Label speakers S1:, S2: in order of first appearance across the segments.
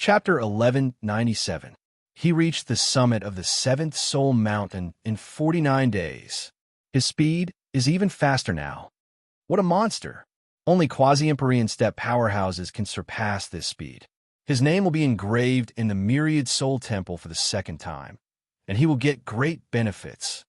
S1: Chapter 1197. He reached the summit of the seventh soul mountain in 49 days. His speed is even faster now. What a monster! Only quasi-Empyrean step powerhouses can surpass this speed. His name will be engraved in the Myriad Soul Temple for the second time, and he will get great benefits.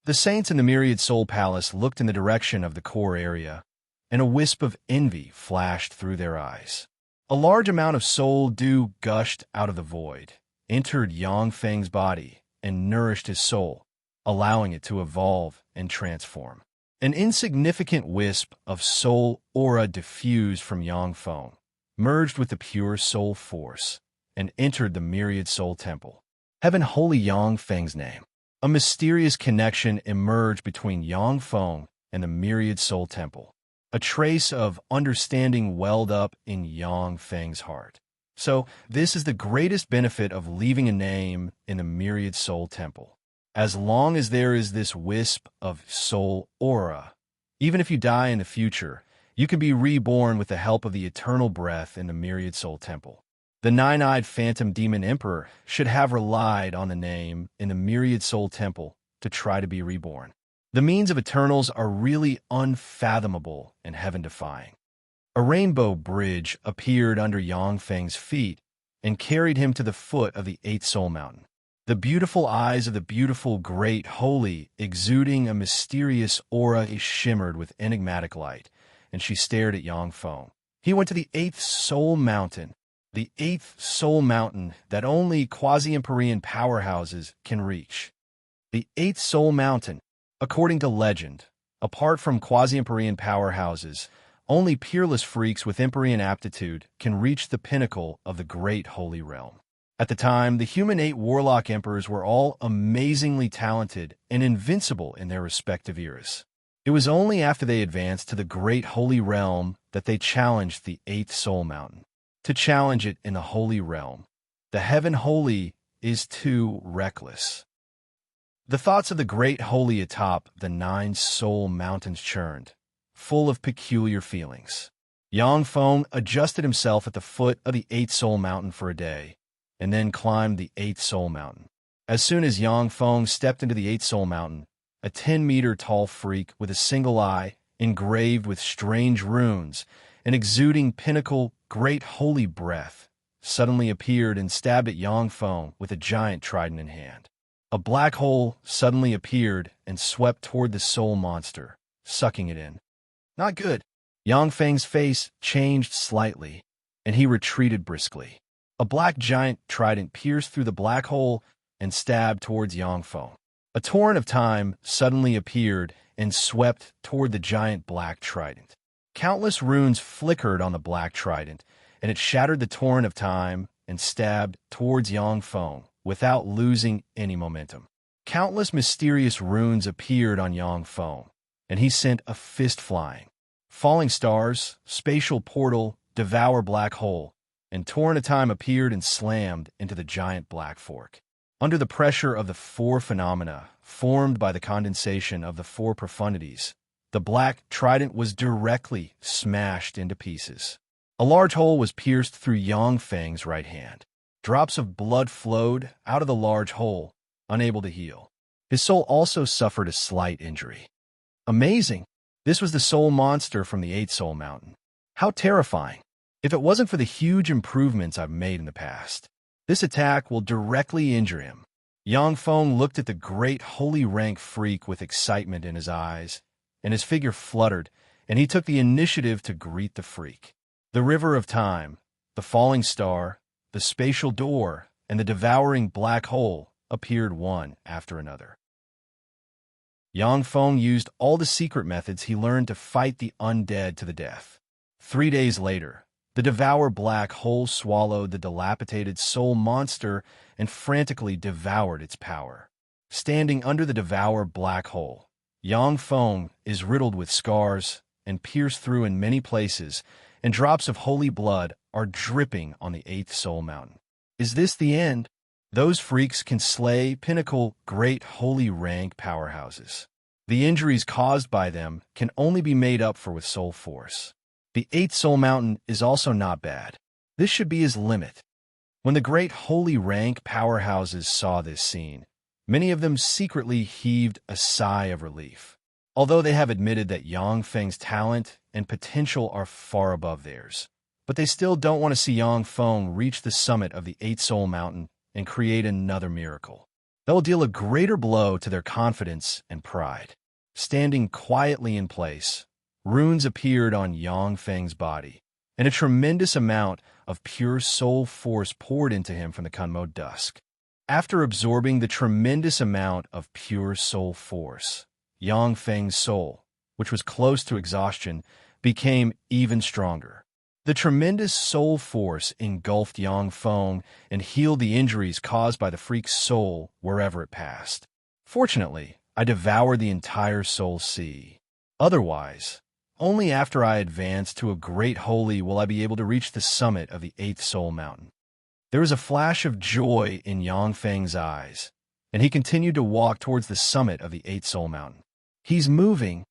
S1: The saints in the Myriad Soul Palace looked in the direction of the core area, and a wisp of envy flashed through their eyes. A large amount of soul dew gushed out of the void, entered Yang Feng's body, and nourished his soul, allowing it to evolve and transform. An insignificant wisp of soul aura diffused from Yang Feng, merged with the pure soul force, and entered the Myriad Soul Temple. Heaven Holy Yang Feng's name. A mysterious connection emerged between Yang Feng and the Myriad Soul Temple. A trace of understanding welled up in Yang Feng's heart. So, this is the greatest benefit of leaving a name in the Myriad Soul Temple. As long as there is this wisp of soul aura, even if you die in the future, you can be reborn with the help of the eternal breath in the Myriad Soul Temple. The nine-eyed phantom demon emperor should have relied on the name in the Myriad Soul Temple to try to be reborn. The means of eternals are really unfathomable and heaven-defying. A rainbow bridge appeared under Yang Feng's feet and carried him to the foot of the Eighth Soul Mountain. The beautiful eyes of the beautiful Great Holy, exuding a mysterious aura, shimmered with enigmatic light, and she stared at Yang Feng. He went to the Eighth Soul Mountain, the Eighth Soul Mountain that only quasi-Empyrean powerhouses can reach. The Eighth Soul Mountain, according to legend, apart from quasi-Empyrean powerhouses, only peerless freaks with Empyrean aptitude can reach the pinnacle of the Great Holy Realm. At the time, the human 8 warlock emperors were all amazingly talented and invincible in their respective eras. It was only after they advanced to the Great Holy Realm that they challenged the Eighth Soul Mountain. To challenge it in the Holy Realm, the Heaven Holy is too reckless. The thoughts of the Great Holy atop the 9 soul mountains churned, full of peculiar feelings. Yang Feng adjusted himself at the foot of the Eighth Soul Mountain for a day, and then climbed the Eighth Soul Mountain. As soon as Yang Feng stepped into the Eighth Soul Mountain, a 10-meter-tall freak with a single eye, engraved with strange runes, and exuding pinnacle Great Holy breath, suddenly appeared and stabbed at Yang Feng with a giant trident in hand. A black hole suddenly appeared and swept toward the soul monster, sucking it in. Not good. Yang Feng's face changed slightly, and he retreated briskly. A black giant trident pierced through the black hole and stabbed towards Yang Feng. A torrent of time suddenly appeared and swept toward the giant black trident. Countless runes flickered on the black trident, and it shattered the torrent of time and stabbed towards Yang Feng without losing any momentum. Countless mysterious runes appeared on Yang Feng, and he sent a fist flying. Falling stars, spatial portal, devour black hole, and torrent of time appeared and slammed into the giant black fork. Under the pressure of the 4 phenomena formed by the condensation of the 4 profundities, the black trident was directly smashed into pieces. A large hole was pierced through Yang Feng's right hand. Drops of blood flowed out of the large hole, unable to heal. His soul also suffered a slight injury. Amazing! This was the soul monster from the Eighth Soul Mountain. How terrifying! If it wasn't for the huge improvements I've made in the past, this attack will directly injure him. Yang Feng looked at the Great Holy Rank freak with excitement in his eyes, and his figure fluttered, and he took the initiative to greet the freak. The river of time, the falling star, the spatial door, and the devouring black hole appeared one after another. Yang Feng used all the secret methods he learned to fight the undead to the death. 3 days later, the devour black hole swallowed the dilapidated soul monster and frantically devoured its power. Standing under the devour black hole, Yang Feng is riddled with scars and pierced through in many places, and drops of holy blood are dripping on the Eighth Soul Mountain. Is this the end? Those freaks can slay pinnacle Great Holy Rank powerhouses. The injuries caused by them can only be made up for with soul force. The Eighth Soul Mountain is also not bad. This should be his limit. When the great holy rank powerhouses saw this scene, many of them secretly heaved a sigh of relief. Although they have admitted that Yang Feng's talent and potential are far above theirs, but they still don't want to see Yang Feng reach the summit of the Eight Soul Mountain and create another miracle. That will deal a greater blow to their confidence and pride. Standing quietly in place, runes appeared on Yang Feng's body, and a tremendous amount of pure soul force poured into him from the Kunmo dusk. After absorbing the tremendous amount of pure soul force, Yang Feng's soul, which was close to exhaustion, became even stronger. The tremendous soul force engulfed Yang Feng and healed the injuries caused by the freak's soul wherever it passed. Fortunately, I devoured the entire soul sea. Otherwise, only after I advance to a great holy will I be able to reach the summit of the Eighth Soul Mountain. There was a flash of joy in Yang Feng's eyes, and he continued to walk towards the summit of the Eighth Soul Mountain. He's moving.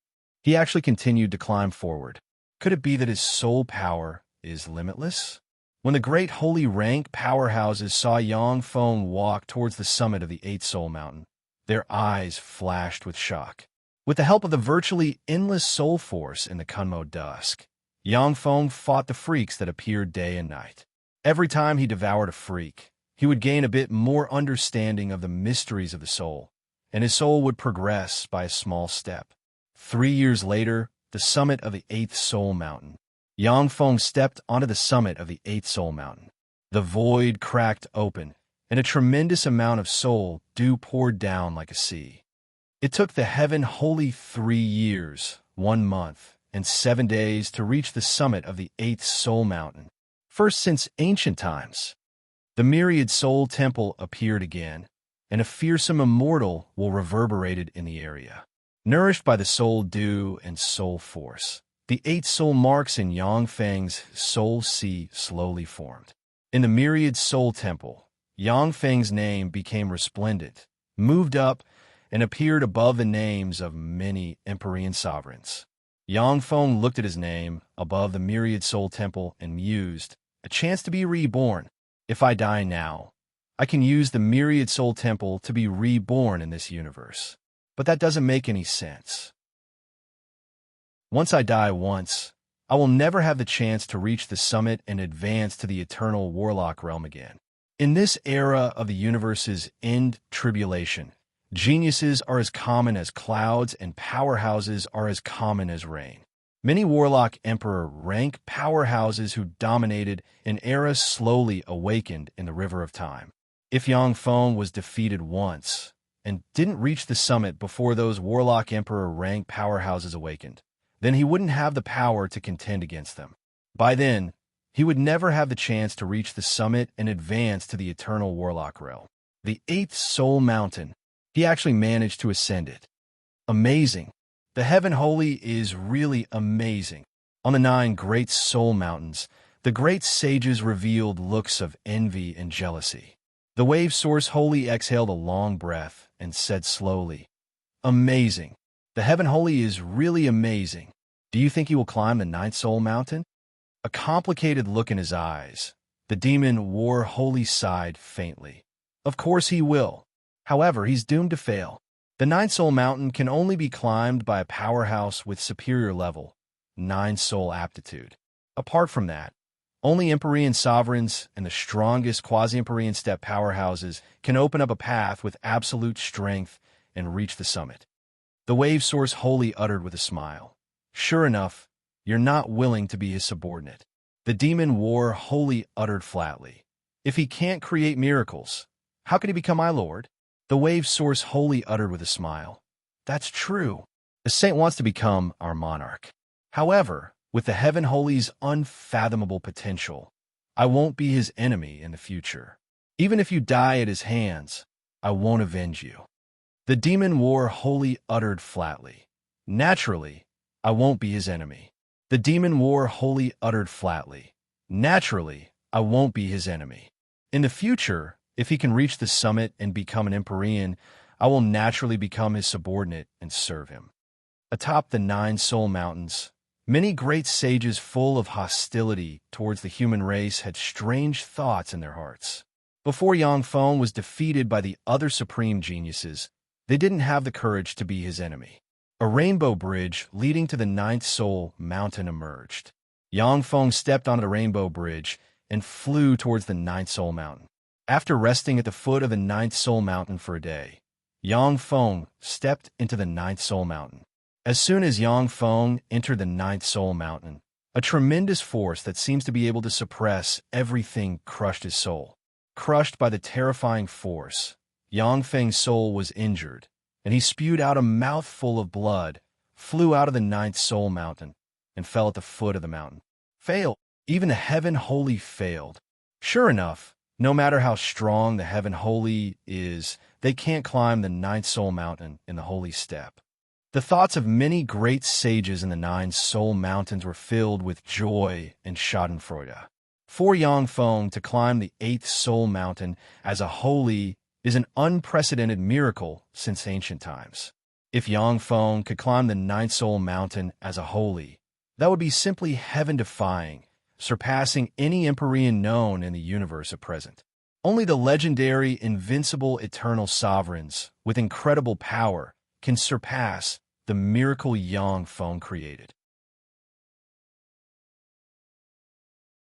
S1: He actually continued to climb forward. Could it be that his soul power is limitless? When the great holy rank powerhouses saw Yang Feng walk towards the summit of the Eighth Soul Mountain, their eyes flashed with shock. With the help of the virtually endless soul force in the Kunmo dusk, Yang Feng fought the freaks that appeared day and night. Every time he devoured a freak, he would gain a bit more understanding of the mysteries of the soul, and his soul would progress by a small step. 3 years later, the summit of the Eighth Soul Mountain. Yang Feng stepped onto the summit of the Eighth Soul Mountain. The void cracked open, and a tremendous amount of soul dew poured down like a sea. It took the heaven holy 3 years, 1 month, and 7 days to reach the summit of the Eighth Soul Mountain. First since ancient times, the myriad soul temple appeared again, and a fearsome immortal will reverberated in the area. Nourished by the soul dew and soul force, the 8 soul marks in Yang Feng's soul sea slowly formed. In the myriad soul temple, Yang Feng's name became resplendent, moved up, and appeared above the names of many Empyrean sovereigns. Yang Feng looked at his name above the myriad soul temple and mused, "A chance to be reborn. If I die now, I can use the myriad soul temple to be reborn in this universe. But that doesn't make any sense. Once I die once, I will never have the chance to reach the summit and advance to the eternal warlock realm again. In this era of the universe's end tribulation, geniuses are as common as clouds and powerhouses are as common as rain. Many warlock emperor rank powerhouses who dominated an era slowly awakened in the river of time. If Yang Feng was defeated once and didn't reach the summit before those warlock emperor rank powerhouses awakened, then he wouldn't have the power to contend against them. By then, he would never have the chance to reach the summit and advance to the eternal warlock realm. The 8th Soul Mountain. He actually managed to ascend it. Amazing. The Heaven Holy is really amazing. On the 9 great soul mountains, the great sages revealed looks of envy and jealousy. The wave source Holy exhaled a long breath and said slowly, "Amazing. The Heaven Holy is really amazing. Do you think he will climb the 9th soul mountain?" A complicated look in his eyes, the demon War Holy sighed faintly. "Of course he will. However, he's doomed to fail. The 9th soul mountain can only be climbed by a powerhouse with superior level, 9 soul aptitude. Apart from that, only Empyrean sovereigns and the strongest quasi-Empyrean step powerhouses can open up a path with absolute strength and reach the summit." The wave source Holy uttered with a smile. "Sure enough, you're not willing to be his subordinate." The demon War Holy uttered flatly, "If he can't create miracles, how could he become my lord?" The wave source Holy uttered with a smile. "That's true. The saint wants to become our monarch. However, with the Heaven Holy's unfathomable potential, I won't be his enemy in the future. Even if you die at his hands, I won't avenge you." The demon War Holy uttered flatly. "Naturally, I won't be his enemy." The demon War Holy uttered flatly. "Naturally, I won't be his enemy. In the future, if he can reach the summit and become an Empyrean, I will naturally become his subordinate and serve him." Atop the 9 soul mountains, Many great sages full of hostility towards the human race had strange thoughts in their hearts. Before Yangfeng was defeated by the other supreme geniuses, they didn't have the courage to be his enemy. A rainbow bridge leading to the Ninth Soul Mountain emerged. Yangfeng stepped onto the rainbow bridge and flew towards the Ninth Soul Mountain. After resting at the foot of the Ninth Soul Mountain for a day, Yangfeng stepped into the Ninth Soul Mountain. As soon as Yangfeng entered the Ninth Soul Mountain, a tremendous force that seems to be able to suppress everything crushed his soul. Crushed by the terrifying force, Yangfeng's soul was injured, and he spewed out a mouthful of blood, flew out of the Ninth Soul Mountain, and fell at the foot of the mountain. Failed. Even the Heaven Holy failed. Sure enough, no matter how strong the Heaven Holy is, they can't climb the Ninth Soul Mountain in the Holy Step. The thoughts of many great sages in the Nine Soul Mountains were filled with joy and schadenfreude. For Yangfeng to climb the Eighth Soul Mountain as a holy is an unprecedented miracle since ancient times. If Yangfeng could climb the Ninth Soul Mountain as a holy, that would be simply heaven-defying, surpassing any Empyrean known in the universe at present. Only the legendary, invincible, eternal sovereigns with incredible power can surpass the miracle Yangfeng created.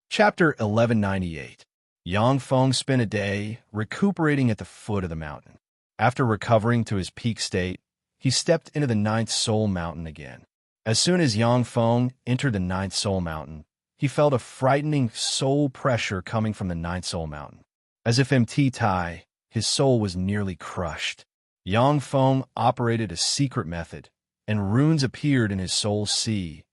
S1: Chapter 1198. Yangfeng spent a day recuperating at the foot of the mountain. After recovering to his peak state, he stepped into the Ninth Soul Mountain again. As soon as Yangfeng entered the Ninth Soul Mountain, he felt a frightening soul pressure coming from the Ninth Soul Mountain. As if empty Tai, his soul was nearly crushed. Yangfeng operated a secret method, and runes appeared in his soul's sea,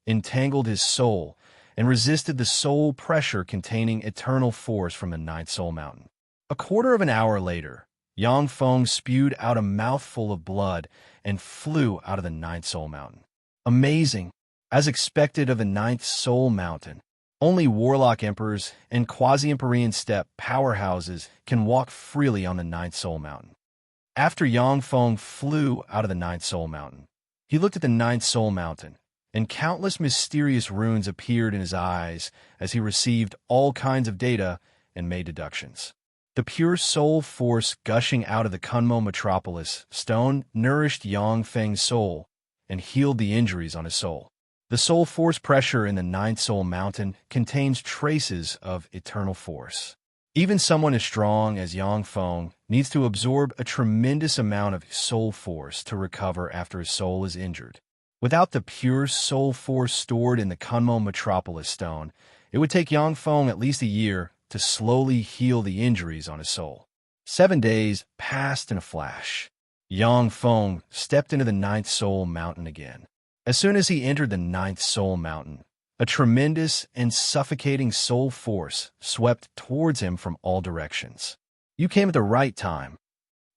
S1: entangled his soul, and resisted the soul pressure containing eternal force from the Ninth Soul Mountain. A quarter of an hour later, Yangfeng spewed out a mouthful of blood and flew out of the Ninth Soul Mountain. Amazing! As expected of the Ninth Soul Mountain, only Warlock Emperors and Quasi-Empyrean Step powerhouses can walk freely on the Ninth Soul Mountain. After Yangfeng flew out of the Ninth Soul Mountain, he looked at the Ninth Soul Mountain, and countless mysterious runes appeared in his eyes as he received all kinds of data and made deductions. The pure soul force gushing out of the Kunmo Metropolis stone nourished Yangfeng's soul and healed the injuries on his soul. The soul force pressure in the Ninth Soul Mountain contains traces of eternal force. Even someone as strong as Yangfeng needs to absorb a tremendous amount of soul force to recover after his soul is injured. Without the pure soul force stored in the Kunmo Metropolis stone, it would take Yangfeng at least a year to slowly heal the injuries on his soul. 7 days passed in a flash. Yangfeng stepped into the Ninth Soul Mountain again. As soon as he entered the Ninth Soul Mountain, a tremendous and suffocating soul force swept towards him from all directions. You came at the right time.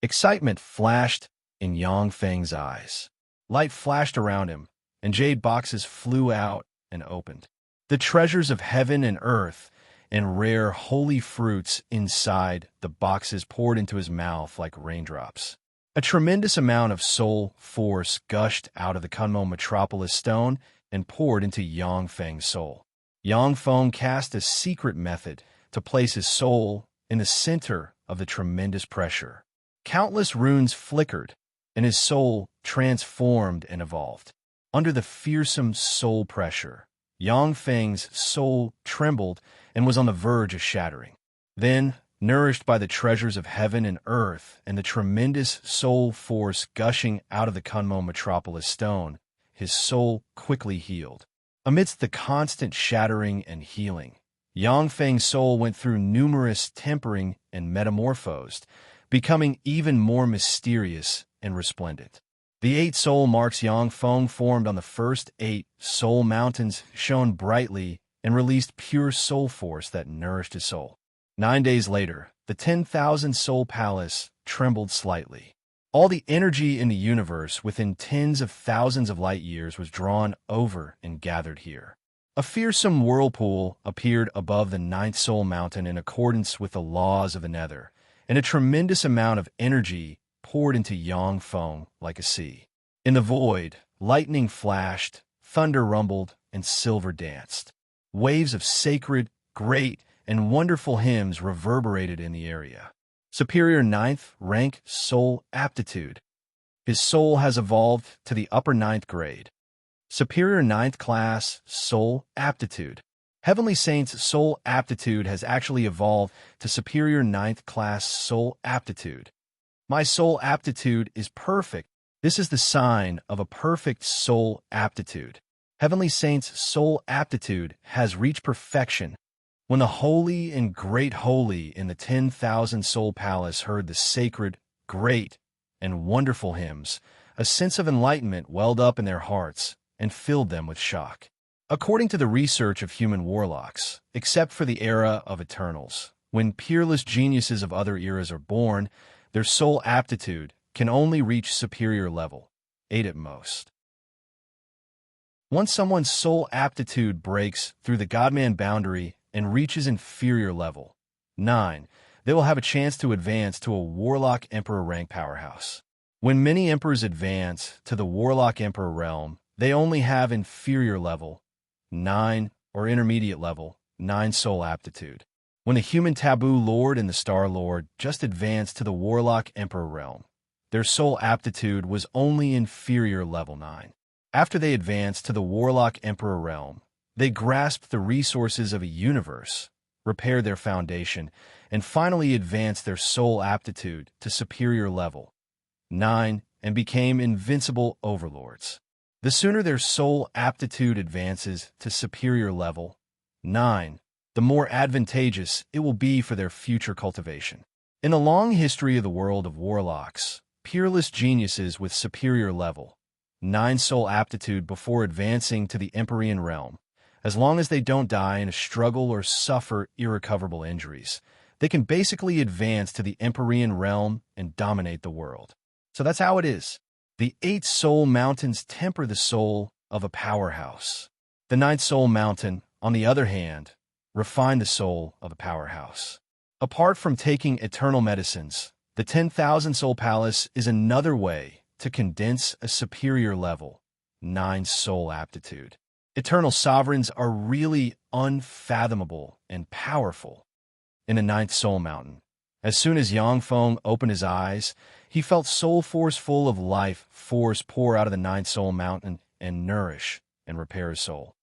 S1: Excitement flashed in Yangfeng's eyes. Light flashed around him, and jade boxes flew out and opened. The treasures of heaven and earth and rare holy fruits inside the boxes poured into his mouth like raindrops. A tremendous amount of soul force gushed out of the Kunmo Metropolis stone and poured into Yangfeng's soul. Yangfeng cast a secret method to place his soul in the center of the tremendous pressure. Countless runes flickered, and his soul transformed and evolved. Under the fearsome soul pressure, Yangfeng's soul trembled and was on the verge of shattering. Then, nourished by the treasures of heaven and earth and the tremendous soul force gushing out of the Kunmo Metropolis stone, his soul quickly healed. Amidst the constant shattering and healing, Yangfeng's soul went through numerous tempering and metamorphosed, becoming even more mysterious and resplendent. The 8 soul marks Yangfeng formed on the first 8 soul mountains shone brightly and released pure soul force that nourished his soul. 9 days later, the 10,000 soul palace trembled slightly. All the energy in the universe within tens of thousands of light years was drawn over and gathered here. A fearsome whirlpool appeared above the 9th soul mountain in accordance with the laws of the nether, and a tremendous amount of energy poured into Yangfeng like a sea. In the void, lightning flashed, thunder rumbled, and silver danced. Waves of sacred, great, and wonderful hymns reverberated in the area. Superior ninth rank soul aptitude. His soul has evolved to the upper ninth grade. Superior ninth class soul aptitude. Heavenly Saint's soul aptitude has actually evolved to superior ninth class soul aptitude. My soul aptitude is perfect. This is the sign of a perfect soul aptitude. Heavenly Saint's soul aptitude has reached perfection. When the holy and great holy in the 10,000 soul palace heard the sacred, great, and wonderful hymns, a sense of enlightenment welled up in their hearts and filled them with shock. According to the research of human warlocks, except for the era of Eternals, when peerless geniuses of other eras are born, their soul aptitude can only reach superior level, 8 at most. Once someone's soul aptitude breaks through the Godman boundary and reaches inferior level, 9, they will have a chance to advance to a Warlock Emperor rank powerhouse. When many Emperors advance to the Warlock Emperor realm, they only have inferior level, 9, or intermediate level, 9 soul aptitude. When the human Taboo Lord and the Star Lord just advanced to the Warlock Emperor realm, their soul aptitude was only inferior level 9. After they advanced to the Warlock Emperor realm, they grasped the resources of a universe, repaired their foundation, and finally advanced their soul aptitude to superior level 9 and became invincible overlords. The sooner their soul aptitude advances to superior level 9, the more advantageous it will be for their future cultivation. In the long history of the world of warlocks, peerless geniuses with superior level 9 soul aptitude before advancing to the Empyrean realm, as long as they don't die in a struggle or suffer irrecoverable injuries, they can basically advance to the Empyrean realm and dominate the world. So that's how it is. The 8 soul mountains temper the soul of a powerhouse. The 9th soul mountain, on the other hand, refine the soul of a powerhouse. Apart from taking eternal medicines, the 10,000 soul palace is another way to condense a superior level 9 soul aptitude. Eternal sovereigns are really unfathomable and powerful. In the 9th soul mountain, as soon as Yangfeng opened his eyes, he felt soul force full of life force pour out of the 9th soul mountain and nourish and repair his soul.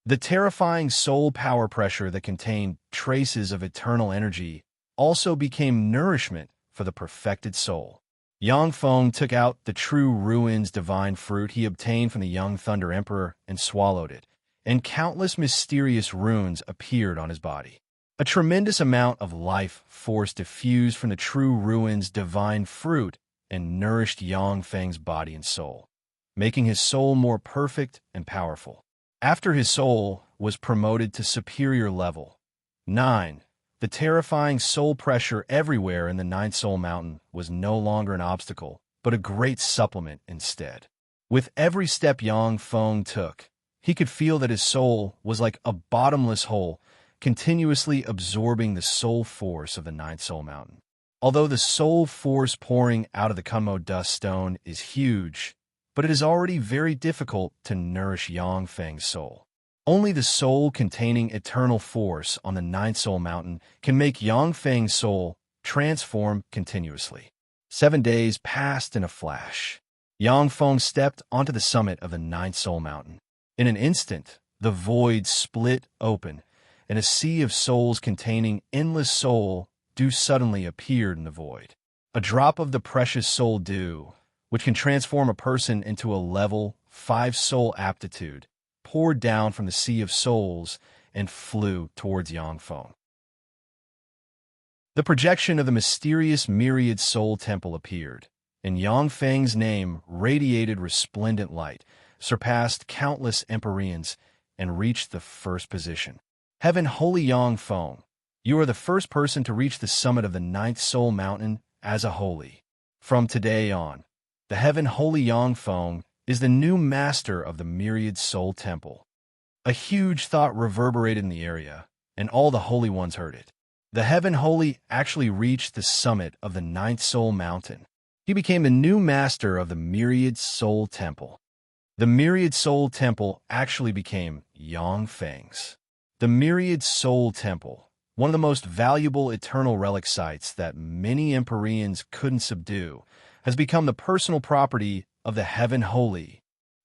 S1: The terrifying soul power pressure that contained traces of eternal energy also became nourishment for the perfected soul. Yangfeng took out the true ruin's divine fruit he obtained from the young Thunder Emperor and swallowed it, and countless mysterious runes appeared on his body. A tremendous amount of life force diffused from the true ruin's divine fruit and nourished Yangfeng's body and soul, making his soul more perfect and powerful. After his soul was promoted to superior level 9, the terrifying soul pressure everywhere in the 9th soul mountain was no longer an obstacle, but a great supplement instead. With every step Yangfeng took, he could feel that his soul was like a bottomless hole, continuously absorbing the soul force of the 9th soul mountain. Although the soul force pouring out of the Kunmo dust stone is huge, but it is already very difficult to nourish Yangfeng's soul. Only the soul containing eternal force on the 9th soul mountain can make Yangfeng's soul transform continuously. 7 days passed in a flash. Yangfeng stepped onto the summit of the 9th soul mountain. In an instant, the void split open, and a sea of souls containing endless soul dew suddenly appeared in the void. A drop of the precious soul dew, which can transform a person into a level 5 soul aptitude, poured down from the sea of souls and flew towards Yangfeng. The projection of the mysterious myriad soul temple appeared, and Yangfeng's name radiated resplendent light, surpassed countless Empyreans, and reached the first position. Heaven Holy Yangfeng, you are the first person to reach the summit of the 9th soul mountain as a holy. From today on, the Heaven Holy Yangfeng is the new master of the myriad soul temple. A huge thought reverberated in the area, and all the holy ones heard it. The Heaven Holy actually reached the summit of the 9th soul mountain. He became the new master of the myriad soul temple. The Myriad Soul Temple actually became Yangfeng's. The Myriad Soul Temple, one of the most valuable eternal relic sites that many Empyreans couldn't subdue, has become the personal property of the Heaven Holy.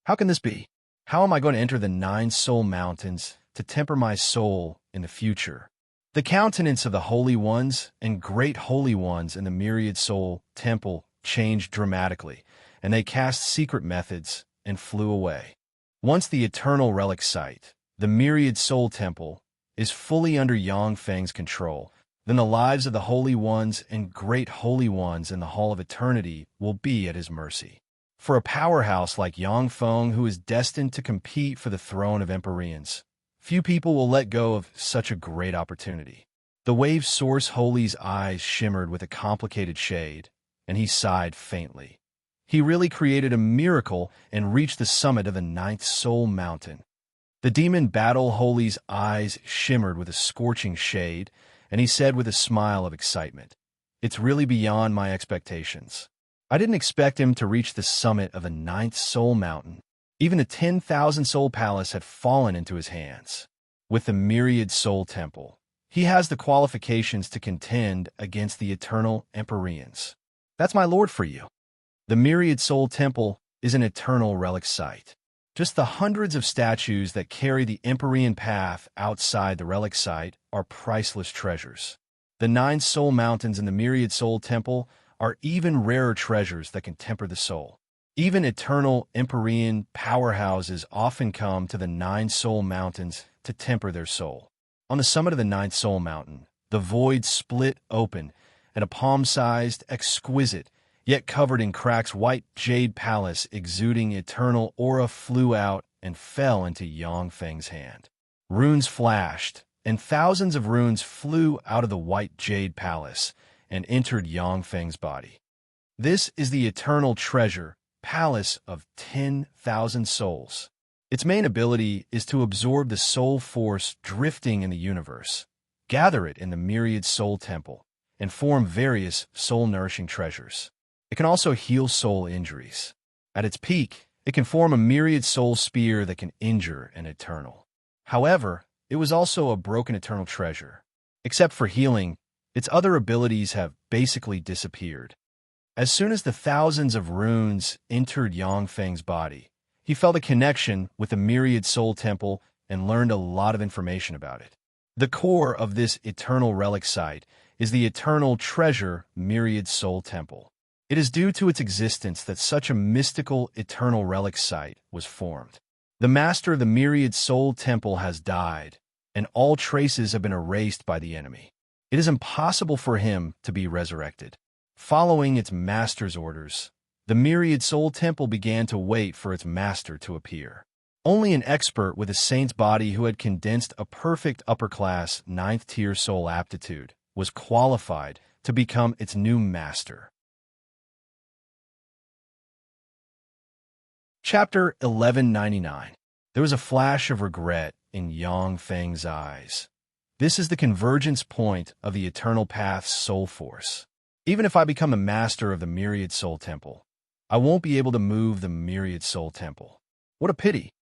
S1: How can this be? How am I going to enter the 9 soul mountains to temper my soul in the future? The countenance of the Holy Ones and Great Holy Ones in the Myriad Soul Temple changed dramatically, and they cast secret methods and flew away. Once the eternal relic site, the Myriad Soul Temple, is fully under Yangfeng's control, then the lives of the Holy Ones and Great Holy Ones in the Hall of Eternity will be at his mercy. For a powerhouse like Yangfeng, who is destined to compete for the throne of Empyreans, few people will let go of such a great opportunity. The wave source Holy's eyes shimmered with a complicated shade, and he sighed faintly. He really created a miracle and reached the summit of the 9th-soul mountain. The demon Battle Holy's eyes shimmered with a scorching shade, and he said with a smile of excitement, "It's really beyond my expectations. I didn't expect him to reach the summit of the 9th-soul mountain. Even the 10,000-soul palace had fallen into his hands. With the Myriad Soul Temple, he has the qualifications to contend against the eternal Empyreans. That's my lord for you." The Myriad Soul Temple is an eternal relic site. Just the hundreds of statues that carry the Empyrean path outside the relic site are priceless treasures. The 9 soul mountains in the Myriad Soul Temple are even rarer treasures that can temper the soul. Even eternal Empyrean powerhouses often come to the 9 soul mountains to temper their soul. On the summit of the 9th-soul mountain, the void split open, and a palm-sized, exquisite, yet covered in cracks white jade palace exuding eternal aura flew out and fell into Yangfeng's hand. Runes flashed, and thousands of runes flew out of the white jade palace and entered Yangfeng's body. This is the eternal treasure, palace of 10,000 souls. Its main ability is to absorb the soul force drifting in the universe, gather it in the Myriad Soul Temple, and form various soul-nourishing treasures. It can also heal soul injuries. At its peak, it can form a myriad soul spear that can injure an eternal. However, it was also a broken eternal treasure. Except for healing, its other abilities have basically disappeared. As soon as the thousands of runes entered Yangfeng's body, he felt a connection with the Myriad Soul Temple and learned a lot of information about it. The core of this eternal relic site is the eternal treasure Myriad Soul Temple. It is due to its existence that such a mystical eternal relic site was formed. The master of the Myriad Soul Temple has died, and all traces have been erased by the enemy. It is impossible for him to be resurrected. Following its master's orders, the Myriad Soul Temple began to wait for its master to appear. Only an expert with a saint's body who had condensed a perfect upper-class 9th-tier soul aptitude was qualified to become its new master. Chapter 1199. There was a flash of regret in Yangfeng's eyes. This is the convergence point of the Eternal Path's soul force. Even if I become the master of the Myriad Soul Temple, I won't be able to move the Myriad Soul Temple. What a pity!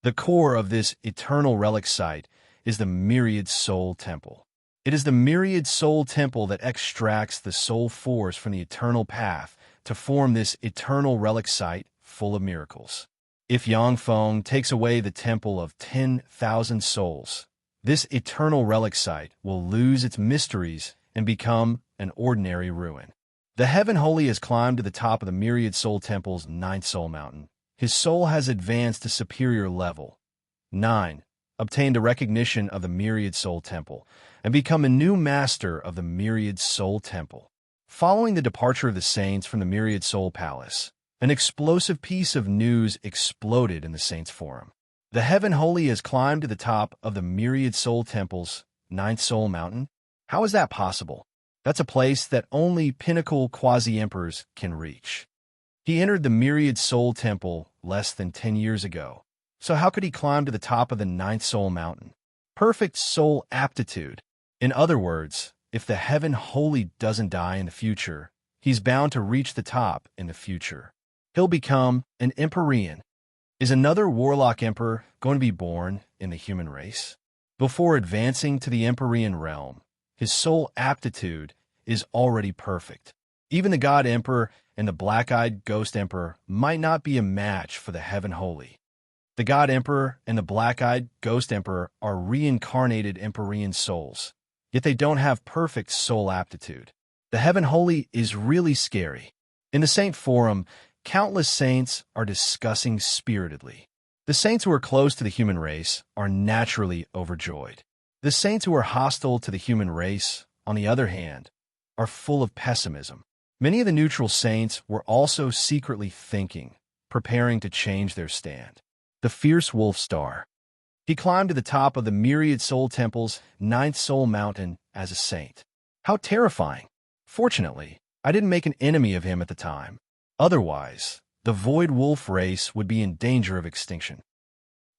S1: The core of this eternal relic site is the Myriad Soul Temple. It is the Myriad Soul Temple that extracts the soul force from the Eternal Path to form this eternal relic site full of miracles. If Yangfeng takes away the temple of 10,000 souls, this eternal relic site will lose its mysteries and become an ordinary ruin. The Heaven Holy has climbed to the top of the Myriad Soul Temple's 9th-soul mountain. His soul has advanced to superior level 9, obtained a recognition of the Myriad Soul Temple, and become a new master of the Myriad Soul Temple. Following the departure of the saints from the Myriad Soul Palace, an explosive piece of news exploded in the Saints' Forum. The Heaven Holy has climbed to the top of the Myriad Soul Temple's 9th-soul mountain. How is that possible? That's a place that only pinnacle quasi-emperors can reach. He entered the Myriad Soul Temple less than 10 years ago. So how could he climb to the top of the 9th-soul mountain? Perfect soul aptitude. In other words, if the Heaven Holy doesn't die in the future, he's bound to reach the top in the future. He'll become an Empyrean. Is another Warlock Emperor going to be born in the human race? Before advancing to the Empyrean realm, his soul aptitude is already perfect. Even the God Emperor and the Black-Eyed Ghost Emperor might not be a match for the Heaven Holy. The God Emperor and the Black-Eyed Ghost Emperor are reincarnated Empyrean souls, yet they don't have perfect soul aptitude. The Heaven Holy is really scary. In the Saint Forum, countless saints are discussing spiritedly. The saints who are close to the human race are naturally overjoyed. The saints who are hostile to the human race, on the other hand, are full of pessimism. Many of the neutral saints were also secretly thinking, preparing to change their stand. The fierce wolf star. He climbed to the top of the myriad soul temple's 9th soul mountain as a saint. How terrifying! Fortunately, I didn't make an enemy of him at the time. Otherwise, the Void Wolf race would be in danger of extinction.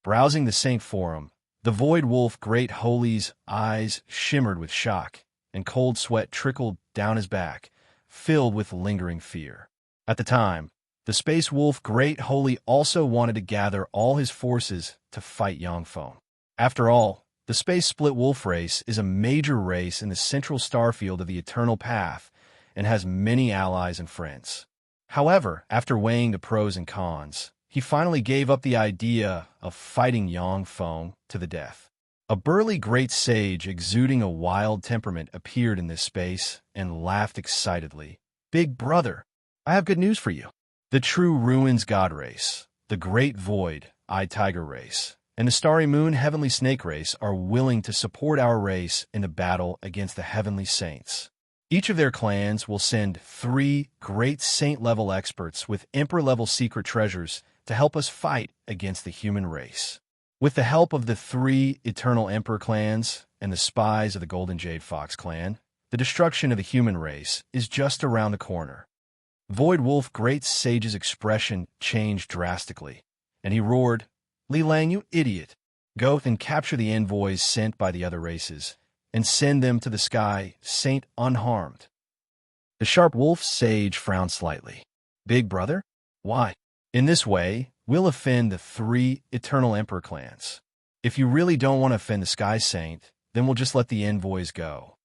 S1: Browsing the Saint Forum, the Void Wolf Great Holy's eyes shimmered with shock, and cold sweat trickled down his back, filled with lingering fear. At the time, the Space Wolf Great Holy also wanted to gather all his forces to fight Yangfeng. After all, the Space Split Wolf race is a major race in the central starfield of the Eternal Path and has many allies and friends. However, after weighing the pros and cons, he finally gave up the idea of fighting Yangfeng to the death. A burly great sage exuding a wild temperament appeared in this space and laughed excitedly. "Big brother, I have good news for you. The True Ruins God race, the Great Void Eye Tiger race, and the Starry Moon Heavenly Snake race are willing to support our race in the battle against the Heavenly Saints. Each of their clans will send 3 great saint-level experts with emperor-level secret treasures to help us fight against the human race. With the help of the 3 Eternal Emperor clans and the spies of the Golden Jade Fox clan, the destruction of the human race is just around the corner." Void Wolf Great Sage's expression changed drastically, and he roared, "Li Lang, you idiot! Go and capture the envoys sent by the other races, and send them to the sky, saint unharmed." The Sharp Wolf Sage frowned slightly. "Big brother? Why? In this way, we'll offend the 3 Eternal Emperor clans. If you really don't want to offend the Sky Saint, then we'll just let the envoys go."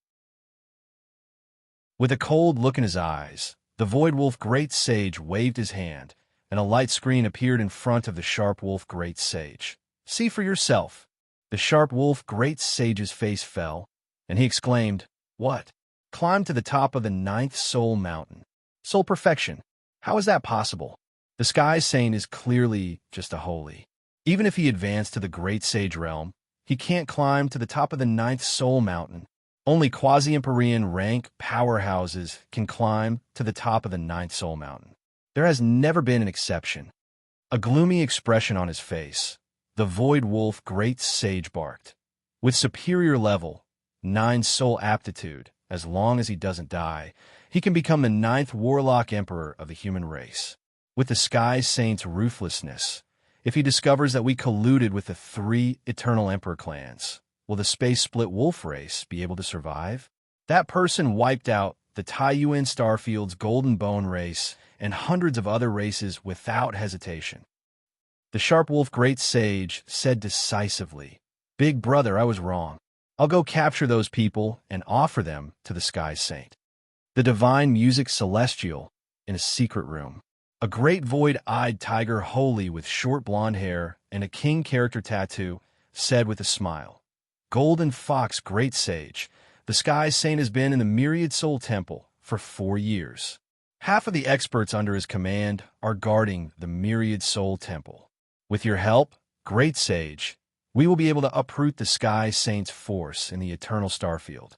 S1: With a cold look in his eyes, the Void Wolf Great Sage waved his hand, and a light screen appeared in front of the Sharp Wolf Great Sage. "See for yourself." The Sharp Wolf Great Sage's face fell, and he exclaimed, "What? Climb to the top of the 9th soul mountain? Soul perfection? How is that possible? The Sky Saint is clearly just a holy. Even if he advanced to the Great Sage realm, he can't climb to the top of the 9th soul mountain. Only quasi-Empyrean rank powerhouses can climb to the top of the 9th soul mountain. There has never been an exception." A gloomy expression on his face, the Void Wolf Great Sage barked, "With superior level, 9 soul aptitude, as long as he doesn't die, he can become the 9th Warlock Emperor of the human race. With the Sky Saint's ruthlessness, if he discovers that we colluded with the 3 Eternal Emperor clans, will the Space Split Wolf race be able to survive? That person wiped out the Taiyuan Starfield's Golden Bone race and hundreds of other races without hesitation." The Sharp Wolf Great Sage said decisively, "Big brother, I was wrong. I'll go capture those people and offer them to the Sky Saint." The Divine Music Celestial, in a secret room. A great void-eyed tiger holy with short blonde hair and a king character tattoo said with a smile, "Golden Fox Great Sage, the Sky Saint has been in the Myriad Soul Temple for 4 years. Half of the experts under his command are guarding the Myriad Soul Temple. With your help, Great Sage, we will be able to uproot the Sky Saint's force in the Eternal Starfield."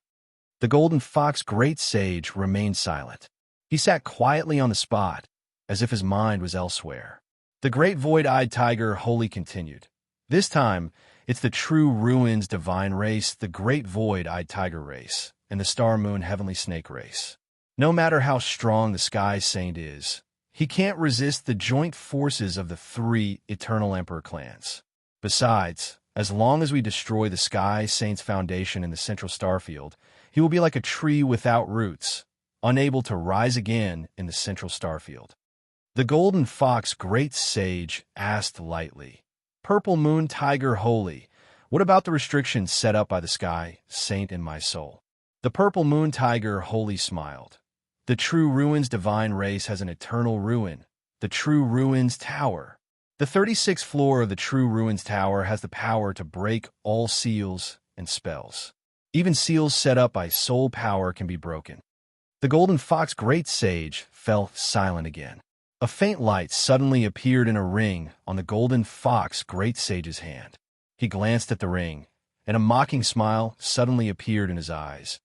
S1: The Golden Fox Great Sage remained silent. He sat quietly on the spot, as if his mind was elsewhere. The Great Void-Eyed Tiger Holy continued, "This time, it's the True Ruins Divine race, the Great Void-Eyed Tiger race, and the Star Moon Heavenly Snake race. No matter how strong the Sky Saint is, he can't resist the joint forces of the 3 Eternal Emperor clans. Besides, as long as we destroy the Sky Saint's foundation in the Central Starfield, he will be like a tree without roots, unable to rise again in the Central Starfield." The golden fox great sage asked lightly. Purple moon tiger holy, what about the restrictions set up by the sky, saint in my soul? The purple moon tiger holy smiled. The true ruin's divine race has an eternal ruin, the true ruin's tower. The 36th floor of the true ruin's tower has the power to break all seals and spells. Even seals set up by soul power can be broken. The golden fox great sage fell silent again. A faint light suddenly appeared in a ring on the golden fox great sage's hand. He glanced at the ring, and a mocking smile suddenly appeared in his eyes.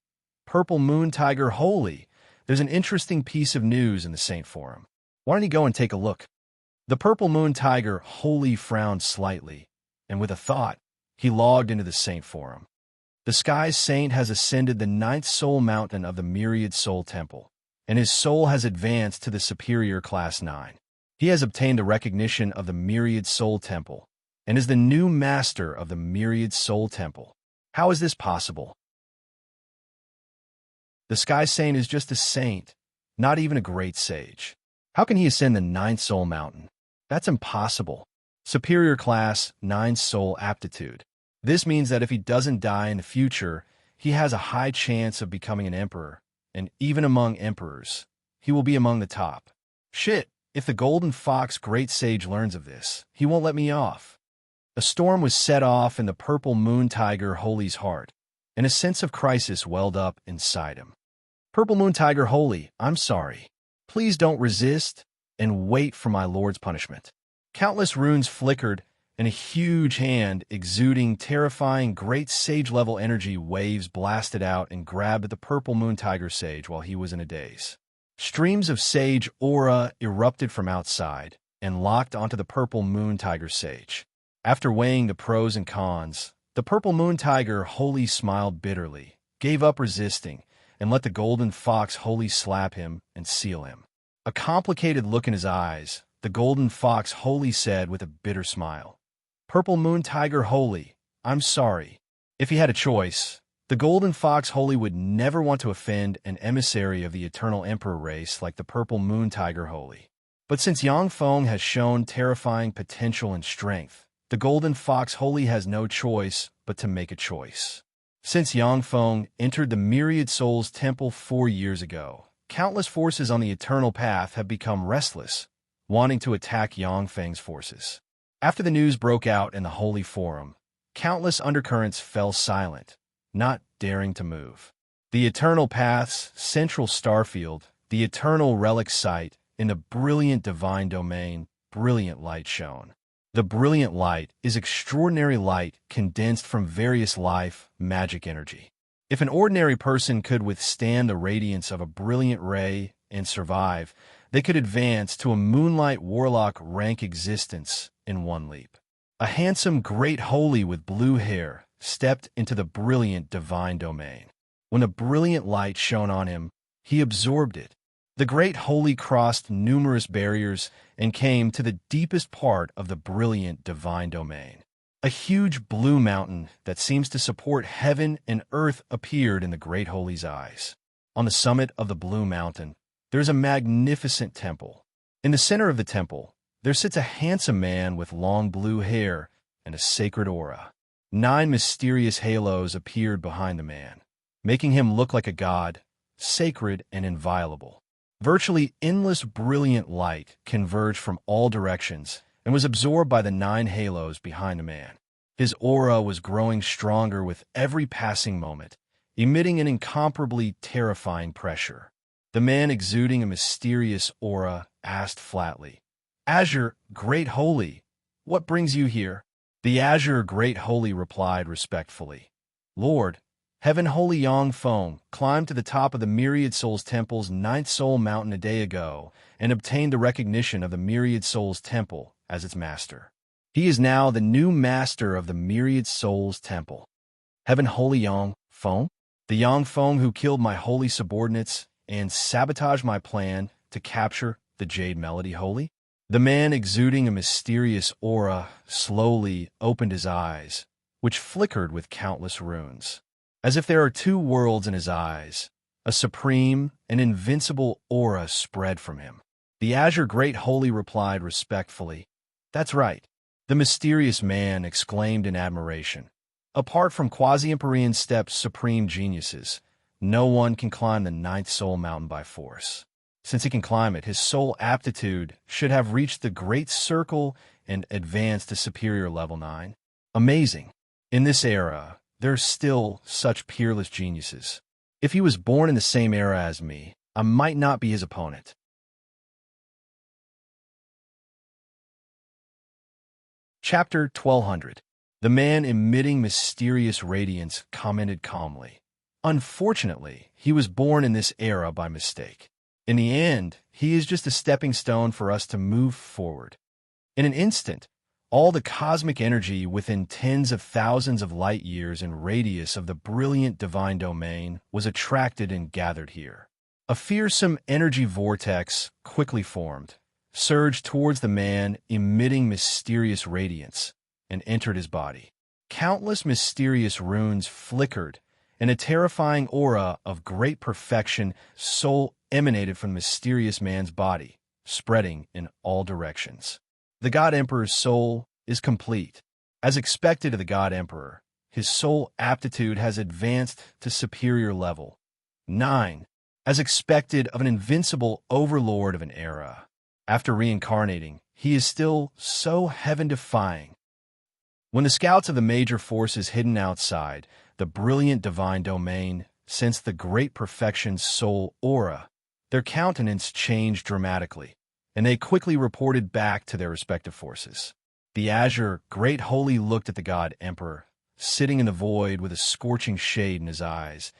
S1: Purple moon tiger holy, there's an interesting piece of news in the Saint Forum. Why don't you go and take a look? The purple moon tiger holy frowned slightly, and with a thought, he logged into the Saint Forum. The Sky's Saint has ascended the 9th soul mountain of the Myriad Soul Temple, and his soul has advanced to the superior class 9. He has obtained the recognition of the Myriad Soul Temple, and is the new master of the Myriad Soul Temple. How is this possible? The Sky Saint is just a saint, not even a great sage. How can he ascend the 9th soul mountain? That's impossible. Superior class 9 soul aptitude. This means that if he doesn't die in the future, he has a high chance of becoming an emperor, and even among emperors, he will be among the top. Shit, if the golden fox great sage learns of this, he won't let me off. A storm was set off in the purple moon tiger holy's heart, and a sense of crisis welled up inside him. Purple moon tiger holy, I'm sorry. Please don't resist and wait for my lord's punishment. Countless runes flickered, and a huge hand exuding terrifying great sage-level energy waves blasted out and grabbed at the purple moon tiger sage while he was in a daze. Streams of sage aura erupted from outside and locked onto the purple moon tiger sage. After weighing the pros and cons, the purple moon tiger wholly smiled bitterly, gave up resisting, and let the golden fox wholly slap him and seal him. A complicated look in his eyes, the golden fox wholly said with a bitter smile, Purple moon tiger holy, I'm sorry. If he had a choice, the golden fox holy would never want to offend an emissary of the eternal emperor race like the purple moon tiger holy. But since Yang Feng has shown terrifying potential and strength, the golden fox holy has no choice but to make a choice. Since Yang Feng entered the Myriad Souls Temple 4 years ago, countless forces on the eternal path have become restless, wanting to attack Yang Feng's forces. After the news broke out in the Holy Forum, countless undercurrents fell silent, not daring to move. The Eternal Path's central starfield, the Eternal Relic Site, in the brilliant divine domain, brilliant light shone. The brilliant light is extraordinary light condensed from various life, magic energy. If an ordinary person could withstand the radiance of a brilliant ray and survive, they could advance to a moonlight warlock rank existence in one leap. A handsome great holy with blue hair stepped into the brilliant divine domain. When the brilliant light shone on him, he absorbed it. The great holy crossed numerous barriers and came to the deepest part of the brilliant divine domain. A huge blue mountain that seems to support heaven and earth appeared in the great holy's eyes. On the summit of the blue mountain, there is a magnificent temple. In the center of the temple, there sits a handsome man with long blue hair and a sacred aura. 9 mysterious halos appeared behind the man, making him look like a god, sacred and inviolable. Virtually endless brilliant light converged from all directions and was absorbed by the 9 halos behind the man. His aura was growing stronger with every passing moment, emitting an incomparably terrifying pressure. The man exuding a mysterious aura asked flatly, Azure, Great Holy, what brings you here? The Azure Great Holy replied respectfully, Lord, Heaven Holy Yang Feng climbed to the top of the Myriad Souls Temple's 9th Soul Mountain a day ago and obtained the recognition of the Myriad Souls Temple as its master. He is now the new master of the Myriad Souls Temple. Heaven Holy Yang Feng? The Yang Feng who killed my holy subordinates and sabotaged my plan to capture the Jade Melody Holy? The man exuding a mysterious aura slowly opened his eyes, which flickered with countless runes. As if there are 2 worlds in his eyes, a supreme and invincible aura spread from him. The Azure Great Holy replied respectfully, "That's right." The mysterious man exclaimed in admiration. "Apart from Quasi-Empyrean Steppes' supreme geniuses, no one can climb the ninth soul mountain by force. Since he can climb it, his soul aptitude should have reached the Great Circle and advanced to superior level 9. Amazing. In this era, there are still such peerless geniuses. If he was born in the same era as me, I might not be his opponent." Chapter 1200. The man emitting mysterious radiance commented calmly. "Unfortunately, he was born in this era by mistake. In the end, he is just a stepping stone for us to move forward." In an instant, all the cosmic energy within tens of thousands of light years in radius of the brilliant divine domain was attracted and gathered here. A fearsome energy vortex quickly formed, surged towards the man emitting mysterious radiance, and entered his body. Countless mysterious runes flickered, and a terrifying aura of great perfection soul emanated from the mysterious man's body, spreading in all directions. The God Emperor's soul is complete. As expected of the God Emperor, his soul aptitude has advanced to superior level 9, as expected of an invincible overlord of an era. After reincarnating, he is still so heaven-defying. When the scouts of the major forces hidden outside the brilliant divine domain sensed the great perfection's soul aura, their countenance changed dramatically, and they quickly reported back to their respective forces. The Azure Great Holy looked at the God Emperor, sitting in the void with a scorching shade in his eyes.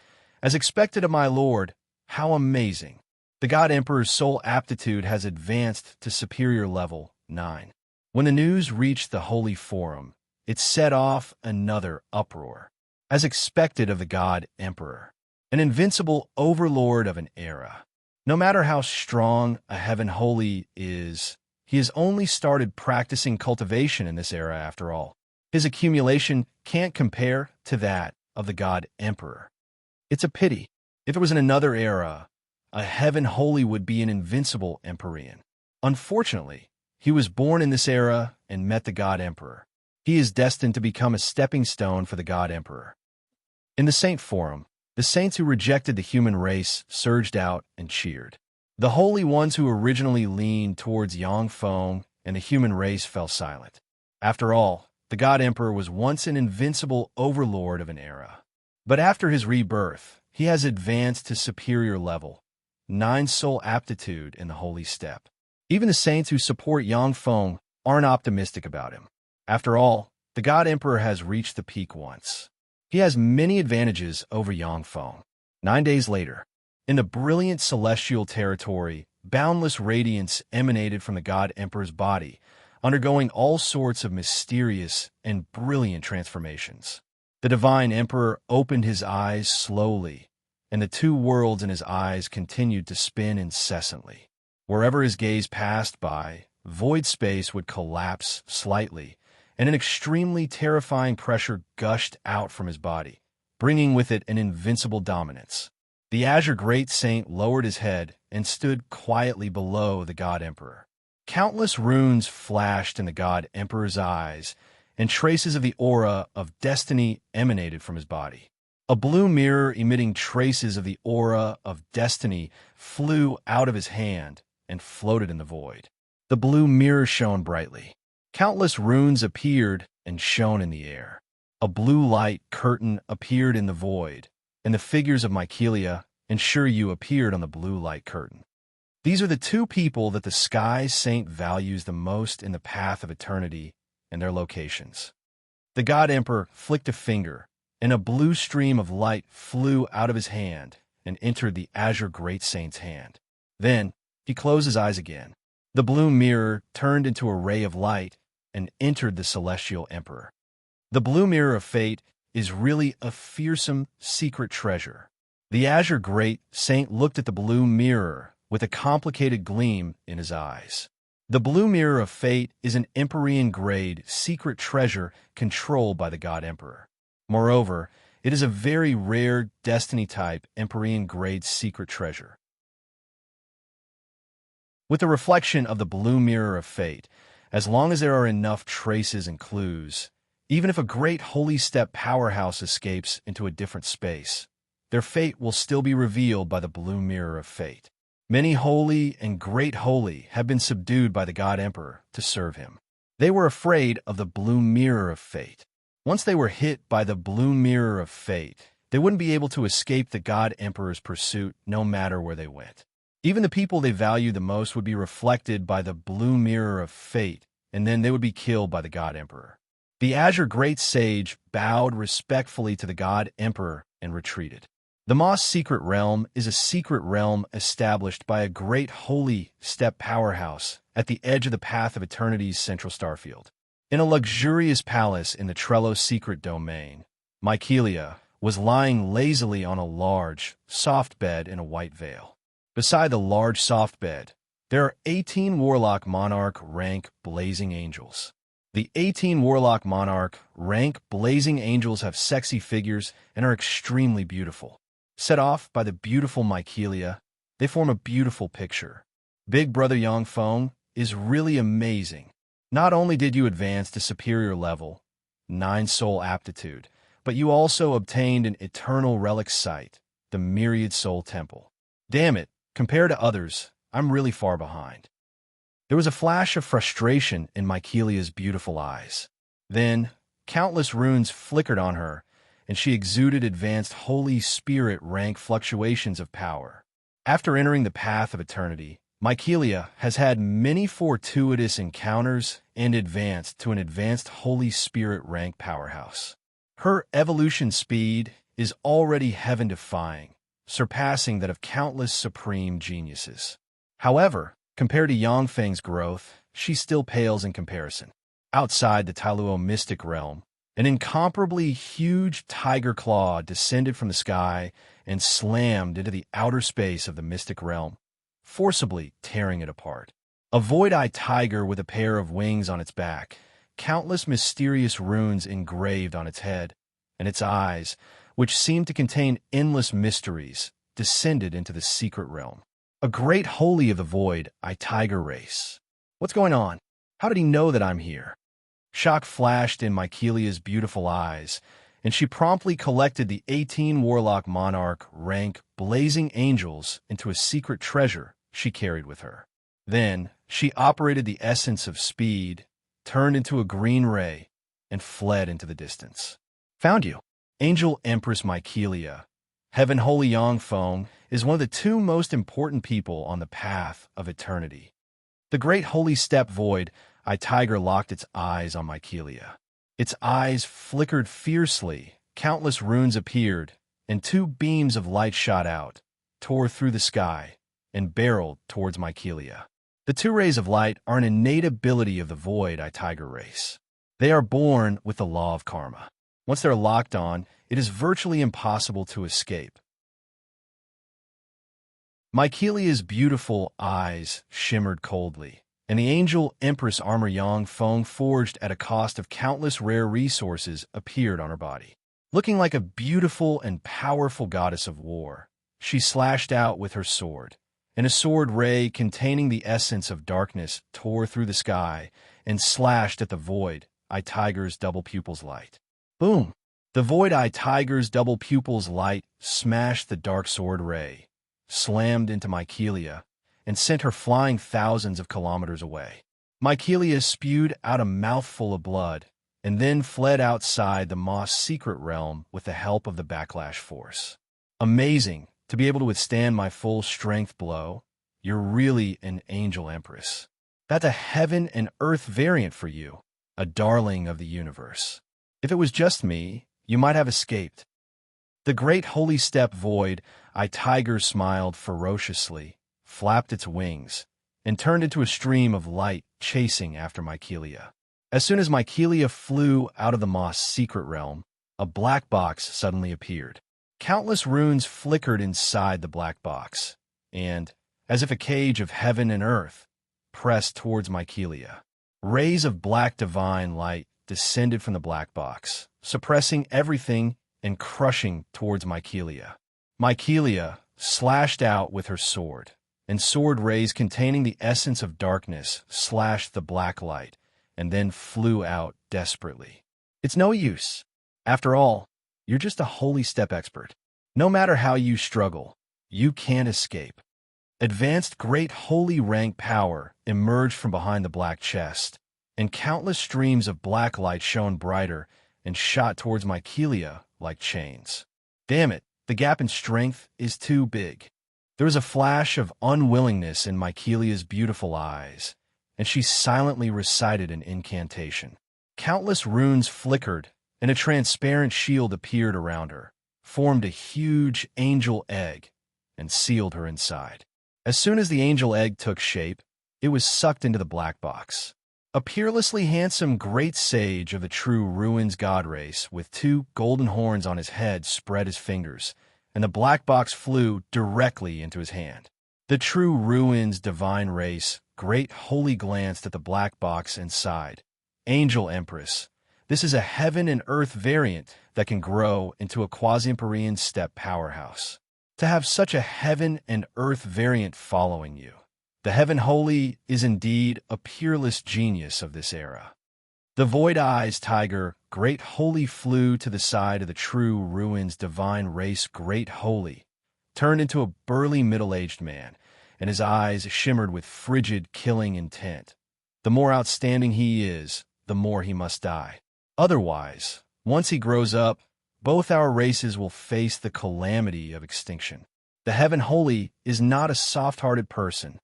S1: "As expected of my lord, how amazing! The God Emperor's soul aptitude has advanced to superior level 9. When the news reached the Holy Forum, it set off another uproar. As expected of the God Emperor, an invincible overlord of an era. No matter how strong a heaven holy is, he has only started practicing cultivation in this era after all. His accumulation can't compare to that of the God Emperor. It's a pity. If it was in another era, a heaven holy would be an invincible Empyrean. Unfortunately, he was born in this era and met the God Emperor. He is destined to become a stepping stone for the God Emperor." In the Saint Forum, the saints who rejected the human race surged out and cheered. The holy ones who originally leaned towards Yang Feng and the human race fell silent. After all, the God Emperor was once an invincible overlord of an era. But after his rebirth, he has advanced to superior level 9 soul aptitude in the holy step. Even the saints who support Yang Feng aren't optimistic about him. After all, the God Emperor has reached the peak once. He has many advantages over Yang Feng. 9 days later, in the brilliant celestial territory, boundless radiance emanated from the God Emperor's body, undergoing all sorts of mysterious and brilliant transformations. The divine Emperor opened his eyes slowly, and the 2 worlds in his eyes continued to spin incessantly. Wherever his gaze passed by, void space would collapse slightly, and an extremely terrifying pressure gushed out from his body, bringing with it an invincible dominance. The Azure Great Saint lowered his head and stood quietly below the God Emperor. Countless runes flashed in the God Emperor's eyes, and traces of the aura of destiny emanated from his body. A blue mirror emitting traces of the aura of destiny flew out of his hand and floated in the void. The blue mirror shone brightly. Countless runes appeared and shone in the air. A blue light curtain appeared in the void, and the figures of Mycelia and Shiryu appeared on the blue light curtain. These are the 2 people that the Sky Saint values the most in the path of eternity and their locations. The God Emperor flicked a finger, and a blue stream of light flew out of his hand and entered the Azure Great Saint's hand. Then he closed his eyes again. The blue mirror turned into a ray of light and entered the Celestial Emperor. The blue mirror of fate is really a fearsome secret treasure. The Azure Great Saint looked at the blue mirror with a complicated gleam in his eyes. The blue mirror of fate is an Empyrean-grade secret treasure controlled by the God Emperor. Moreover, it is a very rare Destiny-type Empyrean-grade secret treasure. With the reflection of the blue mirror of fate, as long as there are enough traces and clues, even if a great holy step powerhouse escapes into a different space, their fate will still be revealed by the blue mirror of fate. Many holy and great holy have been subdued by the God Emperor to serve him. They were afraid of the blue mirror of fate. Once they were hit by the blue mirror of fate, they wouldn't be able to escape the God Emperor's pursuit no matter where they went. Even the people they valued the most would be reflected by the blue mirror of fate, and then they would be killed by the God Emperor. The Azure Great Sage bowed respectfully to the God Emperor and retreated. The Moss Secret Realm is a secret realm established by a great holy step powerhouse at the edge of the path of eternity's central starfield. In a luxurious palace in the Trello secret domain, Mycelia was lying lazily on a large, soft bed in a white veil. Beside the large soft bed, there are 18 Warlock Monarch rank Blazing Angels. The 18 Warlock Monarch rank Blazing Angels have sexy figures and are extremely beautiful. Set off by the beautiful Mycelia, they form a beautiful picture. Big Brother Yongfeng is really amazing. Not only did you advance to superior level, 9 soul aptitude, but you also obtained an eternal relic site, the Myriad Soul Temple. Damn it, compared to others, I'm really far behind. There was a flash of frustration in Mycelia's beautiful eyes. Then, countless runes flickered on her, and she exuded advanced Holy Spirit rank fluctuations of power. After entering the path of eternity, Mycelia has had many fortuitous encounters and advanced to an advanced Holy Spirit rank powerhouse. Her evolution speed is already heaven-defying, surpassing that of countless supreme geniuses. However, compared to Yongfeng's growth, she still pales in comparison. Outside the Tailuo mystic realm, an incomparably huge tiger claw descended from the sky and slammed into the outer space of the mystic realm, forcibly tearing it apart. A void-eyed tiger with a pair of wings on its back, countless mysterious runes engraved on its head, and its eyes, which seemed to contain endless mysteries, descended into the secret realm. A great holy of the void, tiger race. What's going on? How did he know that I'm here? Shock flashed in Mycelia's beautiful eyes, and she promptly collected the 18 Warlock Monarch rank Blazing Angels into a secret treasure she carried with her. Then, she operated the essence of speed, turned into a green ray, and fled into the distance. Found you. Angel Empress Mycelia, Heaven Holy Yongfeng, is one of the 2 most important people on the path of eternity. The great holy step void, tiger locked its eyes on Mycelia. Its eyes flickered fiercely, countless runes appeared, and 2 beams of light shot out, tore through the sky, and barreled towards Mycelia. The 2 rays of light are an innate ability of the void tiger race. They are born with the law of karma. Once they're locked on, it is virtually impossible to escape. Mycelia's beautiful eyes shimmered coldly, and the Angel Empress armor Yongfeng forged at a cost of countless rare resources appeared on her body. Looking like a beautiful and powerful goddess of war, she slashed out with her sword, and a sword ray containing the essence of darkness tore through the sky and slashed at the void tiger's double pupil's light. Boom! The void tiger's double pupil's light smashed the dark sword ray, slammed into Mycelia, and sent her flying thousands of kilometers away. Mycelia spewed out a mouthful of blood, and then fled outside the Moss secret realm with the help of the Backlash Force. Amazing to be able to withstand my full strength blow. You're really an Angel Empress. That's a heaven and earth variant for you, a darling of the universe. If it was just me, you might have escaped. The great holy step void, tiger smiled ferociously, flapped its wings, and turned into a stream of light chasing after Mycelia. As soon as Mycelia flew out of the Moss secret realm, a black box suddenly appeared. Countless runes flickered inside the black box, and, as if a cage of heaven and earth, pressed towards Mycelia. Rays of black divine light descended from the black box, suppressing everything and crushing towards Mycelia. Mycelia slashed out with her sword, and sword rays containing the essence of darkness slashed the black light and then flew out desperately. It's no use. After all, you're just a holy step expert. No matter how you struggle, you can't escape. Advanced great holy rank power emerged from behind the black chest, and countless streams of black light shone brighter and shot towards Mykelia like chains. Damn it, the gap in strength is too big. There was a flash of unwillingness in Mykelia's beautiful eyes, and she silently recited an incantation. Countless runes flickered, and a transparent shield appeared around her, formed a huge angel egg, and sealed her inside. As soon as the angel egg took shape, it was sucked into the black box. A peerlessly handsome great sage of the true ruins god race with 2 golden horns on his head spread his fingers, and the black box flew directly into his hand. The true ruins divine race great holy glanced at the black box and sighed. Angel Empress, this is a heaven and earth variant that can grow into a quasi-empyrean step powerhouse. To have such a heaven and earth variant following you. The Heaven Holy is indeed a peerless genius of this era. The Void Eyes Tiger Great Holy flew to the side of the true ruins divine race Great Holy, turned into a burly middle-aged man, and his eyes shimmered with frigid killing intent. The more outstanding he is, the more he must die. Otherwise, once he grows up, both our races will face the calamity of extinction. The Heaven Holy is not a soft-hearted person.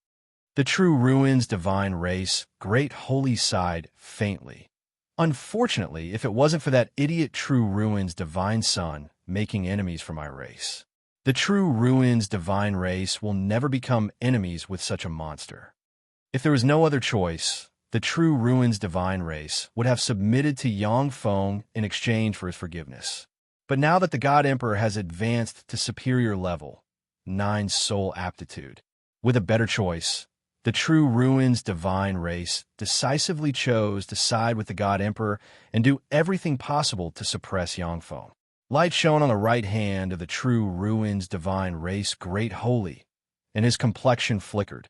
S1: The true ruins divine race Great Holy sighed faintly. Unfortunately, if it wasn't for that idiot true ruins divine son making enemies for my race, the true ruins divine race will never become enemies with such a monster. If there was no other choice, the true ruins divine race would have submitted to Yang Feng in exchange for his forgiveness. But now that the God Emperor has advanced to superior level, 9 soul aptitude, with a better choice, the true ruins divine race decisively chose to side with the God Emperor and do everything possible to suppress Yang Feng. Light shone on the right hand of the true ruins divine race Great Holy, and his complexion flickered.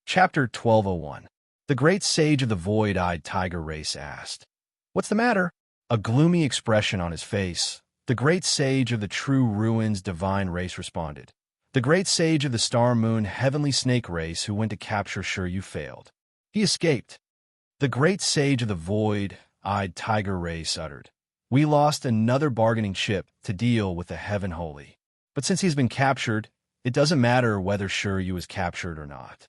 S1: Chapter 1201. The great sage of the void-eyed tiger race asked, "What's the matter?" A gloomy expression on his face, the great sage of the true ruins divine race responded. The great sage of the star moon heavenly snake race who went to capture Sure You failed. He escaped. The great sage of the void-eyed tiger race uttered, "We lost another bargaining chip to deal with the Heaven Holy. But since he's been captured, it doesn't matter whether Sure You is captured or not."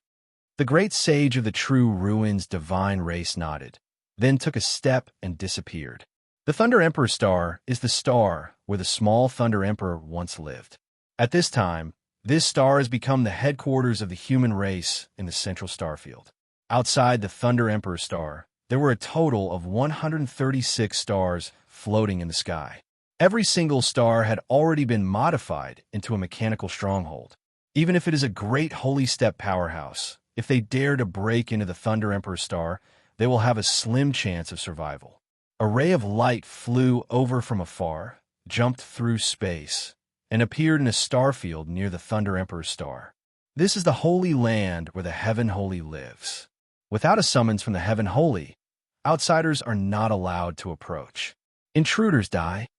S1: The great sage of the true ruins divine race nodded, then took a step and disappeared. The Thunder Emperor star is the star where the small Thunder Emperor once lived. At this time, this star has become the headquarters of the human race in the central starfield. Outside the Thunder Emperor star, there were a total of 136 stars floating in the sky. Every single star had already been modified into a mechanical stronghold. Even if it is a great holy step powerhouse, if they dare to break into the Thunder Emperor star, they will have a slim chance of survival. A ray of light flew over from afar, jumped through space, and appeared in a starfield near the Thunder Emperor star. This is the holy land where the Heaven Holy lives. Without a summons from the Heaven Holy, outsiders are not allowed to approach. Intruders die.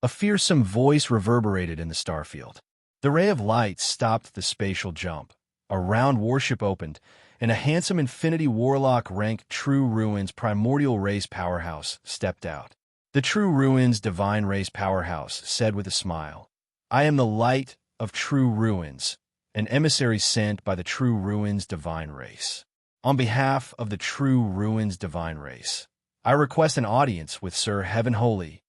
S1: A fearsome voice reverberated in the starfield. The ray of light stopped the spatial jump. A round warship opened, and a handsome Infinity Warlock rank True Ruins Primordial Race Powerhouse stepped out. The True Ruins Divine Race Powerhouse said with a smile, "I am the light of True Ruins, an emissary sent by the True Ruins Divine Race. On behalf of the True Ruins Divine Race, I request an audience with Sir Heaven Holy."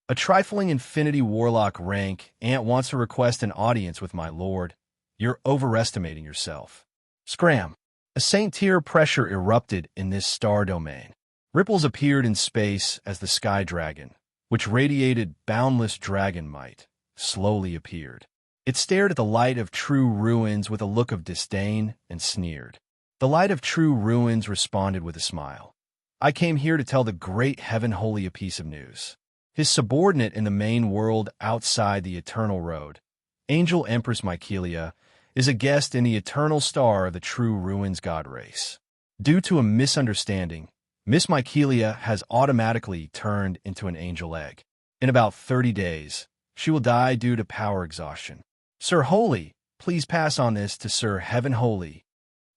S1: A trifling Infinity Warlock rank ant wants to request an audience with my lord. You're overestimating yourself. Scram! A Saint-tier pressure erupted in this star domain. Ripples appeared in space as the Sky Dragon, which radiated boundless dragon might, slowly appeared. It stared at the light of True Ruins with a look of disdain and sneered. The light of True Ruins responded with a smile. "I came here to tell the great Heaven Holy a piece of news. his subordinate in the main world outside the eternal road. Angel Empress Mykelia is a guest in the eternal star of the true ruins god race. Due to a misunderstanding, Miss Mykelia has automatically turned into an angel egg. In about 30 days, she will die due to power exhaustion. Sir Holy, please pass on this to Sir Heaven Holy.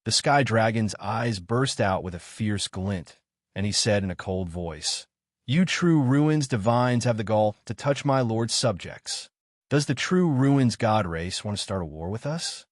S1: The Sky Dragon's eyes burst out with a fierce glint, and he said in a cold voice, "You true ruins divines have the gall to touch my lord's subjects. Does the true ruins god race want to start a war with us?"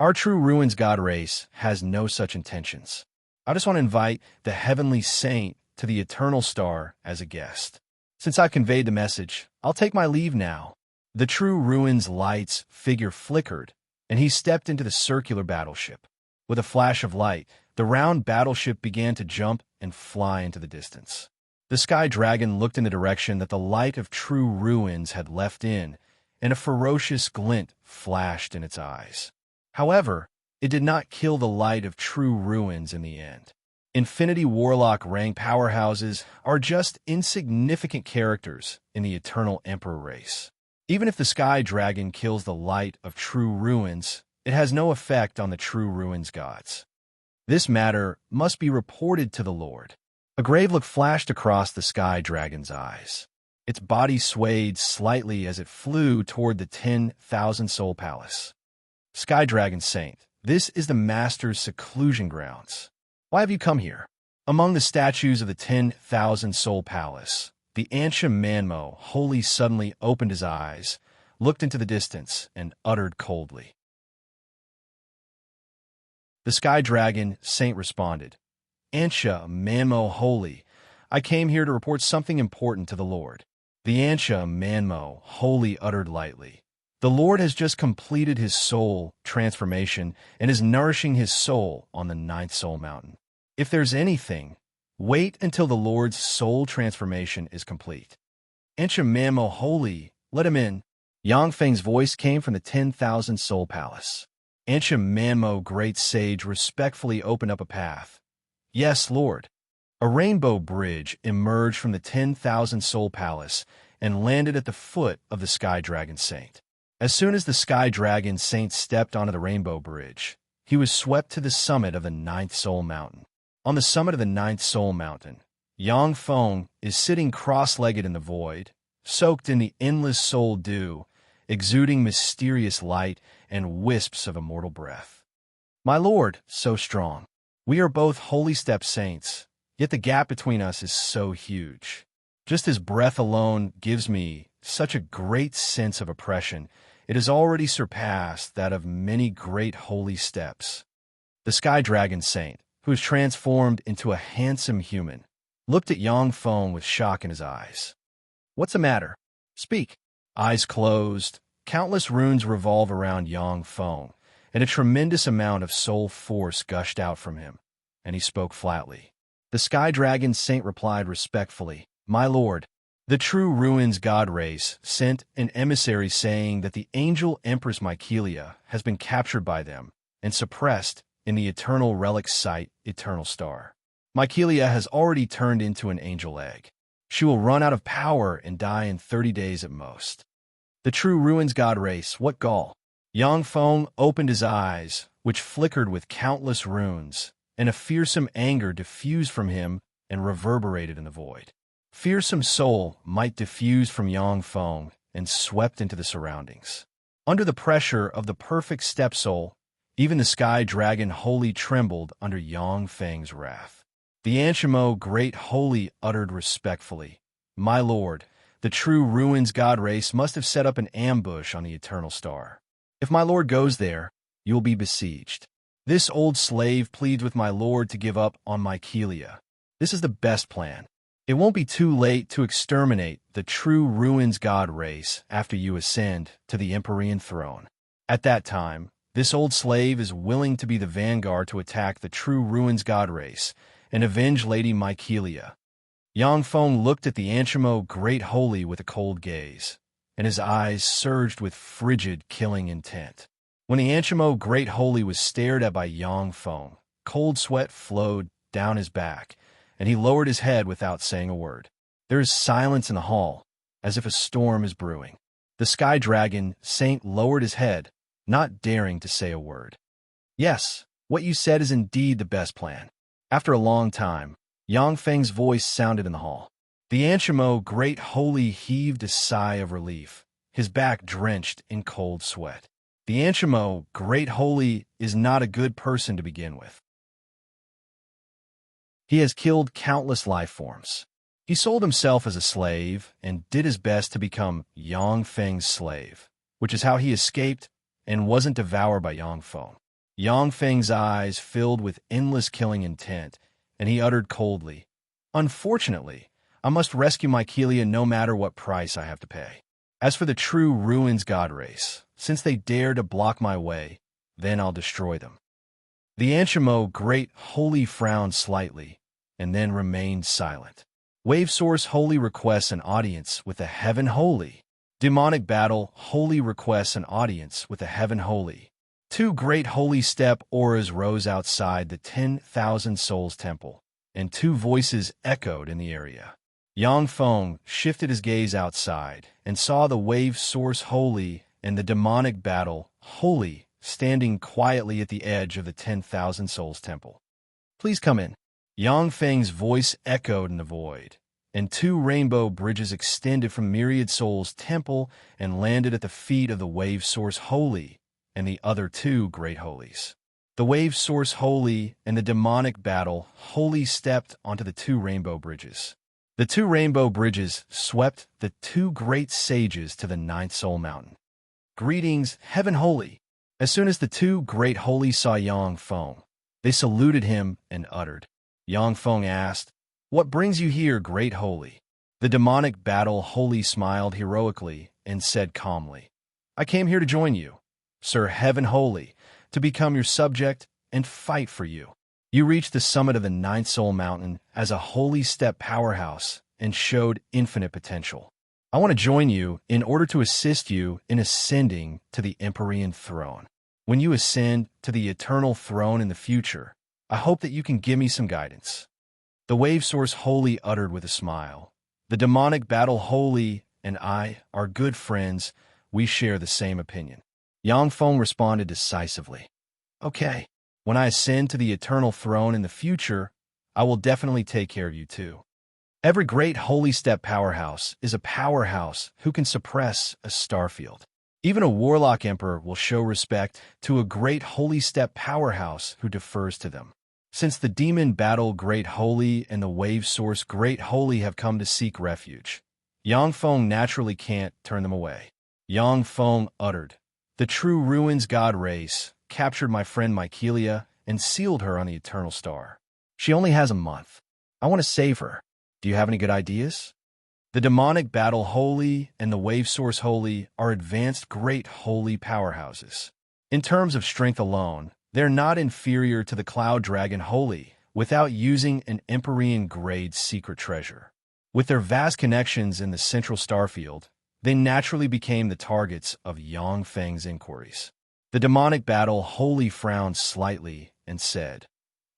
S1: Our true ruins god race has no such intentions. I just want to invite the heavenly saint to the eternal star as a guest. Since I've conveyed the message, I'll take my leave now. The true ruins light's figure flickered, and he stepped into the circular battleship. With a flash of light, the round battleship began to jump and fly into the distance. The Sky Dragon looked in the direction that the light of true ruins had left in, and a ferocious glint flashed in its eyes. However, it did not kill the light of true ruins in the end. Infinity Warlock rank powerhouses are just insignificant characters in the Eternal Emperor race. Even if the Sky Dragon kills the light of true ruins, it has no effect on the true ruins gods. This matter must be reported to the Lord. A grave look flashed across the Sky Dragon's eyes. Its body swayed slightly as it flew toward the 10,000 Soul Palace. Sky Dragon Saint, this is the Master's seclusion grounds. Why have you come here? Among the statues of the 10,000 Soul Palace, the Ansha Manmo Holy suddenly opened his eyes, looked into the distance, and uttered coldly. The Sky Dragon Saint responded, "Ansha Manmo Holy, I came here to report something important to the Lord." The Ansha Manmo Holy uttered lightly, "The Lord has just completed his soul transformation and is nourishing his soul on the 9th Soul Mountain. If there's anything, wait until the Lord's soul transformation is complete." "Ansha Manmo Holy, let him in." Yang Feng's voice came from the 10,000 Soul Palace. Ansha Manmo Great Sage respectfully opened up a path. "Yes, Lord." A rainbow bridge emerged from the 10,000 Soul Palace and landed at the foot of the Sky Dragon Saint. As soon as the Sky Dragon Saint stepped onto the rainbow bridge, he was swept to the summit of the 9th Soul Mountain. On the summit of the 9th Soul Mountain, Yang Feng is sitting cross-legged in the void, soaked in the endless soul dew, exuding mysterious light and wisps of immortal breath. "My lord, so strong. We are both holy step saints, yet the gap between us is so huge. Just his breath alone gives me such a great sense of oppression, it has already surpassed that of many great holy steps." The Sky Dragon Saint, who is transformed into a handsome human, looked at Yang Feng with shock in his eyes. "What's the matter? Speak." Eyes closed, countless runes revolve around Yang Feng, and a tremendous amount of soul force gushed out from him, and he spoke flatly. The Sky Dragon Saint replied respectfully, "My lord, the true ruins god race sent an emissary saying that the angel Empress Mykelia has been captured by them and suppressed in the eternal relic site, Eternal Star. Mykelia has already turned into an angel egg. She will run out of power and die in 30 days at most." The true ruins god race, what gall! Yang Feng opened his eyes, which flickered with countless runes, and a fearsome anger diffused from him and reverberated in the void. Fearsome soul might diffuse from Yang Feng and swept into the surroundings. Under the pressure of the perfect step soul, even the Sky Dragon Holy trembled under Yang Feng's wrath. The Anshimo Great Holy uttered respectfully, "My lord, the true ruins god race must have set up an ambush on the Eternal Star. If my lord goes there, you will be besieged. This old slave pleads with my lord to give up on Mykelia. This is the best plan. It won't be too late to exterminate the true ruins god race after you ascend to the Empyrean throne. At that time, this old slave is willing to be the vanguard to attack the true ruins god race and avenge Lady Mykelia." Yang Feng looked at the Anshimo Great Holy with a cold gaze, and his eyes surged with frigid, killing intent. When the Anshimo Great Holy was stared at by Yang Feng, cold sweat flowed down his back, and he lowered his head without saying a word. There is silence in the hall, as if a storm is brewing. The sky dragon, Saint, lowered his head, not daring to say a word. Yes, what you said is indeed the best plan. After a long time, Yang Feng's voice sounded in the hall. The Anshimo Great Holy heaved a sigh of relief, his back drenched in cold sweat. The Anshimo Great Holy is not a good person to begin with. He has killed countless life forms. He sold himself as a slave and did his best to become Yang Feng's slave, which is how he escaped and wasn't devoured by Yang Feng. Yang Feng's eyes filled with endless killing intent, and he uttered coldly, "Unfortunately, I must rescue Mykelia no matter what price I have to pay. As for the true Ruins God race, since they dare to block my way, then I'll destroy them." The Anshimo Great Holy frowned slightly, and then remained silent. Wave Source Holy requests an audience with the Heaven Holy. Demonic Battle Holy requests an audience with the Heaven Holy. Two great holy step auras rose outside the 10,000 Souls Temple, and two voices echoed in the area. Yang Feng shifted his gaze outside and saw the Wave Source Holy and the Demonic Battle Holy standing quietly at the edge of the 10,000 Souls Temple. "Please come in." Yang Feng's voice echoed in the void, and two rainbow bridges extended from Myriad Souls Temple and landed at the feet of the Wave Source Holy and the other two Great Holies. The Wave Source Holy and the Demonic Battle Holy stepped onto the two rainbow bridges. The two rainbow bridges swept the two great sages to the Ninth Soul Mountain. "Greetings, Heaven Holy." As soon as the two Great Holies saw Yang Feng, they saluted him and uttered. Yang Feng asked, "What brings you here, Great Holy?" The Demonic Battle Holy smiled heroically and said calmly, "I came here to join you, Sir Heaven Holy, to become your subject and fight for you. You reached the summit of the Ninth Soul Mountain as a holy step powerhouse and showed infinite potential. I want to join you in order to assist you in ascending to the Empyrean throne. When you ascend to the eternal throne in the future, I hope that you can give me some guidance." The Wave Source Holy uttered with a smile, "The Demonic Battle Holy and I are good friends. We share the same opinion." Yang Feng responded decisively, "Okay, when I ascend to the eternal throne in the future, I will definitely take care of you too." Every great holy step powerhouse is a powerhouse who can suppress a starfield. Even a warlock emperor will show respect to a great holy step powerhouse who defers to them. Since the Demon Battle Great Holy and the Wave Source Great Holy have come to seek refuge, Yang Feng naturally can't turn them away. Yang Feng uttered, "The true Ruins God race captured my friend Mykelia and sealed her on the Eternal Star. She only has a month. I want to save her. Do you have any good ideas?" The Demonic Battle Holy and the Wave Source Holy are advanced great holy powerhouses. In terms of strength alone, they're not inferior to the Cloud Dragon Holy without using an Empyrean-grade secret treasure. With their vast connections in the Central Starfield, they naturally became the targets of Yang Feng's inquiries. The Demonic Battle Holy frowned slightly and said,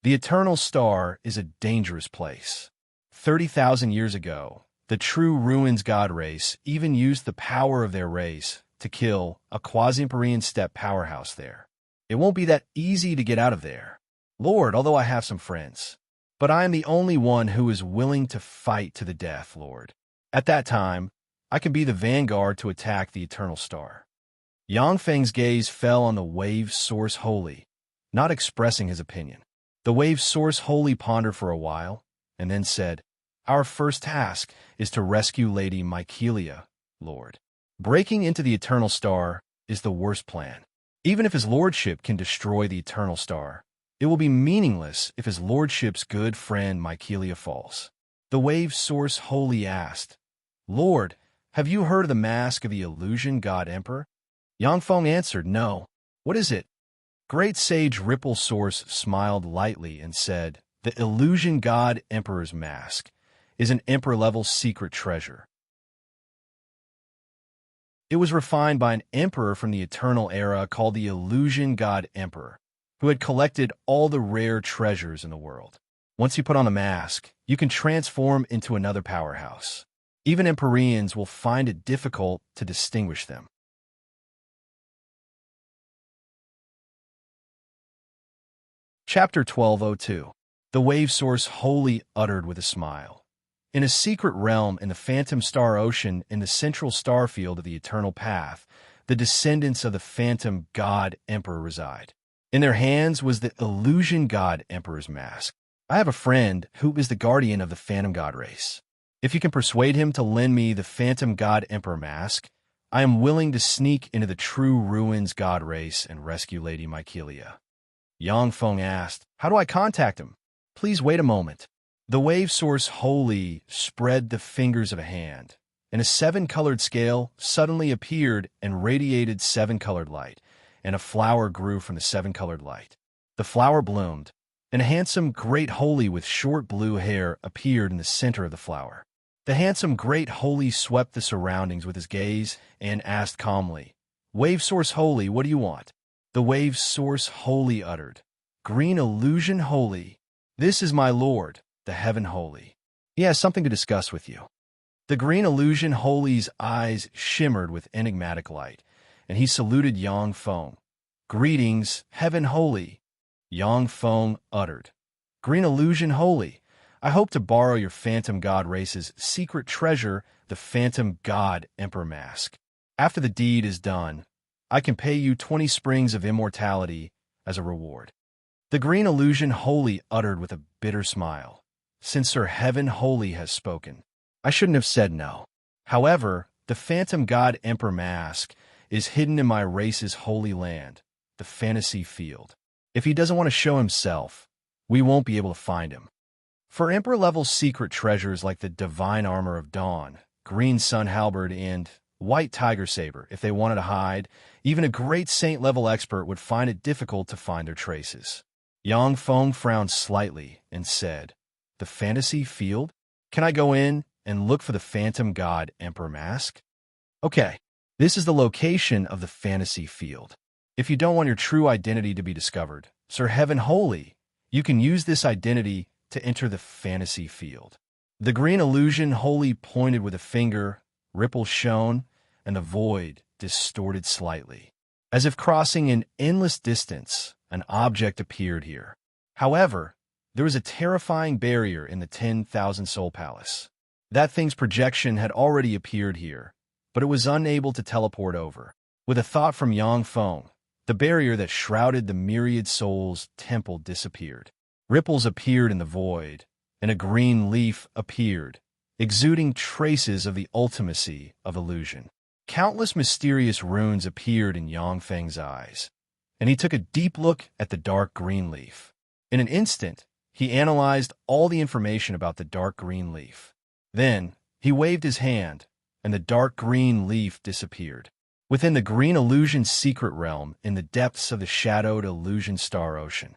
S1: "The Eternal Star is a dangerous place. 30,000 years ago, the true Ruins God race even used the power of their race to kill a quasi-Empyrean step powerhouse there. It won't be that easy to get out of there, Lord, although I have some friends. But I am the only one who is willing to fight to the death, Lord. At that time, I can be the vanguard to attack the Eternal Star." Yang Feng's gaze fell on the Wave Source Holy, not expressing his opinion. The Wave Source Holy pondered for a while, and then said, "Our first task is to rescue Lady Mykelia, Lord. Breaking into the Eternal Star is the worst plan. Even if his lordship can destroy the Eternal Star, it will be meaningless if his lordship's good friend Mykelia falls." The Wave Source Holy asked, "Lord, have you heard of the mask of the Illusion God Emperor?" Yang Feng answered, "No. What is it?" Great Sage Ripple Source smiled lightly and said, "The Illusion God Emperor's mask is an Emperor-level secret treasure. It was refined by an emperor from the Eternal Era called the Illusion God Emperor, who had collected all the rare treasures in the world. Once you put on the mask, you can transform into another powerhouse. Even Empyreans will find it difficult to distinguish them. Chapter 1202. The wave source wholly uttered with a smile. In a secret realm in the phantom star ocean in the central star field of the eternal path, the descendants of the phantom god emperor reside. In their hands was the illusion god emperor's mask. I have a friend who is the guardian of the phantom god race. If you can persuade him to lend me the phantom god emperor mask, I am willing to sneak into the true ruins god race and rescue Lady Mykelia. Yang Feng asked, "How do I contact him?" "Please wait a moment." The wave source wholly spread the fingers of a hand, and a seven-colored scale suddenly appeared and radiated seven-colored light, and a flower grew from the seven-colored light. The flower bloomed, and a handsome great holy with short blue hair appeared in the center of the flower. The handsome great holy swept the surroundings with his gaze and asked calmly, "Wave source holy, what do you want?" The wave source holy uttered, "Green illusion holy, this is my lord, the heaven holy. He has something to discuss with you." The green illusion holy's eyes shimmered with enigmatic light, and he saluted Yang Feng. "Greetings, heaven holy." Yang Feng uttered, "Green illusion holy, I hope to borrow your phantom god race's secret treasure, the phantom god emperor mask. After the deed is done, I can pay you 20 springs of immortality as a reward." The green illusion holy uttered with a bitter smile, "Since Sir Heaven Holy has spoken, I shouldn't have said no. However, the phantom god emperor mask is hidden in my race's holy land, the fantasy field. If he doesn't want to show himself, we won't be able to find him. For emperor-level secret treasures like the divine armor of dawn, green sun halberd, and white tiger saber, if they wanted to hide, even a great saint-level expert would find it difficult to find their traces." Yang Feng frowned slightly and said, "The fantasy field? Can I go in and look for the phantom god emperor mask?" "Okay, this is the location of the fantasy field. If you don't want your true identity to be discovered, Sir Heaven Holy, you can use this identity to enter the fantasy field." The green illusion holy pointed with a finger, ripples shone, and the void distorted slightly. As if crossing an endless distance, an object appeared here. However, there was a terrifying barrier in the 10,000 Soul Palace. That thing's projection had already appeared here, but it was unable to teleport over. With a thought from Yang Feng, the barrier that shrouded the myriad souls' temple disappeared. Ripples appeared in the void, and a green leaf appeared, exuding traces of the ultimacy of illusion. Countless mysterious runes appeared in Yang Feng's eyes, and he took a deep look at the dark green leaf. In an instant, he analyzed all the information about the dark green leaf. Then, he waved his hand, and the dark green leaf disappeared. Within the green illusion secret realm in the depths of the shadowed illusion star ocean,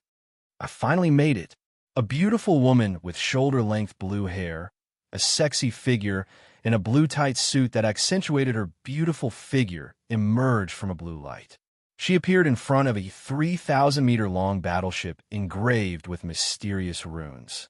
S1: I finally made it. A beautiful woman with shoulder-length blue hair, a sexy figure, in a blue tight suit that accentuated her beautiful figure emerged from a blue light. She appeared in front of a 3,000-meter-long battleship engraved with mysterious runes.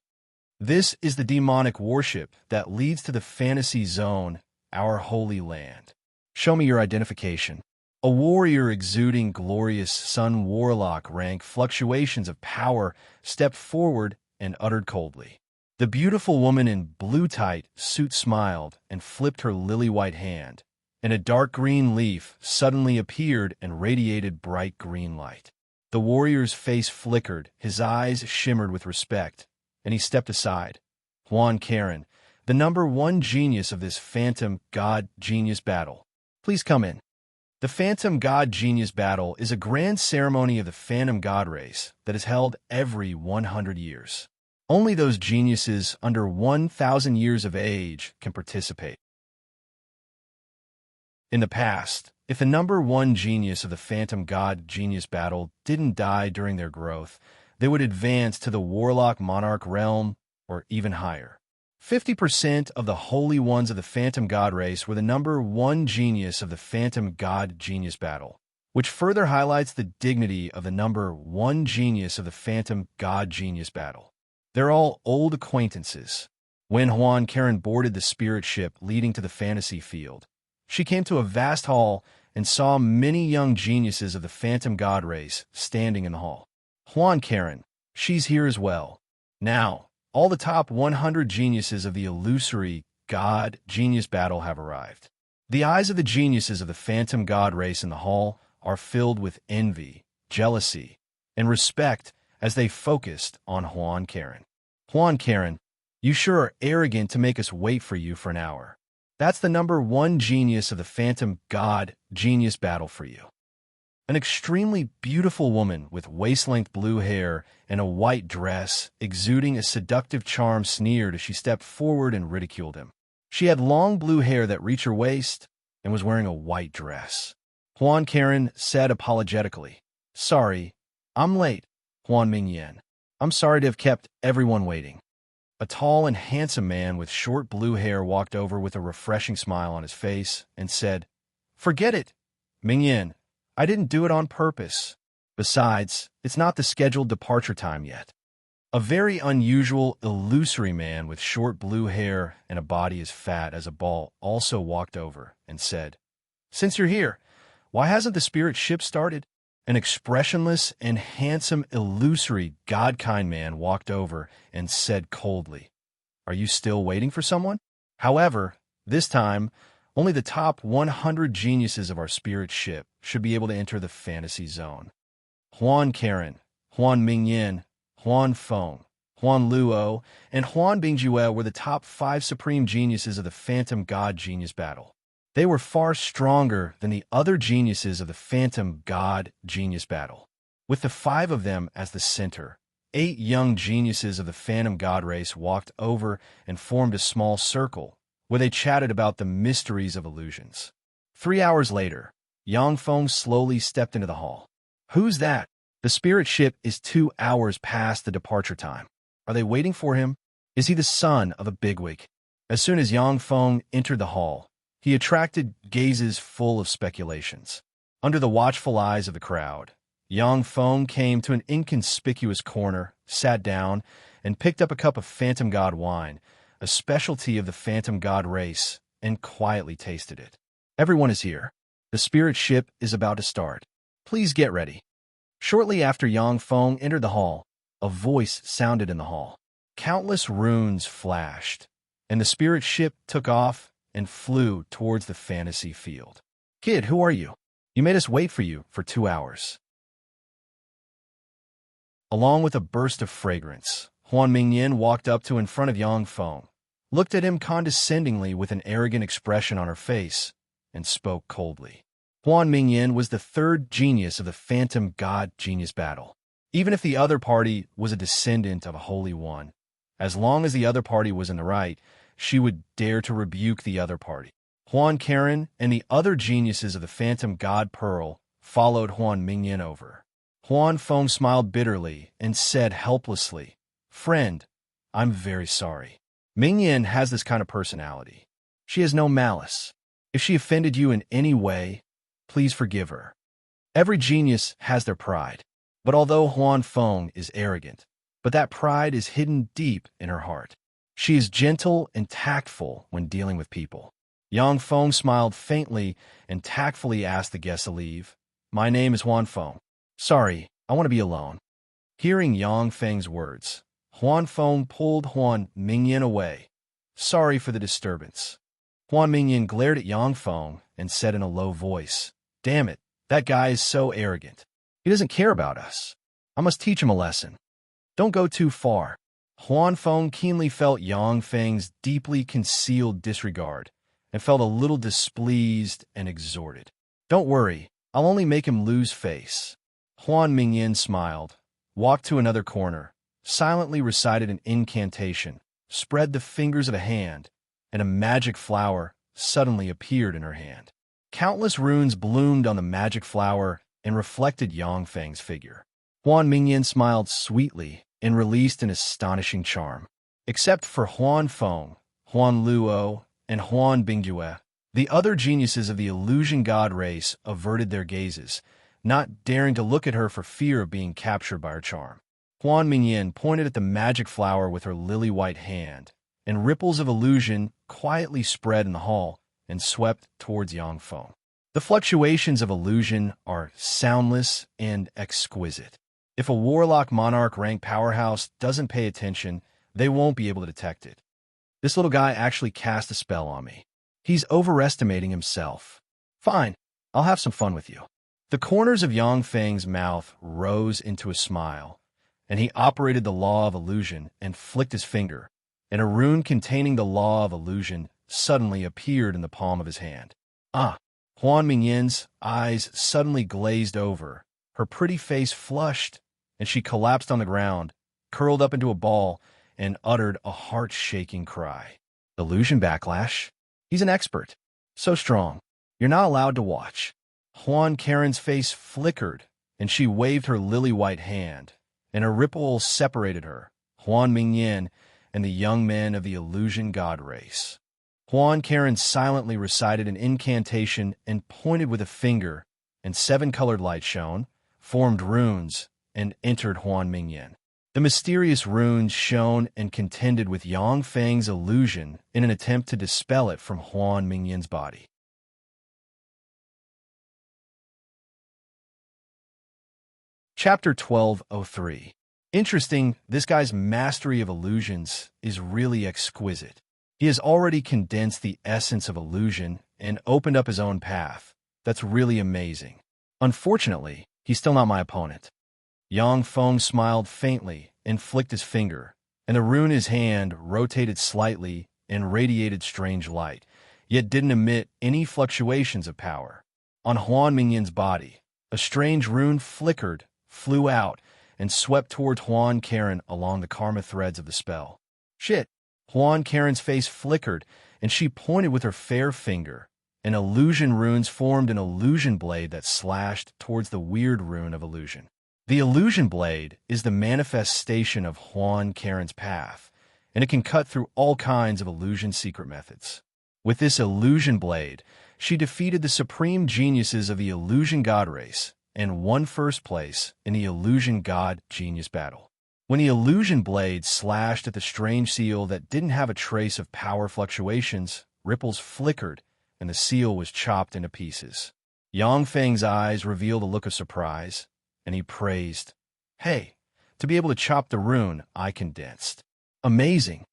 S1: "This is the demonic warship that leads to the fantasy zone, our holy land. Show me your identification." A warrior exuding glorious sun warlock rank fluctuations of power stepped forward and uttered coldly. The beautiful woman in blue tight suit smiled and flipped her lily-white hand, and a dark green leaf suddenly appeared and radiated bright green light. The warrior's face flickered, his eyes shimmered with respect, and he stepped aside. "Juan Karen, the #1 genius of this phantom god genius battle. Please come in." The Phantom God Genius Battle is a grand ceremony of the Phantom God race that is held every 100 years. Only those geniuses under 1,000 years of age can participate. In the past, if the #1 genius of the Phantom God Genius Battle didn't die during their growth, they would advance to the Warlock Monarch realm or even higher. 50% of the Holy Ones of the Phantom God race were the #1 genius of the Phantom God Genius Battle, which further highlights the dignity of the #1 genius of the Phantom God Genius Battle. They're all old acquaintances. When Huan Karen boarded the spirit ship leading to the fantasy field, she came to a vast hall and saw many young geniuses of the phantom god race standing in the hall. Huan Karen, she's here as well. Now, all the top 100 geniuses of the illusory god-genius battle have arrived. The eyes of the geniuses of the phantom god race in the hall are filled with envy, jealousy, and respect as they focused on Huan Karen. Huan Karen, you sure are arrogant to make us wait for you for an hour. That's the number one genius of the phantom god-genius battle for you. An extremely beautiful woman with waist-length blue hair and a white dress, exuding a seductive charm, sneered as she stepped forward and ridiculed him. She had long blue hair that reached her waist and was wearing a white dress. Huan Karen said apologetically, "Sorry, I'm late, Huan Mingyan. I'm sorry to have kept everyone waiting." A tall and handsome man with short blue hair walked over with a refreshing smile on his face and said, "Forget it, Mingyan. I didn't do it on purpose. Besides, it's not the scheduled departure time yet." A very unusual, illusory man with short blue hair and a body as fat as a ball also walked over and said, "Since you're here, why hasn't the spirit ship started?" An expressionless and handsome, illusory, god-kind man walked over and said coldly, "Are you still waiting for someone?" However, this time, only the top 100 geniuses of our spirit ship should be able to enter the fantasy zone. Huan Karen, Huan Mingyan, Huan Feng, Huan Luo, and Huan Bingjue were the top 5 supreme geniuses of the phantom god-genius battle. They were far stronger than the other geniuses of the phantom god-genius battle. With the 5 of them as the center, 8 young geniuses of the phantom god race walked over and formed a small circle where they chatted about the mysteries of illusions. 3 hours later, Yang Feng slowly stepped into the hall. "Who's that? The spirit ship is 2 hours past the departure time. Are they waiting for him? Is he the son of a bigwig?" As soon as Yang Feng entered the hall, he attracted gazes full of speculations. Under the watchful eyes of the crowd, Yang Feng came to an inconspicuous corner, sat down, and picked up a cup of phantom god wine, a specialty of the phantom god race, and quietly tasted it. "Everyone is here. The spirit ship is about to start. Please get ready." Shortly after Yang Feng entered the hall, a voice sounded in the hall. Countless runes flashed, and the spirit ship took off and flew towards the fantasy field. "Kid, who are you? You made us wait for you for 2 hours." Along with a burst of fragrance, Huan Mingyan walked up to in front of Yang Feng, looked at him condescendingly with an arrogant expression on her face, and spoke coldly. Huan Mingyan was the 3rd genius of the phantom god-genius battle. Even if the other party was a descendant of a holy one, as long as the other party was in the right, she would dare to rebuke the other party. Huan Karen and the other geniuses of the phantom god pearl followed Huan Mingyan over. Huan Feng smiled bitterly and said helplessly, "Friend, I'm very sorry. Mingyan has this kind of personality. She has no malice. If she offended you in any way, please forgive her." Every genius has their pride, but although Huan Feng is arrogant, but that pride is hidden deep in her heart. She is gentle and tactful when dealing with people. Yang Feng smiled faintly and tactfully asked the guests to leave. "My name is Huan Feng. Sorry, I want to be alone." Hearing Yang Feng's words, Huan Feng pulled Huan Mingyan away. "Sorry for the disturbance." Huan Mingyan glared at Yang Feng and said in a low voice, "Damn it, that guy is so arrogant. He doesn't care about us. I must teach him a lesson. Don't go too far." Huan Feng keenly felt Yang Feng's deeply concealed disregard and felt a little displeased and exhorted. "Don't worry, I'll only make him lose face." Huan Mingyan smiled, walked to another corner, silently recited an incantation, spread the fingers of a hand, and a magic flower suddenly appeared in her hand. Countless runes bloomed on the magic flower and reflected Yang Feng's figure. Huan Mingyan smiled sweetly and released an astonishing charm. Except for Huan Feng, Huan Luo, and Huan Bingjue, the other geniuses of the illusion god race averted their gazes, not daring to look at her for fear of being captured by her charm. Huan Mingyan pointed at the magic flower with her lily-white hand and ripples of illusion quietly spread in the hall and swept towards Yangfeng. The fluctuations of illusion are soundless and exquisite. If a warlock monarch rank powerhouse doesn't pay attention, they won't be able to detect it. This little guy actually cast a spell on me. He's overestimating himself. Fine, I'll have some fun with you. The corners of Yangfeng's mouth rose into a smile, and he operated the law of illusion and flicked his finger, and a rune containing the law of illusion suddenly appeared in the palm of his hand. Ah! Huan Mingyin's eyes suddenly glazed over, her pretty face flushed, and she collapsed on the ground, curled up into a ball, and uttered a heart-shaking cry. Illusion backlash? He's an expert. So strong. You're not allowed to watch. Huan Karen's face flickered, and she waved her lily-white hand, and a ripple separated her, Huan Mingyin, and the young men of the illusion god race. Huan Karen silently recited an incantation and pointed with a finger, and 7 colored lights shone, formed runes, and entered Huan Mingyin. The mysterious runes shone and contended with Yangfeng's illusion in an attempt to dispel it from Huan Mingyin's body. Chapter 1203. Interesting, this guy's mastery of illusions is really exquisite. He has already condensed the essence of illusion and opened up his own path. That's really amazing. Unfortunately, he's still not my opponent. Yangfeng smiled faintly and flicked his finger, and the rune in his hand rotated slightly and radiated strange light, yet didn't emit any fluctuations of power. On Huan Mingyin's body, a strange rune flickered, flew out, and swept toward Huan Karen along the karma threads of the spell. Shit! Huan Karen's face flickered, and she pointed with her fair finger, and illusion runes formed an illusion blade that slashed towards the weird rune of illusion. The illusion blade is the manifestation of Huan Karen's path, and it can cut through all kinds of illusion secret methods. With this illusion blade, she defeated the supreme geniuses of the illusion god race and won first place in the illusion god genius battle. When the illusion blade slashed at the strange seal that didn't have a trace of power fluctuations, ripples flickered, and the seal was chopped into pieces. Yangfeng's eyes revealed a look of surprise, and he praised, "Hey, to be able to chop the rune I condensed. Amazing."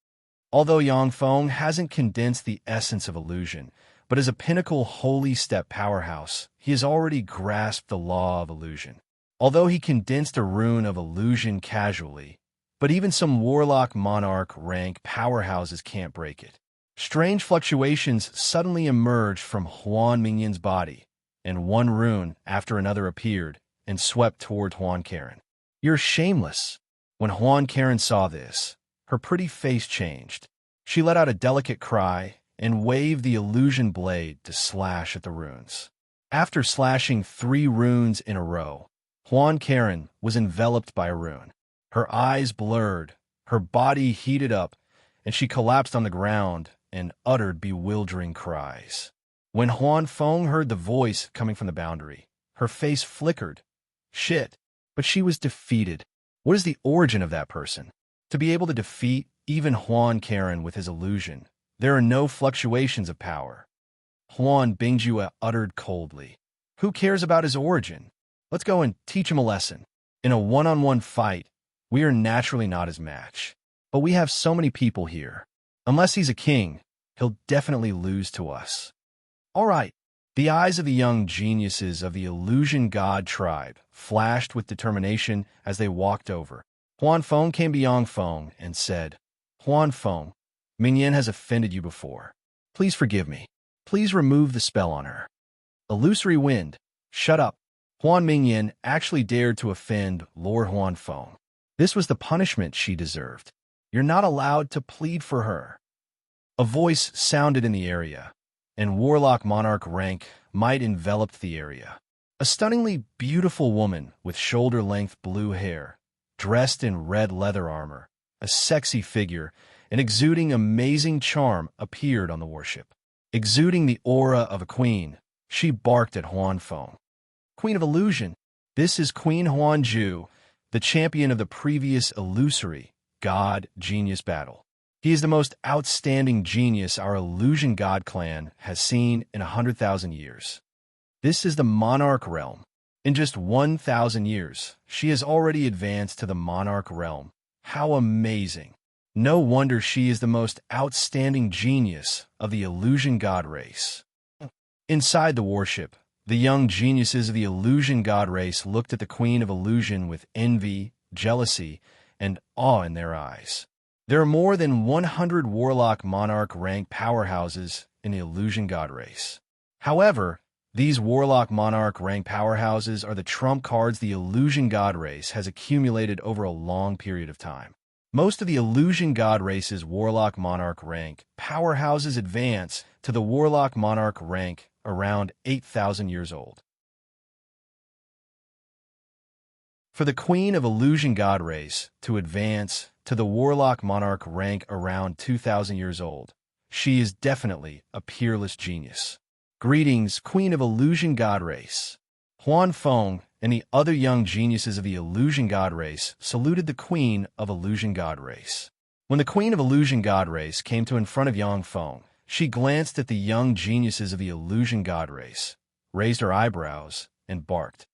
S1: Although Yangfeng hasn't condensed the essence of illusion, but as a pinnacle holy step powerhouse, he has already grasped the law of illusion. Although he condensed a rune of illusion casually, but even some warlock monarch rank powerhouses can't break it. Strange fluctuations suddenly emerged from Huan Mingyin's body, and one rune after another appeared and swept toward Huan Karen. "You're shameless." When Huan Karen saw this, her pretty face changed. She let out a delicate cry and waved the illusion blade to slash at the runes. After slashing 3 runes in a row, Huan Karen was enveloped by a rune. Her eyes blurred, her body heated up, and she collapsed on the ground and uttered bewildering cries. When Huan Feng heard the voice coming from the boundary, her face flickered. Shit, but she was defeated. What is the origin of that person? To be able to defeat even Huan Karen with his illusion, there are no fluctuations of power. Huan Bingjue uttered coldly. Who cares about his origin? Let's go and teach him a lesson. In a one-on-one fight, we are naturally not his match. But we have so many people here. Unless he's a king, he'll definitely lose to us. All right. The eyes of the young geniuses of the illusion god tribe flashed with determination as they walked over. Huan Feng came to Yangfeng and said, "Huan Feng, Mingyan has offended you before. Please forgive me. Please remove the spell on her." Illusory wind, shut up. Huan Mingyan actually dared to offend Lord Huan Feng. This was the punishment she deserved. You're not allowed to plead for her. A voice sounded in the area, and warlock monarch rank might enveloped the area. A stunningly beautiful woman with shoulder-length blue hair, dressed in red leather armor, a sexy figure, and exuding amazing charm appeared on the warship. Exuding the aura of a queen, she barked at Huan Feng. "Queen of Illusion, this is Queen Huanju, the champion of the previous illusory God Genius battle. He is the most outstanding genius our illusion god clan has seen in 100,000 years. This is the monarch realm. In just 1,000 years, she has already advanced to the monarch realm. How amazing! No wonder she is the most outstanding genius of the illusion god race. Inside the warship, the young geniuses of the illusion god race looked at the Queen of Illusion with envy, jealousy, and awe in their eyes. There are more than 100 Warlock Monarch rank powerhouses in the illusion god race. However, these Warlock Monarch rank powerhouses are the trump cards the illusion god race has accumulated over a long period of time. Most of the illusion god race's Warlock Monarch rank powerhouses advance to the Warlock Monarch rank around 8,000 years old. For the Queen of Illusion god race to advance to the Warlock Monarch rank around 2,000 years old, she is definitely a peerless genius. Greetings, Queen of Illusion god race. Huan Feng and the other young geniuses of the illusion god race saluted the Queen of Illusion god race. When the Queen of Illusion god race came to in front of Yang Feng, she glanced at the young geniuses of the illusion god race, raised her eyebrows, and barked.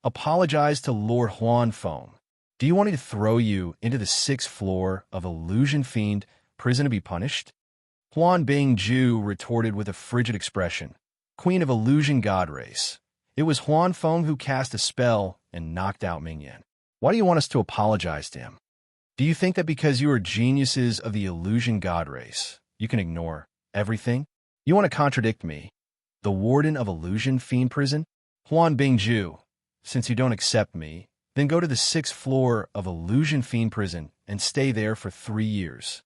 S1: Apologized to Lord Huan Feng. Do you want me to throw you into the 6th floor of Illusion Fiend prison to be punished? Huan Bingju retorted with a frigid expression. Queen of Illusion god race. It was Huan Feng who cast a spell and knocked out Mingyan. Why do you want us to apologize to him? Do you think that because you are geniuses of the illusion god race, you can ignore everything? You want to contradict me, the warden of Illusion Fiend prison? Huan Bingju, since you don't accept me, then go to the 6th floor of Illusion Fiend prison and stay there for 3 years.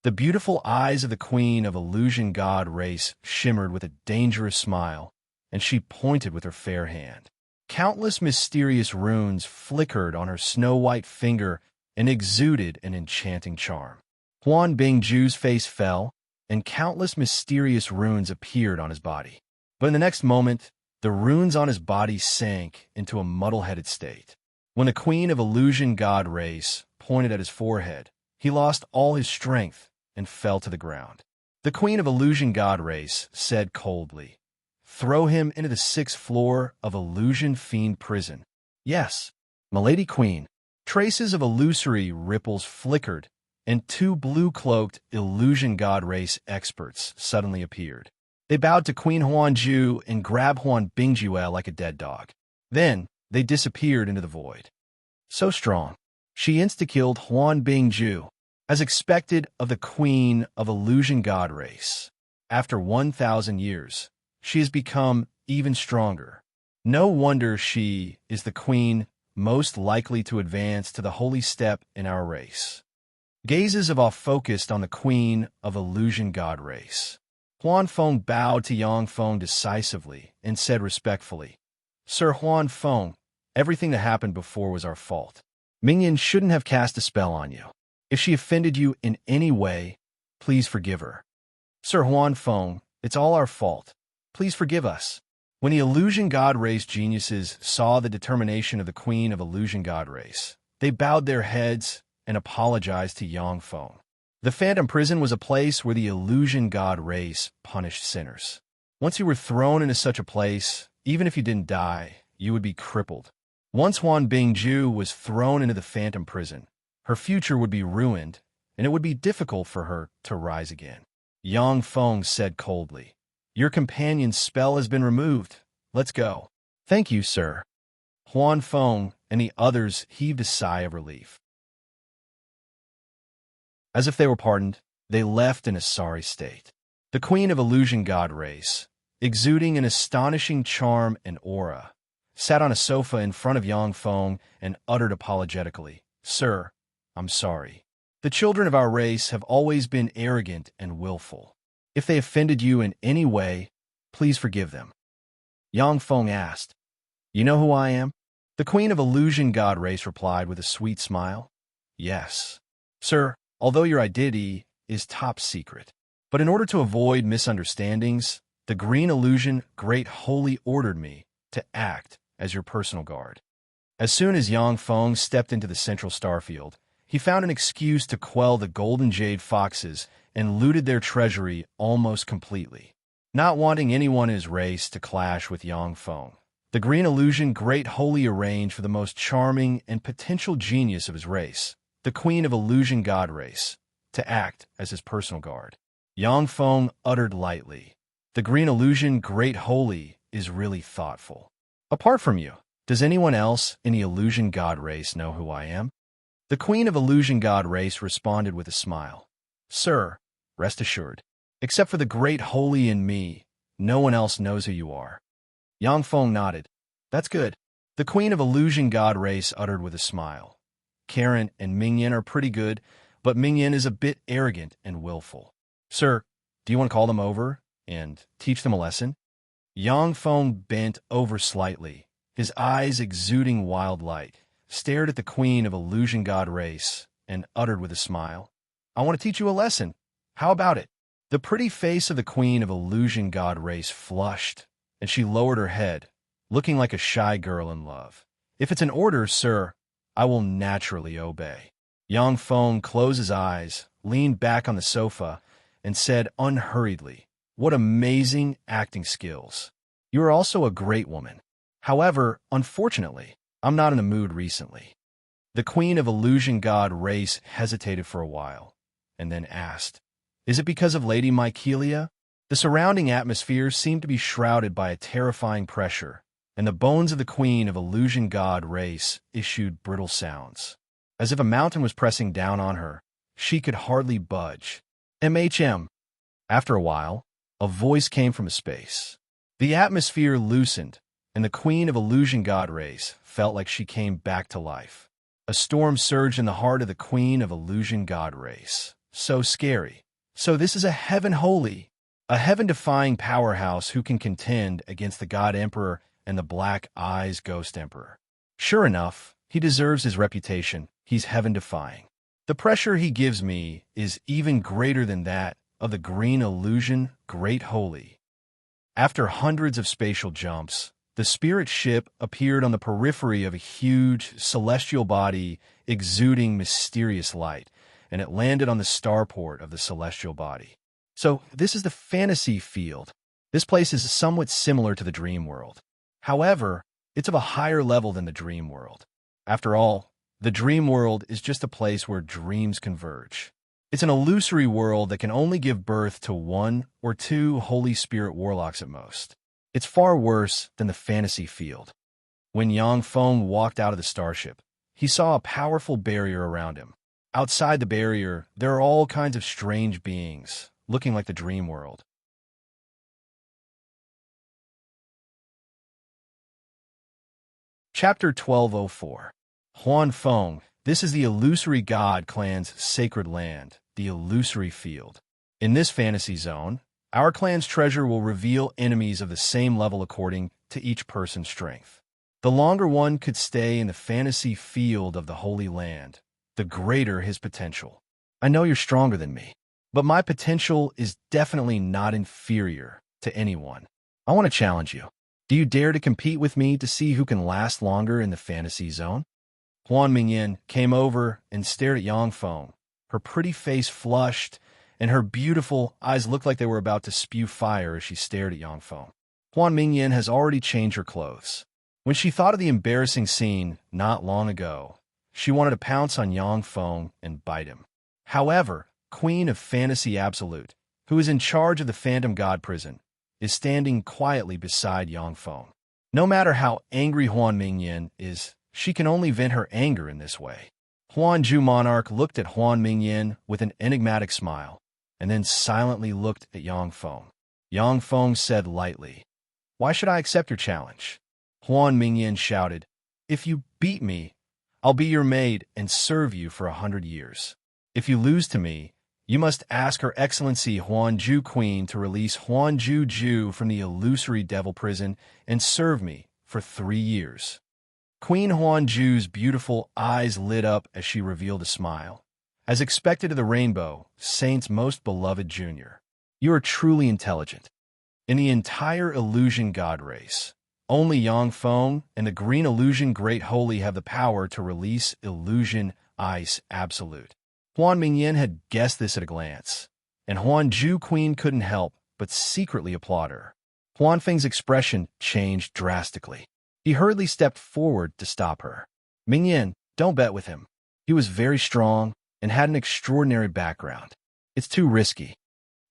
S1: The beautiful eyes of the Queen of Illusion god race shimmered with a dangerous smile, and she pointed with her fair hand. Countless mysterious runes flickered on her snow-white finger and exuded an enchanting charm. Huan Bingju's face fell, and countless mysterious runes appeared on his body. But in the next moment, the runes on his body sank into a muddle-headed state. When the Queen of Illusion god race pointed at his forehead, he lost all his strength and fell to the ground. The Queen of Illusion god race said coldly, "Throw him into the 6th floor of Illusion Fiend prison." Yes, Milady Queen. Traces of illusory ripples flickered, and 2 blue-cloaked illusion god race experts suddenly appeared. They bowed to Queen Huanju and grabbed Huan Bingju like a dead dog. Then, they disappeared into the void. So strong, she insta-killed Huan Bingju, as expected of the Queen of Illusion god race. After 1,000 years, she has become even stronger. No wonder she is the queen most likely to advance to the holy step in our race. Gazes of awe focused on the Queen of Illusion god race. Huan Feng bowed to Yang Feng decisively and said respectfully, "Sir Huan Feng, everything that happened before was our fault. Mingyan shouldn't have cast a spell on you. If she offended you in any way, please forgive her. Sir Huan Feng, it's all our fault. Please forgive us." When the illusion god race geniuses saw the determination of the Queen of Illusion god race, they bowed their heads and apologized to Yang Feng. The Phantom Prison was a place where the illusion god race punished sinners. Once you were thrown into such a place, even if you didn't die, you would be crippled. Once Huan Bingju was thrown into the Phantom Prison, her future would be ruined, and it would be difficult for her to rise again. Yang Feng said coldly, "Your companion's spell has been removed. Let's go." "Thank you, sir." Huan Feng and the others heaved a sigh of relief. As if they were pardoned, they left in a sorry state. The Queen of Illusion god race, exuding an astonishing charm and aura, sat on a sofa in front of Yang Feng and uttered apologetically, "Sir, I'm sorry. The children of our race have always been arrogant and willful. If they offended you in any way, please forgive them." Yang Feng asked, "You know who I am?" The Queen of Illusion god race replied with a sweet smile, "Yes. Sir, although your identity is top secret. But in order to avoid misunderstandings, the Green Illusion Great Holy ordered me to act as your personal guard." As soon as Yang Feng stepped into the central starfield, He found an excuse to quell the golden jade foxes and looted their treasury almost completely. Not wanting anyone in his race to clash with Yangfeng, the green illusion Great Holy arranged for the most charming and potential genius of his race, the Queen of Illusion God race, to act as his personal guard. Yangfeng uttered lightly, "The green illusion Great Holy is really thoughtful. Apart from you, does anyone else in the Illusion God race know who I am?" The Queen of Illusion God race responded with a smile. "Sir, rest assured, except for the Great Holy and me, no one else knows who you are." Yangfeng nodded. "That's good." The Queen of Illusion God race uttered with a smile. "Karen and Mingyan are pretty good, but Mingyan is a bit arrogant and willful. Sir, do you want to call them over and teach them a lesson?" Yangfeng bent over slightly, his eyes exuding wild light, stared at the Queen of Illusion God race, and uttered with a smile, "I want to teach you a lesson. How about it?" The pretty face of the Queen of Illusion God race flushed, and she lowered her head, looking like a shy girl in love. "If it's an order, sir, I will naturally obey." Yangfeng closed his eyes, leaned back on the sofa, and said unhurriedly, "What amazing acting skills. You are also a great woman. However, unfortunately, I'm not in the mood recently." The Queen of Illusion God race hesitated for a while, and then asked, "Is it because of Lady Mykelia?" The surrounding atmosphere seemed to be shrouded by a terrifying pressure, and the bones of the Queen of Illusion God race issued brittle sounds. As if a mountain was pressing down on her, she could hardly budge. "MHM." After a while, a voice came from a space. The atmosphere loosened, and the Queen of Illusion God race felt like she came back to life. A storm surged in the heart of the Queen of Illusion God race. So scary. So this is a heaven holy, a heaven-defying powerhouse who can contend against the God Emperor and the Black Eyes Ghost Emperor. Sure enough, he deserves his reputation. He's heaven-defying. The pressure he gives me is even greater than that of the green illusion Great Holy. After hundreds of spatial jumps, the spirit ship appeared on the periphery of a huge celestial body exuding mysterious light, and it landed on the starport of the celestial body. So this is the fantasy field. This place is somewhat similar to the dream world. However, it's of a higher level than the dream world. After all, the dream world is just a place where dreams converge. It's an illusory world that can only give birth to one or two Holy Spirit warlocks at most. It's far worse than the fantasy field. When Yangfeng walked out of the starship, he saw a powerful barrier around him. Outside the barrier, there are all kinds of strange beings, looking like the dream world. Chapter 1204. Huanfeng. This is the illusory god clan's sacred land, the illusory field. In this fantasy zone, our clan's treasure will reveal enemies of the same level according to each person's strength. The longer one could stay in the fantasy field of the Holy Land, the greater his potential. I know you're stronger than me, but my potential is definitely not inferior to anyone. I want to challenge you. Do you dare to compete with me to see who can last longer in the fantasy zone? Huan Mingyan came over and stared at Yangfeng. Her pretty face flushed, and her beautiful eyes looked like they were about to spew fire as she stared at Yangfeng. Huan Mingyan has already changed her clothes. When she thought of the embarrassing scene not long ago, she wanted to pounce on Yangfeng and bite him. However, Queen of Fantasy Absolute, who is in charge of the Phantom God Prison, is standing quietly beside Yangfeng. No matter how angry Huan Mingyan is, she can only vent her anger in this way. Huanju Monarch looked at Huan Mingyan with an enigmatic smile, and then silently looked at Yangfeng. Yangfeng said lightly, "Why should I accept your challenge?" Huan Mingyan shouted, "If you beat me, I'll be your maid and serve you for 100 years. If you lose to me, you must ask Her Excellency Huanju Queen to release Huanju Ju from the illusory devil prison and serve me for 3 years." Queen Huanju's beautiful eyes lit up as she revealed a smile. As expected of the rainbow, Saint's most beloved junior, you are truly intelligent. In the entire illusion god race, Only Yangfeng and the Green Illusion Great Holy have the power to release Illusion Ice Absolute. Huan Mingyan had guessed this at a glance, and Huan Ju Queen couldn't help but secretly applaud her. Huan Feng's expression changed drastically. He hurriedly stepped forward to stop her. Mingyan, don't bet with him. He was very strong and had an extraordinary background. It's too risky.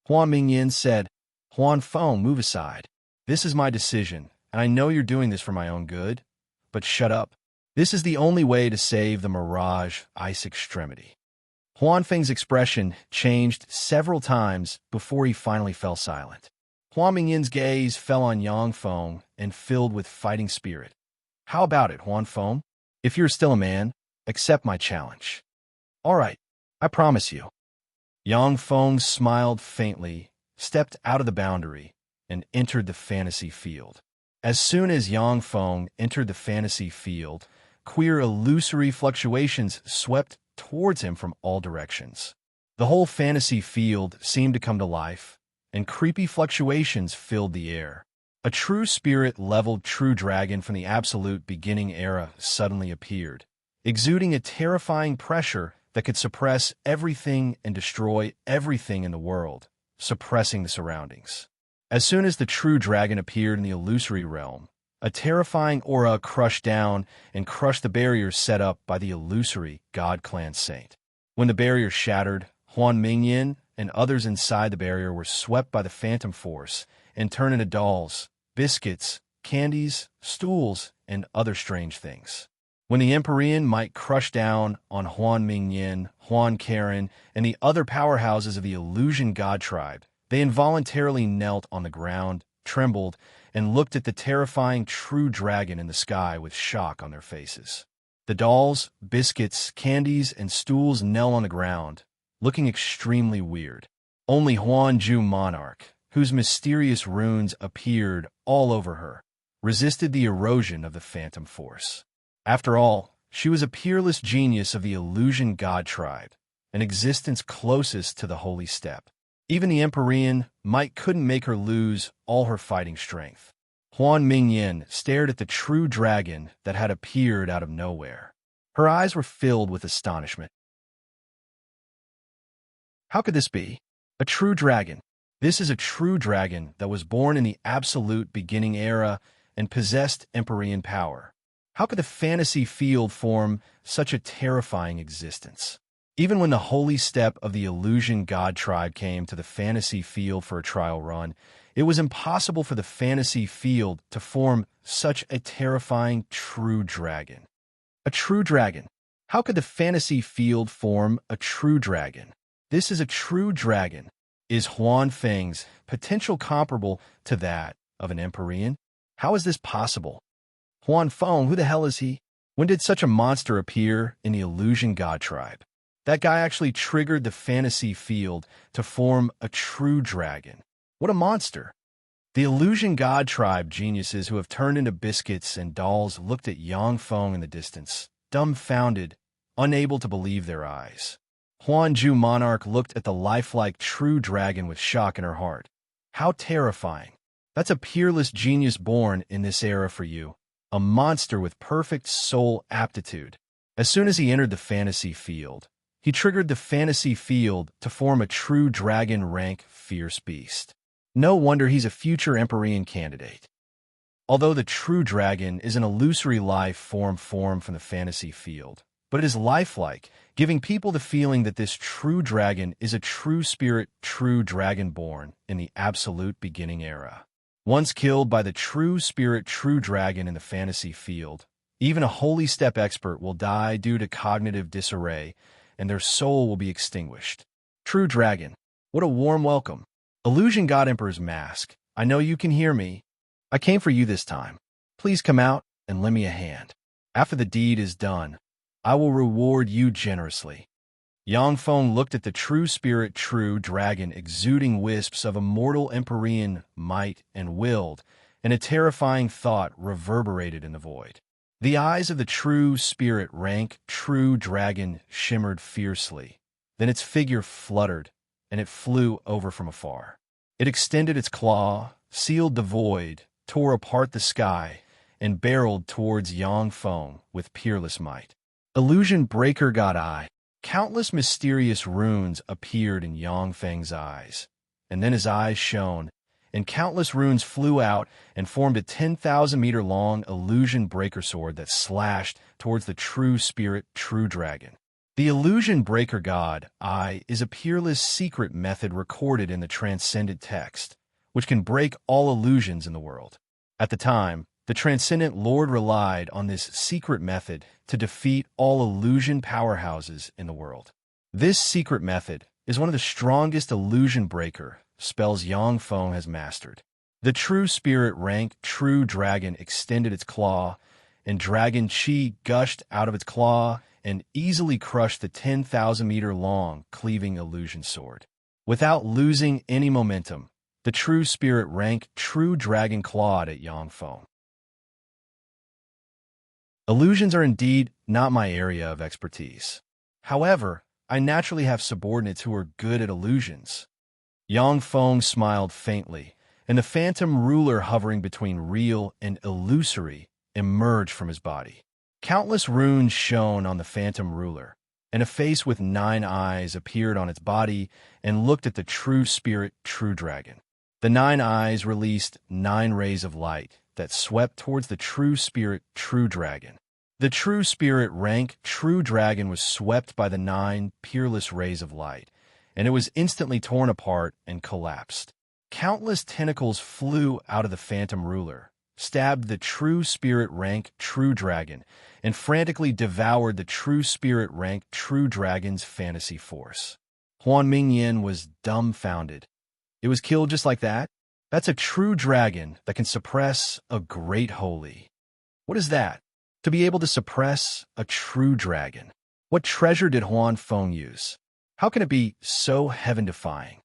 S1: Huan Mingyan said, Huan Feng, move aside. This is my decision, and I know you're doing this for my own good, but shut up. This is the only way to save the Mirage Ice Extremity. Huan Feng's expression changed several times before he finally fell silent. Huan Mingyan's gaze fell on Yangfeng and filled with fighting spirit. How about it, Huan Feng? If you're still a man, accept my challenge. All right, I promise you. Yangfeng smiled faintly, stepped out of the boundary, and entered the fantasy field. As soon as Yangfeng entered the fantasy field, queer illusory fluctuations swept towards him from all directions. The whole fantasy field seemed to come to life, and creepy fluctuations filled the air. A true spirit-leveled true dragon from the absolute beginning era suddenly appeared, exuding a terrifying pressure that could suppress everything and destroy everything in the world, suppressing the surroundings. As soon as the true dragon appeared in the illusory realm, a terrifying aura crushed down and crushed the barriers set up by the illusory God Clan Saint. When the barrier shattered, Huan Mingyan and others inside the barrier were swept by the phantom force and turned into dolls, biscuits, candies, stools, and other strange things. When the Empyrean might crushed down on Huan Mingyan, Huan Karen, and the other powerhouses of the illusion god tribe, they involuntarily knelt on the ground, trembled, and looked at the terrifying true dragon in the sky with shock on their faces. The dolls, biscuits, candies, and stools knelt on the ground, looking extremely weird. Only Huan Ju Monarch, whose mysterious runes appeared all over her, resisted the erosion of the phantom force. After all, she was a peerless genius of the illusion god tribe, an existence closest to the holy step. Even the Empyrean might couldn't make her lose all her fighting strength. Huan Mingyan stared at the true dragon that had appeared out of nowhere. Her eyes were filled with astonishment. How could this be? A true dragon. This is a true dragon that was born in the absolute beginning era and possessed Empyrean power. How could the fantasy field form such a terrifying existence? Even when the holy step of the illusion god tribe came to the fantasy field for a trial run, it was impossible for the fantasy field to form such a terrifying true dragon. A true dragon. How could the fantasy field form a true dragon? This is a true dragon. Is Huan Feng's potential comparable to that of an Empyrean? How is this possible? Huan Feng, who the hell is he? When did such a monster appear in the illusion god tribe? That guy actually triggered the fantasy field to form a true dragon. What a monster. The illusion god tribe geniuses who have turned into biscuits and dolls looked at Yangfeng in the distance, dumbfounded, unable to believe their eyes. Huan Ju Monarch looked at the lifelike true dragon with shock in her heart. How terrifying. That's a peerless genius born in this era for you, a monster with perfect soul aptitude. As soon as he entered the fantasy field, he triggered the fantasy field to form a true dragon rank fierce beast. No wonder he's a future Empyrean candidate. Although the true dragon is an illusory life form from the fantasy field, but it is lifelike, giving people the feeling that this true dragon is a true spirit, true dragon born in the absolute beginning era. Once killed by the true spirit, true dragon in the fantasy field, even a holy step expert will die due to cognitive disarray, and their soul will be extinguished. True dragon, what a warm welcome. Illusion God Emperor's mask, I know you can hear me. I came for you this time. Please come out and lend me a hand. After the deed is done, I will reward you generously. Yangfeng looked at the true spirit, true dragon exuding wisps of immortal Empyrean might and willed, and a terrifying thought reverberated in the void. The eyes of the true spirit rank true dragon shimmered fiercely. Then its figure fluttered, and it flew over from afar. It extended its claw, sealed the void, tore apart the sky, and barreled towards Yang Feng with peerless might. Illusion Breaker got eye. Countless mysterious runes appeared in Yang Feng's eyes, and then his eyes shone, and countless runes flew out and formed a 10,000-meter-long illusion breaker sword that slashed towards the true spirit, true dragon. The illusion breaker god, I, is a peerless secret method recorded in the transcendent text, which can break all illusions in the world. At the time, the transcendent lord relied on this secret method to defeat all illusion powerhouses in the world. This secret method is one of the strongest illusion breaker spells Yang Feng has mastered. The true spirit rank true dragon extended its claw, and dragon chi gushed out of its claw and easily crushed the 10,000-meter-long cleaving illusion sword. Without losing any momentum, the true spirit rank true dragon clawed at Yang Feng. Illusions are indeed not my area of expertise. However, I naturally have subordinates who are good at illusions. Yang Feng smiled faintly, and the phantom ruler hovering between real and illusory emerged from his body. Countless runes shone on the phantom ruler, and a face with 9 eyes appeared on its body and looked at the true spirit, true dragon. The 9 eyes released 9 rays of light that swept towards the true spirit, true dragon. The true spirit rank true dragon was swept by the 9 peerless rays of light, and it was instantly torn apart and collapsed. Countless tentacles flew out of the phantom ruler, stabbed the true spirit rank true dragon, and frantically devoured the true spirit rank true dragon's fantasy force. Huan Mingyan was dumbfounded. It was killed just like that? That's a true dragon that can suppress a great holy. What is that? To be able to suppress a true dragon. What treasure did Huan Feng use? How can it be so heaven-defying?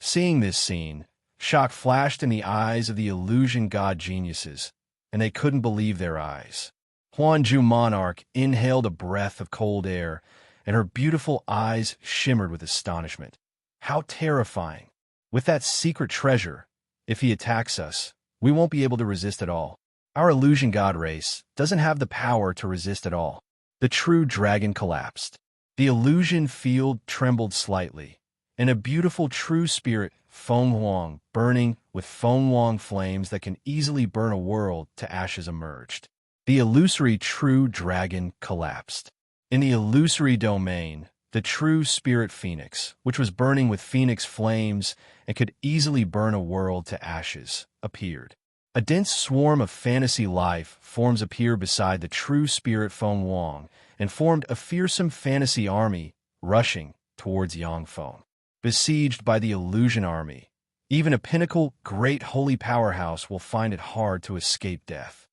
S1: Seeing this scene, shock flashed in the eyes of the illusion god geniuses, and they couldn't believe their eyes. Huan Ju Monarch inhaled a breath of cold air, and her beautiful eyes shimmered with astonishment. How terrifying! With that secret treasure, if he attacks us, we won't be able to resist at all. Our illusion god race doesn't have the power to resist at all. The true dragon collapsed. The illusion field trembled slightly, and a beautiful true spirit, Feng Huang, burning with Feng Huang flames that can easily burn a world to ashes emerged. The illusory true dragon collapsed. In the illusory domain, the true spirit phoenix, which was burning with phoenix flames and could easily burn a world to ashes, appeared. A dense swarm of fantasy life forms appeared beside the true spirit Feng Huang and formed a fearsome fantasy army rushing towards Yang Feng. Besieged by the illusion army, even a pinnacle great holy powerhouse will find it hard to escape death.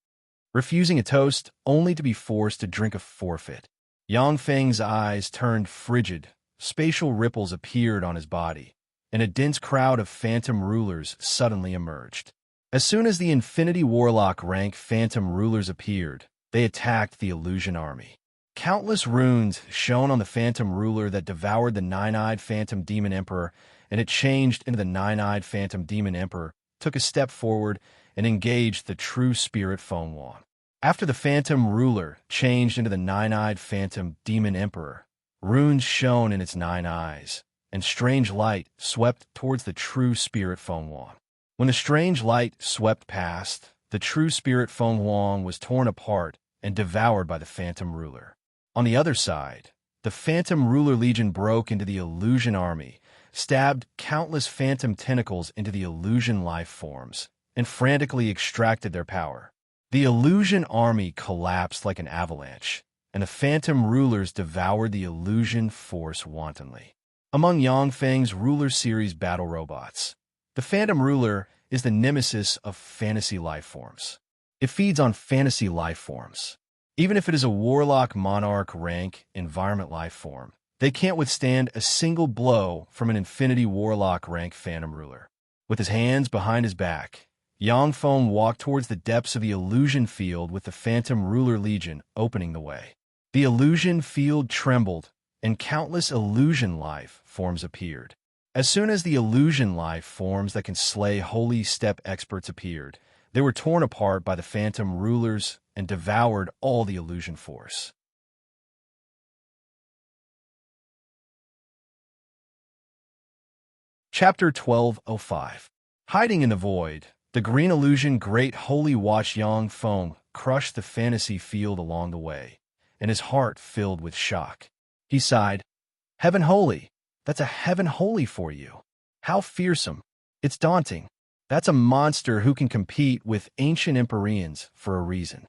S1: Refusing a toast only to be forced to drink a forfeit. Yang Feng's eyes turned frigid, spatial ripples appeared on his body, and a dense crowd of phantom rulers suddenly emerged. As soon as the Infinity Warlock rank phantom rulers appeared, they attacked the illusion army. Countless runes shone on the phantom ruler that devoured the 9-eyed phantom demon emperor, and it changed into the 9-eyed phantom demon emperor, took a step forward, and engaged the true spirit Feng Huang. After the phantom ruler changed into the 9-eyed phantom demon emperor, runes shone in its 9 eyes, and strange light swept towards the true spirit Feng Huang. When the strange light swept past, the true spirit Feng Huang was torn apart and devoured by the phantom ruler. On the other side, the phantom ruler legion broke into the illusion army, stabbed countless phantom tentacles into the illusion life forms, and frantically extracted their power. The illusion army collapsed like an avalanche, and the phantom rulers devoured the illusion force wantonly. Among Yang Feng's ruler series battle robots, the phantom ruler is the nemesis of fantasy life forms. It feeds on fantasy life forms. Even if it is a warlock monarch rank environment life form, they can't withstand a single blow from an infinity warlock rank phantom ruler. With his hands behind his back, Yang Feng walked towards the depths of the illusion field with the phantom ruler legion opening the way. The illusion field trembled, and countless illusion life forms appeared. As soon as the illusion life forms that can slay holy step experts appeared, They were torn apart by the phantom rulers and devoured all the illusion force. Chapter 1205. Hiding in the void, the green illusion Great Holy watched Yang Feng crush the fantasy field along the way, and his heart filled with shock. He sighed, "Heaven Holy, that's a Heaven Holy for you. How fearsome. It's daunting. That's a monster who can compete with ancient Empyreans for a reason."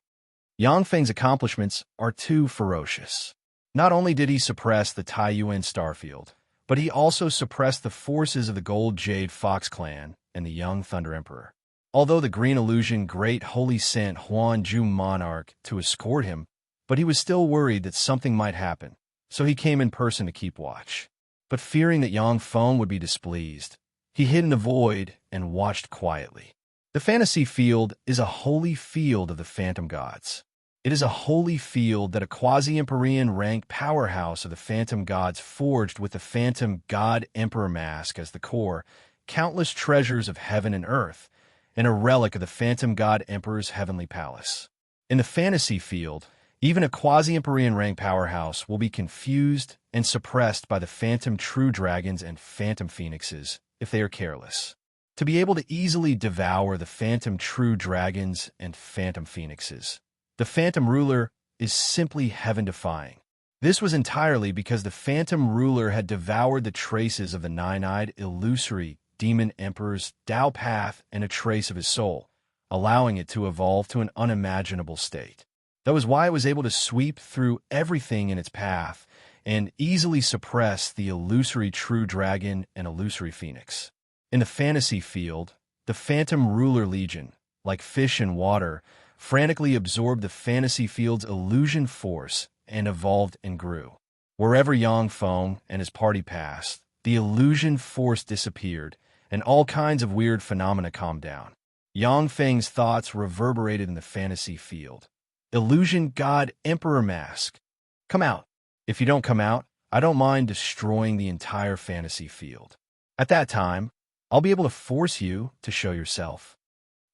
S1: Yang Feng's accomplishments are too ferocious. Not only did he suppress the Taiyuan Starfield, but he also suppressed the forces of the Gold Jade Fox Clan and the Young Thunder Emperor. Although the Green Illusion Great Holy sent Huan Ju Monarch to escort him, but he was still worried that something might happen, so he came in person to keep watch. But fearing that Yang Feng would be displeased, he hid in the void and watched quietly. The fantasy field is a holy field of the phantom gods. It is a holy field that a quasi-Empyrean rank powerhouse of the phantom gods forged with the phantom god emperor mask as the core, countless treasures of heaven and earth, and a relic of the phantom god emperor's heavenly palace. In the fantasy field, even a quasi-Empyrean rank powerhouse will be confused and suppressed by the phantom true dragons and phantom phoenixes if they are careless. To be able to easily devour the phantom true dragons and phantom phoenixes, the phantom ruler is simply heaven-defying. This was entirely because the phantom ruler had devoured the traces of the nine-eyed illusory demon emperor's Tao path and a trace of his soul, allowing it to evolve to an unimaginable state. That was why it was able to sweep through everything in its path and easily suppress the illusory true dragon and illusory phoenix. In the fantasy field, the phantom ruler legion, like fish in water, frantically absorbed the fantasy field's illusion force and evolved and grew. Wherever Yang Feng and his party passed, the illusion force disappeared, and all kinds of weird phenomena calmed down. Yang Feng's thoughts reverberated in the fantasy field. Illusion God Emperor Mask. Come out. If you don't come out, I don't mind destroying the entire fantasy field. At that time, I'll be able to force you to show yourself.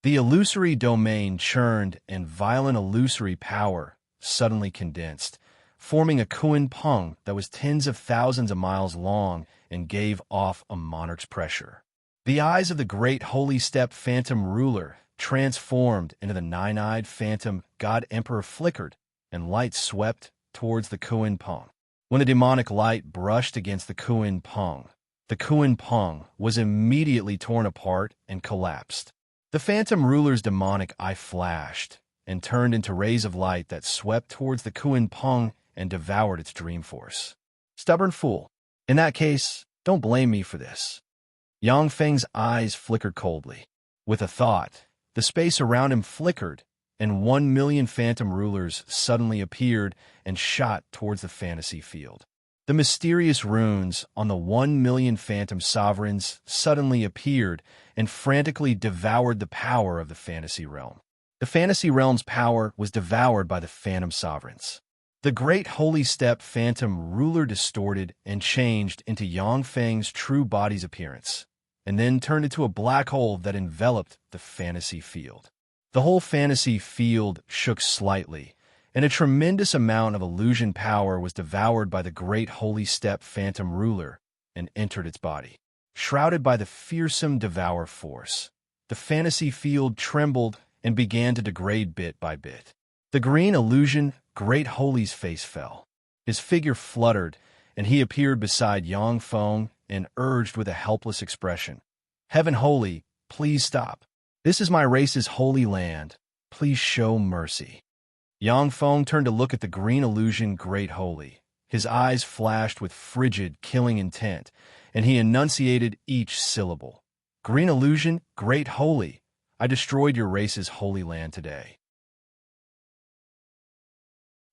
S1: The illusory domain churned and violent illusory power suddenly condensed, forming a Kuan Peng that was tens of thousands of miles long and gave off a monarch's pressure. The eyes of the great holy step phantom ruler transformed into the nine-eyed phantom god emperor flickered, and light swept towards the Kuan Peng. When the demonic light brushed against the Kuan Peng was immediately torn apart and collapsed. The phantom ruler's demonic eye flashed and turned into rays of light that swept towards the Kuan Peng and devoured its dream force. Stubborn fool. In that case, don't blame me for this. Yang Feng's eyes flickered coldly. With a thought, the space around him flickered, and 1,000,000 phantom rulers suddenly appeared and shot towards the fantasy field. The mysterious runes on the 1,000,000 phantom sovereigns suddenly appeared and frantically devoured the power of the fantasy realm. The fantasy realm's power was devoured by the phantom sovereigns. The great holy step phantom ruler distorted and changed into Yang Feng's true body's appearance, and then turned into a black hole that enveloped the fantasy field. The whole fantasy field shook slightly, and a tremendous amount of illusion power was devoured by the great holy step phantom ruler and entered its body. Shrouded by the fearsome devour force, the fantasy field trembled and began to degrade bit by bit. The green illusion Great Holy's face fell. His figure fluttered, and he appeared beside Yang Feng and urged with a helpless expression, "Heaven Holy, please stop. This is my race's holy land. Please show mercy." Yang Feng turned to look at the green illusion Great Holy. His eyes flashed with frigid, killing intent, and he enunciated each syllable. "Green illusion Great Holy, I destroyed your race's holy land today.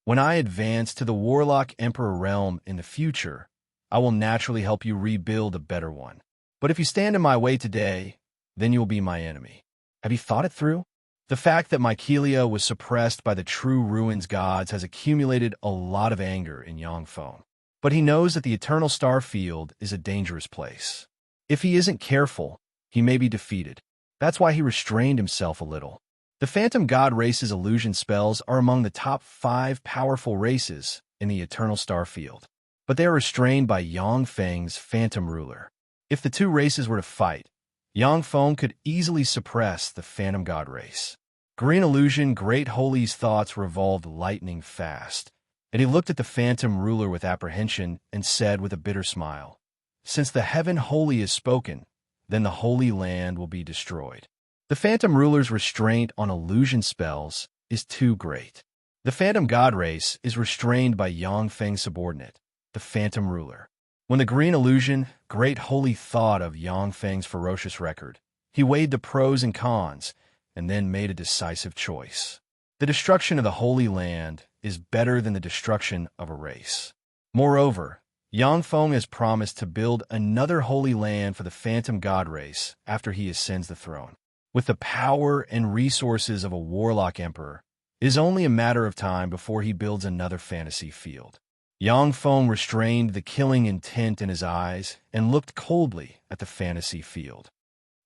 S1: When I advance to the Warlock Emperor realm in the future, I will naturally help you rebuild a better one. But if you stand in my way today, then you will be my enemy. Have you thought it through? The fact that Mycelia was suppressed by the true ruins gods has accumulated a lot of anger in Yang Feng. But he knows that the eternal star field is a dangerous place. If he isn't careful, he may be defeated. That's why he restrained himself a little. The Phantom God race's illusion spells are among the top 5 powerful races in the Eternal Star field, but they are restrained by Yang Feng's Phantom Ruler. If the two races were to fight, Yang Feng could easily suppress the Phantom God race. Green Illusion Great Holy's thoughts revolved lightning fast, and he looked at the Phantom Ruler with apprehension and said with a bitter smile, "Since the Heaven Holy is spoken, then the Holy Land will be destroyed." The Phantom Ruler's restraint on illusion spells is too great. The Phantom God race is restrained by Yang Feng's subordinate, the Phantom Ruler. When the Green Illusion Great Holy thought of Yang Feng's ferocious record, he weighed the pros and cons and then made a decisive choice. The destruction of the Holy Land is better than the destruction of a race. Moreover, Yang Feng has promised to build another Holy Land for the Phantom God race after he ascends the throne. With the power and resources of a warlock emperor, it is only a matter of time before he builds another fantasy field. Yang Feng restrained the killing intent in his eyes and looked coldly at the fantasy field.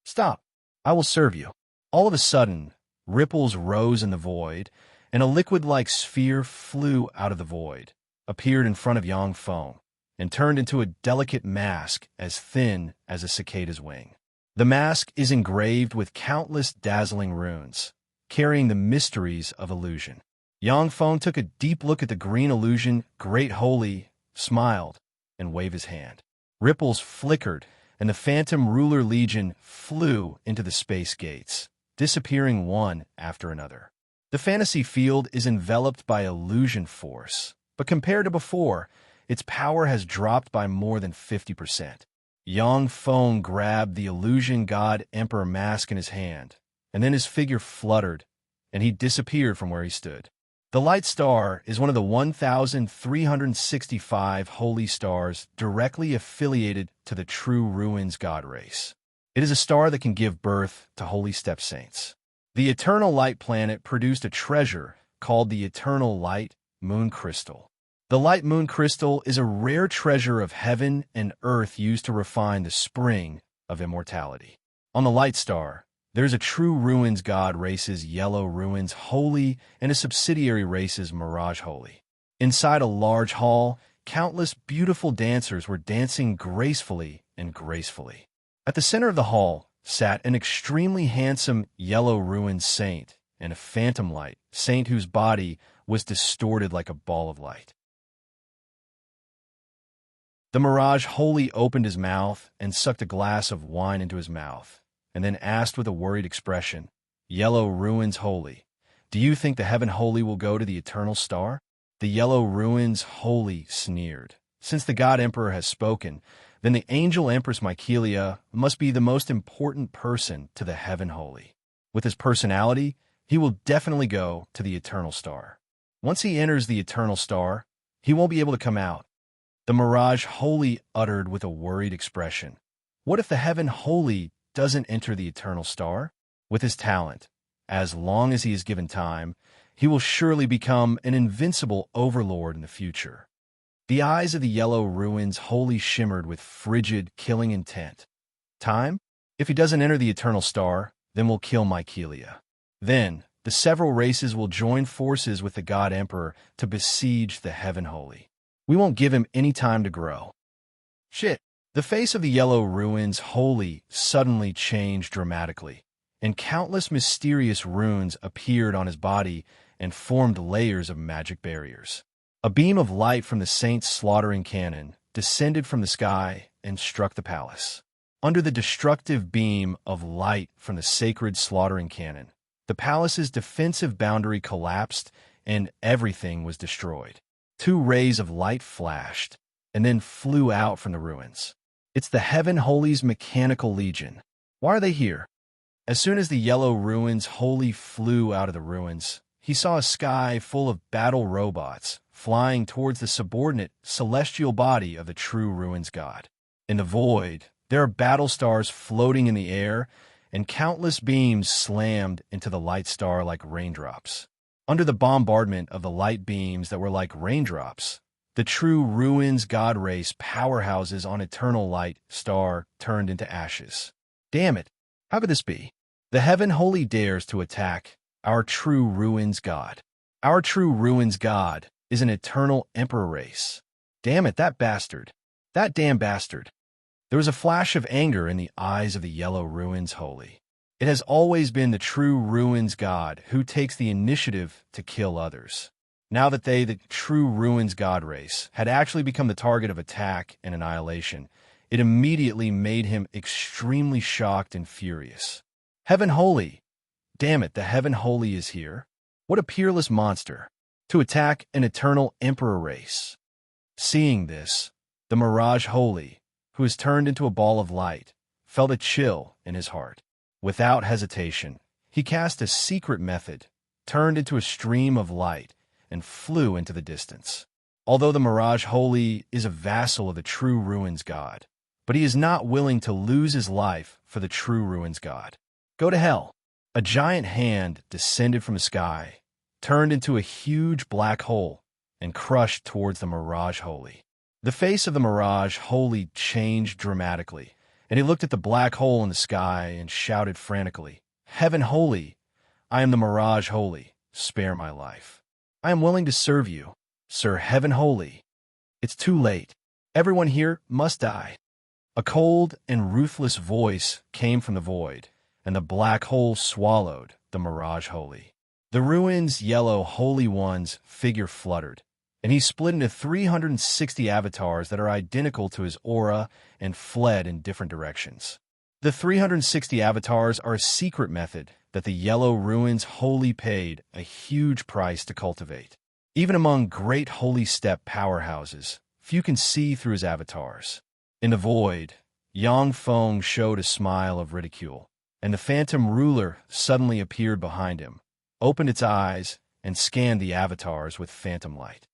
S1: "Stop. I will serve you." All of a sudden, ripples rose in the void, and a liquid-like sphere flew out of the void, appeared in front of Yang Feng, and turned into a delicate mask as thin as a cicada's wing. The mask is engraved with countless dazzling runes, carrying the mysteries of illusion. Yang Feng took a deep look at the Green Illusion Great Holy, smiled, and waved his hand. Ripples flickered, and the Phantom Ruler Legion flew into the space gates, disappearing one after another. The fantasy field is enveloped by illusion force, but compared to before, its power has dropped by more than 50%. Yang Feng grabbed the Illusion God Emperor mask in his hand, and then his figure fluttered, and he disappeared from where he stood. The Light Star is one of the 1,365 holy stars directly affiliated to the True Ruins God race. It is a star that can give birth to holy step saints. The Eternal Light planet produced a treasure called the Eternal Light Moon Crystal. The Light Moon Crystal is a rare treasure of heaven and earth used to refine the spring of immortality. On the Light Star, there's a True Ruins God race's Yellow Ruins Holy and a subsidiary race's Mirage Holy. Inside a large hall, countless beautiful dancers were dancing gracefully and gracefully. At the center of the hall sat an extremely handsome Yellow Ruins saint and a Phantom Light saint whose body was distorted like a ball of light. The Mirage Holy opened his mouth and sucked a glass of wine into his mouth, and then asked with a worried expression, "Yellow Ruins Holy, do you think the Heaven Holy will go to the Eternal Star?" The Yellow Ruins Holy sneered. "Since the God Emperor has spoken, then the Angel Empress Mycelia must be the most important person to the Heaven Holy. With his personality, he will definitely go to the Eternal Star. Once he enters the Eternal Star, he won't be able to come out." The Mirage Holy uttered with a worried expression, "What if the Heaven Holy doesn't enter the Eternal Star? With his talent, as long as he is given time, he will surely become an invincible overlord in the future." The eyes of the Yellow Ruins Holy shimmered with frigid, killing intent. "Time? If he doesn't enter the Eternal Star, then we'll kill Mycelia. Then, the several races will join forces with the God Emperor to besiege the Heaven Holy. We won't give him any time to grow." Shit. The face of the Yellow Ruins Holy suddenly changed dramatically, and countless mysterious runes appeared on his body and formed layers of magic barriers. A beam of light from the saint's slaughtering cannon descended from the sky and struck the palace. Under the destructive beam of light from the sacred slaughtering cannon, the palace's defensive boundary collapsed and everything was destroyed. 2 rays of light flashed and then flew out from the ruins. It's the Heaven Holy's Mechanical Legion. Why are they here? As soon as the Yellow Ruins Holy flew out of the ruins, he saw a sky full of battle robots flying towards the subordinate celestial body of the True Ruins God. In the void, there are battle stars floating in the air, and countless beams slammed into the Light Star like raindrops. Under the bombardment of the light beams that were like raindrops, the True Ruins God race powerhouses on Eternal Light Star turned into ashes. Damn it, how could this be? The heaven holy dares to attack our true ruins god. Our true ruins god is an eternal emperor race. Damn it, that bastard. That damn bastard. There was a flash of anger in the eyes of the yellow ruins holy. It has always been the true ruins god who takes the initiative to kill others. Now that they, the true ruins god race, had actually become the target of attack and annihilation, it immediately made him extremely shocked and furious. Heaven holy! Damn it, the heaven holy is here. What a peerless monster, to attack an eternal emperor race. Seeing this, the mirage holy, who has turned into a ball of light, felt a chill in his heart. Without hesitation, he cast a secret method, turned into a stream of light, and flew into the distance. Although the mirage holy is a vassal of the true ruins god, but he is not willing to lose his life for the true ruins god. Go to hell. A giant hand descended from the sky, turned into a huge black hole, and crushed towards the mirage holy. The face of the mirage holy changed dramatically, and he looked at the black hole in the sky and shouted frantically, "Heaven holy! I am the mirage holy. Spare my life. I am willing to serve you, Sir Heaven holy. It's too late. Everyone here must die." A cold and ruthless voice came from the void, and the black hole swallowed the mirage holy. The ruins' yellow holy one's figure fluttered, and he split into 360 avatars that are identical to his aura and fled in different directions. The 360 avatars are a secret method that the yellow ruins holy paid a huge price to cultivate. Even among great holy step powerhouses, few can see through his avatars. In the void, Yang Feng showed a smile of ridicule, and the phantom ruler suddenly appeared behind him, opened its eyes, and scanned the avatars with phantom light.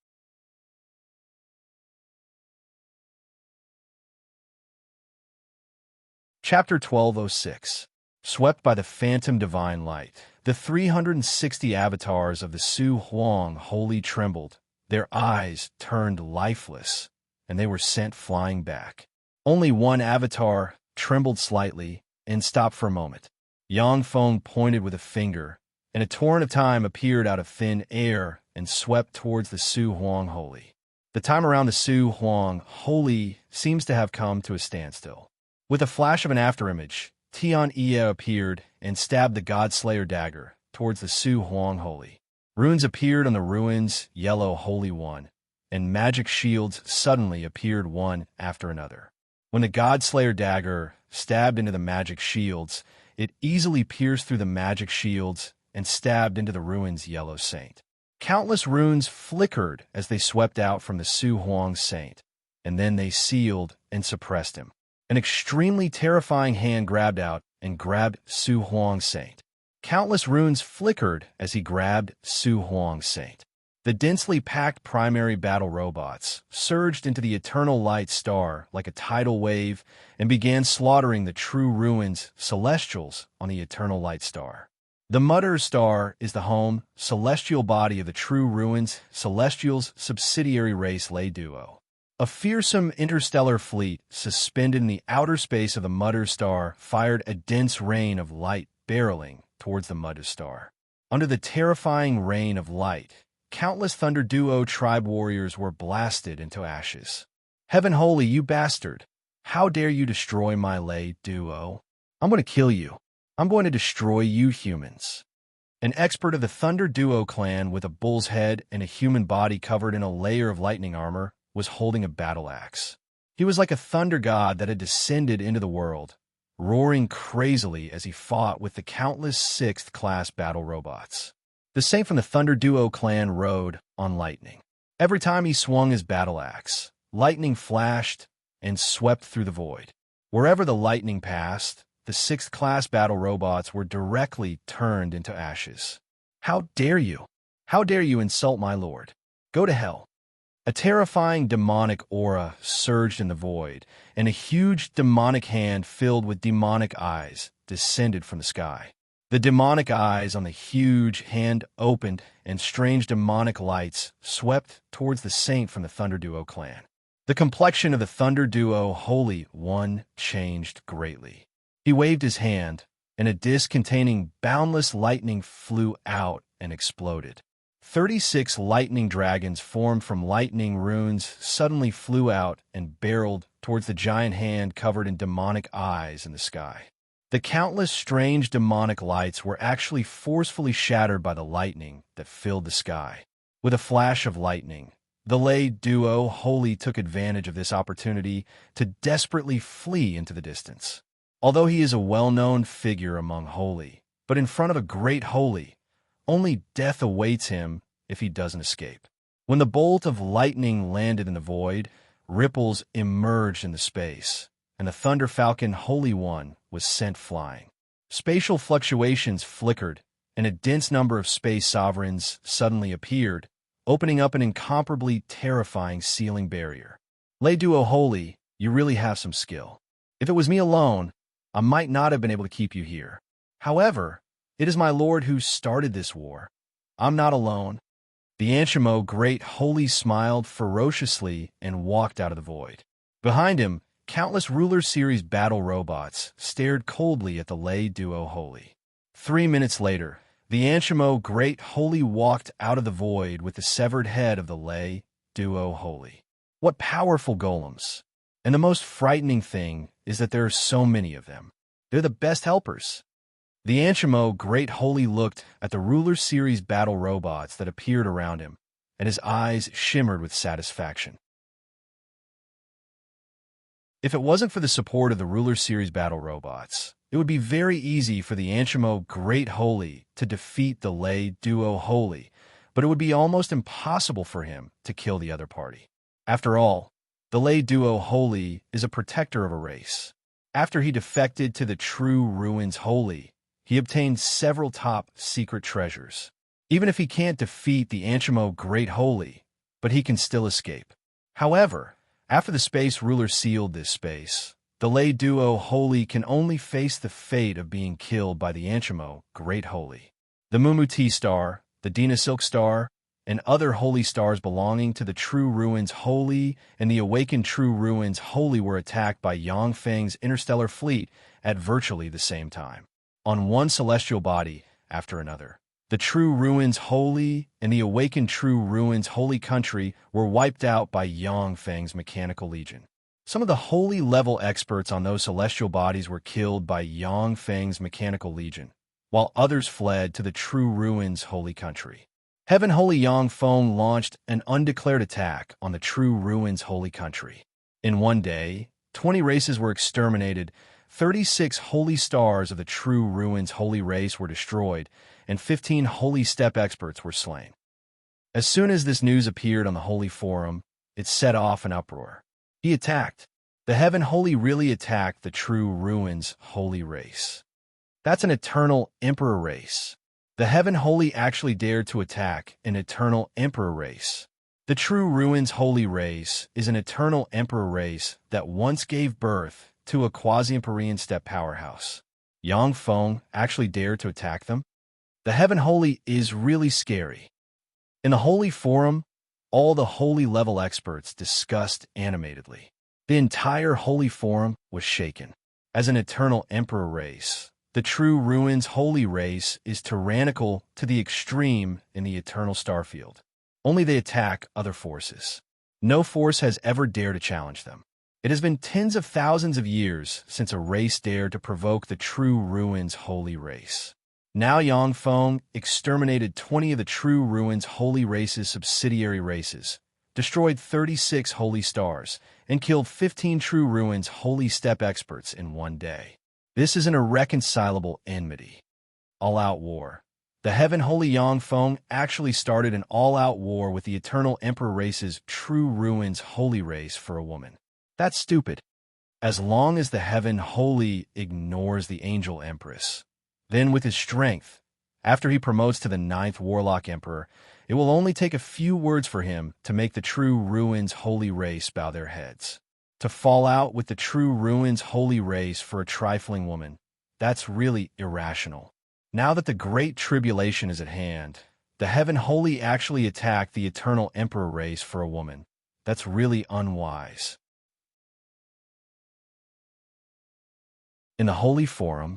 S1: Chapter 1206. Swept by the phantom divine light, the 360 avatars of the Su Huang holy trembled, their eyes turned lifeless, and they were sent flying back. Only one avatar trembled slightly and stopped for a moment. Yang Feng pointed with a finger, and a torrent of time appeared out of thin air and swept towards the Su Huang holy. The time around the Su Huang holy seems to have come to a standstill. With a flash of an afterimage, Tian Iya appeared and stabbed the Godslayer dagger towards the Su Huang holy. Runes appeared on the ruins' yellow holy one, and magic shields suddenly appeared one after another. When the Godslayer dagger stabbed into the magic shields, it easily pierced through the magic shields and stabbed into the ruins' yellow saint. Countless runes flickered as they swept out from the Su Huang saint, and then they sealed and suppressed him. An extremely terrifying hand grabbed out and grabbed Su Huang saint. Countless runes flickered as he grabbed Su Huang saint. The densely packed primary battle robots surged into the eternal light star like a tidal wave and began slaughtering the true ruins celestials on the eternal light star. The Mutter star is the home celestial body of the true ruins celestials subsidiary race Ley Duo. A fearsome interstellar fleet suspended in the outer space of the Mutter star fired a dense rain of light barreling towards the Mutter star. Under the terrifying rain of light, countless Thunder Duo tribe warriors were blasted into ashes. Heaven holy, you bastard! How dare you destroy my Ley Duo? I'm going to kill you. I'm going to destroy you humans. An expert of the Thunder Duo clan with a bull's head and a human body covered in a layer of lightning armor was holding a battle axe. He was like a thunder god that had descended into the world, roaring crazily as he fought with the countless 6th-class battle robots. The saint from the Thunder Duo clan rode on lightning. Every time he swung his battle axe, lightning flashed and swept through the void. Wherever the lightning passed, the 6th-class battle robots were directly turned into ashes. How dare you? How dare you insult my lord? Go to hell. A terrifying demonic aura surged in the void, and a huge demonic hand filled with demonic eyes descended from the sky. The demonic eyes on the huge hand opened, and strange demonic lights swept towards the saint from the Thunder Duo clan. The complexion of the Thunder Duo Holy One changed greatly. He waved his hand, and a disk containing boundless lightning flew out and exploded. 36 lightning dragons formed from lightning runes suddenly flew out and barreled towards the giant hand covered in demonic eyes in the sky. The countless strange demonic lights were actually forcefully shattered by the lightning that filled the sky. With a flash of lightning, the lay duo Holy took advantage of this opportunity to desperately flee into the distance. Although he is a well-known figure among Holy, but in front of a great Holy, only death awaits him if he doesn't escape. When the bolt of lightning landed in the void, ripples emerged in the space, and the Thunder Falcon Holy One was sent flying. Spatial fluctuations flickered, and a dense number of space sovereigns suddenly appeared, opening up an incomparably terrifying sealing barrier. Lay Duo Holy, you really have some skill. If it was me alone, I might not have been able to keep you here. However, it is my lord who started this war. I'm not alone. The Anshimo Great Holy smiled ferociously and walked out of the void. Behind him, countless Ruler Series battle robots stared coldly at the Lay Duo Holy. 3 minutes later, the Anshimo Great Holy walked out of the void with the severed head of the Lay Duo Holy. What powerful golems! And the most frightening thing is that there are so many of them. They're the best helpers. The Anshimo Great Holy looked at the Ruler Series battle robots that appeared around him, and his eyes shimmered with satisfaction. If it wasn't for the support of the Ruler Series battle robots, it would be very easy for the Anshimo Great Holy to defeat the Lay Duo Holy, but it would be almost impossible for him to kill the other party. After all, the Lay Duo Holy is a protector of a race. After he defected to the True Ruins Holy, he obtained several top-secret treasures. Even if he can't defeat the Anshimo Great Holy, but he can still escape. However, after the Space Ruler sealed this space, the Lay Duo Holy can only face the fate of being killed by the Anshimo Great Holy. The Mumu T-Star, the Dina Silk Star, and other holy stars belonging to the True Ruins Holy and the Awakened True Ruins Holy were attacked by Yang Feng's interstellar fleet at virtually the same time. On one celestial body after another, the True Ruins Holy and the Awakened True Ruins Holy Country were wiped out by Yang Feng's Mechanical Legion. Some of the holy-level experts on those celestial bodies were killed by Yang Feng's Mechanical Legion, while others fled to the True Ruins Holy Country. Heaven Holy Yang Feng launched an undeclared attack on the True Ruins Holy Country. In one day, 20 races were exterminated, 36 holy stars of the True Ruins Holy race were destroyed, and 15 holy step experts were slain. As soon as this news appeared on the Holy Forum, it set off an uproar. He attacked. The Heaven Holy really attacked the True Ruins Holy race. That's an eternal Emperor race. The Heaven Holy actually dared to attack an eternal Emperor race. The True Ruins Holy race is an eternal Emperor race that once gave birth to a quasi-Empyrean step powerhouse. Yang Feng actually dared to attack them? The Heaven Holy is really scary. In the Holy Forum, all the holy level experts discussed animatedly. The entire Holy Forum was shaken. As an eternal Emperor race, the True Ruins Holy race is tyrannical to the extreme in the eternal starfield. Only they attack other forces. No force has ever dared to challenge them. It has been tens of thousands of years since a race dared to provoke the True Ruins Holy race. Now Yang Feng exterminated 20 of the True Ruins Holy race's subsidiary races, destroyed 36 holy stars, and killed 15 True Ruins Holy step experts in one day. This is an irreconcilable enmity. All-out war. The Heaven Holy Yang Feng actually started an all-out war with the Eternal Emperor race's True Ruins Holy race for a woman. That's stupid. As long as the Heaven Holy ignores the Angel Empress, then with his strength, after he promotes to the 9th Warlock Emperor, it will only take a few words for him to make the True Ruins Holy race bow their heads. To fall out with the True Ruins Holy race for a trifling woman, that's really irrational. Now that the Great Tribulation is at hand, the Heaven Holy actually attacked the Eternal Emperor race for a woman. That's really unwise. In the Holy Forum,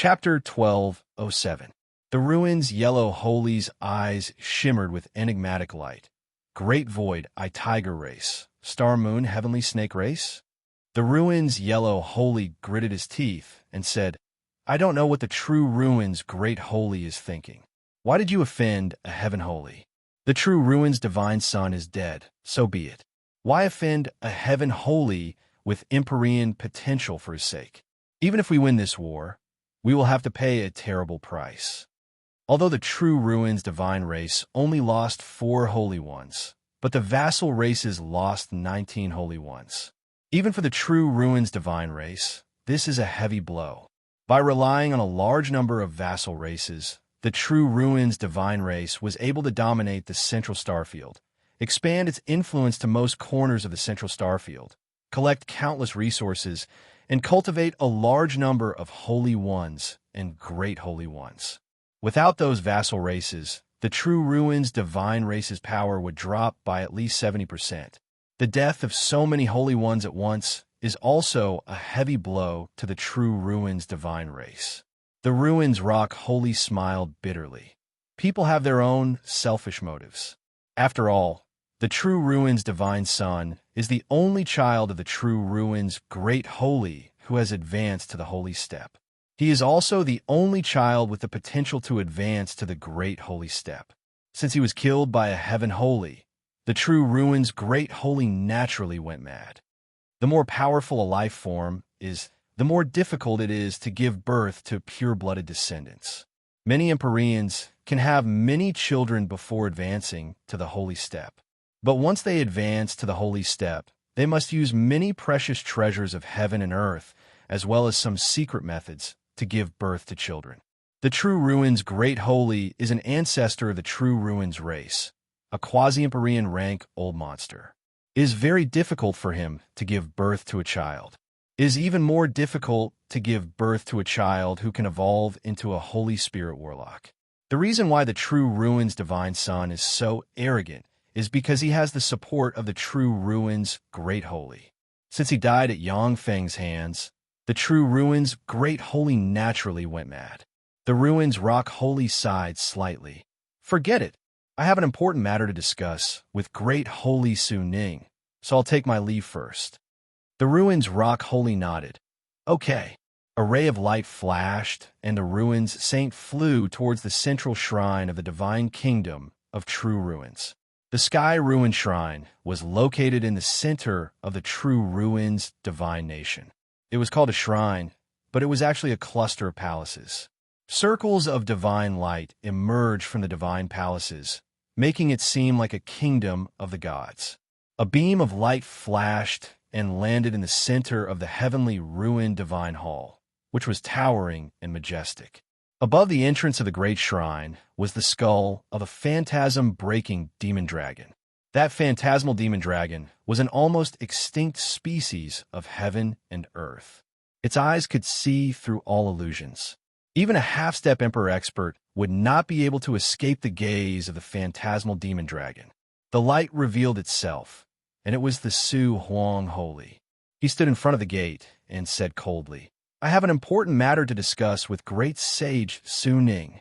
S1: Chapter 1207. The ruins. Yellow Holy's eyes shimmered with enigmatic light. Great void, I tiger race. Star moon, heavenly snake race? The ruins. Yellow Holy gritted his teeth and said, I don't know what the true ruins Great Holy is thinking. Why did you offend a heaven holy? The true ruins divine son is dead, so be it. Why offend a heaven holy with Empyrean potential for his sake? Even if we win this war, we will have to pay a terrible price. Although the true ruins divine race only lost 4 holy ones, but the vassal races lost 19 holy ones. Even for the true ruins divine race, this is a heavy blow. By relying on a large number of vassal races, the true ruins divine race was able to dominate the central starfield, expand its influence to most corners of the central starfield, collect countless resources, and cultivate a large number of holy ones and great holy ones. Without those vassal races, the true ruins divine race's power would drop by at least 70%. The death of so many holy ones at once is also a heavy blow to the true ruins divine race. The ruins rock holy smiled bitterly. People have their own selfish motives. After all, the true ruins divine son is the only child of the true ruins great holy who has advanced to the holy step. He is also the only child with the potential to advance to the great holy step. Since he was killed by a heaven holy, the true ruins great holy naturally went mad. The more powerful a life form is, the more difficult it is to give birth to pure-blooded descendants. Many Empyreans can have many children before advancing to the holy step. But once they advance to the holy step, they must use many precious treasures of heaven and earth, as well as some secret methods, to give birth to children. The true ruins great holy is an ancestor of the true ruins race, a quasi-Empyrean rank old monster. It is very difficult for him to give birth to a child. It is even more difficult to give birth to a child who can evolve into a Holy Spirit warlock. The reason why the true ruins divine son is so arrogant is because he has the support of the true ruins great holy. Since he died at Yang Feng's hands, the true ruins great holy naturally went mad. The ruins rock holy sighed slightly. Forget it. I have an important matter to discuss with great holy Su Ning, so I'll take my leave first. The ruins rock holy nodded. Okay. A ray of light flashed, and the ruins saint flew towards the central shrine of the divine kingdom of true ruins. The Sky Ruin Shrine was located in the center of the true ruins divine nation. It was called a shrine, but it was actually a cluster of palaces. Circles of divine light emerged from the divine palaces, making it seem like a kingdom of the gods. A beam of light flashed and landed in the center of the heavenly ruined divine hall, which was towering and majestic. Above the entrance of the great shrine was the skull of a phantasm-breaking demon dragon. That phantasmal demon dragon was an almost extinct species of heaven and earth. Its eyes could see through all illusions. Even a half-step emperor expert would not be able to escape the gaze of the phantasmal demon dragon. The light revealed itself, and it was the Su Huang Holy. He stood in front of the gate and said coldly, I have an important matter to discuss with great sage Su Ning.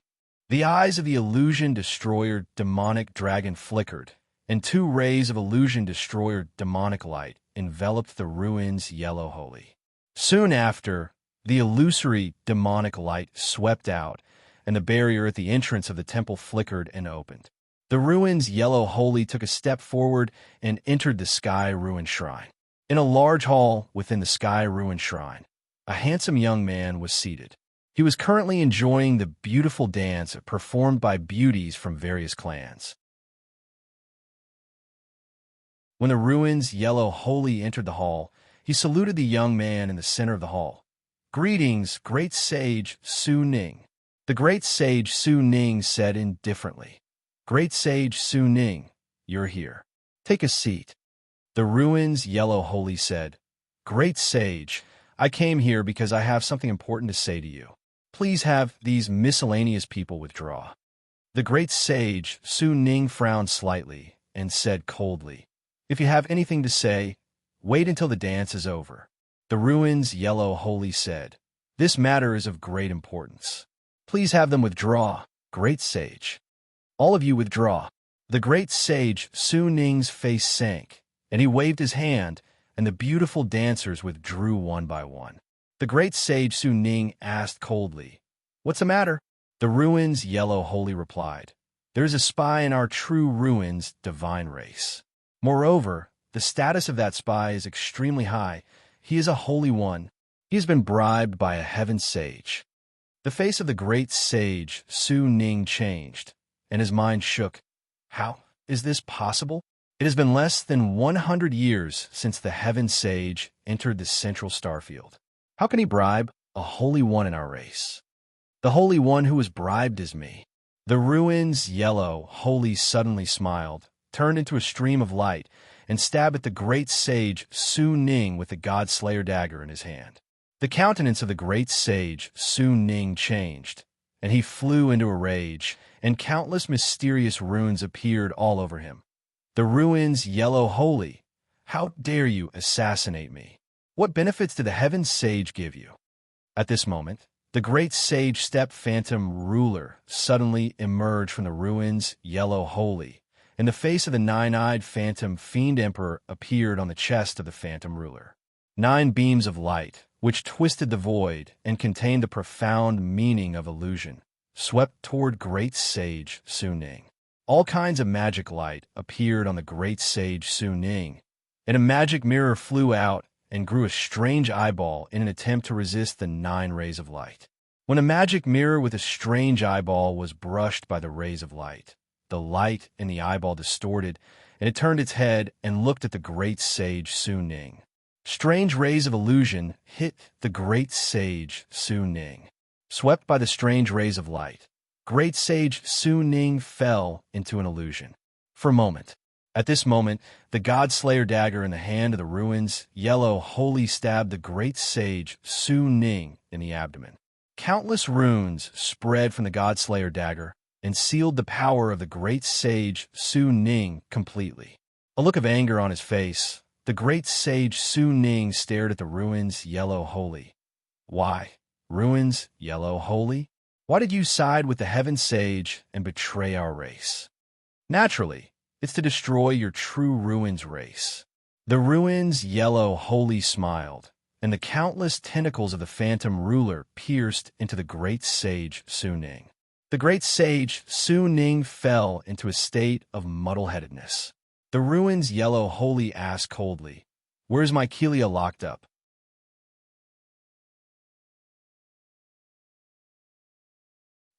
S1: The eyes of the illusion destroyer demonic dragon flickered, and 2 rays of illusion destroyer demonic light enveloped the ruins yellow holy. Soon after, the illusory demonic light swept out, and the barrier at the entrance of the temple flickered and opened. The ruins yellow holy took a step forward and entered the Sky Ruin Shrine. In a large hall within the Sky Ruin Shrine, a handsome young man was seated. He was currently enjoying the beautiful dance performed by beauties from various clans. When the ruins yellow holy entered the hall, he saluted the young man in the center of the hall. Greetings, great sage Su Ning. The great sage Su Ning said indifferently. Great sage Su Ning, you're here. Take a seat. The ruins yellow holy said, Great sage, I came here because I have something important to say to you. Please have these miscellaneous people withdraw. The great sage Su Ning frowned slightly and said coldly, If you have anything to say, wait until the dance is over. The ruins yellow holy said, This matter is of great importance. Please have them withdraw, great sage. All of you withdraw. The great sage Su Ning's face sank, and he waved his hand, and the beautiful dancers withdrew one by one. The great sage Su Ning asked coldly, "What's the matter?" The ruins yellow holy replied, "There is a spy in our true ruins divine race. Moreover, the status of that spy is extremely high. He is a holy one. He has been bribed by a heaven sage." The face of the great sage Su Ning changed, and his mind shook. How is this possible? It has been less than 100 years since the heaven sage entered the central starfield. How can he bribe a holy one in our race? The holy one who was bribed is me. The ruins yellow holy suddenly smiled, turned into a stream of light, and stabbed at the great sage Su Ning with the God-Slayer dagger in his hand. The countenance of the great sage Su Ning changed, and he flew into a rage, and countless mysterious runes appeared all over him. The ruins yellow holy, how dare you assassinate me? What benefits did the heaven sage give you? At this moment, the great sage step phantom ruler suddenly emerged from the ruins yellow holy, and the face of the nine-eyed phantom fiend emperor appeared on the chest of the phantom ruler. 9 beams of light, which twisted the void and contained the profound meaning of illusion, swept toward great sage Su Ning. All kinds of magic light appeared on the great sage Su Ning, and a magic mirror flew out and grew a strange eyeball in an attempt to resist the 9 rays of light. When a magic mirror with a strange eyeball was brushed by the rays of light, the light in the eyeball distorted, and it turned its head and looked at the great sage Su Ning. Strange rays of illusion hit the great sage Su Ning. Swept by the strange rays of light, great sage Su Ning fell into an illusion. For a moment. At this moment, the God-Slayer dagger in the hand of the ruins yellow holy stabbed the great sage Su Ning in the abdomen. Countless runes spread from the God-Slayer dagger and sealed the power of the great sage Su Ning completely. A look of anger on his face, the great sage Su Ning stared at the ruins yellow holy. Why, ruins yellow holy? Why did you side with the heaven sage and betray our race? Naturally, it's to destroy your true ruins race. The ruins yellow holy smiled, and the countless tentacles of the phantom ruler pierced into the great sage Su Ning. The great sage Su Ning fell into a state of muddle-headedness. The ruins yellow holy asked coldly, "Where's my Kelia locked up?"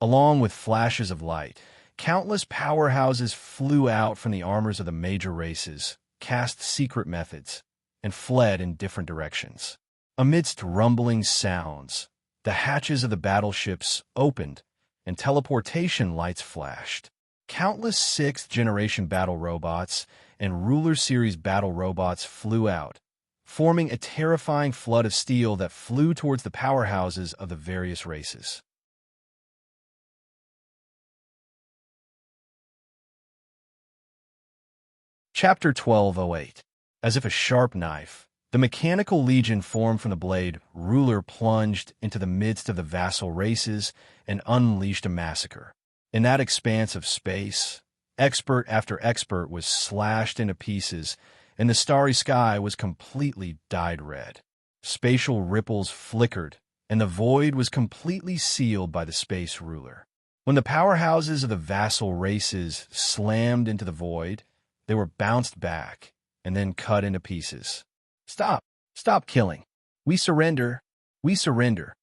S1: Along with flashes of light, countless powerhouses flew out from the armors of the major races, cast secret methods, and fled in different directions. Amidst rumbling sounds, the hatches of the battleships opened, and teleportation lights flashed. Countless 6th-generation battle robots and Ruler Series battle robots flew out, forming a terrifying flood of steel that flew towards the powerhouses of the various races. Chapter 1208. As if a sharp knife, the mechanical legion formed from the blade ruler plunged into the midst of the vassal races and unleashed a massacre. In that expanse of space, expert after expert was slashed into pieces, and the starry sky was completely dyed red. Spatial ripples flickered, and the void was completely sealed by the space ruler. When the powerhouses of the vassal races slammed into the void, they were bounced back and then cut into pieces. "Stop! Stop killing! We surrender! We surrender!"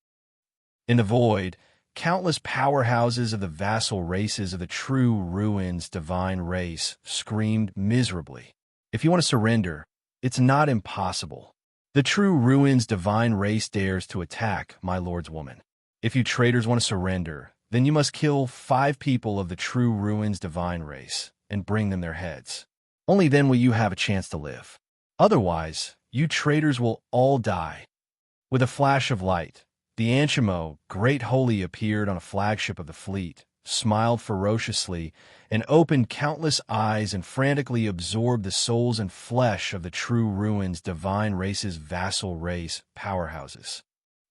S1: In the void, countless powerhouses of the vassal races of the true ruins divine race screamed miserably. If you want to surrender, it's not impossible. The true ruins divine race dares to attack my lord's woman. If you traitors want to surrender, then you must kill 5 people of the true ruins divine race and bring them their heads. Only then will you have a chance to live. Otherwise, you traitors will all die. With a flash of light, the Anchimo, Great Holy, appeared on a flagship of the fleet, smiled ferociously, and opened countless eyes and frantically absorbed the souls and flesh of the true ruins divine race's vassal race powerhouses.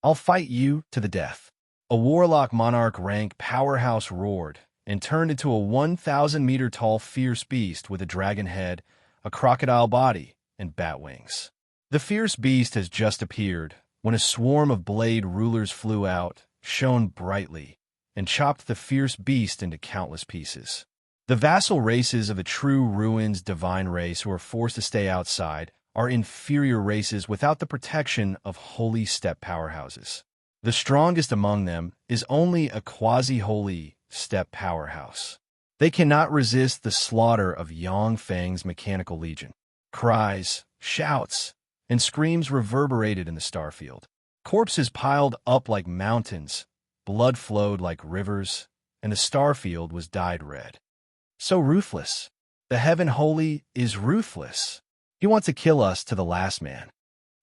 S1: I'll fight you to the death." A warlock monarch rank powerhouse roared and turned into a 1,000-meter tall fierce beast with a dragon head, a crocodile body, and bat wings. The fierce beast has just appeared when a swarm of blade rulers flew out, shone brightly, and chopped the fierce beast into countless pieces. The vassal races of the true ruins divine race who are forced to stay outside are inferior races without the protection of holy steppe powerhouses. The strongest among them is only a quasi-holy steppe powerhouse. They cannot resist the slaughter of Yang Feng's mechanical legion. Cries, shouts, and screams reverberated in the starfield. Corpses piled up like mountains, blood flowed like rivers, and the starfield was dyed red. So ruthless. The Heaven Holy is ruthless. He wants to kill us to the last man.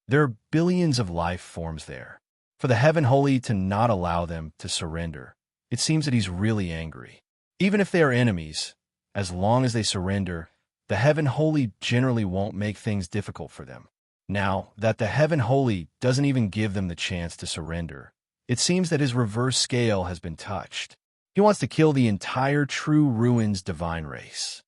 S1: There are billions of life forms there. For the Heaven Holy to not allow them to surrender, it seems that he's really angry. Even if they are enemies, as long as they surrender, the Heaven Holy generally won't make things difficult for them. Now that the Heaven Holy doesn't even give them the chance to surrender, it seems that his reverse scale has been touched. He wants to kill the entire True Ruins divine race.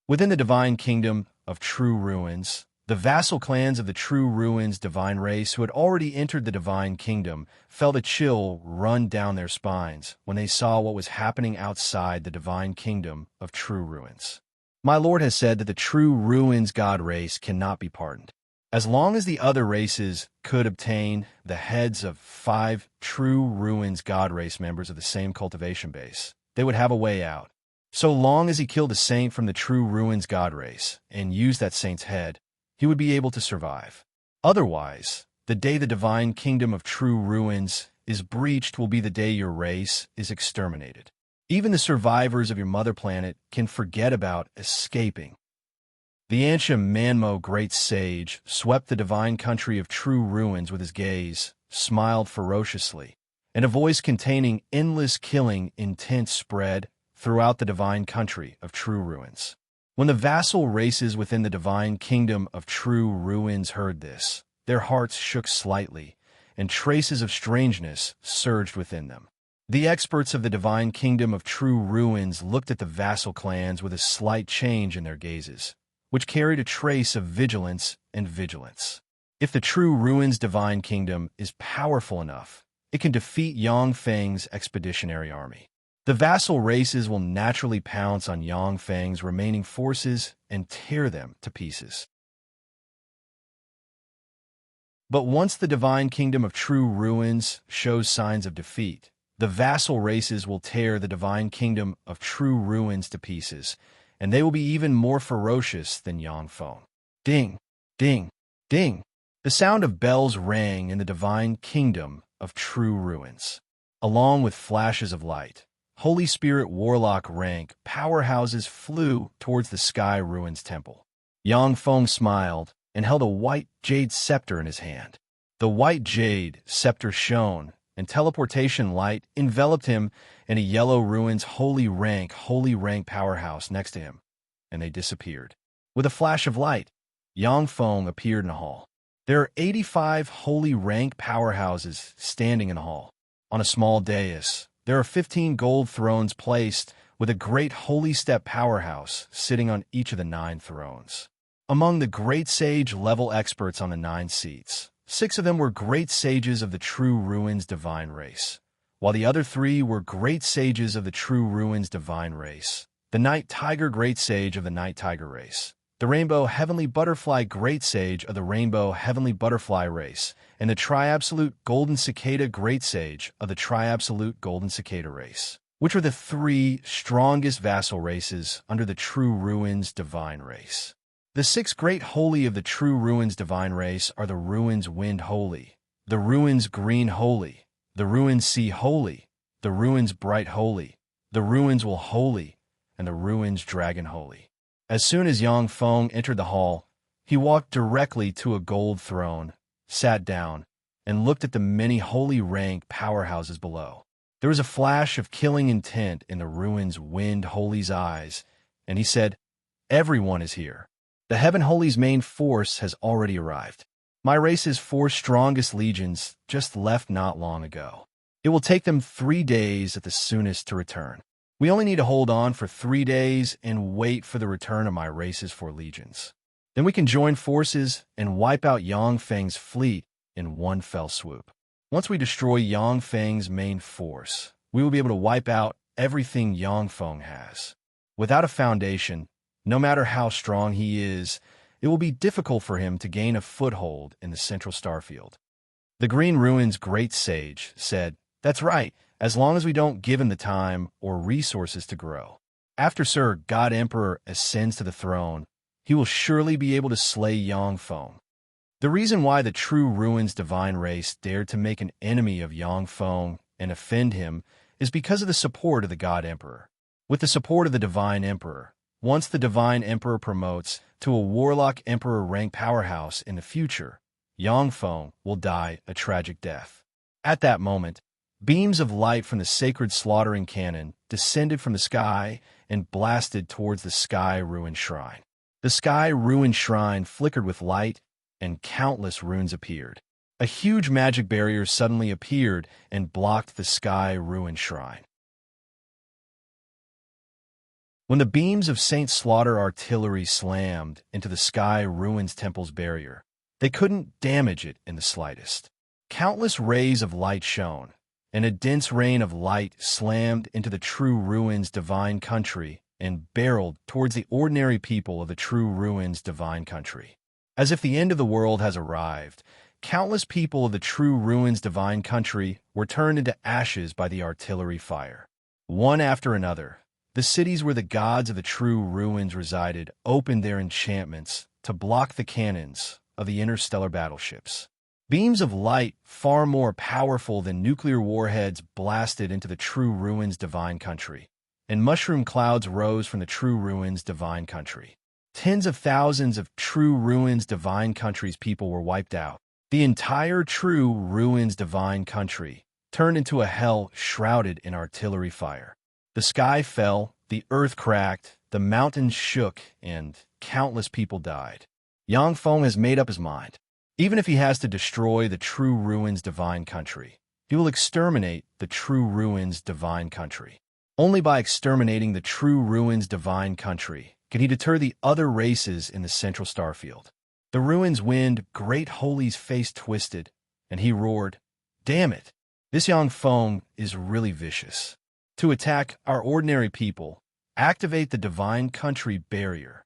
S1: Within the divine kingdom of True Ruins, the vassal clans of the True Ruins divine race who had already entered the divine kingdom felt a chill run down their spines when they saw what was happening outside the divine kingdom of True Ruins. My lord has said that the True Ruins god race cannot be pardoned. As long as the other races could obtain the heads of 5 True Ruins god race members of the same cultivation base, they would have a way out. So long as he killed a saint from the True Ruins god race and used that saint's head, he would be able to survive. Otherwise, the day the divine kingdom of True Ruins is breached will be the day your race is exterminated. Even the survivors of your mother planet can forget about escaping. The Ansha Manmo great sage swept the divine country of True Ruins with his gaze, smiled ferociously, and a voice containing endless killing intent spread throughout the divine country of True Ruins. When the vassal races within the divine kingdom of True Ruins heard this, their hearts shook slightly, and traces of strangeness surged within them. The experts of the divine kingdom of True Ruins looked at the vassal clans with a slight change in their gazes, which carried a trace of vigilance and vigilance. If the True Ruins divine kingdom is powerful enough, it can defeat Yang Feng's expeditionary army. The vassal races will naturally pounce on Yang Feng's remaining forces and tear them to pieces. But once the divine kingdom of True Ruins shows signs of defeat, the vassal races will tear the divine kingdom of True Ruins to pieces, and they will be even more ferocious than Yang Feng. Ding, ding, ding. The sound of bells rang in the divine kingdom of True Ruins, along with flashes of light. Holy Spirit Warlock rank powerhouses flew towards the Sky Ruins Temple. Yang Feng smiled and held a white jade scepter in his hand. The white jade scepter shone, and teleportation light enveloped him and a yellow Ruins holy rank powerhouse next to him, and they disappeared. With a flash of light, Yang Feng appeared in a hall. There are 85 holy rank powerhouses standing in the hall. On a small dais, there are 15 gold thrones placed, with a great holy steppe powerhouse sitting on each of the 9 thrones. Among the great sage level experts on the 9 seats, 6 of them were great sages of the True Ruins divine race, while the other 3 were great sages of the True Ruins divine race, the Night Tiger great sage of the Night Tiger race, the Rainbow Heavenly Butterfly great sage of the Rainbow Heavenly Butterfly race, and the Tri-Absolute Golden Cicada great sage of the Tri-Absolute Golden Cicada race, which are the 3 strongest vassal races under the True Ruins divine race. The 6 great holy of the True Ruins divine race are the Ruins Wind Holy, the Ruins Green Holy, the Ruins Sea Holy, the Ruins Bright Holy, the Ruins Will Holy, and the Ruins Dragon Holy. As soon as Yang Feng entered the hall, he walked directly to a gold throne, sat down, and looked at the many holy rank powerhouses below. There was a flash of killing intent in the Ruins Wind Holy's eyes, and he said, "Everyone is here. The Heaven Holy's main force has already arrived. My race's 4 strongest legions just left not long ago. It will take them 3 days at the soonest to return. We only need to hold on for 3 days and wait for the return of my race's 4 legions. Then we can join forces and wipe out Yang Feng's fleet in one fell swoop. Once we destroy Yang Feng's main force, we will be able to wipe out everything Yang Feng has. Without a foundation, no matter how strong he is, it will be difficult for him to gain a foothold in the central starfield. The Green Ruins' great sage said, "That's right, as long as we don't give him the time or resources to grow. After Sir God Emperor ascends to the throne, he will surely be able to slay Yang Feng." The reason why the True Ruins divine race dared to make an enemy of Yang Feng and offend him is because of the support of the God Emperor. With the support of the Divine Emperor, once the Divine Emperor promotes to a Warlock Emperor rank powerhouse in the future, Yang Feng will die a tragic death. At that moment, beams of light from the sacred slaughtering cannon descended from the sky and blasted towards the Sky Ruin Shrine. The Sky Ruin Shrine flickered with light, and countless runes appeared. A huge magic barrier suddenly appeared and blocked the Sky Ruin Shrine. When the beams of Saint Slaughter artillery slammed into the Sky Ruins Temple's barrier, they couldn't damage it in the slightest. Countless rays of light shone, and a dense rain of light slammed into the True Ruins Divine Country and barreled towards the ordinary people of the True Ruins Divine Country. As if the end of the world has arrived, countless people of the True Ruins Divine Country were turned into ashes by the artillery fire. One after another, the cities where the gods of the True Ruins resided opened their enchantments to block the cannons of the interstellar battleships. Beams of light far more powerful than nuclear warheads blasted into the True Ruins Divine Country, and mushroom clouds rose from the True Ruins Divine Country. Tens of thousands of True Ruins Divine Country's people were wiped out. The entire True Ruins Divine Country turned into a hell shrouded in artillery fire. The sky fell, the earth cracked, the mountains shook, and countless people died. Yang Feng has made up his mind. Even if he has to destroy the True Ruins Divine Country, he will exterminate the True Ruins Divine Country. Only by exterminating the True Ruins Divine Country can he deter the other races in the central starfield. The Ruins Wind Great Holy's face twisted, and he roared, "Damn it! This Yang Feng is really vicious. To attack our ordinary people, activate the Divine Country barrier."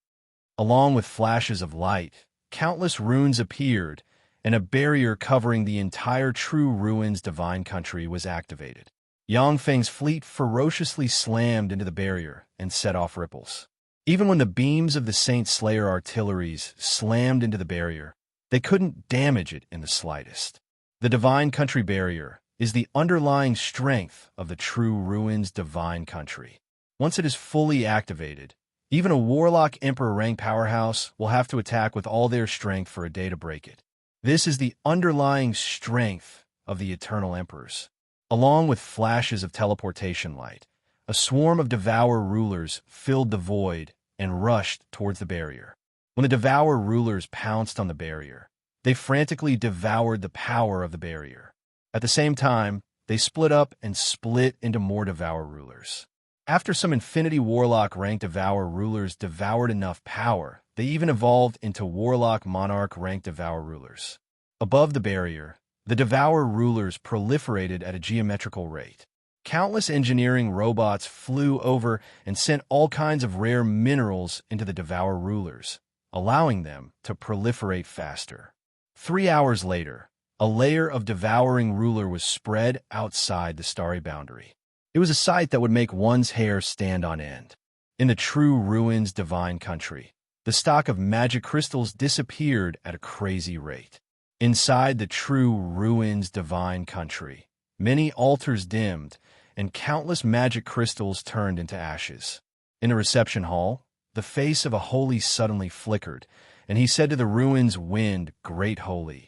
S1: Along with flashes of light, countless runes appeared, and a barrier covering the entire True Ruins Divine Country was activated. Yang Feng's fleet ferociously slammed into the barrier and set off ripples. Even when the beams of the Saint Slayer artilleries slammed into the barrier, they couldn't damage it in the slightest. The Divine Country barrier is the underlying strength of the True Ruins Divine Country. Once it is fully activated, even a Warlock Emperor rank powerhouse will have to attack with all their strength for a day to break it. This is the underlying strength of the Eternal Emperors. Along with flashes of teleportation light, a swarm of Devour rulers filled the void and rushed towards the barrier. When the Devour rulers pounced on the barrier, they frantically devoured the power of the barrier. At the same time, they split up and split into more Devour rulers. After some Infinity Warlock ranked Devour rulers devoured enough power, they even evolved into Warlock Monarch ranked Devour rulers. Above the barrier, the Devour rulers proliferated at a geometrical rate. Countless engineering robots flew over and sent all kinds of rare minerals into the Devour rulers, allowing them to proliferate faster. 3 hours later, a layer of devouring ruler was spread outside the starry boundary. It was a sight that would make one's hair stand on end. In the True Ruins Divine Country, the stock of magic crystals disappeared at a crazy rate. Inside the True Ruins Divine Country, many altars dimmed, and countless magic crystals turned into ashes. In the reception hall, the face of a holy suddenly flickered, and he said to the Ruins Wind, "Great Holy,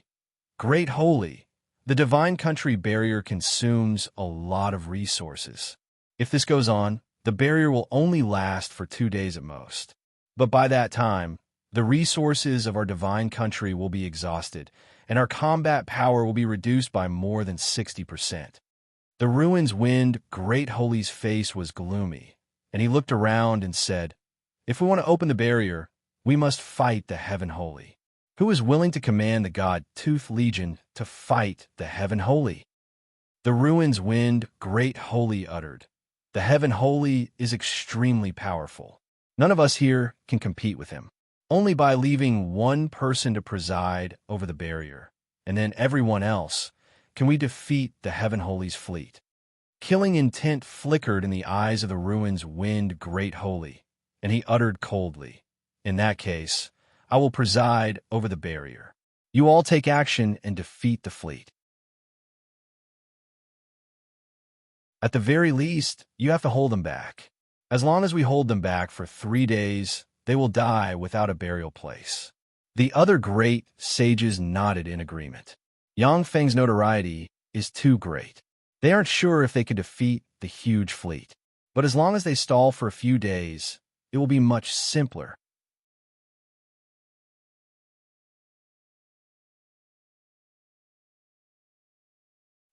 S1: Great Holy, the Divine Country barrier consumes a lot of resources. If this goes on, the barrier will only last for 2 days at most. But by that time, the resources of our Divine Country will be exhausted, and our combat power will be reduced by more than 60%. The ruins wind, Great Holy's face was gloomy, and he looked around and said, "If we want to open the barrier, we must fight the Heaven Holy. Who is willing to command the god Tooth Legion to fight the Heaven Holy?" The ruins wind, Great Holy uttered, "The Heaven Holy is extremely powerful. None of us here can compete with him. Only by leaving one person to preside over the barrier, and then everyone else, can we defeat the Heaven Holy's fleet." Killing intent flickered in the eyes of the ruins wind, Great Holy, and he uttered coldly, "In that case, I will preside over the barrier. You all take action and defeat the fleet. At the very least, you have to hold them back. As long as we hold them back for 3 days, they will die without a burial place." The other great sages nodded in agreement. Yang Feng's notoriety is too great. They aren't sure if they could defeat the huge fleet. But as long as they stall for a few days, it will be much simpler.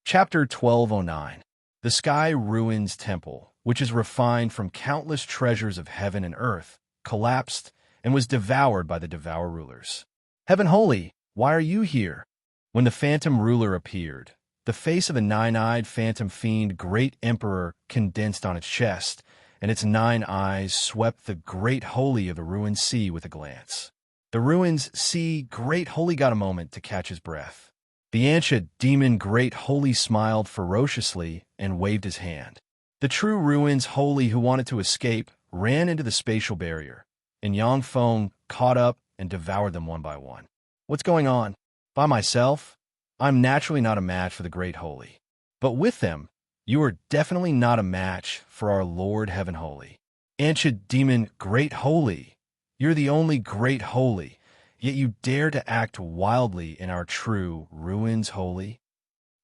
S1: Chapter 1209. The Sky Ruins Temple, which is refined from countless treasures of heaven and earth, collapsed and was devoured by the Devour rulers. "Heaven Holy, why are you here?" When the phantom ruler appeared, the face of the nine-eyed phantom fiend Great Emperor condensed on its chest, and its 9 eyes swept the Great Holy of the ruined sea with a glance. The ruins sea Great Holy got a moment to catch his breath. The ancient demon Great Holy smiled ferociously and waved his hand. The true ruins Holy who wanted to escape ran into the spatial barrier, and Yang Feng caught up and devoured them one by one. "What's going on? By myself, I'm naturally not a match for the Great Holy. But with them, you are definitely not a match for our Lord Heaven Holy. Ancient demon Great Holy, you're the only Great Holy, yet you dare to act wildly in our true ruins Holy."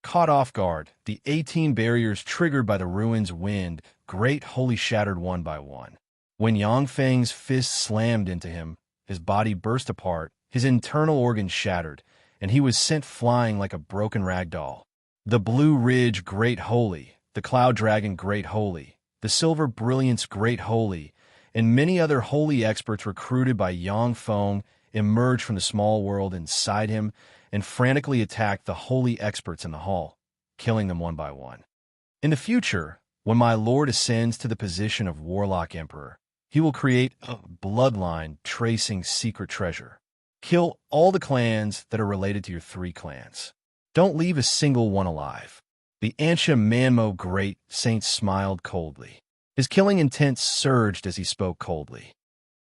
S1: Caught off guard, the 18 barriers triggered by the ruins wind, Great Holy shattered one by one. When Yang Feng's fist slammed into him, his body burst apart, his internal organs shattered, and he was sent flying like a broken rag doll. The Blue Ridge Great Holy, the Cloud Dragon Great Holy, the Silver Brilliance Great Holy, and many other holy experts recruited by Yang Feng emerged from the small world inside him and frantically attacked the holy experts in the hall, killing them one by one. In the future, when my lord ascends to the position of Warlock Emperor, he will create a bloodline tracing secret treasure. Kill all the clans that are related to your 3 clans. Don't leave a single one alive. The Ansha Manmo Great Saint smiled coldly. His killing intent surged as he spoke coldly.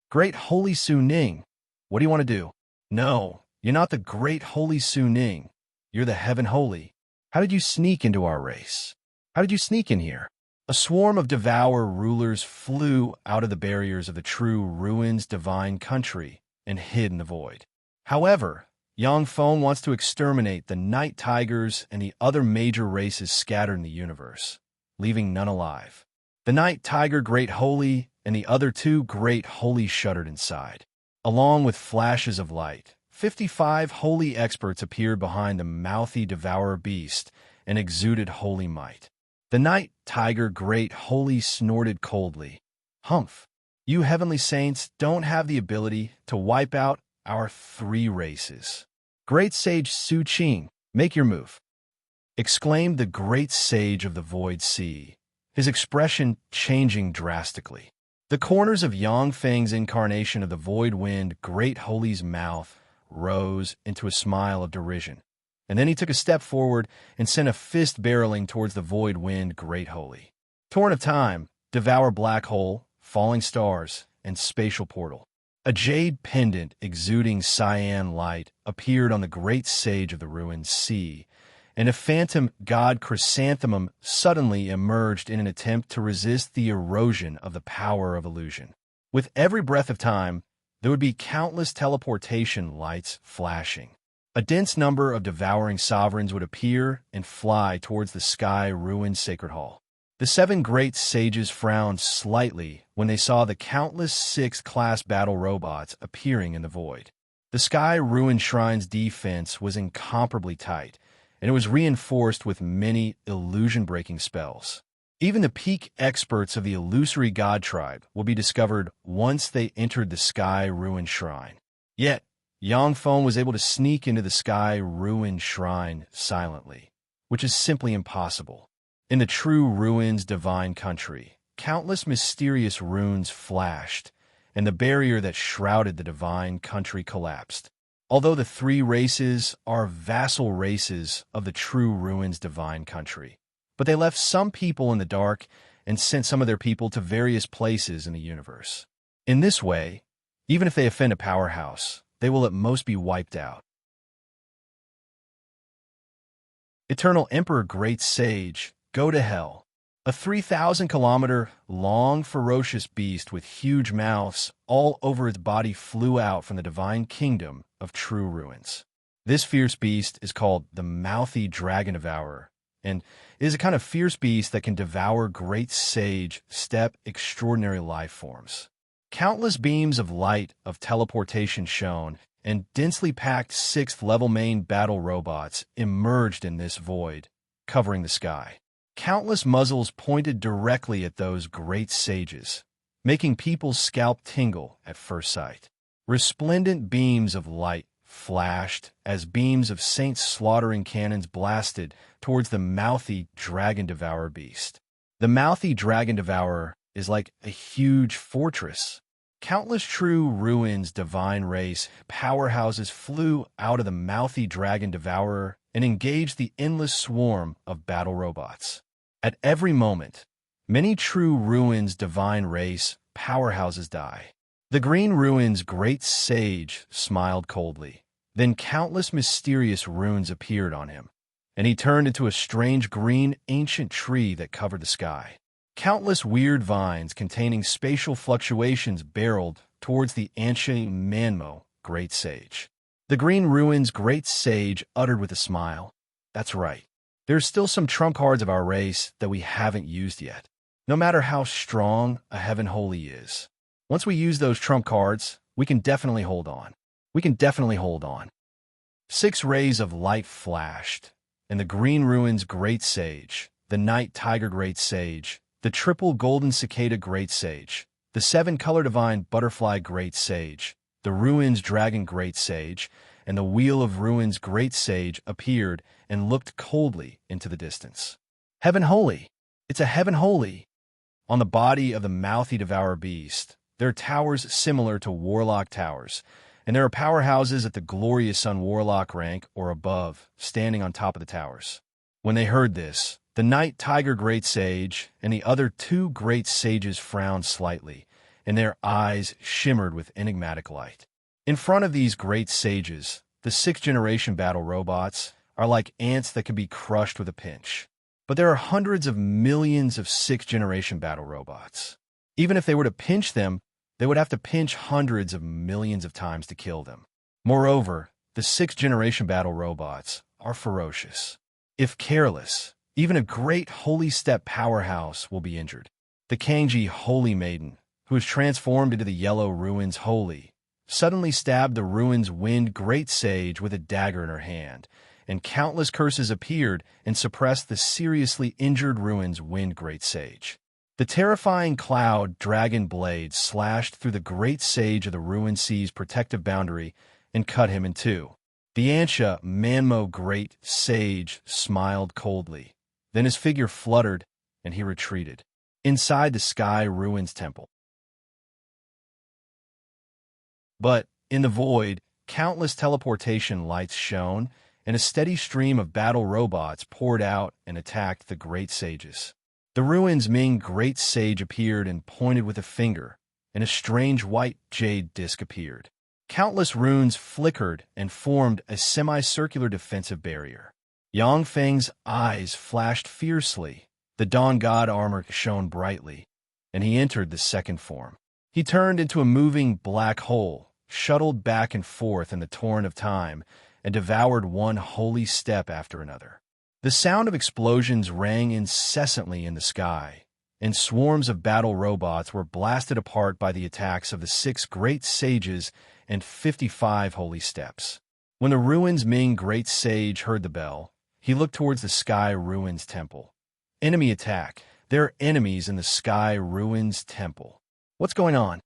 S1: "Great Holy Su Ning, what do you want to do?" "No, you're not the Great Holy Su Ning. You're the Heaven Holy. How did you sneak into our race? How did you sneak in here?" A swarm of Devour rulers flew out of the barriers of the true ruins divine country and hid in the void. However, Yang Feng wants to exterminate the Night Tigers and the other major races scattered in the universe, leaving none alive. The Night Tiger Great Holy and the other 2 Great Holy shuddered inside. Along with flashes of light, 55 holy experts appeared behind the mouthy Devourer beast and exuded holy might. The Night Tiger Great Holy snorted coldly. "Humph! You heavenly saints don't have the ability to wipe out our 3 races. Great Sage Su Qing, make your move!" exclaimed the Great Sage of the Void Sea, his expression changing drastically. The corners of Yang Feng's incarnation of the Void Wind Great Holy's mouth rose into a smile of derision, and then he took a step forward and sent a fist barreling towards the Void Wind Great Holy. Torrent of Time, Devour Black Hole, Falling Stars, and Spatial Portal. A jade pendant exuding cyan light appeared on the Great Sage of the Ruined Sea, and a phantom god chrysanthemum suddenly emerged in an attempt to resist the erosion of the power of illusion. With every breath of time, there would be countless teleportation lights flashing. A dense number of devouring sovereigns would appear and fly towards the sky-ruined sacred hall. The 7 great sages frowned slightly when they saw the countless 6th-class battle robots appearing in the void. The Sky Ruin Shrine's defense was incomparably tight, and it was reinforced with many illusion-breaking spells. Even the peak experts of the illusory god tribe will be discovered once they entered the Sky Ruin Shrine. Yet, Yangfeng was able to sneak into the Sky Ruin Shrine silently, which is simply impossible. In the true ruins divine country, countless mysterious runes flashed, and the barrier that shrouded the divine country collapsed. Although the three races are vassal races of the true ruins divine country, but they left some people in the dark and sent some of their people to various places in the universe. In this way, even if they offend a powerhouse, they will at most be wiped out. Eternal Emperor Great Sage, go to hell. A 3,000-kilometer-long ferocious beast with huge mouths all over its body flew out from the divine kingdom of true ruins. This fierce beast is called the Mouthy Dragon Devourer, and is a kind of fierce beast that can devour great sage, steppe, extraordinary life forms. Countless beams of light of teleportation shone, and densely packed 6th-level main battle robots emerged in this void, covering the sky. Countless muzzles pointed directly at those great sages, making people's scalp tingle at first sight. Resplendent beams of light flashed as beams of saints' slaughtering cannons blasted towards the Mouthy Dragon Devourer beast. The Mouthy Dragon Devourer is like a huge fortress. Countless true ruins divine race powerhouses flew out of the Mouthy Dragon Devourer and engaged the endless swarm of battle robots. At every moment, many true ruins divine race powerhouses die. The Green Ruins Great Sage smiled coldly. Then countless mysterious runes appeared on him, and he turned into a strange green ancient tree that covered the sky. Countless weird vines containing spatial fluctuations barreled towards the ancient Manmo Great Sage. The Green Ruins Great Sage uttered with a smile, "That's right. There's still some trump cards of our race that we haven't used yet. No matter how strong a Heaven Holy is, once we use those trump cards, we can definitely hold on. We can definitely hold on." 6 rays of light flashed, and the Green Ruins Great Sage, the Night Tiger Great Sage, the Triple Golden Cicada Great Sage, the 7-Color Divine Butterfly Great Sage, the Ruins Dragon Great Sage, and the Wheel of Ruins Great Sage appeared and looked coldly into the distance. Heaven Holy! It's a Heaven Holy! On the body of the Mouthy Devourer beast, there are towers similar to Warlock towers, and there are powerhouses at the Glorious Sun Warlock rank or above, standing on top of the towers. When they heard this, the Night Tiger Great Sage and the other 2 Great Sages frowned slightly, and their eyes shimmered with enigmatic light. In front of these Great Sages, the 6th-generation battle robots are like ants that can be crushed with a pinch. But there are hundreds of millions of 6th-generation battle robots. Even if they were to pinch them, they would have to pinch hundreds of millions of times to kill them. Moreover, the 6th-generation battle robots are ferocious. If careless, even a great holy step powerhouse will be injured. The Kangji Holy Maiden, who is transformed into the Yellow Ruins Holy, suddenly stabbed the Ruins Wind Great Sage with a dagger in her hand, and countless curses appeared and suppressed the seriously injured Ruins Wind Great Sage. The terrifying Cloud Dragon Blade slashed through the Great Sage of the Ruined Sea's protective boundary and cut him in 2. The Ansha Manmo Great Sage smiled coldly. Then his figure fluttered, and he retreated. Inside the Sky Ruins Temple. But, in the void, countless teleportation lights shone, and a steady stream of battle robots poured out and attacked the Great Sages. The Ruins Ming Great Sage appeared and pointed with a finger, and a strange white jade disc appeared. Countless runes flickered and formed a semicircular defensive barrier. Yang Feng's eyes flashed fiercely. The Dawn God armor shone brightly, and he entered the second form. He turned into a moving black hole, shuttled back and forth in the torrent of time, and devoured one holy step after another. The sound of explosions rang incessantly in the sky, and swarms of battle robots were blasted apart by the attacks of the 6 Great Sages and 55 holy steps. When the ruins Ming Great Sage heard the bell, he looked towards the Sky Ruins Temple. Enemy attack. There are enemies in the Sky Ruins Temple. What's going on?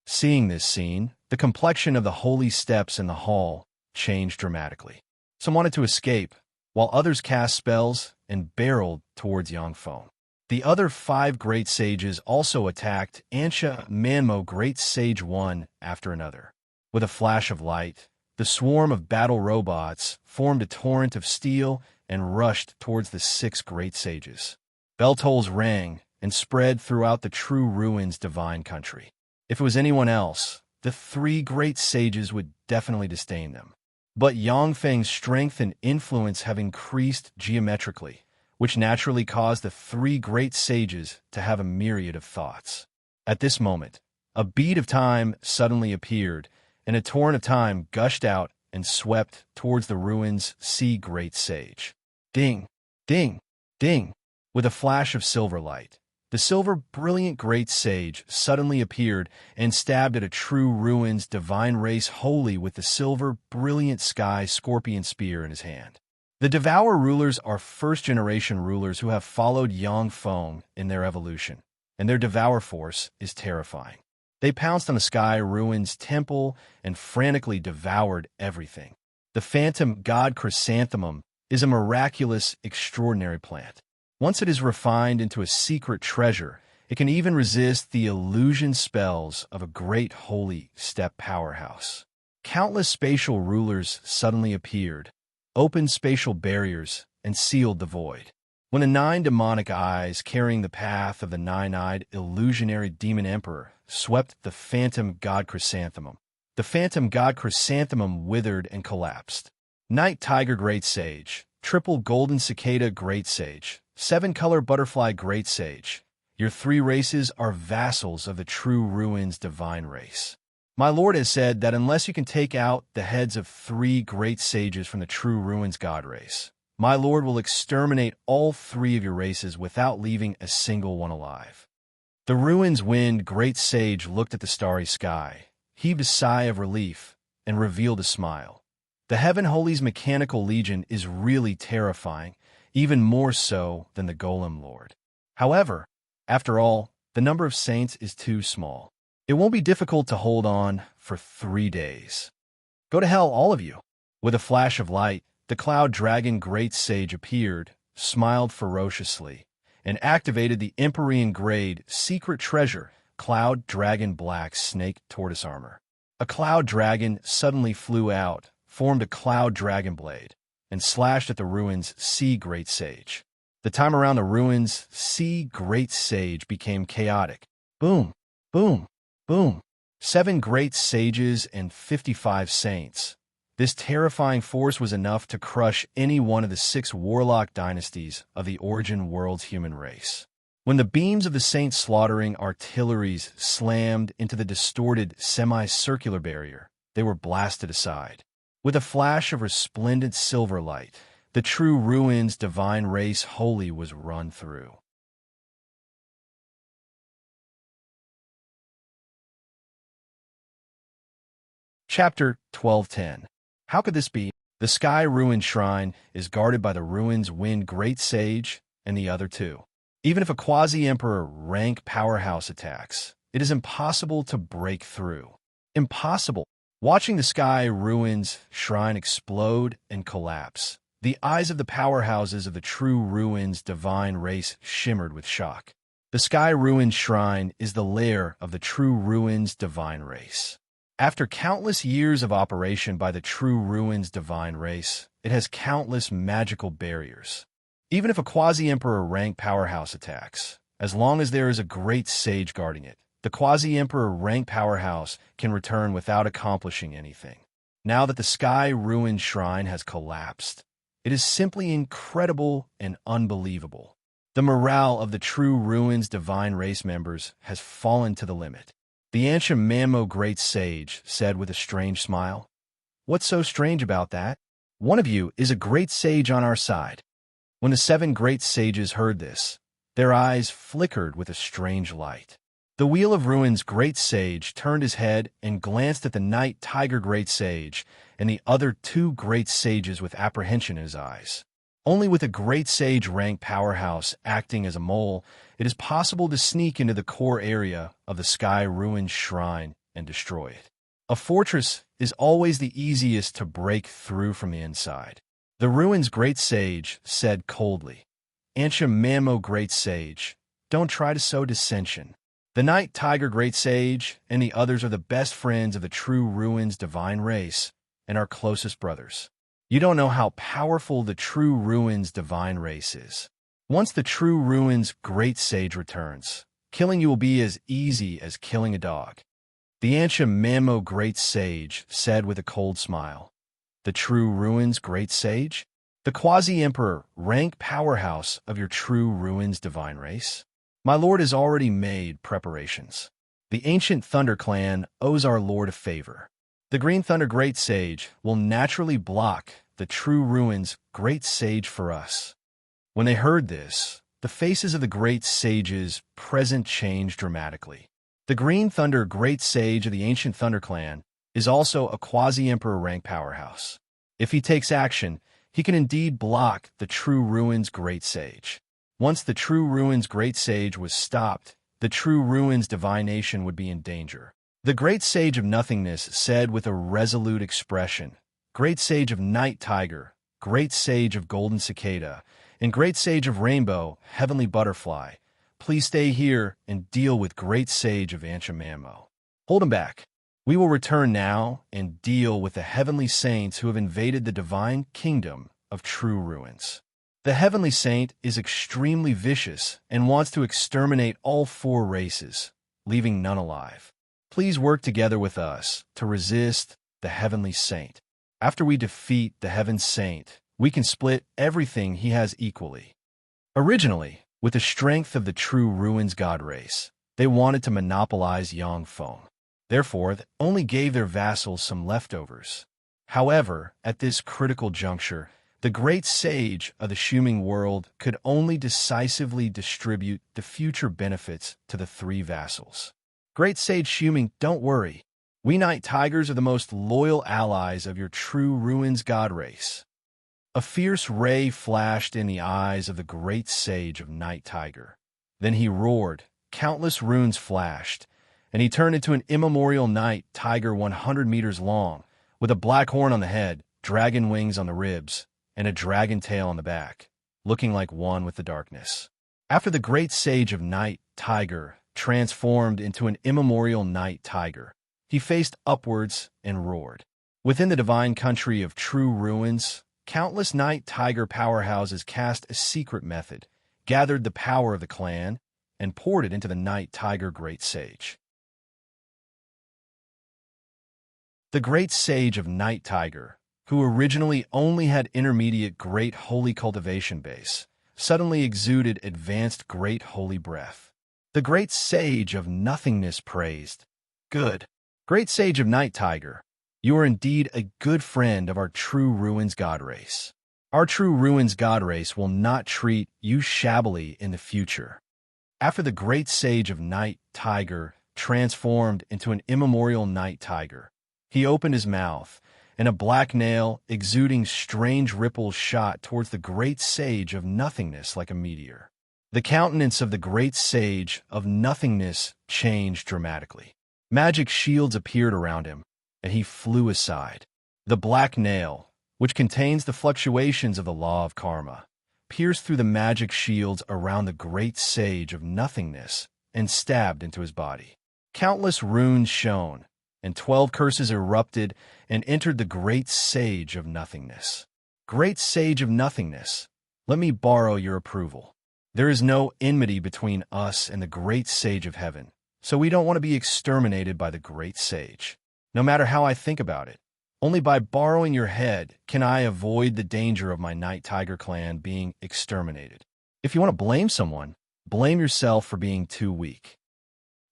S1: Seeing this scene, the complexion of the holy steps in the hall changed dramatically. Some wanted to escape, while others cast spells and barreled towards Yangfeng. The other 5 great sages also attacked Ansha Manmo Great Sage one after another. With a flash of light, the swarm of battle robots formed a torrent of steel and rushed towards the 6 great sages. Bell tolls rang and spread throughout the True Ruins divine country. If it was anyone else, the 3 great sages would definitely disdain them. But Yangfeng's strength and influence have increased geometrically, which naturally caused the 3 great sages to have a myriad of thoughts. At this moment, a bead of time suddenly appeared, and a torrent of time gushed out and swept towards the ruins Sea Great Sage. Ding! Ding! Ding! With a flash of silver light, the silver brilliant great sage suddenly appeared and stabbed at a True Ruins divine race holy with the silver brilliant sky scorpion spear in his hand. The Devour rulers are first-generation rulers who have followed Yangfeng in their evolution, and their Devour force is terrifying. They pounced on the Sky Ruins temple and frantically devoured everything. The Phantom God Chrysanthemum is a miraculous, extraordinary plant. Once it is refined into a secret treasure, it can even resist the illusion spells of a great holy step powerhouse. Countless spatial rulers suddenly appeared, opened spatial barriers, and sealed the void. When the 9 demonic eyes carrying the path of the 9-eyed illusionary demon emperor swept the Phantom God Chrysanthemum, the Phantom God Chrysanthemum withered and collapsed. Night Tiger Great Sage, Triple Golden Cicada Great Sage, 7-Color Butterfly Great Sage, your 3 races are vassals of the True Ruins divine race. My lord has said that unless you can take out the heads of 3 great sages from the True Ruins god race, my lord will exterminate all 3 of your races without leaving a single one alive. The Ruins Wind Great Sage looked at the starry sky, heaved a sigh of relief, and revealed a smile. The Heaven Holy's mechanical legion is really terrifying, even more so than the Golem Lord. However, after all, the number of saints is too small. It won't be difficult to hold on for 3 days. Go to hell, all of you. With a flash of light, the Cloud Dragon Great Sage appeared, smiled ferociously, and activated the Empyrean Grade Secret Treasure Cloud Dragon Black Snake Tortoise Armor. A Cloud Dragon suddenly flew out, formed a Cloud Dragon Blade, and slashed at the ruins Sea Great Sage. The time around the ruins Sea Great Sage became chaotic. Boom! Boom! Boom! 7 great sages and 55 saints. This terrifying force was enough to crush any one of the 6 warlock dynasties of the Origin World's human race. When the beams of the saints' slaughtering artilleries slammed into the distorted semicircular barrier, they were blasted aside. With a flash of resplendent silver light, the True Ruins divine race holy was run through. Chapter 1210. How could this be? The Sky Ruin Shrine is guarded by the Ruins Wind Great Sage and the other 2. Even if a quasi-emperor rank powerhouse attacks, it is impossible to break through. Impossible. Watching the Sky Ruins Shrine explode and collapse, the eyes of the powerhouses of the True Ruins divine race shimmered with shock. The Sky Ruins Shrine is the lair of the True Ruins divine race. After countless years of operation by the True Ruins divine race, it has countless magical barriers. Even if a quasi-emperor rank powerhouse attacks, as long as there is a great sage guarding it, the quasi-emperor rank powerhouse can return without accomplishing anything. Now that the Sky Ruin Shrine has collapsed, it is simply incredible and unbelievable. The morale of the True Ruins divine race members has fallen to the limit. The Ansha Manmo Great Sage said with a strange smile, "What's so strange about that? One of you is a great sage on our side." When the 7 great sages heard this, their eyes flickered with a strange light. The Wheel of Ruins Great Sage turned his head and glanced at the Night Tiger Great Sage and the other two Great Sages with apprehension in his eyes. Only with a Great Sage rank powerhouse acting as a mole, it is possible to sneak into the core area of the Sky Ruins Shrine and destroy it. A fortress is always the easiest to break through from the inside. The Ruins Great Sage said coldly, "Enchantment, Great Sage, don't try to sow dissension. The Night Tiger Great Sage and the others are the best friends of the true Ruins divine race and our closest brothers. You don't know how powerful the true Ruins divine race is. Once the true Ruins Great Sage returns, killing you will be as easy as killing a dog." The Enchantment Great Sage said with a cold smile. "The true Ruins Great Sage? The quasi-emperor rank powerhouse of your true Ruins divine race? My lord has already made preparations. The ancient Thunder clan owes our lord a favor. The Green Thunder Great Sage will naturally block the true Ruins Great Sage for us." When they heard this, the faces of the Great Sages present changed dramatically. The Green Thunder Great Sage of the ancient Thunder clan is also a quasi-emperor rank powerhouse. If he takes action, he can indeed block the true Ruins Great Sage. Once the true Ruins Great Sage was stopped, the true Ruins divination would be in danger. The Great Sage of Nothingness said with a resolute expression, "Great Sage of Night Tiger, Great Sage of Golden Cicada, and Great Sage of Rainbow, Heavenly Butterfly, please stay here and deal with Great Sage of Enchantment. Hold him back. We will return now and deal with the Heavenly Saints who have invaded the divine kingdom of true Ruins." The Heavenly Saint is extremely vicious and wants to exterminate all four races, leaving none alive. Please work together with us to resist the Heavenly Saint. After we defeat the Heaven Saint, we can split everything he has equally. Originally, with the strength of the true Ruins God race, they wanted to monopolize Yangfeng. Therefore, they only gave their vassals some leftovers. However, at this critical juncture, the Great Sage of the Shuming world could only decisively distribute the future benefits to the three vassals. Great Sage Shuming, don't worry. We Night Tigers are the most loyal allies of your true Ruins God race. A fierce ray flashed in the eyes of the Great Sage of Night Tiger. Then he roared, countless runes flashed, and he turned into an immemorial Night Tiger 100 meters long, with a black horn on the head, dragon wings on the ribs, and a dragon tail on the back, looking like one with the darkness. After the Great Sage of Night Tiger transformed into an immemorial Night Tiger, he faced upwards and roared. Within the divine country of true Ruins, countless Night Tiger powerhouses cast a secret method, gathered the power of the clan, and poured it into the Night Tiger Great Sage. The Great Sage of Night Tiger, who originally only had intermediate Great Holy cultivation base, suddenly exuded advanced Great Holy breath. The Great Sage of Nothingness praised, "Good. Great Sage of Night Tiger, you are indeed a good friend of our true Ruins God race. Our true Ruins God race will not treat you shabbily in the future." After the Great Sage of Night Tiger transformed into an immemorial Night Tiger, he opened his mouth, and a black nail, exuding strange ripples, shot towards the Great Sage of Nothingness like a meteor. The countenance of the Great Sage of Nothingness changed dramatically. Magic shields appeared around him, and he flew aside. The black nail, which contains the fluctuations of the law of karma, pierced through the magic shields around the Great Sage of Nothingness and stabbed into his body. Countless runes shone, and 12 curses erupted and entered the Great Sage of Nothingness. Great Sage of Nothingness, let me borrow your approval. There is no enmity between us and the Great Sage of Heaven, so we don't want to be exterminated by the Great Sage. No matter how I think about it, only by borrowing your head can I avoid the danger of my Night Tiger clan being exterminated. If you want to blame someone, blame yourself for being too weak."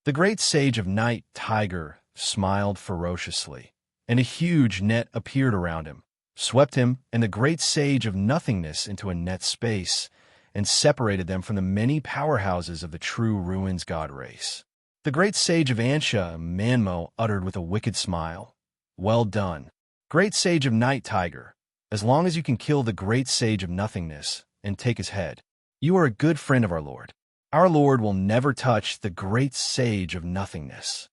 S1: The Great Sage of Night Tiger smiled ferociously, and a huge net appeared around him, swept him and the Great Sage of Nothingness into a net space, and separated them from the many powerhouses of the true Ruins God race. The great sage of Ansha, Manmo, uttered with a wicked smile. Well done, great sage of Night Tiger. As long as you can kill the great sage of nothingness and take his head, you are a good friend of our Lord. Our Lord will never touch the great sage of nothingness.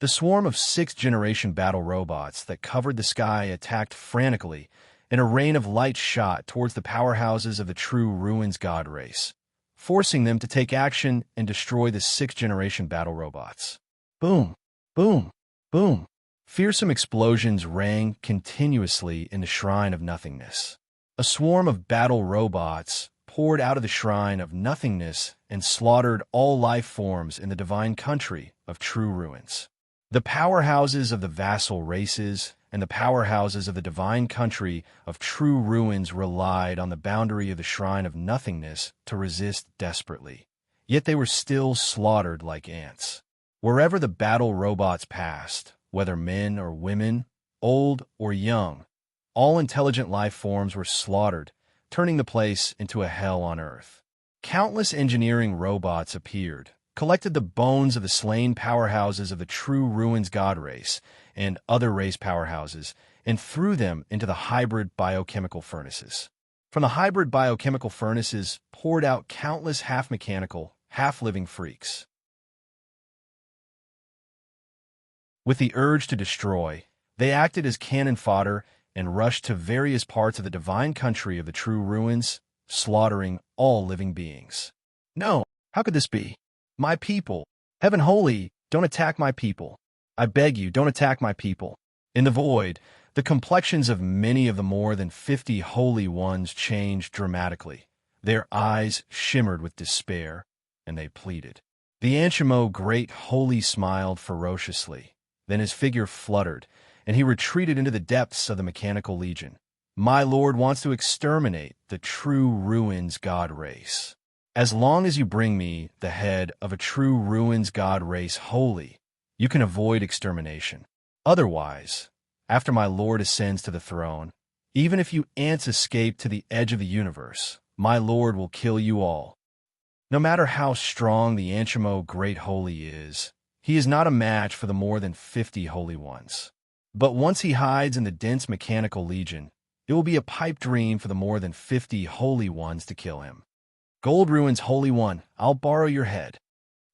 S1: The swarm of sixth-generation battle robots that covered the sky attacked frantically, and a rain of light shot towards the powerhouses of the true Ruins God race, forcing them to take action and destroy the sixth-generation battle robots. Boom, boom, boom. Fearsome explosions rang continuously in the Shrine of Nothingness. A swarm of battle robots poured out of the Shrine of Nothingness and slaughtered all life forms in the divine country of true Ruins. The powerhouses of the vassal races and the powerhouses of the divine country of true Ruins relied on the boundary of the Shrine of Nothingness to resist desperately, yet they were still slaughtered like ants. Wherever the battle robots passed, whether men or women, old or young, all intelligent life forms were slaughtered, turning the place into a hell on Earth. Countless engineering robots appeared, collected the bones of the slain powerhouses of the true Ruins God race and other race powerhouses, and threw them into the hybrid biochemical furnaces. From the hybrid biochemical furnaces poured out countless half-mechanical, half-living freaks. With the urge to destroy, they acted as cannon fodder and rushed to various parts of the divine country of the true Ruins, slaughtering all living beings. No, how could this be? My people, heaven holy, don't attack my people. I beg you, don't attack my people. In the void, the complexions of many of the more than 50 holy ones changed dramatically. Their eyes shimmered with despair, and they pleaded. The Anshimo Great Holy smiled ferociously. Then his figure fluttered, and he retreated into the depths of the mechanical legion. My lord wants to exterminate the true Ruins God race. As long as you bring me the head of a true Ruins God race holy, you can avoid extermination. Otherwise, after my lord ascends to the throne, even if you ants escape to the edge of the universe, my lord will kill you all. No matter how strong the Anshimo Great Holy is, he is not a match for the more than 50 holy ones. But once he hides in the dense mechanical legion, it will be a pipe dream for the more than 50 holy ones to kill him. Gold Ruins Holy One, I'll borrow your head.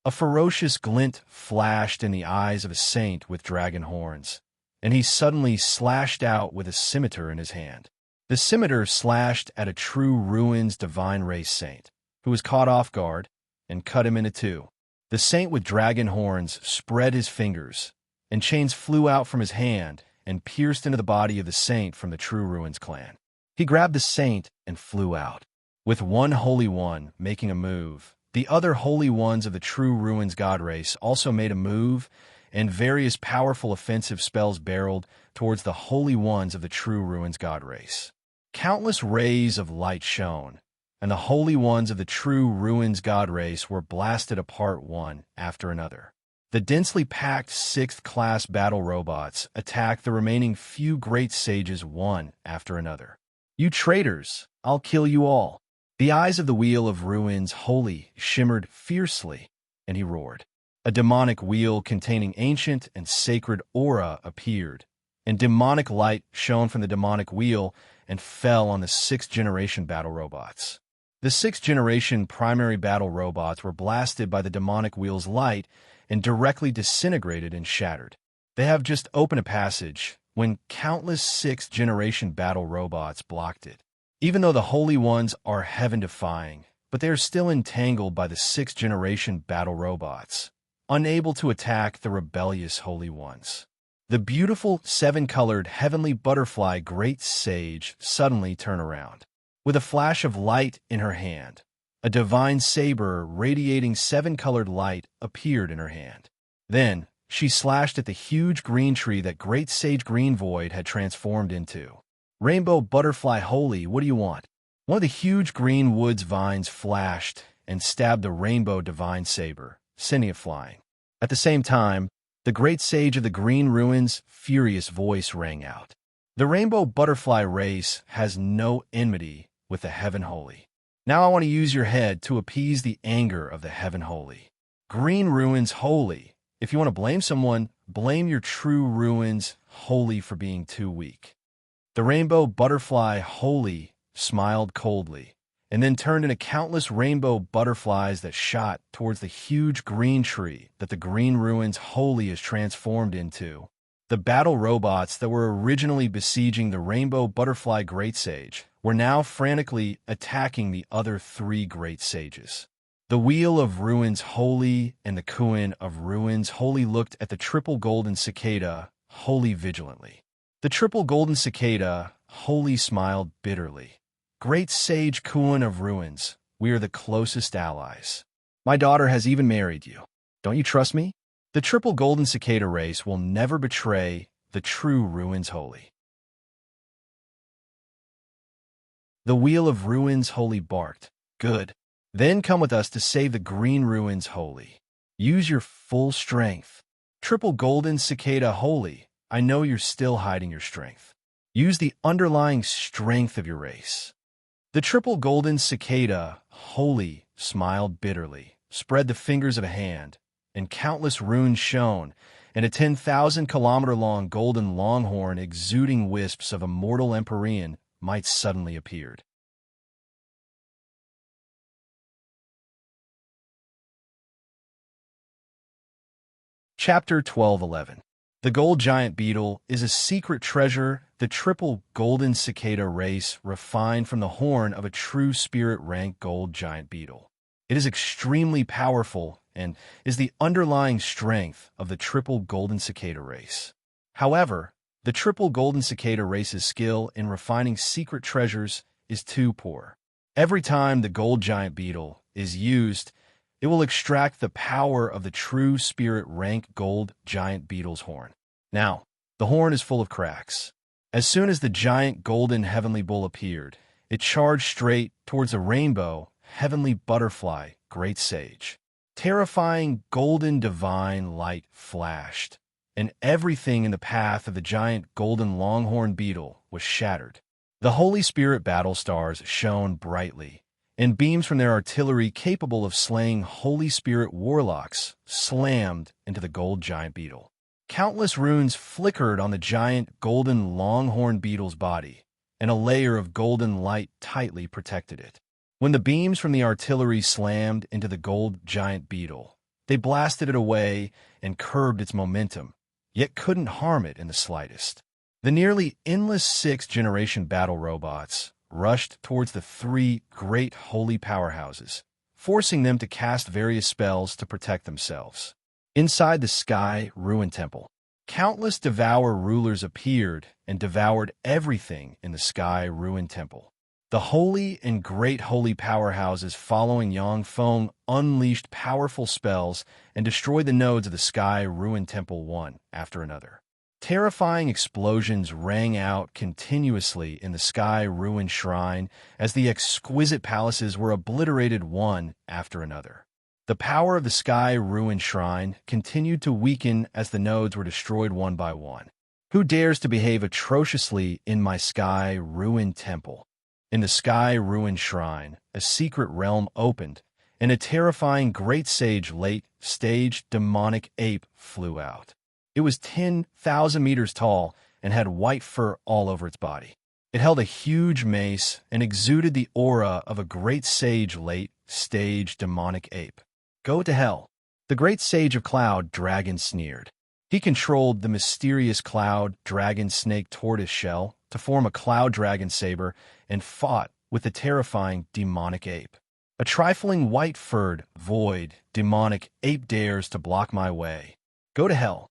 S1: A ferocious glint flashed in the eyes of a saint with dragon horns, and he suddenly slashed out with a scimitar in his hand. The scimitar slashed at a true Ruins divine race saint, who was caught off guard, and cut him into two. The saint with dragon horns spread his fingers, and chains flew out from his hand and pierced into the body of the saint from the true Ruins clan. He grabbed the saint and flew out. With one holy one making a move, the other holy ones of the true Ruins God race also made a move, and various powerful offensive spells barreled towards the holy ones of the true Ruins God race. Countless rays of light shone, and the holy ones of the true Ruins God race were blasted apart one after another. The densely packed 6th-class battle robots attacked the remaining few great sages one after another. You traitors, I'll kill you all. The eyes of the Wheel of Ruins Holy shimmered fiercely, and he roared. A demonic wheel containing ancient and sacred aura appeared, and demonic light shone from the demonic wheel and fell on the 6th-generation battle robots. The 6th-generation primary battle robots were blasted by the demonic wheel's light and directly disintegrated and shattered. They have just opened a passage when countless 6th-generation battle robots blocked it. Even though the holy ones are heaven-defying, but they are still entangled by the 6th-generation battle robots, unable to attack the rebellious holy ones. The beautiful 7-colored heavenly butterfly great sage suddenly turned around. With a flash of light in her hand, a divine saber radiating 7-colored light appeared in her hand. Then, she slashed at the huge green tree that Great Sage Green Void had transformed into. Rainbow Butterfly Holy, what do you want? One of the huge green woods vines flashed and stabbed the Rainbow Divine Saber, sending it flying. At the same time, the Great Sage of the Green Ruins' furious voice rang out. The Rainbow Butterfly race has no enmity with the Heaven Holy. Now I want to use your head to appease the anger of the Heaven Holy. Green Ruins Holy, If you want to blame someone, blame your true ruins wholly for being too weak. The rainbow butterfly wholly smiled coldly, and then turned into countless rainbow butterflies that shot towards the huge green tree that the green ruins wholly is transformed into. The battle robots that were originally besieging the rainbow butterfly great sage were now frantically attacking the other three great sages. The Wheel of Ruins wholly and the Kuin of Ruins wholly looked at the triple golden cicada wholly vigilantly. The triple golden cicada wholly smiled bitterly. Great sage Kuin of Ruins, we are the closest allies. My daughter has even married you. Don't you trust me? The triple golden cicada race will never betray the true ruins wholly. The Wheel of Ruins wholly barked. Good. Then come with us to save the green ruins wholly. Use your full strength. Triple golden cicada wholly, I know you're still hiding your strength. Use the underlying strength of your race. The triple golden cicada wholly smiled bitterly, spread the fingers of a hand, and countless runes shone, and a 10,000-kilometer-long golden longhorn exuding wisps of immortal Empyrean might suddenly appeared. Chapter 12:11. The gold giant beetle is a secret treasure, the triple golden cicada race refined from the horn of a true spirit rank gold giant beetle. It is extremely powerful and is the underlying strength of the triple golden cicada race. However, the triple golden cicada race's skill in refining secret treasures is too poor. Every time the gold giant beetle is used, it will extract the power of the true spirit rank gold giant beetle's horn. Now, the horn is full of cracks. As soon as the giant golden heavenly bull appeared, it charged straight towards a rainbow heavenly butterfly great sage. Terrifying golden divine light flashed, and everything in the path of the giant golden longhorn beetle was shattered. The Holy Spirit battle stars shone brightly, and beams from their artillery capable of slaying Holy Spirit warlocks slammed into the gold giant beetle. Countless runes flickered on the giant golden longhorn beetle's body, and a layer of golden light tightly protected it. When the beams from the artillery slammed into the gold giant beetle, they blasted it away and curbed its momentum, yet couldn't harm it in the slightest. The nearly endless sixth-generation battle robots rushed towards the three great holy powerhouses, forcing them to cast various spells to protect themselves. Inside the Sky Ruin Temple, countless Devour rulers appeared and devoured everything in the Sky Ruin Temple. The holy and great holy powerhouses following Yangfeng unleashed powerful spells and destroyed the nodes of the Sky Ruin Temple one after another. Terrifying explosions rang out continuously in the Sky Ruin Shrine as the exquisite palaces were obliterated one after another. The power of the Sky Ruin Shrine continued to weaken as the nodes were destroyed one by one. Who dares to behave atrociously in my Sky Ruin Temple? In the Sky Ruin Shrine, a secret realm opened, and a terrifying great sage late-stage demonic ape flew out. It was 10,000 meters tall and had white fur all over its body. It held a huge mace and exuded the aura of a great sage late-stage demonic ape. Go to hell. The great sage of Cloud Dragon sneered. He controlled the mysterious Cloud Dragon Snake Tortoise Shell to form a Cloud Dragon Saber and fought with the terrifying demonic ape. A trifling white-furred, void, demonic ape dares to block my way. Go to hell.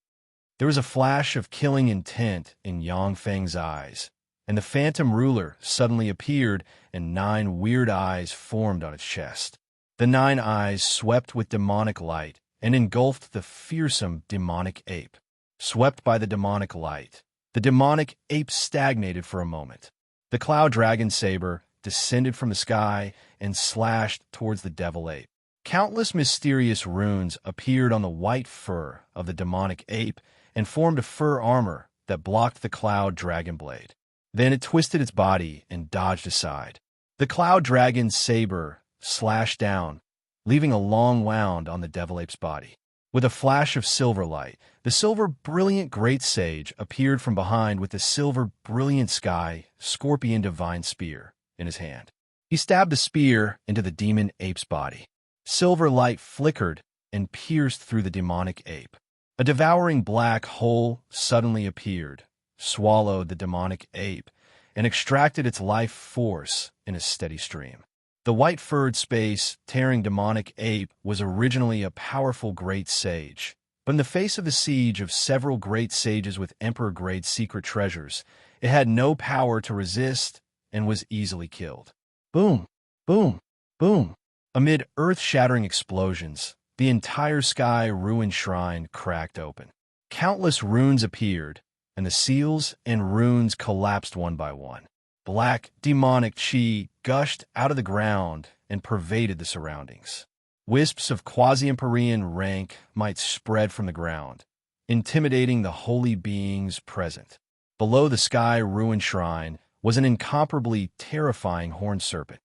S1: There was a flash of killing intent in Yangfeng's eyes, and the phantom ruler suddenly appeared and 9 weird eyes formed on its chest. The 9 eyes swept with demonic light and engulfed the fearsome demonic ape. Swept by the demonic light, the demonic ape stagnated for a moment. The Cloud Dragon Saber descended from the sky and slashed towards the devil ape. Countless mysterious runes appeared on the white fur of the demonic ape and formed a fur armor that blocked the Cloud Dragon blade. Then it twisted its body and dodged aside. The Cloud Dragon Saber slashed down, leaving a long wound on the devil ape's body. With a flash of silver light, the silver brilliant great sage appeared from behind with the silver brilliant sky scorpion divine spear in his hand. He stabbed the spear into the demon ape's body. Silver light flickered and pierced through the demonic ape. A devouring black hole suddenly appeared, swallowed the demonic ape, and extracted its life force in a steady stream. The white-furred space-tearing demonic ape was originally a powerful great sage, but in the face of the siege of several great sages with emperor-grade secret treasures, it had no power to resist and was easily killed. Boom, boom, boom. Amid earth-shattering explosions, the entire sky ruined shrine cracked open. Countless runes appeared, and the seals and runes collapsed one by one. Black, demonic chi gushed out of the ground and pervaded the surroundings. Wisps of quasi-empyrean rank might spread from the ground, intimidating the holy beings present. Below the sky-ruined shrine was an incomparably terrifying horned serpent.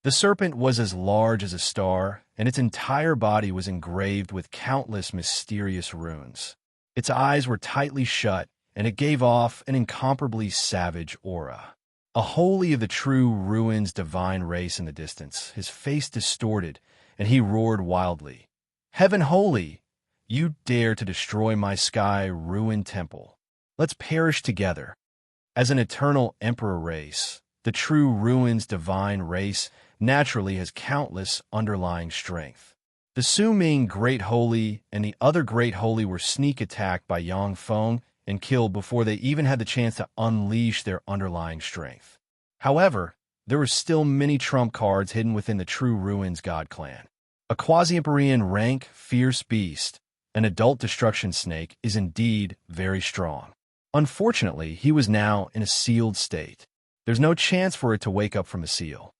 S1: The serpent was as large as a star, and its entire body was engraved with countless mysterious runes. Its eyes were tightly shut, and it gave off an incomparably savage aura. A holy of the true ruins divine race in the distance, his face distorted, and he roared wildly, "Heaven holy! You dare to destroy my sky-ruined temple. Let's perish together." As an eternal emperor race, the true ruins divine race naturally has countless underlying strength. The Su Ming Great Holy and the other Great Holy were sneak attacked by Yang Feng and killed before they even had the chance to unleash their underlying strength. However, there were still many trump cards hidden within the true ruins god clan. A quasi-empyrean rank, fierce beast, an adult destruction snake, is indeed very strong. Unfortunately, he was now in a sealed state. There's no chance for it to wake up from a seal.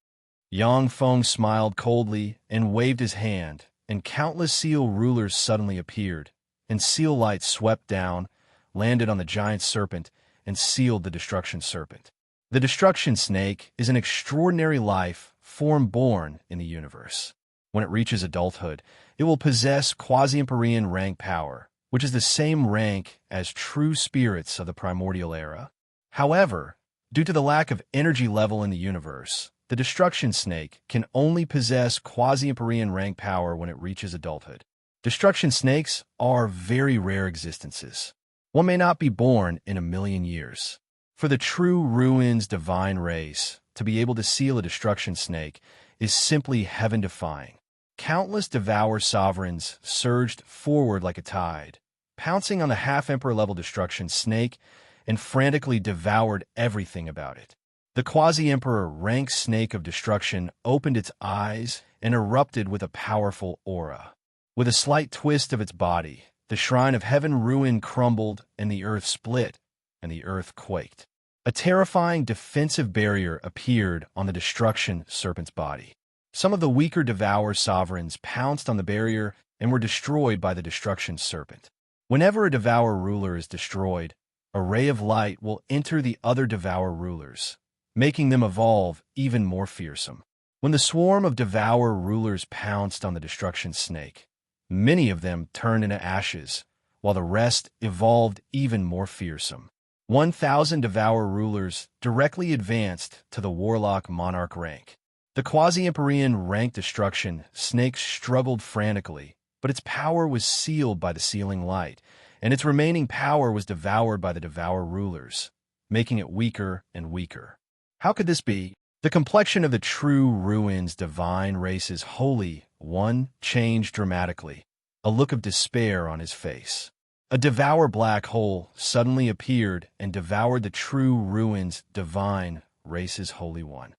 S1: Yang Feng smiled coldly and waved his hand, and countless seal rulers suddenly appeared, and seal light swept down, landed on the giant serpent, and sealed the destruction serpent. The destruction snake is an extraordinary life form born in the universe. When it reaches adulthood, it will possess quasi-empyrean rank power, which is the same rank as true spirits of the primordial era. However, due to the lack of energy level in the universe, the destruction snake can only possess quasi-empyrean rank power when it reaches adulthood. Destruction snakes are very rare existences. One may not be born in a million years. For the true ruins divine race, to be able to seal a destruction snake is simply heaven-defying. Countless devour sovereigns surged forward like a tide, pouncing on the half-emperor level destruction snake and frantically devoured everything about it. The quasi-emperor rank snake of destruction opened its eyes and erupted with a powerful aura. With a slight twist of its body, the shrine of heaven ruin crumbled and the earth split, and the earth quaked. A terrifying defensive barrier appeared on the destruction serpent's body. Some of the weaker devour sovereigns pounced on the barrier and were destroyed by the destruction serpent. Whenever a devour ruler is destroyed, a ray of light will enter the other devour rulers, making them evolve even more fearsome. When the swarm of devour rulers pounced on the destruction snake, many of them turned into ashes, while the rest evolved even more fearsome. 1,000 devour rulers directly advanced to the warlock monarch rank. The quasi-empyrean rank destruction snake struggled frantically, but its power was sealed by the sealing light, and its remaining power was devoured by the devour rulers, making it weaker and weaker. How could this be? The complexion of the true ruins divine race's holy one changed dramatically, a look of despair on his face. A devour black hole suddenly appeared and devoured the true ruins divine race's holy one.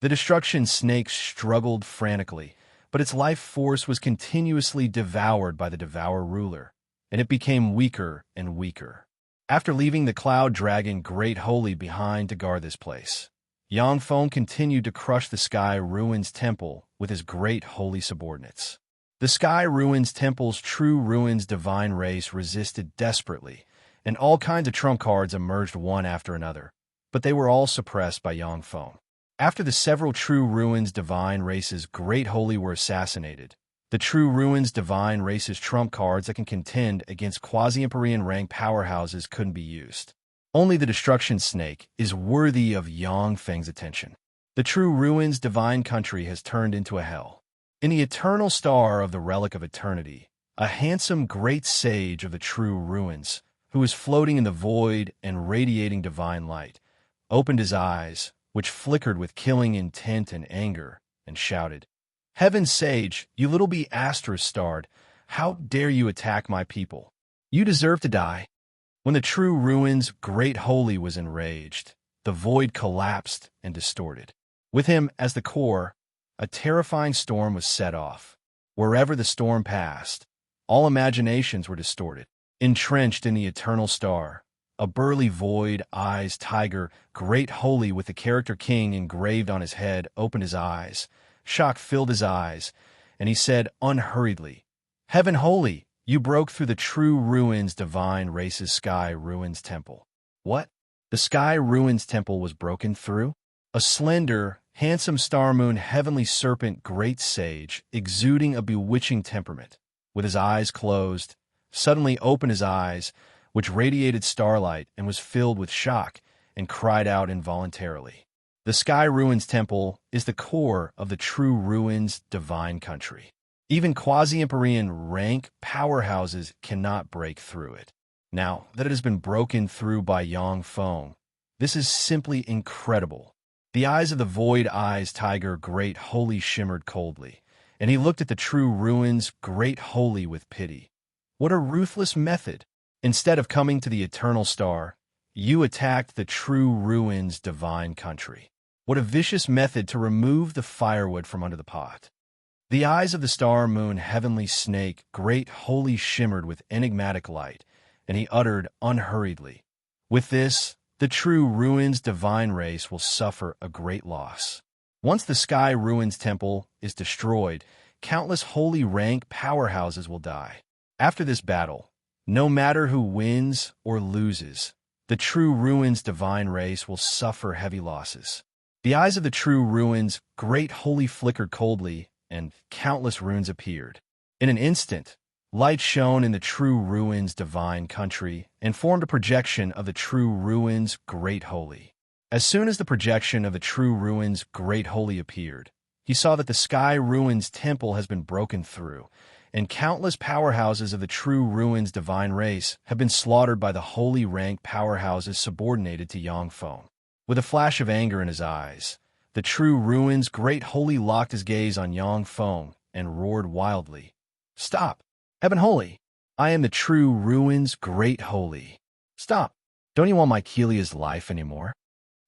S1: The destruction snake struggled frantically, but its life force was continuously devoured by the devour ruler, and it became weaker and weaker. After leaving the cloud dragon Great Holy behind to guard this place, Yang Feng continued to crush the Sky Ruins Temple with his Great Holy subordinates. The Sky Ruins Temple's true ruins divine race resisted desperately, and all kinds of trump cards emerged one after another, but they were all suppressed by Yang Feng. After the several True Ruins divine races Great Holy were assassinated, the True Ruins divine races trump cards that can contend against quasi-Empyrean rank powerhouses couldn't be used. Only the Destruction Snake is worthy of Yang Feng's attention. The True Ruins divine country has turned into a hell. In the eternal star of the Relic of Eternity, a handsome great sage of the True Ruins, who is floating in the void and radiating divine light, opened his eyes, which flickered with killing intent and anger, and shouted, "Heaven's sage, you little be*starred, how dare you attack my people? You deserve to die." When the True Ruins Great Holy was enraged, the void collapsed and distorted. With him as the core, a terrifying storm was set off. Wherever the storm passed, all imaginations were distorted. Entrenched in the eternal star, a burly void-eyes tiger, Great Holy with the character king engraved on his head, opened his eyes. Shock filled his eyes, and he said unhurriedly, "Heaven Holy, you broke through the True Ruins divine race's Sky Ruins temple." What? The Sky Ruins temple was broken through? A slender, handsome star moon heavenly serpent great sage, exuding a bewitching temperament, with his eyes closed, suddenly opened his eyes, which radiated starlight and was filled with shock, and cried out involuntarily. The Sky Ruins temple is the core of the True Ruins divine country. Even quasi-Empyrean rank powerhouses cannot break through it. Now that it has been broken through by Yang Feng, this is simply incredible. The eyes of the void-eyes tiger Great Holy shimmered coldly, and he looked at the True Ruins Great Holy with pity. What a ruthless method! Instead of coming to the eternal star, you attacked the True Ruins divine country. What a vicious method to remove the firewood from under the pot. The eyes of the star moon heavenly snake Great Holy shimmered with enigmatic light, and he uttered unhurriedly, "With this, the True Ruins divine race will suffer a great loss. Once the Sky Ruins temple is destroyed, countless holy rank powerhouses will die. After this battle, no matter who wins or loses, the True Ruins divine race will suffer heavy losses." The eyes of the True Ruins Great Holy flickered coldly, and countless runes appeared. In an instant, light shone in the True Ruins divine country and formed a projection of the True Ruins Great Holy. As soon as the projection of the True Ruins Great Holy appeared, he saw that the Sky Ruins temple has been broken through, and countless powerhouses of the True Ruins divine race have been slaughtered by the holy rank powerhouses subordinated to Yang Feng. With a flash of anger in his eyes, the True Ruins Great Holy locked his gaze on Yang Feng and roared wildly, "Stop! Heaven Holy! I am the True Ruins Great Holy. Stop! Don't you want my Mycelia's life anymore?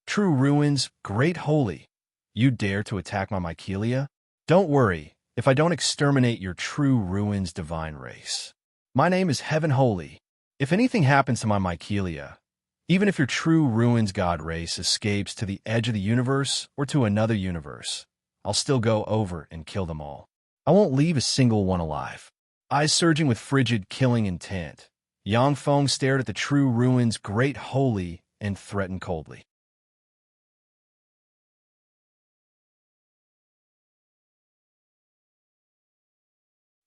S1: True Ruins Great Holy, you dare to attack my Mycelia? Don't worry if I don't exterminate your True Ruins divine race. My name is Heaven Holy. If anything happens to my Mycelia, even if your True Ruins god race escapes to the edge of the universe or to another universe, I'll still go over and kill them all. I won't leave a single one alive." Eyes surging with frigid, killing intent, Yang Feng stared at the True Ruins Great Holy and threatened coldly.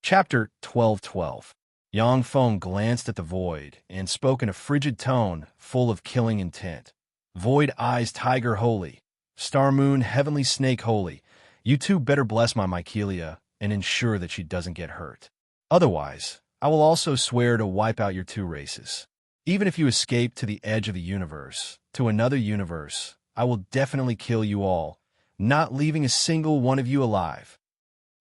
S1: Chapter 12:12. Yang Feng glanced at the void and spoke in a frigid tone full of killing intent. "Void Eyes Tiger Holy, Star Moon Heavenly Snake Holy, you two better bless my Mycelia and ensure that she doesn't get hurt. Otherwise, I will also swear to wipe out your two races. Even if you escape to the edge of the universe, to another universe, I will definitely kill you all, not leaving a single one of you alive."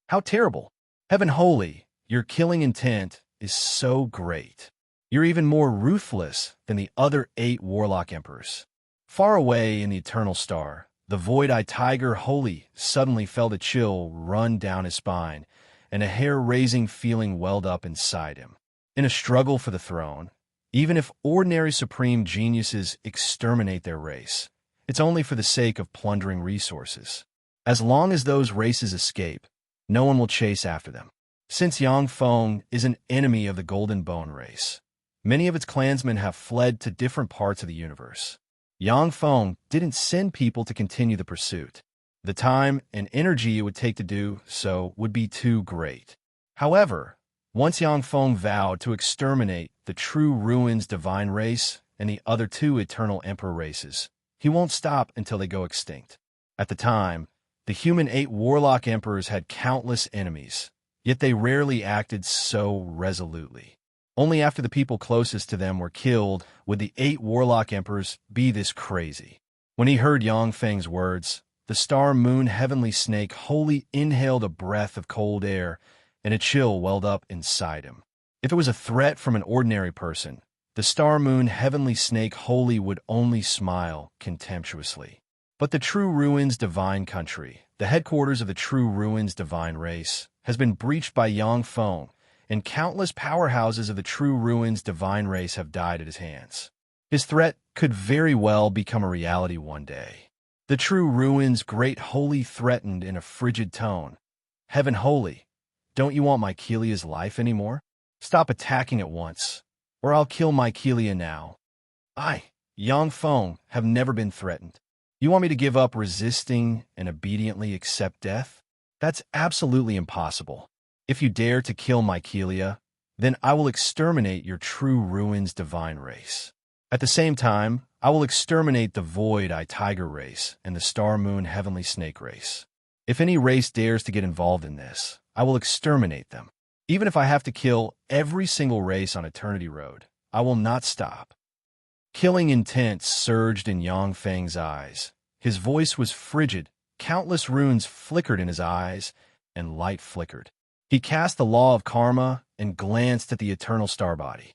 S1: How terrible! Heaven Holy, your killing intent is so great. You're even more ruthless than the other 8 warlock emperors. Far away in the eternal star, the void-eyed tiger Holy suddenly felt a chill run down his spine, and a hair-raising feeling welled up inside him. In a struggle for the throne, even if ordinary supreme geniuses exterminate their race, it's only for the sake of plundering resources. As long as those races escape, no one will chase after them. Since Yang Feng is an enemy of the Golden Bone race, many of its clansmen have fled to different parts of the universe. Yang Feng didn't send people to continue the pursuit. The time and energy it would take to do so would be too great. However, once Yangfeng vowed to exterminate the true ruins divine race and the other two eternal emperor races, he won't stop until they go extinct. At the time, the human 8 warlock emperors had countless enemies, yet they rarely acted so resolutely. Only after the people closest to them were killed would the 8 warlock emperors be this crazy. When he heard Yangfeng's words, the star-moon heavenly snake wholly inhaled a breath of cold air, and a chill welled up inside him. If it was a threat from an ordinary person, the star-moon heavenly snake wholly would only smile contemptuously. But the True Ruins divine country, the headquarters of the True Ruins divine race, has been breached by Yangfeng, and countless powerhouses of the True Ruins divine race have died at his hands. His threat could very well become a reality one day. The True Ruins great holy threatened in a frigid tone. Heaven holy, don't you want Mycelia's life anymore? Stop attacking at once, or I'll kill Mycelia now. I, Yangfeng, have never been threatened. You want me to give up resisting and obediently accept death? That's absolutely impossible. If you dare to kill Mycelia, then I will exterminate your True Ruins divine race. At the same time, I will exterminate the Void Eye Tiger race and the Star Moon Heavenly Snake race. If any race dares to get involved in this, I will exterminate them. Even if I have to kill every single race on Eternity Road, I will not stop. Killing intent surged in Yangfeng's eyes. His voice was frigid, countless runes flickered in his eyes, and light flickered. He cast the law of karma and glanced at the eternal star body.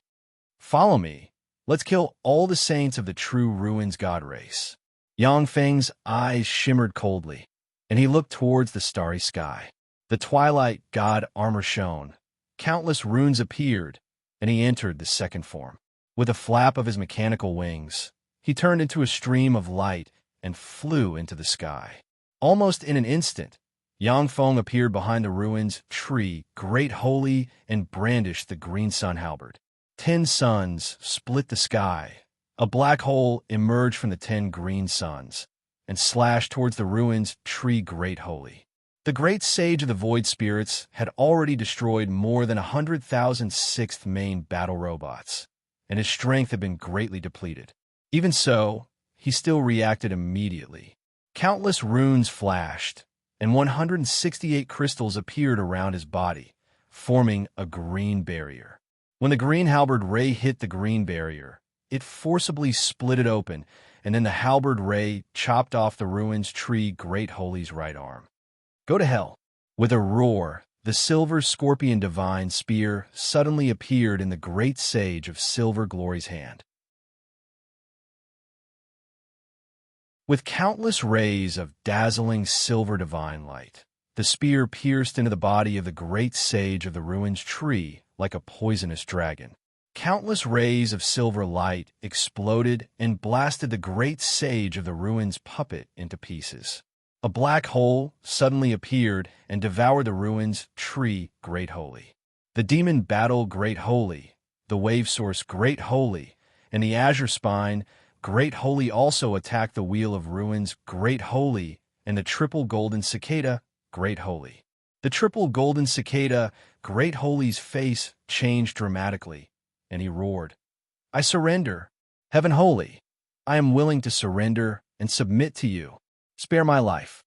S1: Follow me. Let's kill all the saints of the True Ruins God race. Yangfeng's eyes shimmered coldly, and he looked towards the starry sky. The twilight god armor shone. Countless runes appeared, and he entered the second form. With a flap of his mechanical wings, he turned into a stream of light and flew into the sky. Almost in an instant, Yangfeng appeared behind the ruins tree, great holy, and brandished the green sun halberd. 10 suns split the sky. A black hole emerged from the 10 green suns and slashed towards the ruins tree great holy. The great sage of the void spirits had already destroyed more than 100,000 sixth main battle robots, and his strength had been greatly depleted. Even so, he still reacted immediately. Countless runes flashed, and 168 crystals appeared around his body, forming a green barrier. When the green halberd ray hit the green barrier, it forcibly split it open, and then the halberd ray chopped off the ruins tree great holy's right arm. Go to hell. With a roar, the silver scorpion divine spear suddenly appeared in the great sage of silver glory's hand. With countless rays of dazzling silver divine light, the spear pierced into the body of the great sage of the ruins tree like a poisonous dragon. Countless rays of silver light exploded and blasted the great sage of the ruins puppet into pieces. A black hole suddenly appeared and devoured the ruins tree great holy. The demon battle great holy, the wave source great holy, and the azure spine great holy also attacked the wheel of ruins great holy and the triple golden cicada great holy. The triple golden cicada great holy's face changed dramatically, and he roared, I surrender. Heaven holy, I am willing to surrender and submit to you. Spare my life.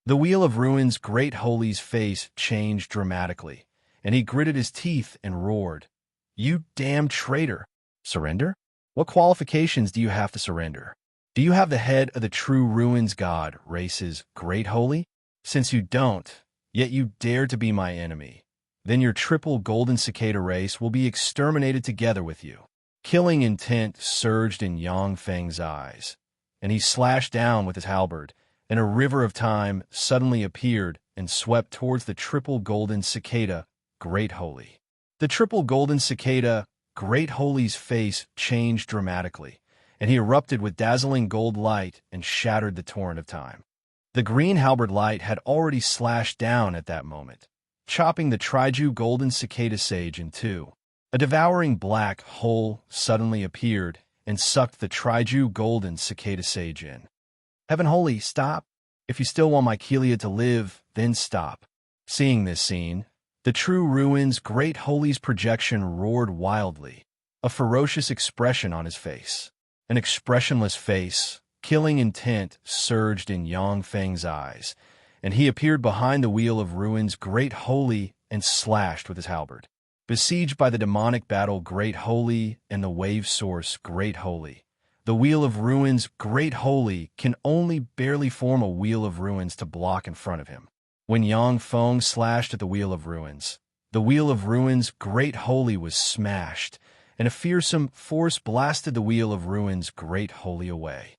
S1: The wheel of ruins great holy's face changed dramatically, and he gritted his teeth and roared, You damned traitor! Surrender? What qualifications do you have to surrender? Do you have the head of the True Ruins God race's great holy? Since you don't, yet you dare to be my enemy, then your triple golden cicada race will be exterminated together with you. Killing intent surged in Yangfeng's eyes, and he slashed down with his halberd, and a river of time suddenly appeared and swept towards the triple golden cicada, great holy. The triple golden cicada, great holy's face changed dramatically, and he erupted with dazzling gold light and shattered the torrent of time. The green halberd light had already slashed down at that moment, chopping the Triju golden cicada sage in two. A devouring black hole suddenly appeared and sucked the Triju golden cicada sage in. Heaven holy, stop! If you still want my Kelia to live, then stop. Seeing this scene, the true ruin's great holy's projection roared wildly, a ferocious expression on his face. An expressionless face, killing intent surged in Yang Feng's eyes, and he appeared behind the wheel of ruin's great holy and slashed with his halberd. Besieged by the demonic battle Great Holy and the wave source Great Holy, the wheel of ruins Great Holy can only barely form a wheel of ruins to block in front of him. When Yang Feng slashed at the wheel of ruins Great Holy was smashed, and a fearsome force blasted the wheel of ruins Great Holy away.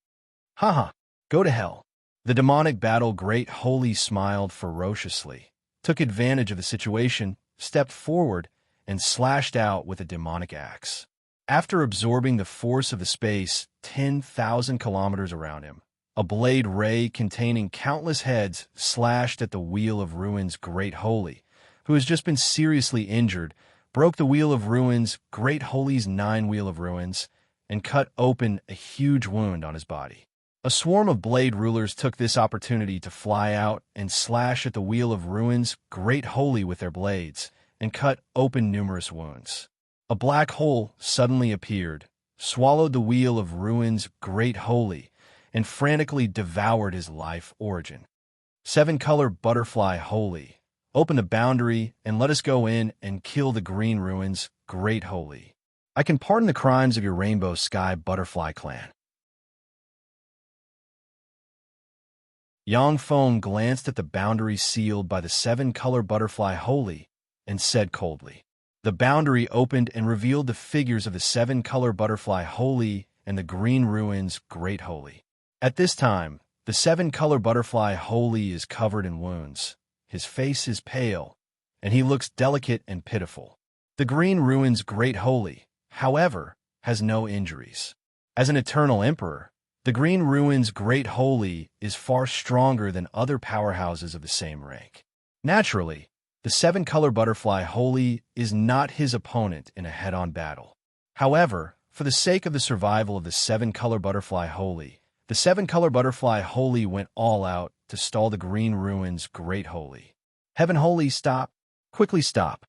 S1: Haha, go to hell. The demonic battle Great Holy smiled ferociously, took advantage of the situation, stepped forward, and slashed out with a demonic axe. After absorbing the force of the space 10,000 kilometers around him, a blade ray containing countless heads slashed at the wheel of ruins Great Holy, who has just been seriously injured, broke the wheel of ruins Great Holy's 9 wheel of ruins, and cut open a huge wound on his body. A swarm of blade rulers took this opportunity to fly out and slash at the wheel of ruins Great Holy with their blades, and cut open numerous wounds. A black hole suddenly appeared, swallowed the wheel of ruins Great Holy, and frantically devoured his life origin. 7-color butterfly Holy, open the boundary and let us go in and kill the green ruins Great Holy. I can pardon the crimes of your rainbow sky butterfly clan. Yang Feng glanced at the boundary sealed by the 7-color butterfly Holy and said coldly. The boundary opened and revealed the figures of the 7-color butterfly Holy and the green ruins Great Holy. At this time, the 7-color butterfly Holy is covered in wounds. His face is pale, and he looks delicate and pitiful. The green ruins Great Holy, however, has no injuries. As an eternal emperor, the green ruins Great Holy is far stronger than other powerhouses of the same rank. Naturally, the 7-color butterfly Holy is not his opponent in a head-on battle. However, for the sake of the survival of the 7-color butterfly Holy, the 7-color butterfly Holy went all out to stall the green ruins Great Holy. Heaven Holy, stop! Quickly stop!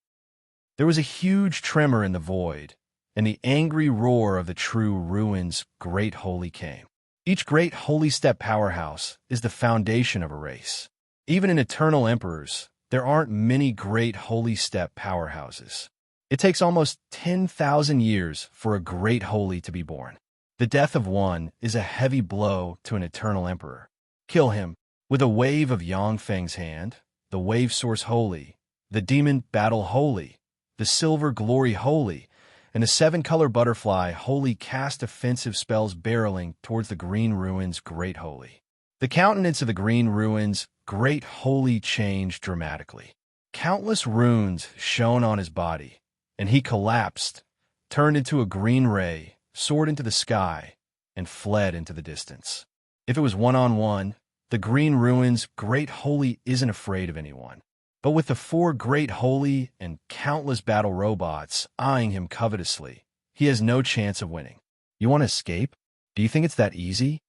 S1: There was a huge tremor in the void, and the angry roar of the true ruins Great Holy came. Each Great Holy Step powerhouse is the foundation of a race. Even in eternal emperors, there aren't many Great Holy Step powerhouses. It takes almost 10,000 years for a Great Holy to be born. The death of one is a heavy blow to an eternal emperor. Kill him. With a wave of Yang Feng's hand, the Wave Source Holy, the Demon Battle Holy, the Silver Glory Holy, and the 7-color butterfly Holy cast offensive spells barreling towards the green ruins Great Holy. The countenance of the green ruins Great Holy changed dramatically. Countless runes shone on his body, and he collapsed, turned into a green ray, soared into the sky, and fled into the distance. If it was one-on-one, the green ruins Great Holy isn't afraid of anyone. But with the 4 Great Holy and countless battle robots eyeing him covetously, he has no chance of winning. You want to escape? Do you think it's that easy?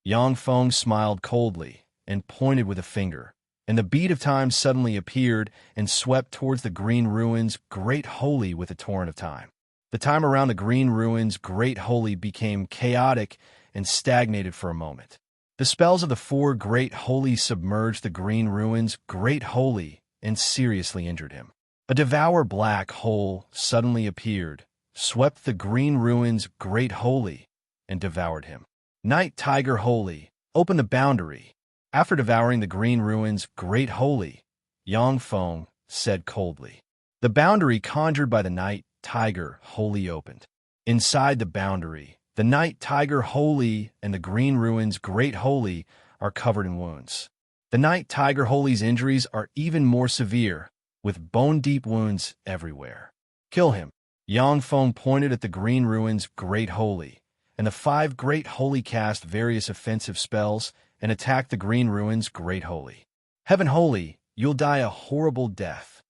S1: Yang Feng smiled coldly and pointed with a finger, and the bead of time suddenly appeared and swept towards the green ruins Great Holy with a torrent of time. The time around the green ruins Great Holy became chaotic and stagnated for a moment. The spells of the 4 Great Holy submerged the green ruins Great Holy and seriously injured him. A devour black hole suddenly appeared, swept the green ruins Great Holy, and devoured him. Night Tiger Holy, open the boundary. After devouring the green ruins Great Holy, Yang Feng said coldly. The boundary conjured by the Night Tiger Holy opened. Inside the boundary, the Night Tiger Holy and the green ruins Great Holy are covered in wounds. The Night Tiger Holy's injuries are even more severe, with bone-deep wounds everywhere. Kill him. Yang Feng pointed at the green ruins Great Holy, and the 5 Great Holy cast various offensive spells and attacked the green ruins Great Holy. Heaven Holy, you'll die a horrible death.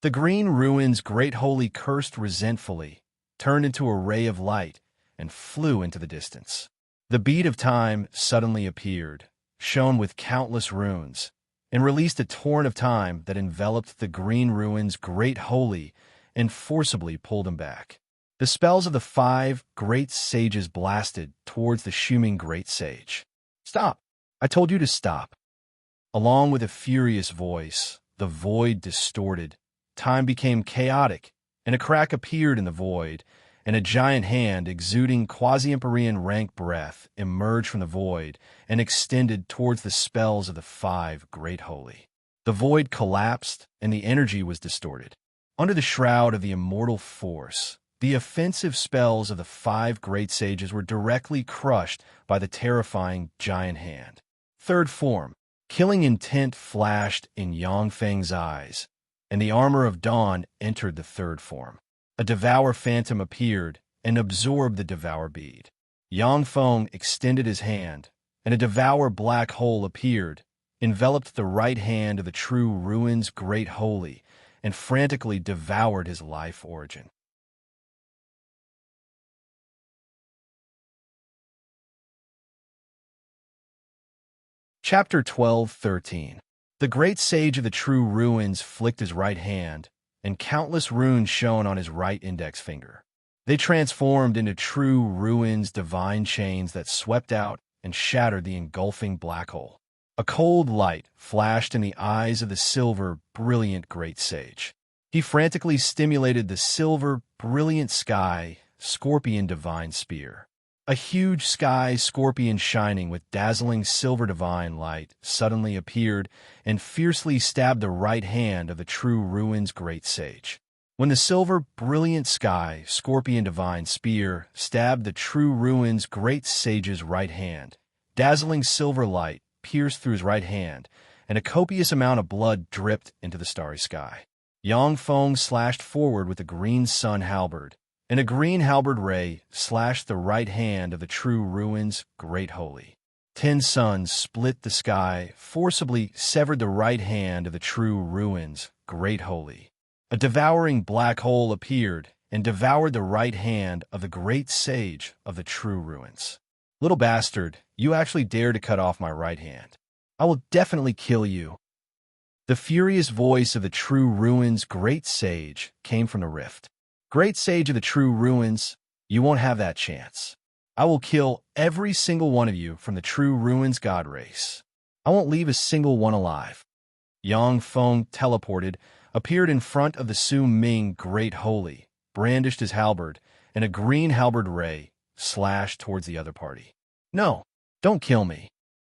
S1: The green ruins Great Holy cursed resentfully, turned into a ray of light, and flew into the distance. The bead of time suddenly appeared, shone with countless runes, and released a torrent of time that enveloped the green ruins great holy and forcibly pulled him back. The spells of the 5 great sages blasted towards the fuming great sage. "Stop! I told you to stop." Along with a furious voice, the void distorted. Time became chaotic, and a crack appeared in the void, and a giant hand exuding quasi-empyrean rank breath emerged from the void and extended towards the spells of the 5 great holy. The void collapsed, and the energy was distorted. Under the shroud of the immortal force, the offensive spells of the 5 great sages were directly crushed by the terrifying giant hand. Third form, killing intent flashed in Yangfeng's eyes, and the armor of dawn entered the third form. A devour phantom appeared and absorbed the devour bead. Yangfeng extended his hand, and a devour black hole appeared, enveloped the right hand of the true ruins great holy, and frantically devoured his life origin. Chapter 12:13. The great sage of the true ruins flicked his right hand, and countless runes shone on his right index finger. They transformed into true ruins divine chains that swept out and shattered the engulfing black hole. A cold light flashed in the eyes of the silver, brilliant great sage. He frantically stimulated the silver, brilliant sky, scorpion divine spear. A huge sky scorpion shining with dazzling silver divine light suddenly appeared and fiercely stabbed the right hand of the true ruins great sage. When the silver, brilliant sky scorpion divine spear stabbed the true ruins great sage's right hand, dazzling silver light pierced through his right hand, and a copious amount of blood dripped into the starry sky. Yangfeng slashed forward with a green sun halberd, and a green halberd ray slashed the right hand of the true ruins great holy. 10 suns split the sky, forcibly severed the right hand of the true ruins great holy. A devouring black hole appeared and devoured the right hand of the great sage of the true ruins. "Little bastard, you actually dare to cut off my right hand. I will definitely kill you." The furious voice of the true ruins great sage came from the rift. "Great sage of the true ruins, you won't have that chance. I will kill every single one of you from the true ruins god race. I won't leave a single one alive." Yangfeng teleported, appeared in front of the Su Ming great holy, brandished his halberd, and a green halberd ray slashed towards the other party. "No, don't kill me."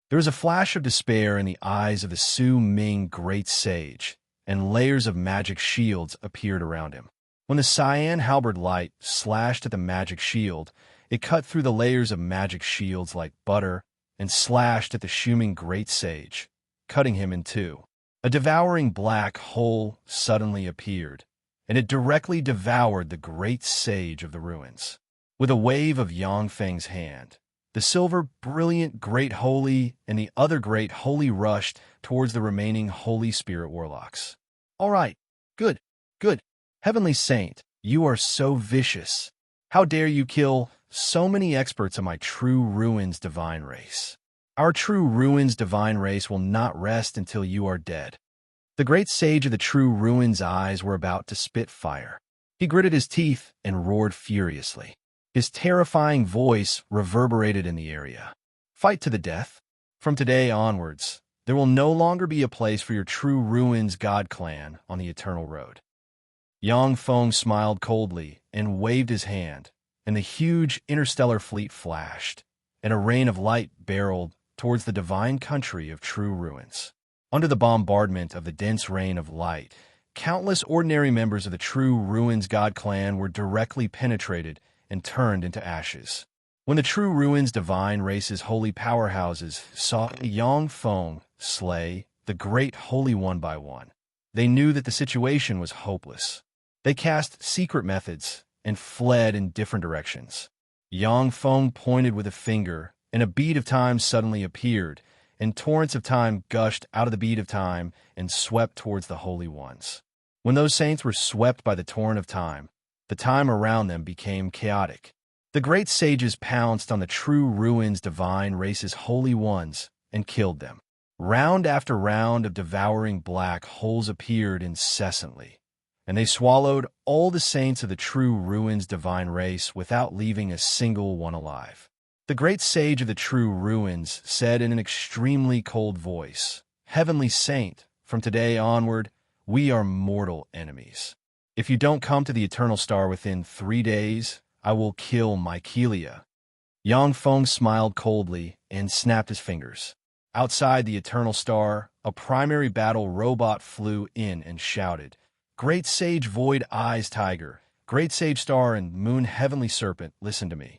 S1: There was a flash of despair in the eyes of the Su Ming great sage, and layers of magic shields appeared around him. When the cyan halberd light slashed at the magic shield, it cut through the layers of magic shields like butter and slashed at the fuming great sage, cutting him in two. A devouring black hole suddenly appeared, and it directly devoured the great sage of the ruins. With a wave of Yangfeng's hand, the silver, brilliant great holy and the other great holy rushed towards the remaining holy spirit warlocks. "All right, good, good. Heavenly Saint, you are so vicious. How dare you kill so many experts of my true ruins divine race? Our true ruins divine race will not rest until you are dead." The great sage of the true ruins' eyes were about to spit fire. He gritted his teeth and roared furiously. His terrifying voice reverberated in the area. "Fight to the death. From today onwards, there will no longer be a place for your true ruins god clan on the eternal road." Yangfeng smiled coldly and waved his hand, and the huge interstellar fleet flashed, and a rain of light barreled towards the divine country of true ruins. Under the bombardment of the dense rain of light, countless ordinary members of the true ruins god clan were directly penetrated and turned into ashes. When the true ruins divine race's holy powerhouses saw Yangfeng slay the great holy one by one, they knew that the situation was hopeless. They cast secret methods and fled in different directions. Yangfeng pointed with a finger, and a bead of time suddenly appeared, and torrents of time gushed out of the bead of time and swept towards the holy ones. When those saints were swept by the torrent of time, the time around them became chaotic. The great sages pounced on the true ruins divine race's holy ones and killed them. Round after round of devouring black holes appeared incessantly, and they swallowed all the saints of the true ruins divine race without leaving a single one alive. The great sage of the true ruins said in an extremely cold voice, "Heavenly saint, from today onward, we are mortal enemies. If you don't come to the eternal star within 3 days, I will kill Mycelia." Yang Feng smiled coldly and snapped his fingers. Outside the eternal star, a primary battle robot flew in and shouted, "Great sage void eyes tiger, great sage star and moon heavenly serpent, listen to me.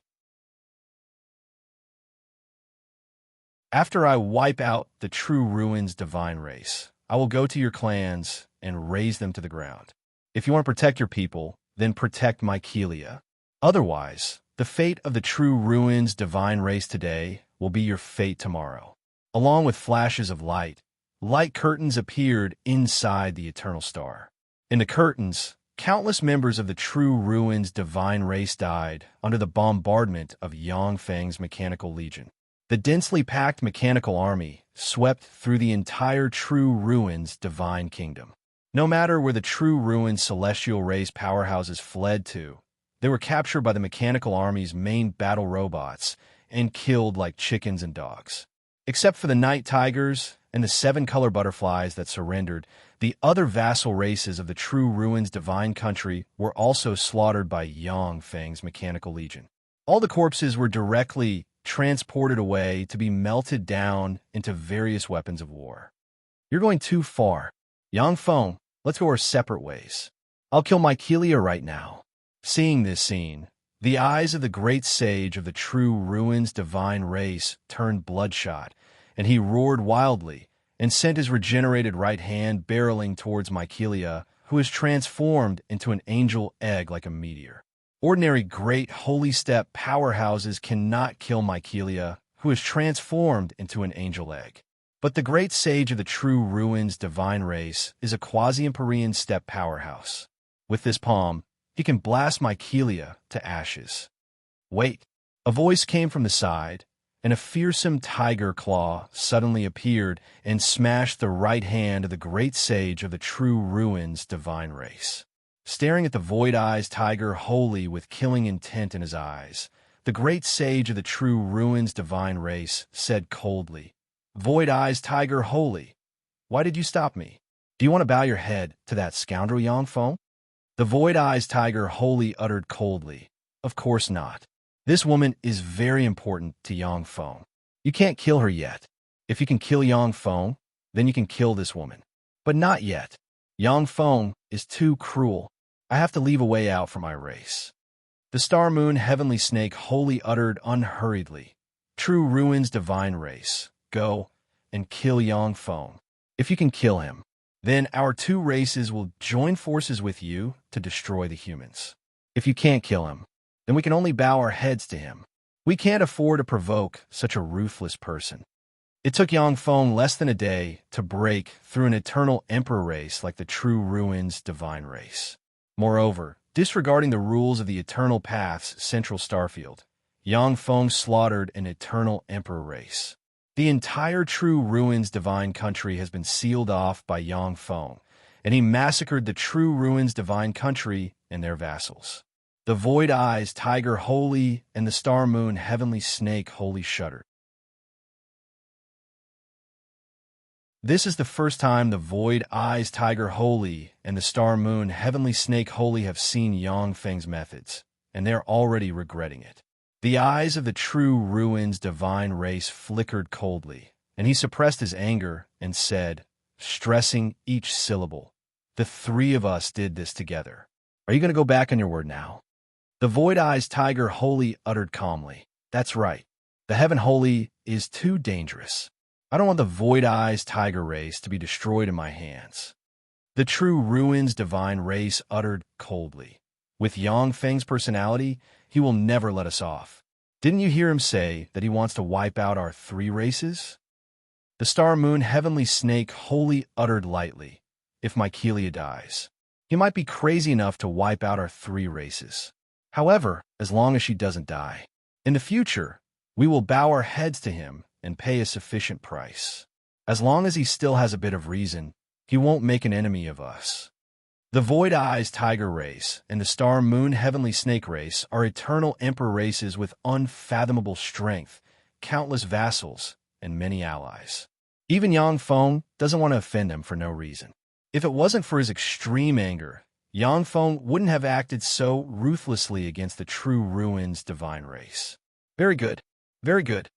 S1: After I wipe out the true ruins divine race, I will go to your clans and raze them to the ground. If you want to protect your people, then protect Mycelia. Otherwise, the fate of the true ruins divine race today will be your fate tomorrow." Along with flashes of light, light curtains appeared inside the eternal star. In the curtains, countless members of the true ruins divine race died under the bombardment of Yang Feng's mechanical legion. The densely packed mechanical army swept through the entire true ruins divine kingdom. No matter where the true ruins celestial race powerhouses fled to, they were captured by the mechanical army's main battle robots and killed like chickens and dogs. Except for the night tigers and the 7-color butterflies that surrendered, the other vassal races of the true ruins divine country were also slaughtered by Yang Feng's mechanical legion. All the corpses were directly transported away to be melted down into various weapons of war. "You're going too far. Yang Feng, let's go our separate ways. I'll kill Mycelia right now." Seeing this scene, the eyes of the great sage of the true ruins divine race turned bloodshot, and he roared wildly and sent his regenerated right hand barreling towards Mycelia, who was transformed into an angel egg like a meteor. Ordinary great holy step powerhouses cannot kill Mycelia, who is transformed into an angel egg. But the great sage of the true ruins divine race is a quasi-Empyrean step powerhouse. With this palm, he can blast Mycelia to ashes. Wait! A voice came from the side, and a fearsome tiger claw suddenly appeared and smashed the right hand of the great sage of the true ruins divine race. Staring at the void eyes tiger wholly with killing intent in his eyes, the great sage of the true ruins divine race said coldly, "Void eyes tiger wholly, why did you stop me? Do you want to bow your head to that scoundrel Yang Feng?" The void eyes tiger wholly uttered coldly, "Of course not. This woman is very important to Yang Feng. You can't kill her yet. If you can kill Yang Feng, then you can kill this woman. But not yet. Yang Feng is too cruel. I have to leave a way out for my race." The star moon heavenly snake wholly uttered unhurriedly, "True ruins divine race, go and kill Yang Feng. If you can kill him, then our 2 races will join forces with you to destroy the humans. If you can't kill him, then we can only bow our heads to him. We can't afford to provoke such a ruthless person." It took Yang Feng less than a day to break through an eternal emperor race like the true ruins divine race. Moreover, disregarding the rules of the eternal path's central starfield, Yang Feng slaughtered an eternal emperor race. The entire true ruins divine country has been sealed off by Yang Feng, and he massacred the true ruins divine country and their vassals. The void eyes tiger holy and the star moon heavenly snake holy shuddered. This is the first time the void eyes tiger holy and the star moon heavenly snake holy have seen Yang Feng's methods, and they're already regretting it. The eyes of the true ruins divine race flickered coldly, and he suppressed his anger and said, stressing each syllable, "The 3 of us did this together. Are you going to go back on your word now?" The void eyes tiger holy uttered calmly, "That's right. The heaven holy is too dangerous. I don't want the void eyes tiger race to be destroyed in my hands." The true ruins divine race uttered coldly, "With Yang Feng's personality, he will never let us off. Didn't you hear him say that he wants to wipe out our 3 races?" The star moon heavenly snake wholly uttered lightly, "If Mycelia dies, he might be crazy enough to wipe out our 3 races. However, as long as she doesn't die, in the future, we will bow our heads to him and pay a sufficient price. As long as he still has a bit of reason, he won't make an enemy of us. The Void Eyes Tiger race and the Star Moon Heavenly Snake race are eternal emperor races with unfathomable strength, countless vassals, and many allies. Even Yang Feng doesn't want to offend them for no reason. If it wasn't for his extreme anger, Yang Feng wouldn't have acted so ruthlessly against the True Ruins divine race. Very good. Very good.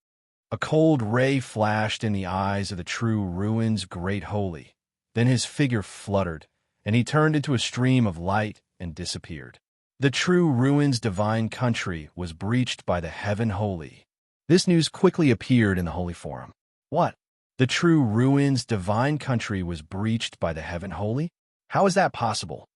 S1: A cold ray flashed in the eyes of the True Ruins Great Holy. Then his figure fluttered, and he turned into a stream of light and disappeared. The True Ruins divine country was breached by the Heaven Holy. This news quickly appeared in the Holy Forum. What? The True Ruins divine country was breached by the Heaven Holy? How is that possible?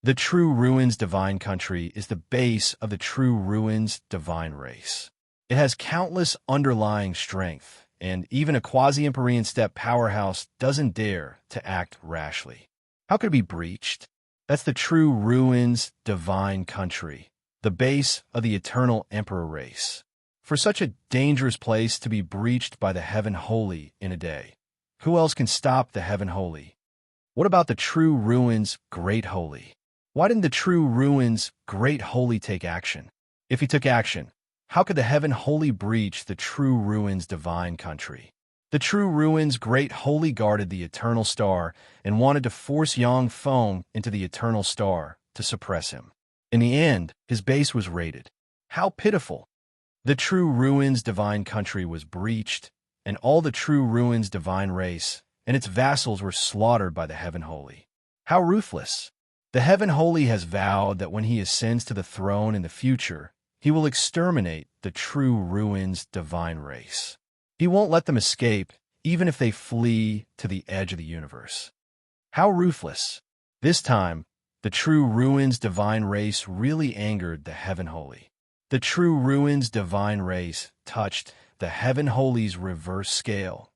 S1: The True Ruins divine country is the base of the True Ruins divine race. It has countless underlying strength, and even a quasi-Empyrean step powerhouse doesn't dare to act rashly. How could it be breached? That's the True Ruins divine country, the base of the eternal emperor race. For such a dangerous place to be breached by the Heaven Holy in a day, who else can stop the Heaven Holy? What about the True Ruins Great Holy? Why didn't the True Ruins Great Holy take action? If he took action, how could the Heaven Holy breach the True Ruins divine country? The True Ruins Great Holy guarded the Eternal Star and wanted to force Yang Feng into the Eternal Star to suppress him. In the end, his base was raided. How pitiful! The True Ruins divine country was breached, and all the True Ruins divine race and its vassals were slaughtered by the Heaven Holy. How ruthless! The Heaven Holy has vowed that when he ascends to the throne in the future, he will exterminate the True Ruins divine race. He won't let them escape, even if they flee to the edge of the universe. How ruthless! This time, the True Ruins divine race really angered the Heaven Holy. The True Ruins divine race touched the Heaven Holy's reverse scale.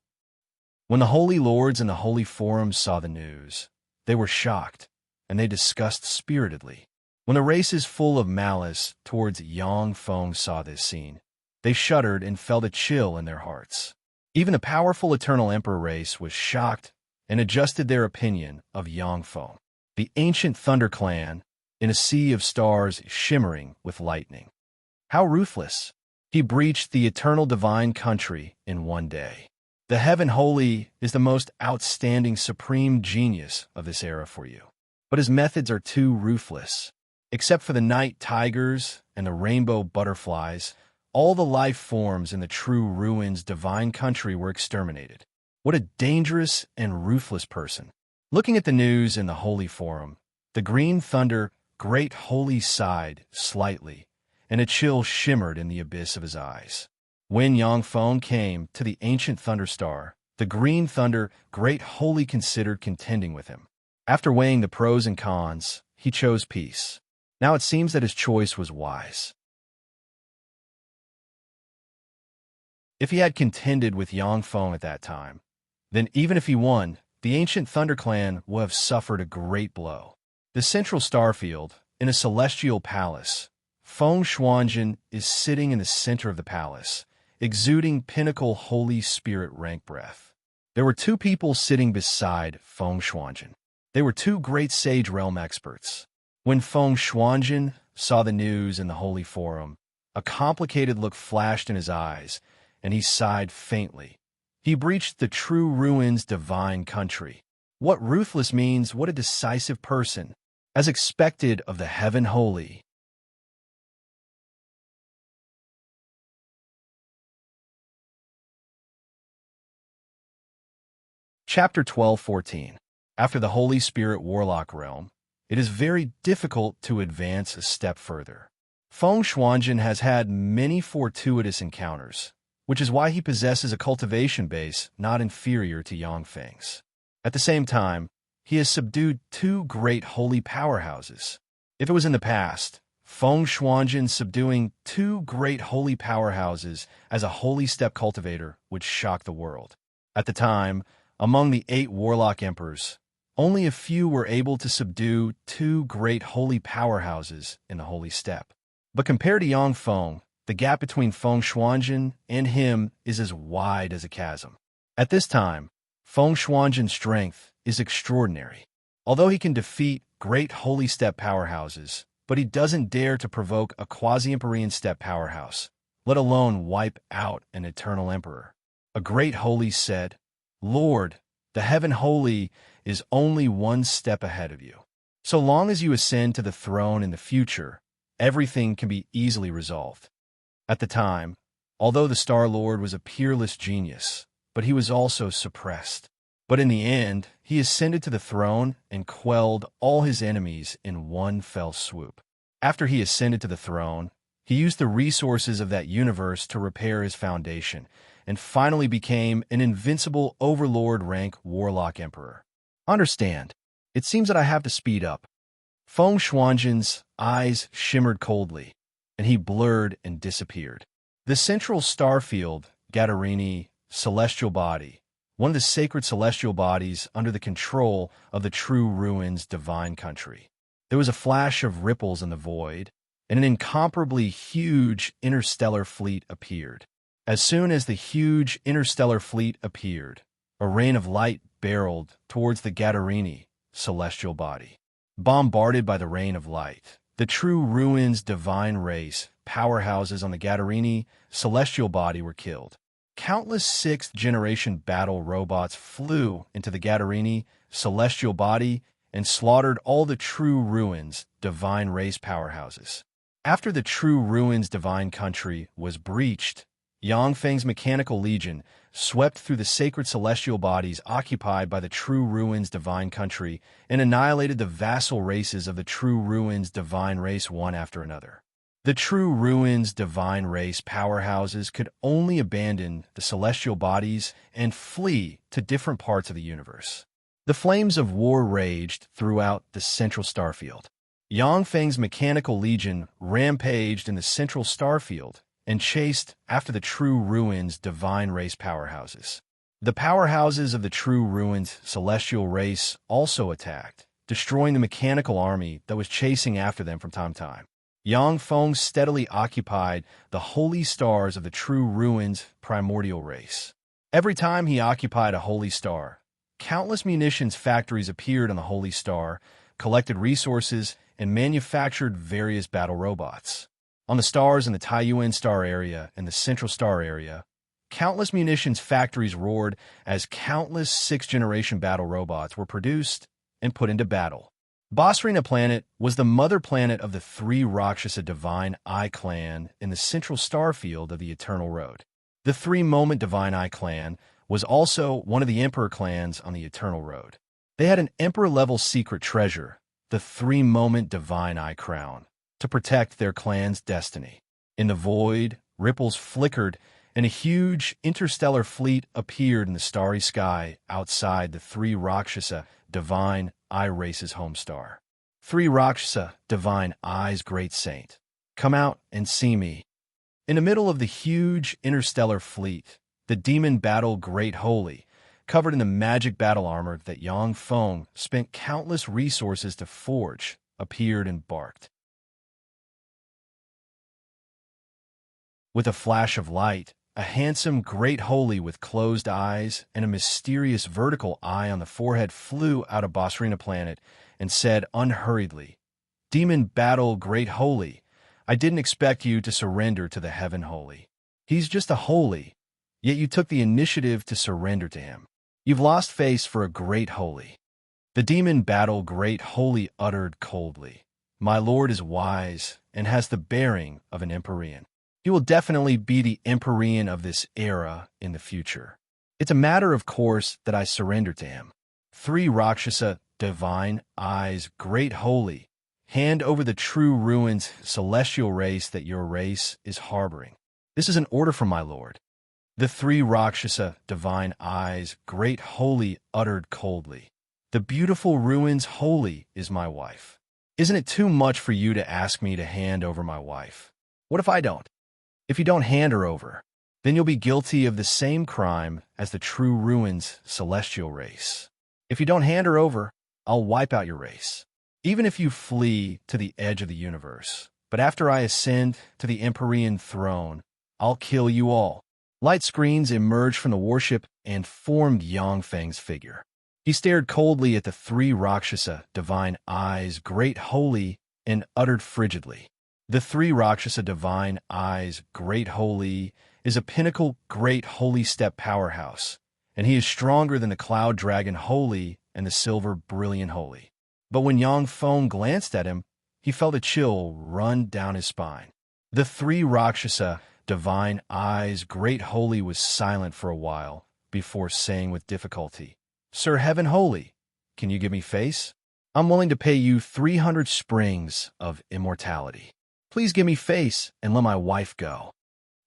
S1: When the Holy Lords in the Holy Forum saw the news, they were shocked, and they discussed spiritedly. When the races full of malice towards Yang Feng saw this scene, they shuddered and felt a chill in their hearts. Even the powerful Eternal Emperor race was shocked and adjusted their opinion of Yang Feng, the ancient Thunder Clan, in a sea of stars shimmering with lightning. How ruthless! He breached the eternal divine country in one day. The Heaven Holy is the most outstanding supreme genius of this era for you. But his methods are too ruthless. Except for the night tigers and the rainbow butterflies, all the life forms in the True Ruins divine country were exterminated. What a dangerous and ruthless person. Looking at the news in the Holy Forum, the Green Thunder Great Holy sighed slightly, and a chill shimmered in the abyss of his eyes. When Yang Feng came to the ancient Thunderstar, the Green Thunder Great Holy considered contending with him. After weighing the pros and cons, he chose peace. Now it seems that his choice was wise. If he had contended with Yang Feng at that time, then even if he won, the ancient Thunder Clan would have suffered a great blow. The central starfield, in a celestial palace, Feng Shuanjin is sitting in the center of the palace, exuding pinnacle Holy Spirit rank breath. There were two people sitting beside Feng Shuanjin. They were two great Sage Realm experts. When Feng Shuanjin saw the news in the Holy Forum, a complicated look flashed in his eyes, and he sighed faintly. He breached the True Ruins divine country. What ruthless means, what a decisive person, as expected of the Heaven Holy. Chapter 12:14. After the Holy Spirit Warlock Realm, it is very difficult to advance a step further. Feng Shuanjin has had many fortuitous encounters, which is why he possesses a cultivation base not inferior to Yang Feng's. At the same time, he has subdued two great holy powerhouses. If it was in the past, Feng Shuanjin subduing two great holy powerhouses as a holy step cultivator would shock the world. At the time, among the 8 warlock emperors, only a few were able to subdue two great holy powerhouses in the holy step. But compared to Yang Feng, The gap between Feng Shuanjin and him is as wide as a chasm. At this time, Feng Shuanjin's strength is extraordinary. Although he can defeat great holy step powerhouses, but he doesn't dare to provoke a quasi-Empyrean step powerhouse, let alone wipe out an eternal emperor. A great holy said, "Lord, the heaven holy is only one step ahead of you. So long as you ascend to the throne in the future, everything can be easily resolved." At the time, although the Star Lord was a peerless genius, but he was also suppressed. But in the end, he ascended to the throne and quelled all his enemies in one fell swoop. After he ascended to the throne, he used the resources of that universe to repair his foundation, and finally became an invincible overlord rank warlock emperor. Understand, it seems that I have to speed up. Feng Shuanjin's eyes shimmered coldly, and he blurred and disappeared. The central star field, Gadarini, celestial body, one of the sacred celestial bodies under the control of the true ruins divine country. There was a flash of ripples in the void, and an incomparably huge interstellar fleet appeared. As soon as the huge interstellar fleet appeared, a rain of light barreled towards the Gadarini, celestial body. Bombarded by the rain of light, the true ruins divine race powerhouses on the Gadarini, celestial body were killed. Countless sixth-generation battle robots flew into the Gadarini, celestial body, and slaughtered all the true ruins divine race powerhouses. After the true ruins divine country was breached, Yangfeng's mechanical legion swept through the sacred celestial bodies occupied by the true ruins divine country and annihilated the vassal races of the true ruins divine race one after another. The true ruins divine race powerhouses could only abandon the celestial bodies and flee to different parts of the universe. The flames of war raged throughout the central starfield. Yangfeng's mechanical legion rampaged in the central starfield and chased after the true ruins divine race powerhouses. The powerhouses of the true ruins celestial race also attacked, destroying the mechanical army that was chasing after them from time to time. Yang Feng steadily occupied the holy stars of the true ruins primordial race. Every time he occupied a holy star, countless munitions factories appeared on the holy star, collected resources, and manufactured various battle robots. On the stars in the Taiyuan star area and the central star area, countless munitions factories roared as countless sixth-generation battle robots were produced and put into battle. Bustling planet was the mother planet of the three Rakshasa Divine Eye clan in the central star field of the Eternal Road. The three-moment Divine Eye clan was also one of the Emperor clans on the Eternal Road. They had an Emperor-level secret treasure, the three-moment Divine Eye crown, to protect their clan's destiny. In the void, ripples flickered, and a huge interstellar fleet appeared in the starry sky outside the three Rakshasa Divine Eye race's home star. Three Rakshasa Divine Eye's great saint, come out and see me. In the middle of the huge interstellar fleet, the demon battle Great Holy, covered in the magic battle armor that Yang Feng spent countless resources to forge, appeared and barked. With a flash of light, a handsome Great Holy with closed eyes and a mysterious vertical eye on the forehead flew out of Bosrina planet and said unhurriedly, "Demon battle Great Holy, I didn't expect you to surrender to the Heaven Holy. He's just a holy, yet you took the initiative to surrender to him. You've lost face for a Great Holy." The demon battle Great Holy uttered coldly, "My lord is wise and has the bearing of an Empyrean. He will definitely be the Empyrean of this era in the future. It's a matter of course that I surrender to him. Three Rakshasa Divine Eyes Great Holy, hand over the true ruins celestial race that your race is harboring. This is an order from my lord." The three Rakshasa Divine Eyes Great Holy uttered coldly, "The beautiful ruins holy is my wife. Isn't it too much for you to ask me to hand over my wife? What if I don't? If you don't hand her over, then you'll be guilty of the same crime as the true ruins celestial race. If you don't hand her over, I'll wipe out your race. Even if you flee to the edge of the universe, But after I ascend to the Empyrean throne, I'll kill you all. Light screens emerged from the warship and formed Yangfeng's figure. He stared coldly at the three Rakshasa divine eyes, great holy, and uttered frigidly. The three Rakshasa divine eyes, great holy, is a pinnacle great holy step powerhouse, and he is stronger than the cloud dragon holy and the silver brilliant holy. But when Yang Feng glanced at him, he felt a chill run down his spine. The three Rakshasa divine eyes, great holy, was silent for a while before saying with difficulty, "Sir Heaven Holy, can you give me face? I'm willing to pay you 300 springs of immortality. Please give me face and let my wife go."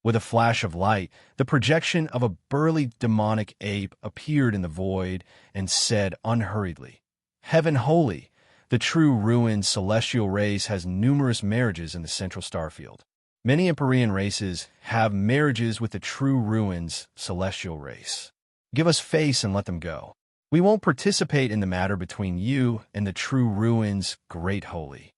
S1: With a flash of light, the projection of a burly demonic ape appeared in the void and said unhurriedly, "Heaven Holy, the true ruined celestial race has numerous marriages in the central starfield. Many Empyrean races have marriages with the true ruins celestial race. Give us face and let them go. We won't participate in the matter between you and the true ruins great holy.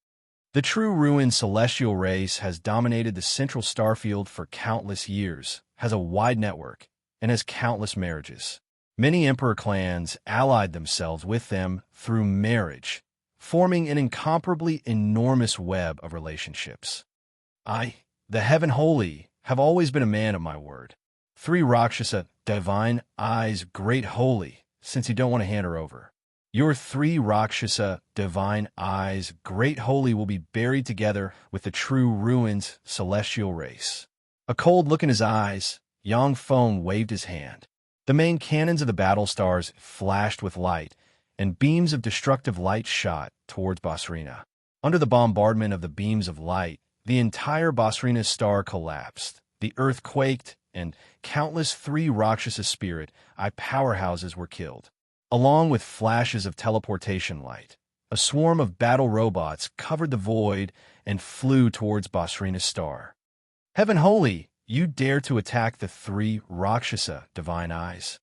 S1: The true ruined celestial race has dominated the central starfield for countless years, has a wide network, and has countless marriages. Many emperor clans allied themselves with them through marriage, forming an incomparably enormous web of relationships. I, the Heaven Holy, have always been a man of my word. Three Rakshasa, divine eyes, great holy, since you don't want to hand her over. Your three Rakshasa, divine eyes, great holy, will be buried together with the true ruins celestial race." A cold look in his eyes, Yang Feng waved his hand. The main cannons of the battle stars flashed with light, and beams of destructive light shot towards Basrina. Under the bombardment of the beams of light, the entire Basrina star collapsed. The earth quaked, and countless three Rakshasa spirit eye powerhouses were killed. Along with flashes of teleportation light, a swarm of battle robots covered the void and flew towards Basrina's star. "Heaven Holy, you dare to attack the three Rakshasa divine eyes?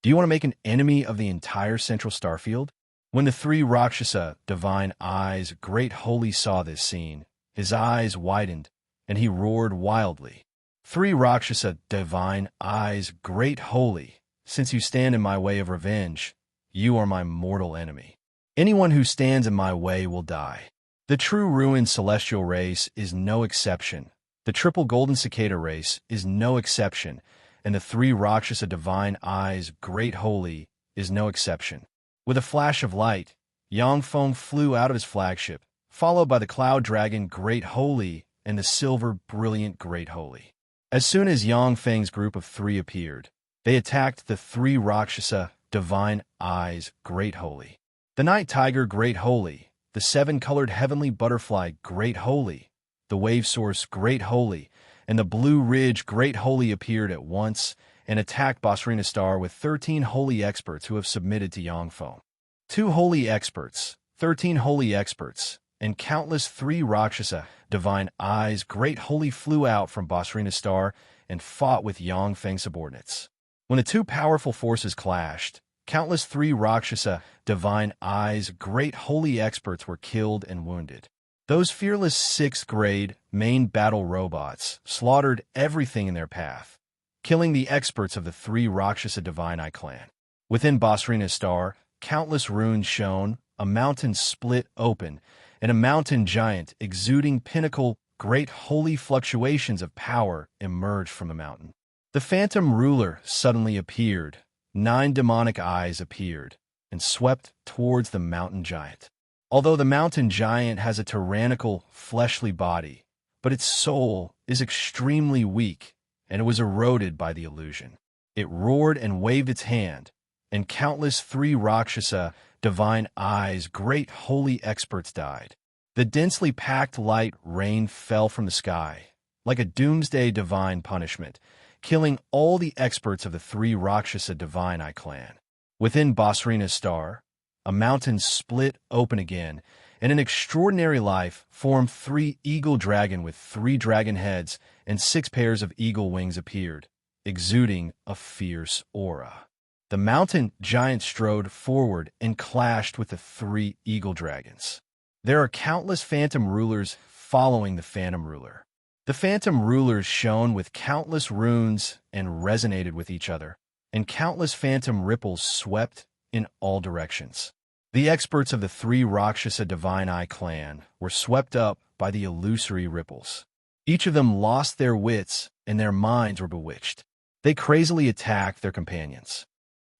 S1: Do you want to make an enemy of the entire central starfield?" When the three Rakshasa divine eyes, great holy, saw this scene, his eyes widened, and he roared wildly. "Three Rakshasa divine eyes, great holy, since you stand in my way of revenge, you are my mortal enemy. Anyone who stands in my way will die. The true ruined celestial race is no exception. The triple golden cicada race is no exception, and the three Rakshasa divine eyes, great holy, is no exception." With a flash of light, Yang Feng flew out of his flagship, followed by the cloud dragon great holy and the silver brilliant great holy. As soon as Yang Feng's group of three appeared, they attacked the three Rakshasa divine eyes, great holy. The night tiger, great holy, the seven-colored heavenly butterfly, great holy, the wave source, great holy, and the blue ridge, great holy, appeared at once and attacked Basrina Star with 13 holy experts who have submitted to Yang Feng. 2 holy experts, 13 holy experts, and countless three Rakshasa divine eyes, great holy, flew out from Basrina Star and fought with Yang Feng subordinates. When the two powerful forces clashed, countless three Rakshasa divine eyes, great holy experts were killed and wounded. Those fearless 6th-grade main battle robots slaughtered everything in their path, killing the experts of the three Rakshasa divine eye clan. Within Basrina Star, countless runes shone, a mountain split open, and a mountain giant exuding pinnacle great holy fluctuations of power emerged from the mountain. The phantom ruler suddenly appeared. 9 demonic eyes appeared and swept towards the mountain giant. Although the mountain giant has a tyrannical, fleshly body, but its soul is extremely weak, and it was eroded by the illusion. It roared and waved its hand, and countless three Rakshasa divine eyes, great holy experts, died. The densely packed light rain fell from the sky, like a doomsday divine punishment, killing all the experts of the three Rakshasa divine eye clan. Within Basrina Star, a mountain split open again, and an extraordinary life formed 3 eagle dragon with 3 dragon heads and 6 pairs of eagle wings appeared, exuding a fierce aura. The mountain giant strode forward and clashed with the three eagle dragons. There are countless phantom rulers following the phantom ruler. The phantom rulers shone with countless runes and resonated with each other, and countless phantom ripples swept in all directions. The experts of the three Rakshasa Divine Eye clan were swept up by the illusory ripples. Each of them lost their wits and their minds were bewitched. They crazily attacked their companions.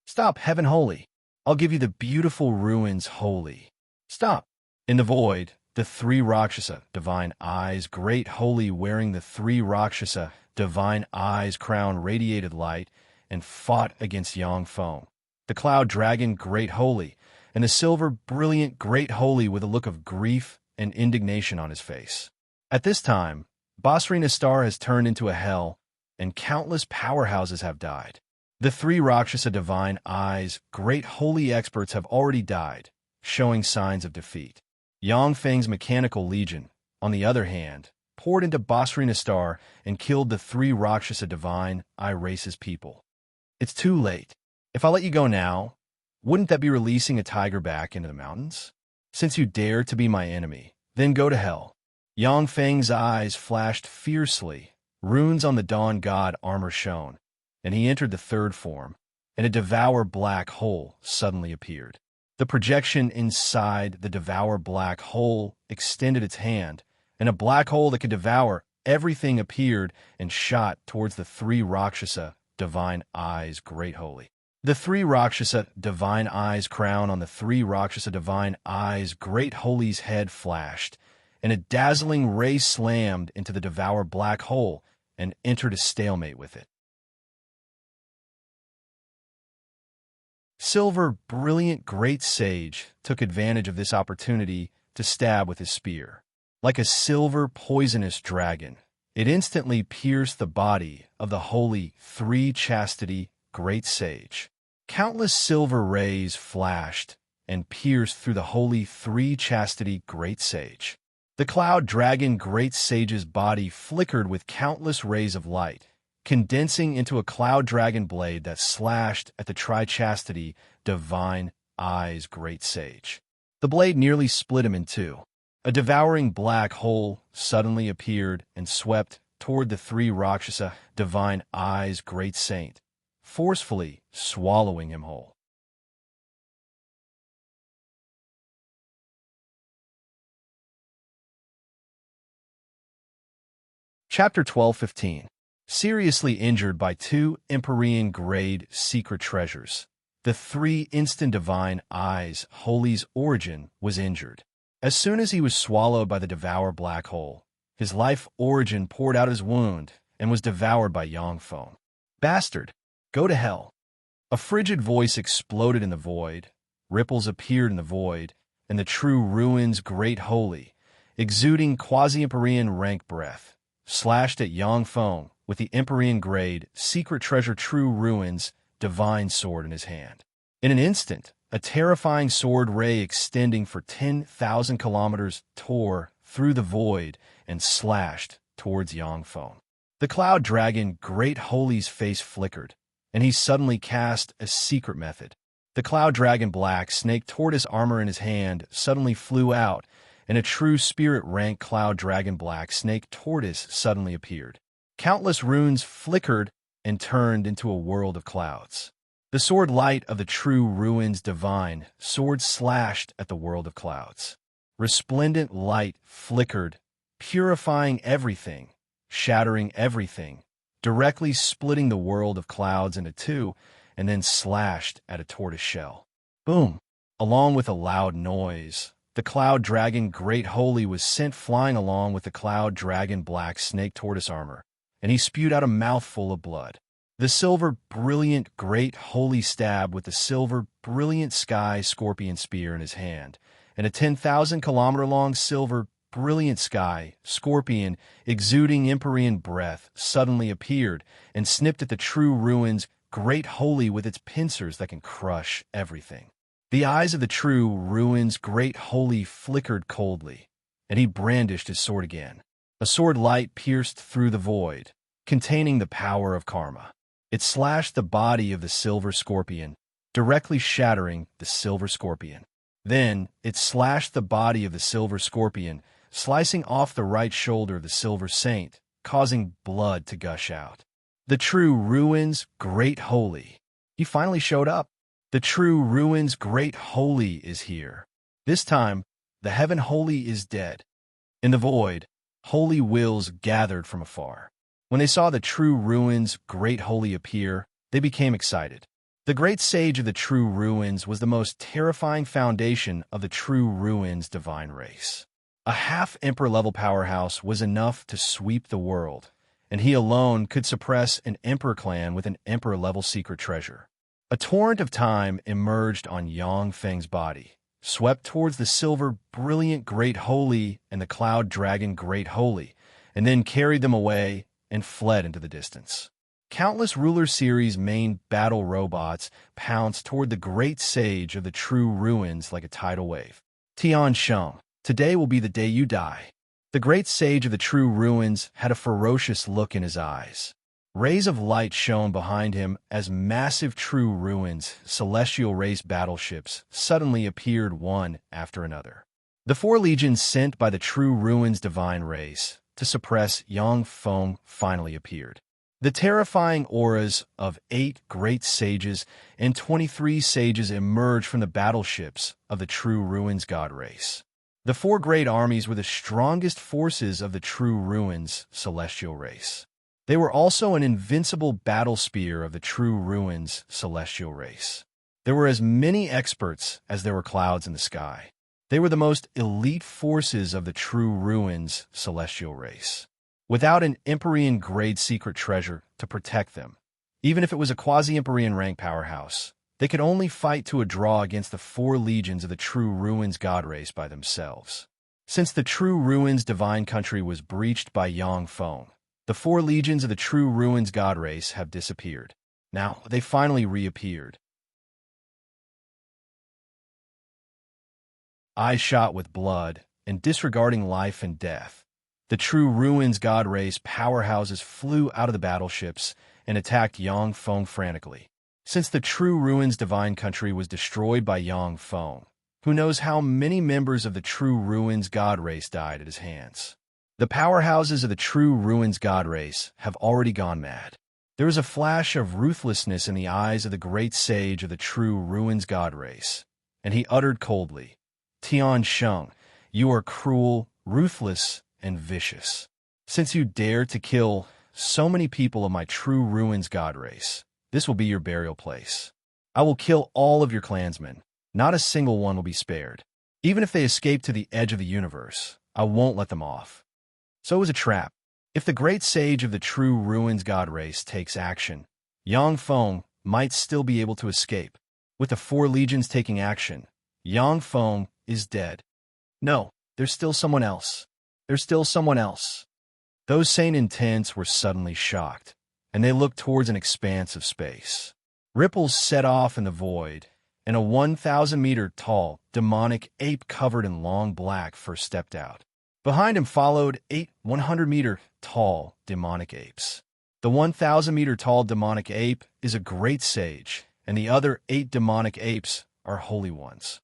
S1: "Stop, heaven holy! I'll give you the beautiful ruins holy. Stop!" In the void, the three Rakshasa Divine Eyes, great holy, wearing the three Rakshasa Divine Eyes crown, radiated light and fought against Yang Feng, the cloud dragon great holy, and the silver brilliant great holy with a look of grief and indignation on his face. At this time, Basri Star has turned into a hell, and countless powerhouses have died. The three Rakshasa Divine Eyes, great holy experts have already died, showing signs of defeat. Yang Feng's mechanical legion, on the other hand, poured into Basri Star and killed the three Rakshasa Divine Eye race's people. It's too late. If I let you go now, wouldn't that be releasing a tiger back into the mountains? Since you dare to be my enemy, then go to hell. Yang Feng's eyes flashed fiercely, runes on the Dawn God armor shone, and he entered the third form, and a devour black hole suddenly appeared. The projection inside the devour black hole extended its hand, and a black hole that could devour everything appeared and shot towards the three Rakshasa Divine Eyes great holy. The three Rakshasa Divine Eyes crown on the three Rakshasa Divine Eyes great holy's head flashed, and a dazzling ray slammed into the devour black hole and entered a stalemate with it. Silver, brilliant great sage took advantage of this opportunity to stab with his spear. Like a silver, poisonous dragon, it instantly pierced the body of the holy three chastity great sage. Countless silver rays flashed and pierced through the holy three chastity great sage. The cloud dragon great sage's body flickered with countless rays of light, condensing into a cloud dragon blade that slashed at the Tri-Chastity Divine Eyes great sage. The blade nearly split him in two. A devouring black hole suddenly appeared and swept toward the three Rakshasa Divine Eyes great saint, forcefully swallowing him whole. Chapter 12:15. Seriously injured by two Empyrean grade secret treasures. The three instant Divine Eyes Holy's origin was injured. As soon as he was swallowed by the devour black hole, his life origin poured out his wound and was devoured by Yang Feng. "Bastard, go to hell." A frigid voice exploded in the void, ripples appeared in the void, and the true ruins great holy, exuding quasi-Empyrean rank breath, slashed at Yang Feng with the Empyrean grade secret treasure true ruins divine sword in his hand. In an instant, a terrifying sword ray extending for 10,000 kilometers tore through the void and slashed towards Yang Feng. The cloud dragon great holy's face flickered, and he suddenly cast a secret method. The cloud dragon black snake tortoise armor in his hand suddenly flew out, and a true spirit rank cloud dragon black snake tortoise suddenly appeared. Countless runes flickered and turned into a world of clouds. The sword light of the true ruins divine sword slashed at the world of clouds. Resplendent light flickered, purifying everything, shattering everything, directly splitting the world of clouds into two, and then slashed at a tortoise shell. Boom! Along with a loud noise, the cloud dragon great holy was sent flying along with the cloud dragon black snake tortoise armor, and he spewed out a mouthful of blood. The silver brilliant great holy stabbed with the silver brilliant sky scorpion spear in his hand, and a 10,000 kilometer long silver brilliant sky scorpion exuding Empyrean breath suddenly appeared and snipped at the true ruins great holy with its pincers that can crush everything. The eyes of the true ruins great holy flickered coldly, and he brandished his sword again. A sword light pierced through the void, containing the power of karma. It slashed the body of the silver scorpion directly shattering the silver scorpion. Then it slashed the body of the silver scorpion, slicing off the right shoulder of the silver saint, causing blood to gush out. The true ruins, great holy. He finally showed up. The true ruins, great holy is here. This time, the heaven holy is dead. In the void, holy wills gathered from afar. When they saw the true ruins, great holy appear, they became excited. The great sage of the true ruins was the most terrifying foundation of the true ruins divine race. A half-emperor-level powerhouse was enough to sweep the world, and he alone could suppress an emperor clan with an emperor-level secret treasure. A torrent of time emerged on Yang Feng's body, swept towards the silver, brilliant Great Holy and the cloud dragon Great Holy, and then carried them away and fled into the distance. Countless Ruler Series main battle robots pounced toward the great sage of the true ruins like a tidal wave. Tian Sheng, today will be the day you die. The great sage of the true ruins had a ferocious look in his eyes. Rays of light shone behind him as massive true ruins, celestial race battleships, suddenly appeared one after another. The 4 legions sent by the true ruins divine race to suppress Yang Feng finally appeared. The terrifying auras of 8 great sages and 23 sages emerged from the battleships of the true ruins god race. The 4 great armies were the strongest forces of the true ruins celestial race. They were also an invincible battle spear of the true ruins celestial race. There were as many experts as there were clouds in the sky. They were the most elite forces of the true ruins celestial race. Without an Empyrean grade secret treasure to protect them, even if it was a quasi-Empyrean rank powerhouse, they could only fight to a draw against the 4 legions of the true ruins god race by themselves. Since the true ruins divine country was breached by Yang Feng, the 4 legions of the true ruins god race have disappeared. Now, they finally reappeared. Eyes shot with blood and disregarding life and death, the true ruins god race powerhouses flew out of the battleships and attacked Yang Feng frantically. Since the true ruins divine country was destroyed by Yang Feng, who knows how many members of the true ruins god race died at his hands. The powerhouses of the true ruins god race have already gone mad. There is a flash of ruthlessness in the eyes of the great sage of the true ruins god race, and he uttered coldly, Tian Sheng, you are cruel, ruthless, and vicious. Since you dare to kill so many people of my true ruins god race, this will be your burial place. I will kill all of your clansmen. Not a single one will be spared. Even if they escape to the edge of the universe, I won't let them off. So it was a trap. If the great sage of the true ruins god race takes action, Yang Feng might still be able to escape. With the 4 legions taking action, Yang Feng is dead. No, there's still someone else. There's still someone else. Those sane intents were suddenly shocked, and they looked towards an expanse of space. Ripples set off in the void, and a 1,000-meter-tall, demonic ape covered in long black first stepped out. Behind him followed 8 100-meter-tall demonic apes. The 1,000-meter-tall demonic ape is a great sage, and the other 8 demonic apes are holy ones.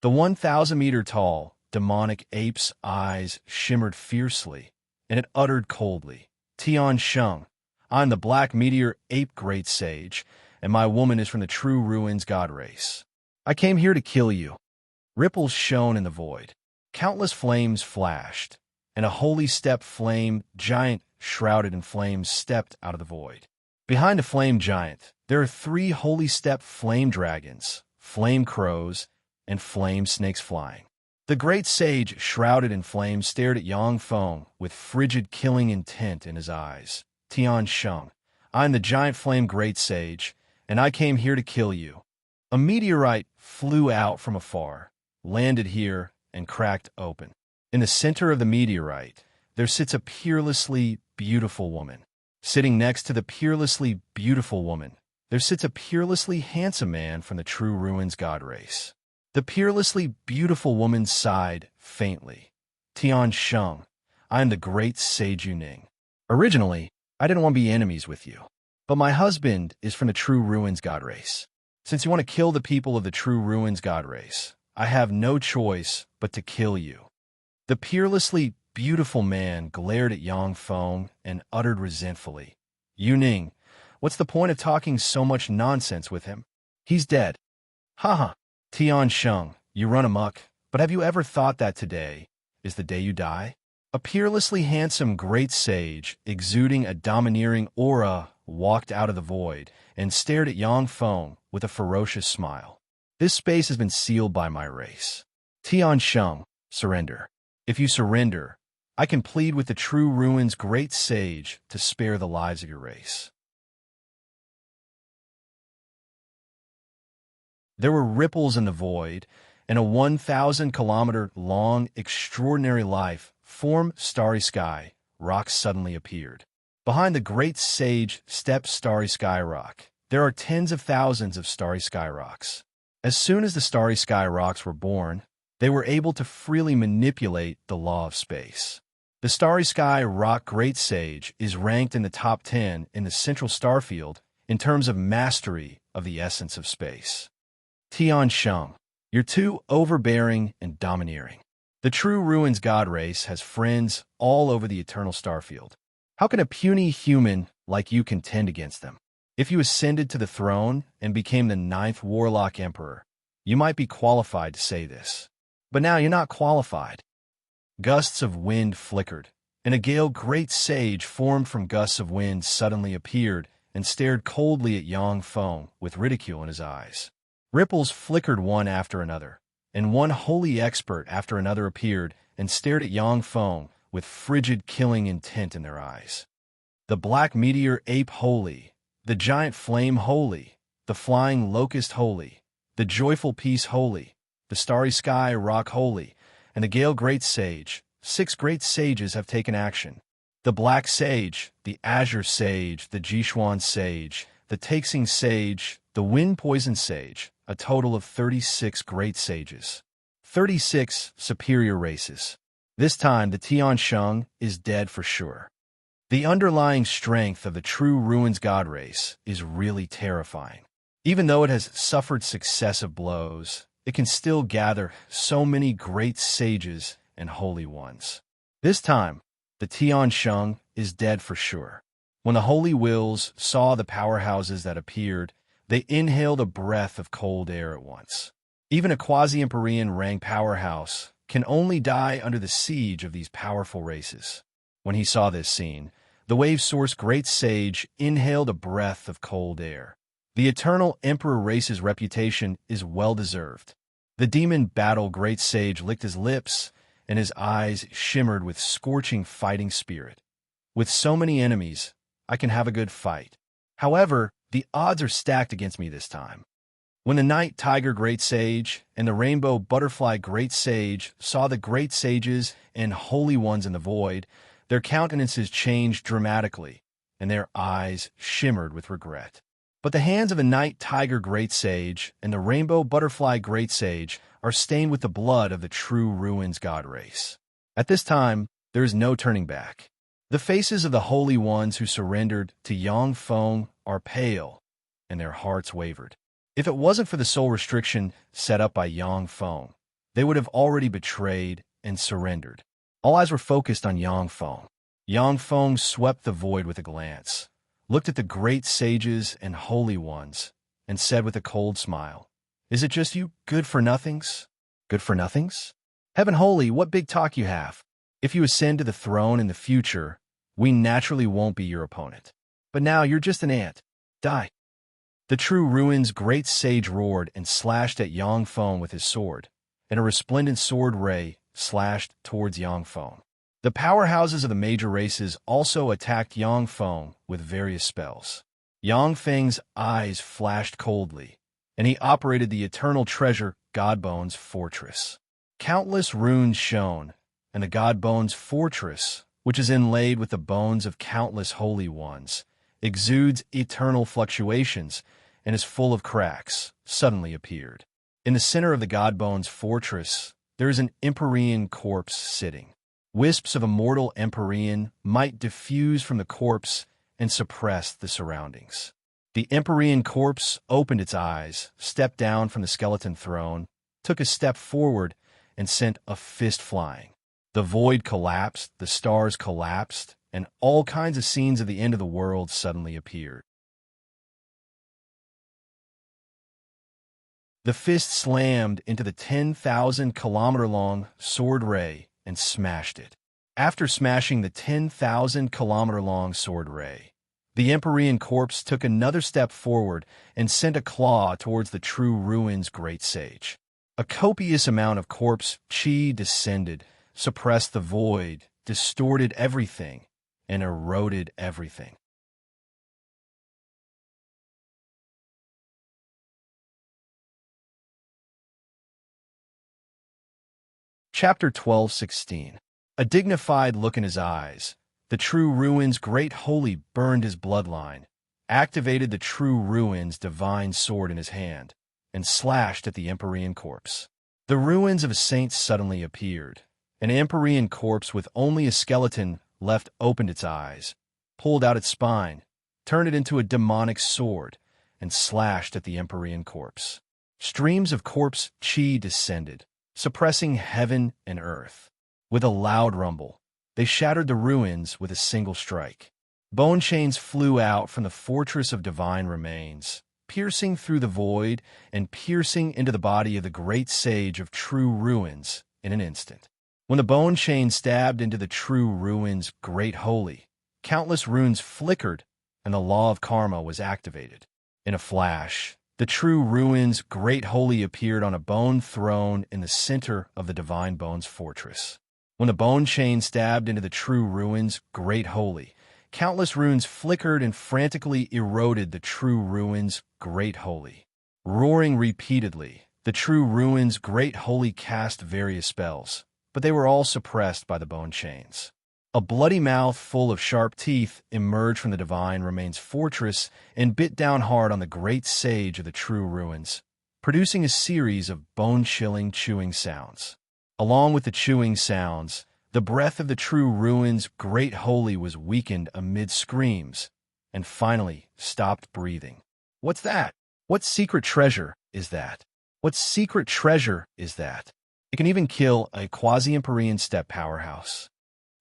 S1: The 1,000-meter-tall demonic ape's eyes shimmered fiercely, and it uttered coldly, Tian Sheng, I'm the Black Meteor Ape Great Sage, and my woman is from the true ruins god race. I came here to kill you. Ripples shone in the void. Countless flames flashed, and a holy step flame giant shrouded in flames stepped out of the void. Behind the flame giant, there are 3 holy step flame dragons, flame crows, and flame snakes flying. The great sage, shrouded in flames, stared at Yang Feng with frigid killing intent in his eyes. Tian Sheng, I'm the giant flame great sage, and I came here to kill you. A meteorite flew out from afar, landed here, and cracked open. In the center of the meteorite, there sits a peerlessly beautiful woman. Sitting next to the peerlessly beautiful woman, there sits a peerlessly handsome man from the true ruins god race. The peerlessly beautiful woman sighed faintly. Tian Sheng, I am the great sage Yuning. Originally, I didn't want to be enemies with you, but my husband is from the true ruins god race. Since you want to kill the people of the true ruins god race, I have no choice but to kill you." The peerlessly beautiful man glared at Yang Feng and uttered resentfully, "Yu Ning, what's the point of talking so much nonsense with him? He's dead." "Haha, Tian Sheng, you run amok, but have you ever thought that today is the day you die?" A peerlessly handsome great sage, exuding a domineering aura, walked out of the void and stared at Yang Feng with a ferocious smile. "This space has been sealed by my race. Tian Sheng, surrender. If you surrender, I can plead with the true ruins great sage to spare the lives of your race." There were ripples in the void, and a 1,000-kilometer-long extraordinary life form starry sky rock suddenly appeared. Behind the great sage stepped starry sky rock. There are tens of thousands of starry sky rocks. As soon as the starry sky rocks were born, they were able to freely manipulate the law of space. The starry sky rock great sage is ranked in the top 10 in the central star field in terms of mastery of the essence of space. Tian Sheng, you're too overbearing and domineering. The true ruins god race has friends all over the eternal starfield. How can a puny human like you contend against them? If you ascended to the throne and became the 9th warlock emperor, you might be qualified to say this. But now you're not qualified. Gusts of wind flickered, and a gale great sage formed from gusts of wind suddenly appeared and stared coldly at Yang Feng with ridicule in his eyes. Ripples flickered one after another, and one holy expert after another appeared and stared at Yang Feng with frigid killing intent in their eyes. The black meteor ape holy, the giant flame holy, the flying locust holy, the joyful peace holy, the starry sky rock holy, and the gale great sage. 6 great sages have taken action. The black sage, the azure sage, the Jishuan sage, the Taixing sage, the wind poison sage, a total of 36 great sages. 36 superior races. This time the Tian Sheng is dead for sure. The underlying strength of the true ruins god race is really terrifying. Even though it has suffered successive blows, it can still gather so many great sages and holy ones. This time, the Tian Sheng is dead for sure. When the holy wills saw the powerhouses that appeared, they inhaled a breath of cold air at once. Even a quasi-Empyrean rank powerhouse can only die under the siege of these powerful races. When he saw this scene, the wave source great sage inhaled a breath of cold air. The eternal emperor race's reputation is well-deserved. The demon battle great sage licked his lips, and his eyes shimmered with scorching fighting spirit. With so many enemies, I can have a good fight. However, the odds are stacked against me this time. When the night tiger great sage and the rainbow butterfly great sage saw the great sages and holy ones in the void, their countenances changed dramatically, and their eyes shimmered with regret. But the hands of the night tiger great sage and the rainbow butterfly great sage are stained with the blood of the true ruins god race. At this time, there is no turning back. The faces of the holy ones who surrendered to Yang Feng are pale, and their hearts wavered. If it wasn't for the soul restriction set up by Yang Feng, they would have already betrayed and surrendered. All eyes were focused on Yang Feng. Yang Feng swept the void with a glance, looked at the great sages and holy ones, and said with a cold smile, "Is it just you good-for-nothings? Good-for-nothings? Heaven holy, what big talk you have. If you ascend to the throne in the future, we naturally won't be your opponent. But now you're just an ant. Die." The true ruins great sage roared and slashed at Yang Feng with his sword, and a resplendent sword ray slashed towards Yang Feng. The powerhouses of the major races also attacked Yang Feng with various spells. Yang Feng's eyes flashed coldly, and he operated the eternal treasure Godbone's fortress. Countless runes shone, and the Godbone's fortress, which is inlaid with the bones of countless holy ones, exudes eternal fluctuations and is full of cracks, suddenly appeared. In the center of the Godbone's fortress, there is an Empyrean corpse sitting. Wisps of immortal Empyrean might diffuse from the corpse and suppress the surroundings. The Empyrean corpse opened its eyes, stepped down from the skeleton throne, took a step forward, and sent a fist flying. The void collapsed, the stars collapsed, and all kinds of scenes of the end of the world suddenly appeared. The fist slammed into the 10,000-kilometer-long sword ray and smashed it. After smashing the 10,000-kilometer-long sword ray, the Empyrean corpse took another step forward and sent a claw towards the true ruin's great sage. A copious amount of corpse chi descended, suppressed the void, distorted everything, and eroded everything. Chapter 12:16. A dignified look in his eyes. The true ruin's great holy burned his bloodline, activated the true ruin's divine sword in his hand, and slashed at the Empyrean corpse. The ruins of a saint suddenly appeared. An Empyrean corpse with only a skeleton left opened its eyes, pulled out its spine, turned it into a demonic sword, and slashed at the Empyrean corpse. Streams of corpse chi descended, suppressing heaven and earth. With a loud rumble, they shattered the ruins with a single strike. Bone chains flew out from the fortress of divine remains, piercing through the void and piercing into the body of the great sage of true ruins in an instant. When the bone chain stabbed into the true ruin's great holy, countless runes flickered and the law of karma was activated. In a flash, the true ruin's great holy appeared on a bone throne in the center of the divine bone's fortress. When the bone chain stabbed into the true ruin's great holy, countless runes flickered and frantically eroded the true ruin's great holy. Roaring repeatedly, the true ruin's great holy cast various spells, but they were all suppressed by the bone chains. A bloody mouth full of sharp teeth emerged from the divine remains fortress and bit down hard on the great sage of the true ruins, producing a series of bone-chilling chewing sounds. Along with the chewing sounds, the breath of the true ruin's great holy was weakened amid screams, and finally stopped breathing. What's that? What secret treasure is that? What secret treasure is that? It can even kill a quasi-Empyrean step powerhouse.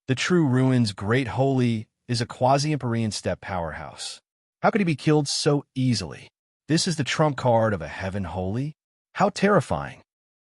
S1: The true ruin's great holy is a quasi-Empyrean step powerhouse. How could he be killed so easily? This is the trump card of a heaven holy? How terrifying!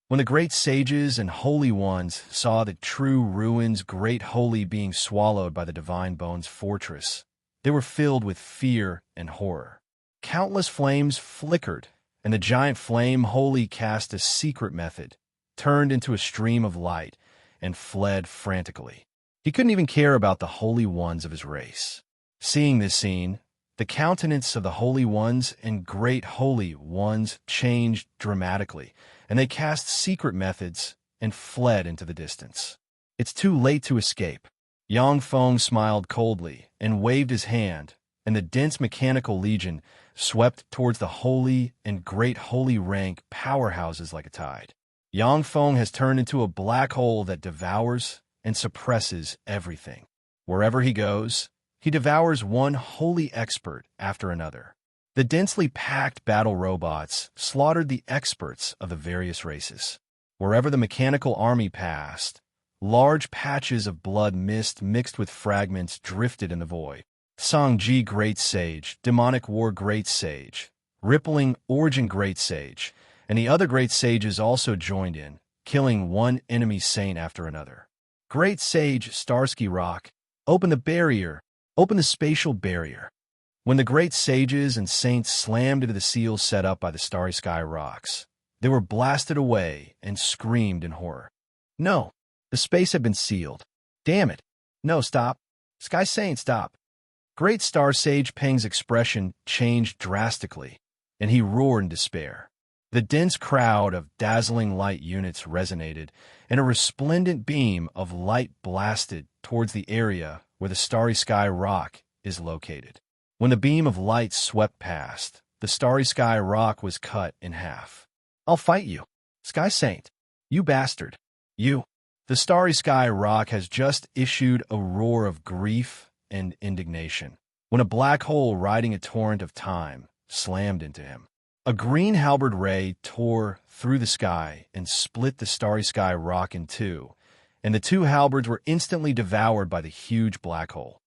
S1: When the great sages and holy ones saw the true ruin's great holy being swallowed by the divine bone's fortress, they were filled with fear and horror. Countless flames flickered, and the giant flame holy cast a secret method, turned into a stream of light, and fled frantically. He couldn't even care about the holy ones of his race. Seeing this scene, the countenance of the holy ones and great holy ones changed dramatically, and they cast secret methods and fled into the distance. It's too late to escape. Yang Feng smiled coldly and waved his hand, and the dense mechanical legion swept towards the holy and great holy rank powerhouses like a tide. Yang Feng has turned into a black hole that devours and suppresses everything. Wherever he goes, he devours one holy expert after another. The densely packed battle robots slaughtered the experts of the various races. Wherever the mechanical army passed, large patches of blood mist mixed with fragments drifted in the void. Sangji Great Sage, Demonic War Great Sage, Rippling Origin Great Sage, and the other great sages also joined in, killing one enemy saint after another. Great Sage Starsky Rock, open the barrier, open the spatial barrier. When the great sages and saints slammed into the seals set up by the Starry Sky rocks, they were blasted away and screamed in horror. No, the space had been sealed. Damn it. No, stop. Sky Saint, stop. Great Star Sage Peng's expression changed drastically, and he roared in despair. The dense crowd of dazzling light units resonated, and a resplendent beam of light blasted towards the area where the Starry Sky rock is located. When the beam of light swept past, the Starry Sky rock was cut in half. I'll fight you, Sky Saint. You bastard. You. The Starry Sky rock has just issued a roar of grief and indignation. when a black hole riding a torrent of time slammed into him. A green halberd ray tore through the sky and split the starry sky rock in two, and the two halberds were instantly devoured by the huge black hole.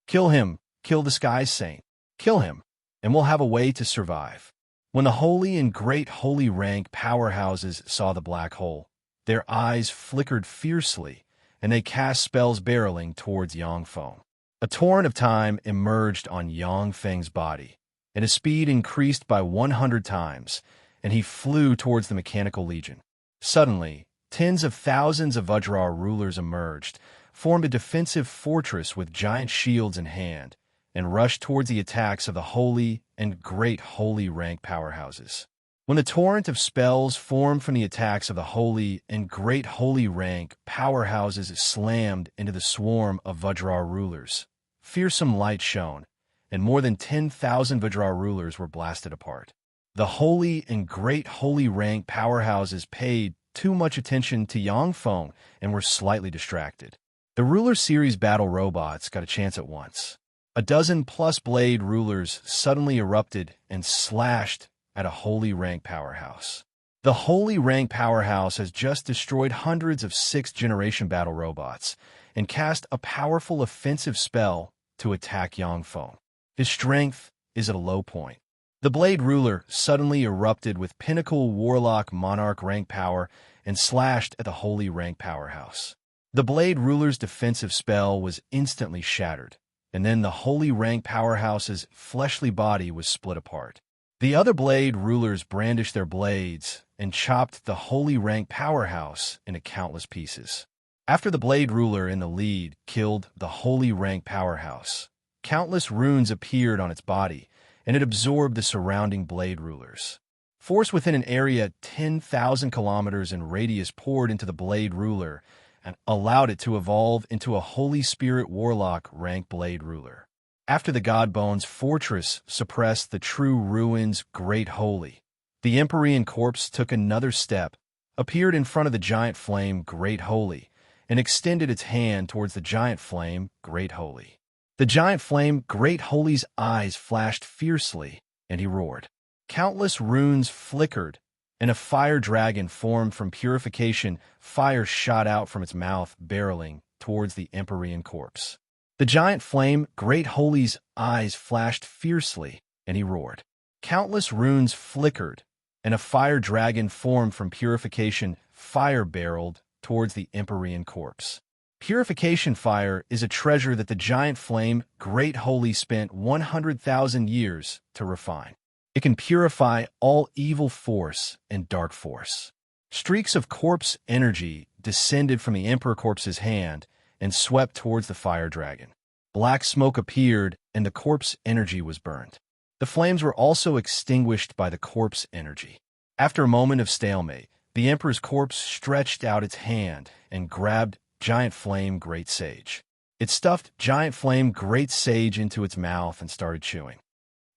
S1: Kill him, kill the sky saint. Kill him, and we'll have a way to survive. When the holy and great holy rank powerhouses saw the black hole, their eyes flickered fiercely, and they cast spells barreling towards Yangfeng. A torrent of time emerged on Yang Feng's body, and his speed increased by 100 times, and he flew towards the Mechanical Legion. Suddenly, tens of thousands of Vajra rulers emerged, formed a defensive fortress with giant shields in hand, and rushed towards the attacks of the holy and great holy rank powerhouses. When the torrent of spells formed from the attacks of the holy and great holy rank powerhouses slammed into the swarm of Vajra rulers, fearsome light shone, and more than 10,000 Vajra rulers were blasted apart. The holy and great holy rank powerhouses paid too much attention to Yangfeng and were slightly distracted. The Ruler Series battle robots got a chance at once. A dozen plus blade rulers suddenly erupted and slashed at a holy rank powerhouse. The holy rank powerhouse has just destroyed hundreds of 6th generation battle robots and cast a powerful offensive spell to attack Yangfeng. His strength is at a low point. The blade ruler suddenly erupted with pinnacle warlock monarch rank power and slashed at the holy rank powerhouse. The blade ruler's defensive spell was instantly shattered, and then the holy rank powerhouse's fleshly body was split apart. The other blade rulers brandished their blades and chopped the holy rank powerhouse into countless pieces. After the blade ruler in the lead killed the holy rank powerhouse, countless runes appeared on its body, and it absorbed the surrounding blade rulers. Force within an area 10,000 kilometers in radius poured into the blade ruler and allowed it to evolve into a Holy Spirit Warlock rank blade ruler. After the Godbones fortress suppressed the true ruins Great Holy, the Empyrean corpse took another step, appeared in front of the giant flame Great Holy, and extended its hand towards the giant flame Great Holy. The giant flame Great Holy's eyes flashed fiercely, and he roared. Countless runes flickered, and a fire dragon formed from purification. Fire shot out from its mouth, barreling towards the Empyrean corpse. The giant flame Great Holy's eyes flashed fiercely, and he roared. Countless runes flickered, and a fire dragon formed from purification. Fire barreled towards the Empyrean corpse. Purification fire is a treasure that the giant flame Great Holy spent 100,000 years to refine. It can purify all evil force and dark force. Streaks of corpse energy descended from the Emperor Corpse's hand and swept towards the fire dragon. Black smoke appeared, and the corpse energy was burned. The flames were also extinguished by the corpse energy. After a moment of stalemate, the Emperor's corpse stretched out its hand and grabbed Giant Flame Great Sage. It stuffed Giant Flame Great Sage into its mouth and started chewing.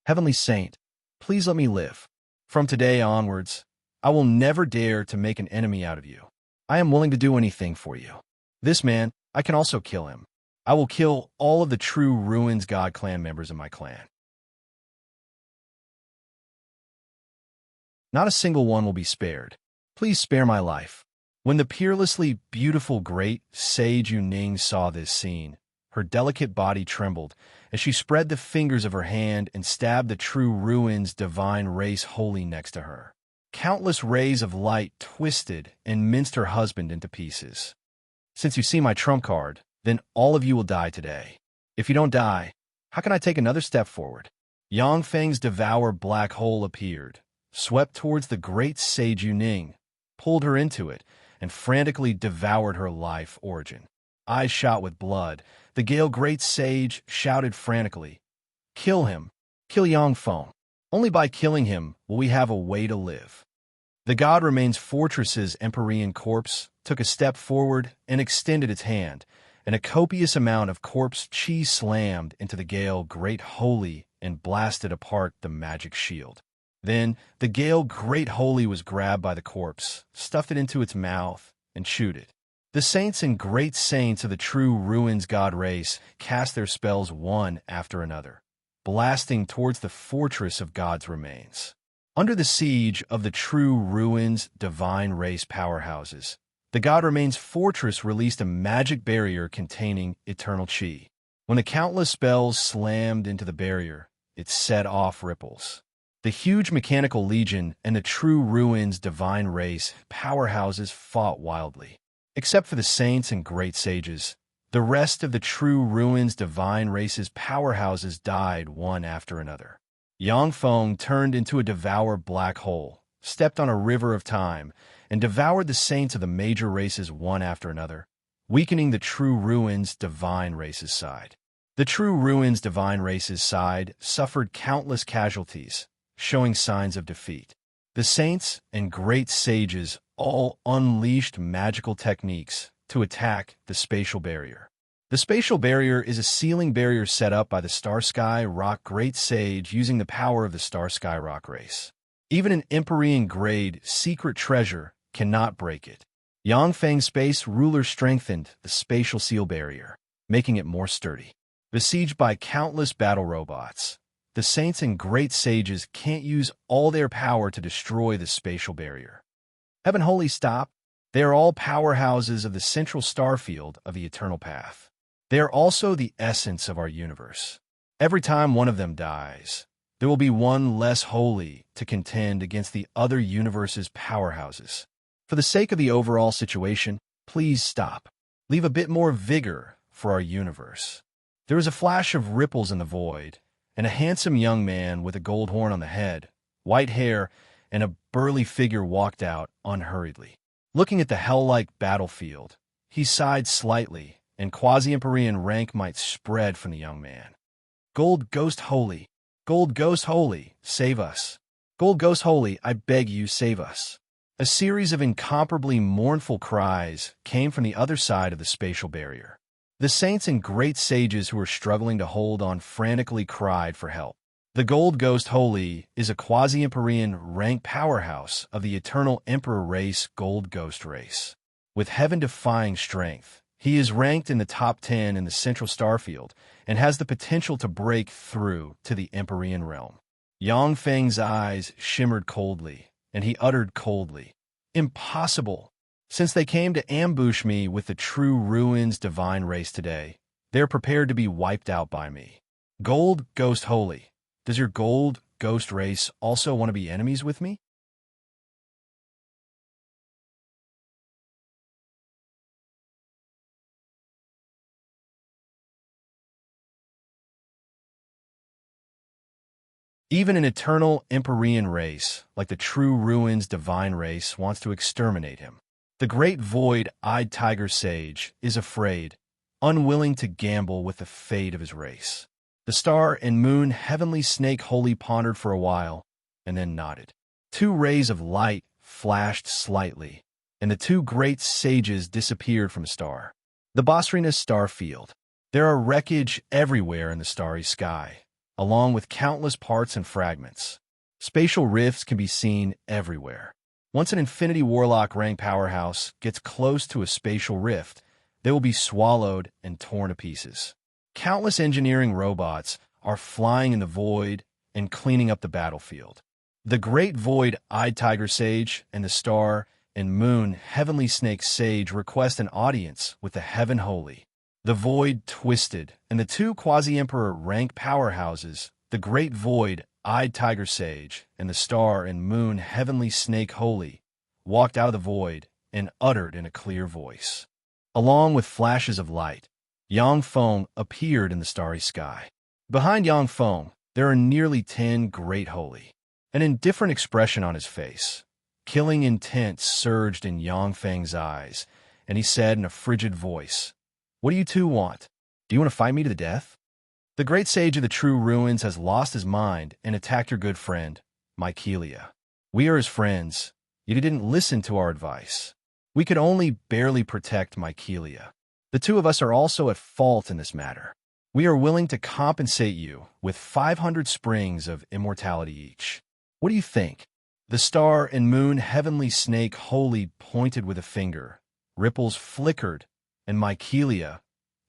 S1: Heavenly Saint, please let me live. From today onwards, I will never dare to make an enemy out of you. I am willing to do anything for you. This man, I can also kill him. I will kill all of the true Ruins God clan members in my clan. Not a single one will be spared. Please spare my life. When the peerlessly beautiful Great Sage Yuning saw this scene, her delicate body trembled as she spread the fingers of her hand and stabbed the true Ruins divine race holy next to her. Countless rays of light twisted and minced her husband into pieces. Since you see my trump card, then all of you will die today. If you don't die, how can I take another step forward? Yang Feng's devour black hole appeared, swept towards the Great Sage Yuning, pulled her into it, and frantically devoured her life origin. Eyes shot with blood, the Gale Great Sage shouted frantically, "Kill him! Kill Yangfeng! Only by killing him will we have a way to live." The God Remains Fortress's Empyrean corpse took a step forward and extended its hand, and a copious amount of corpse chi slammed into the Gale Great Holy and blasted apart the magic shield. Then the Gale Great Holy was grabbed by the corpse, stuffed it into its mouth, and chewed it. The saints and great saints of the true ruins god race cast their spells one after another, blasting towards the fortress of God's remains. Under the siege of the true ruins divine race powerhouses, the God Remains fortress released a magic barrier containing eternal chi. When the countless spells slammed into the barrier, it set off ripples. The huge mechanical legion and the true ruins divine race powerhouses fought wildly. Except for the saints and great sages, the rest of the true ruins divine race's powerhouses died one after another. Yangfeng turned into a devoured black hole, stepped on a river of time, and devoured the saints of the major races one after another, weakening the true ruins divine race's side. The true ruins divine race's side suffered countless casualties, showing signs of defeat. The saints and great sages all unleashed magical techniques to attack the spatial barrier. The spatial barrier is a sealing barrier set up by the Star Sky Rock Great Sage using the power of the Star Sky Rock race. Even an Empyrean-grade secret treasure cannot break it. Yangfeng's space ruler strengthened the spatial seal barrier, making it more sturdy. Besieged by countless battle robots, the saints and great sages can't use all their power to destroy the spatial barrier. Heaven Holy Stop! They are all powerhouses of the central star field of the eternal path. They are also the essence of our universe. Every time one of them dies, there will be one less holy to contend against the other universe's powerhouses. For the sake of the overall situation, please stop. Leave a bit more vigor for our universe. There was a flash of ripples in the void, and a handsome young man with a gold horn on the head, white hair, and a burly figure walked out unhurriedly. Looking at the hell-like battlefield, he sighed slightly, and quasi-Empyrean rank might spread from the young man. Gold Ghost Holy, Gold Ghost Holy, save us. Gold Ghost Holy, I beg you, save us. A series of incomparably mournful cries came from the other side of the spatial barrier. The saints and great sages who were struggling to hold on frantically cried for help. The Gold Ghost Holy is a quasi-Empyrean rank powerhouse of the eternal Emperor race Gold Ghost race. With heaven-defying strength, he is ranked in the top 10 in the central starfield and has the potential to break through to the Empyrean realm. Yangfeng's eyes shimmered coldly, and he uttered coldly, "Impossible! Since they came to ambush me with the true ruins divine race today, they're prepared to be wiped out by me. Gold Ghost Holy, does your Gold Ghost race also want to be enemies with me?" Even an eternal Empyrean race, like the true ruins divine race, wants to exterminate him. The great void-eyed tiger sage is afraid, unwilling to gamble with the fate of his race. The star and moon heavenly snake holy pondered for a while, and then nodded. Two rays of light flashed slightly, and the two great sages disappeared from the star. The Bostrinus star field. There are wreckage everywhere in the starry sky, along with countless parts and fragments. Spatial rifts can be seen everywhere. Once an Infinity Warlock rank powerhouse gets close to a spatial rift, they will be swallowed and torn to pieces. Countless engineering robots are flying in the void and cleaning up the battlefield. The great void-eyed tiger sage and the star and moon heavenly snake sage request an audience with the heaven holy. The void twisted, and the two quasi-emperor rank powerhouses, the great void-eyed tiger sage and the star and moon heavenly snake holy, walked out of the void and uttered in a clear voice. Along with flashes of light, Yangfeng appeared in the starry sky. Behind Yangfeng, there are nearly 10 great holy. An indifferent expression on his face. Killing intent surged in Yangfeng's eyes, and he said in a frigid voice, "What do you two want? Do you want to fight me to the death?" The great sage of the true ruins has lost his mind and attacked your good friend, Mykelia. We are his friends, yet he didn't listen to our advice. We could only barely protect Mykelia. The two of us are also at fault in this matter. We are willing to compensate you with 500 springs of immortality each. What do you think? The star and moon heavenly snake holy pointed with a finger, ripples flickered, and Mycelia,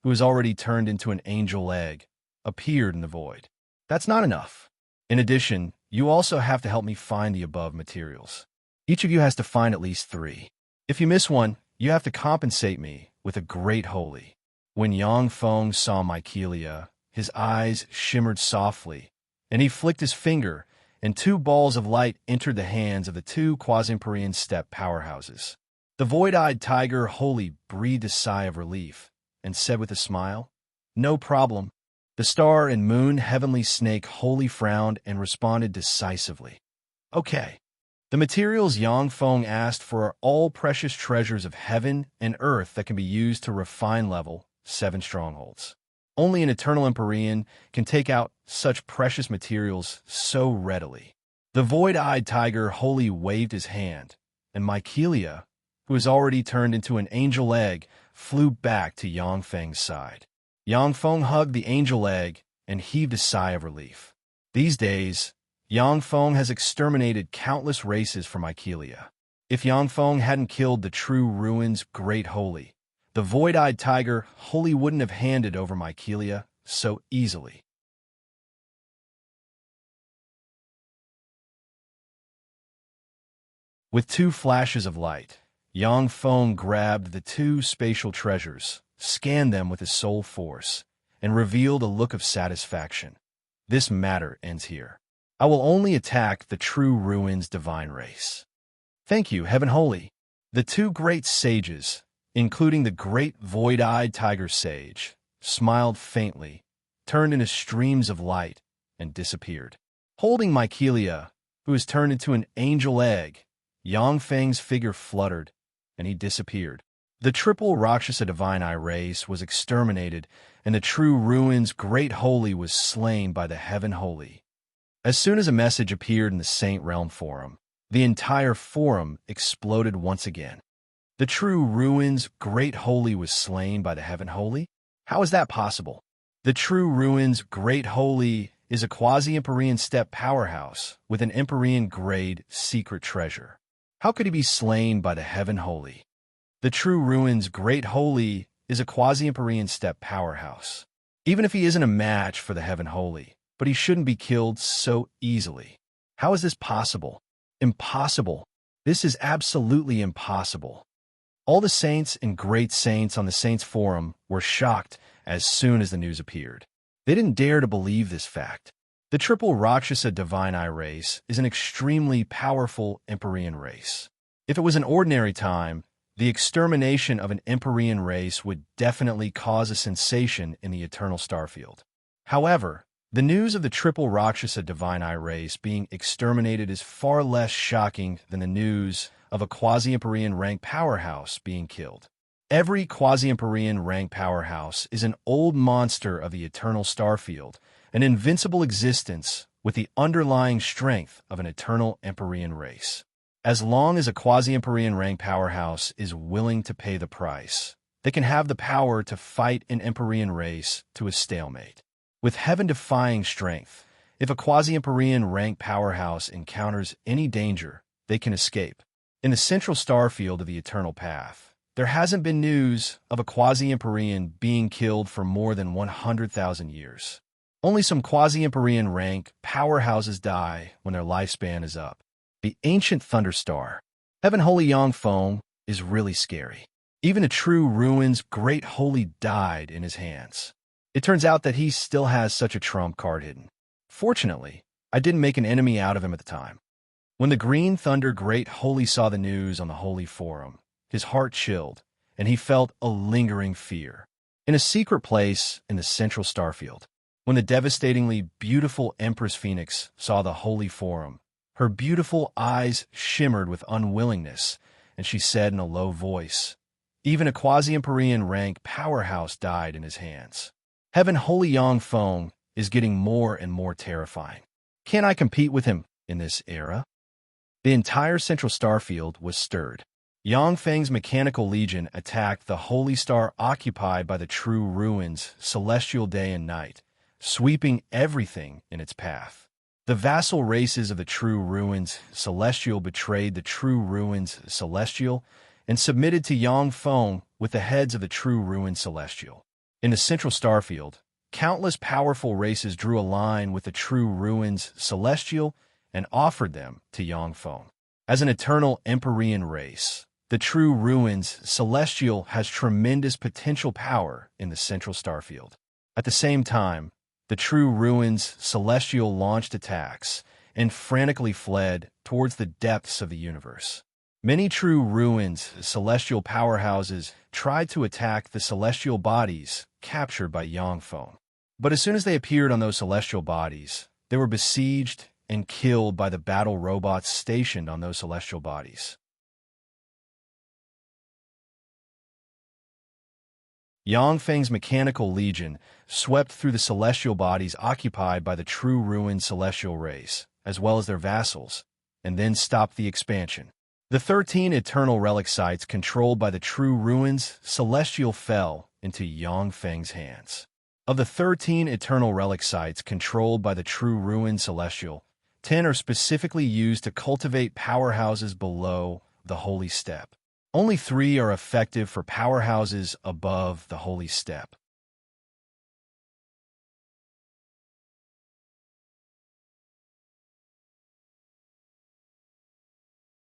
S1: who has already turned into an angel egg, appeared in the void. That's not enough. In addition, you also have to help me find the above materials. Each of you has to find at least 3. If you miss one, you have to compensate me with a great holy. When Yang Feng saw Mycelia, his eyes shimmered softly, and he flicked his finger, and 2 balls of light entered the hands of the 2 Quasi-Empyrean step powerhouses. The void-eyed tiger Holy breathed a sigh of relief and said with a smile, "No problem." The star and moon heavenly snake Holy frowned and responded decisively, "Okay." The materials Yang Feng asked for are all precious treasures of heaven and earth that can be used to refine level 7 strongholds. Only an eternal Empyrean can take out such precious materials so readily. The void-eyed tiger Holy waved his hand, and Mycelia, who has already turned into an angel egg, flew back to Yang Feng's side. Yang Feng hugged the angel egg and heaved a sigh of relief. These days, Yang Feng has exterminated countless races for Mycelia. If Yang Feng hadn't killed the true ruins Great Holy, the void-eyed tiger Holy wouldn't have handed over Mycelia so easily. With 2 flashes of light, Yang Feng grabbed the 2 spatial treasures, scanned them with his soul force, and revealed a look of satisfaction. This matter ends here. I will only attack the true ruins divine race. Thank you, Heaven Holy. The 2 great sages, including the great void-eyed tiger sage, smiled faintly, turned into streams of light, and disappeared. Holding Mycelia, who has turned into an angel egg, Yang Feng's figure fluttered, and he disappeared. The triple Rakshasa divine eye race was exterminated, and the true ruins Great Holy was slain by the Heaven Holy. As soon as a message appeared in the Saint Realm Forum, the entire forum exploded once again. The true ruins Great Holy was slain by the Heaven Holy? How is that possible? The true ruins Great Holy is a quasi-Empyrean step powerhouse with an Empyrean-grade secret treasure. How could he be slain by the Heaven Holy? The true ruins Great Holy is a quasi-Empyrean step powerhouse. Even if he isn't a match for the Heaven Holy, but he shouldn't be killed so easily. How is this possible? Impossible. This is absolutely impossible. All the saints and great saints on the Saints Forum were shocked as soon as the news appeared. They didn't dare to believe this fact. The triple Rakshasa divine eye race is an extremely powerful Empyrean race. If it was an ordinary time, the extermination of an Empyrean race would definitely cause a sensation in the eternal starfield. However, the news of the triple Rakshasa divine eye race being exterminated is far less shocking than the news of a quasi-Empyrean rank powerhouse being killed. Every quasi-Empyrean rank powerhouse is an old monster of the eternal starfield, an invincible existence with the underlying strength of an eternal Empyrean race. As long as a quasi-Empyrean rank powerhouse is willing to pay the price, they can have the power to fight an Empyrean race to a stalemate. With heaven-defying strength, if a quasi-Empyrean rank powerhouse encounters any danger, they can escape. In the central starfield of the Eternal Path, there hasn't been news of a quasi-Empyrean being killed for more than 100,000 years. Only some quasi-Empyrean rank powerhouses die when their lifespan is up. The ancient thunderstar, Heaven Holy Yang Feng, is really scary. Even a true ruins Great Holy died in his hands. It turns out that he still has such a trump card hidden. Fortunately, I didn't make an enemy out of him at the time. When the Green Thunder Great Holy saw the news on the Holy Forum, his heart chilled, and he felt a lingering fear. In a secret place in the central starfield, when the devastatingly beautiful Empress Phoenix saw the Holy Forum, her beautiful eyes shimmered with unwillingness, and she said in a low voice, "Even a quasi-Empyrean rank powerhouse died in his hands. Heaven Holy Yang Feng is getting more and more terrifying. Can I compete with him in this era?" The entire central starfield was stirred. Yang Feng's mechanical legion attacked the holy star occupied by the true ruins, celestial day and night, sweeping everything in its path. The vassal races of the true ruins celestial betrayed the true ruins celestial and submitted to Yangfeng with the heads of the true ruined celestial. In the central starfield, countless powerful races drew a line with the true ruins celestial and offered them to Yangfeng. As an eternal Empyrean race, the true ruins celestial has tremendous potential power in the central starfield. At the same time, the true ruins celestial launched attacks and frantically fled towards the depths of the universe. Many true ruins celestial powerhouses tried to attack the celestial bodies captured by Yangfeng. But as soon as they appeared on those celestial bodies, they were besieged and killed by the battle robots stationed on those celestial bodies. Yangfeng's mechanical legion swept through the celestial bodies occupied by the true ruined celestial race, as well as their vassals, and then stopped the expansion. The 13 eternal relic sites controlled by the true ruins celestial fell into Yangfeng's hands. Of the 13 eternal relic sites controlled by the true ruins celestial, 10 are specifically used to cultivate powerhouses below the holy step. Only 3 are effective for powerhouses above the holy step.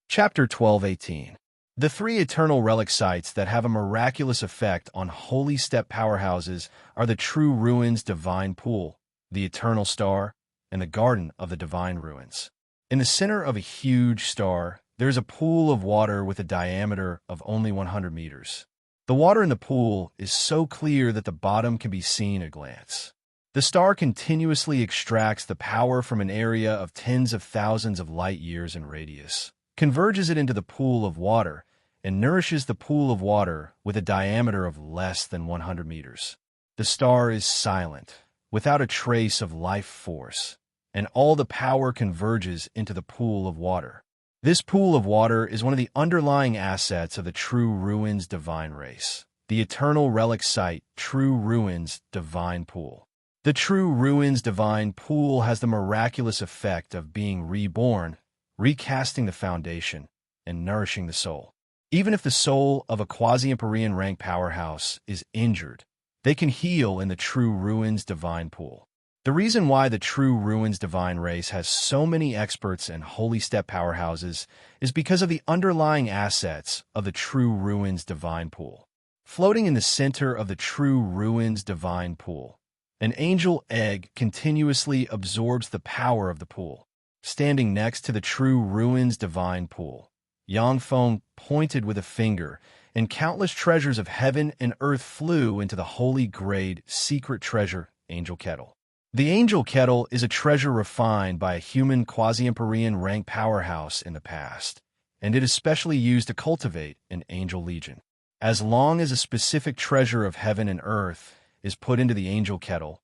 S1: Chapter 12:18. The 3 eternal relic sites that have a miraculous effect on holy step powerhouses are the True Ruins Divine Pool, the Eternal Star, and the Garden of the Divine Ruins. In the center of a huge star, there is a pool of water with a diameter of only 100 meters. The water in the pool is so clear that the bottom can be seen at a glance. The star continuously extracts the power from an area of tens of thousands of light years in radius, converges it into the pool of water, and nourishes the pool of water with a diameter of less than 100 meters. The star is silent, without a trace of life force, and all the power converges into the pool of water. This pool of water is one of the underlying assets of the True Ruins Divine Race, the Eternal Relic Site True Ruins Divine Pool. The True Ruins Divine Pool has the miraculous effect of being reborn, recasting the foundation, and nourishing the soul. Even if the soul of a quasi-Empyrean rank powerhouse is injured, they can heal in the True Ruins Divine Pool. The reason why the True Ruins Divine Race has so many experts and holy step powerhouses is because of the underlying assets of the True Ruins Divine Pool. Floating in the center of the True Ruins Divine Pool, an angel egg continuously absorbs the power of the pool. Standing next to the True Ruins Divine Pool, Yangfeng pointed with a finger, and countless treasures of heaven and earth flew into the holy grade secret treasure, Angel Kettle. The Angel Kettle is a treasure refined by a human quasi-Empyrean rank powerhouse in the past, and it is specially used to cultivate an angel legion. As long as a specific treasure of heaven and earth is put into the Angel Kettle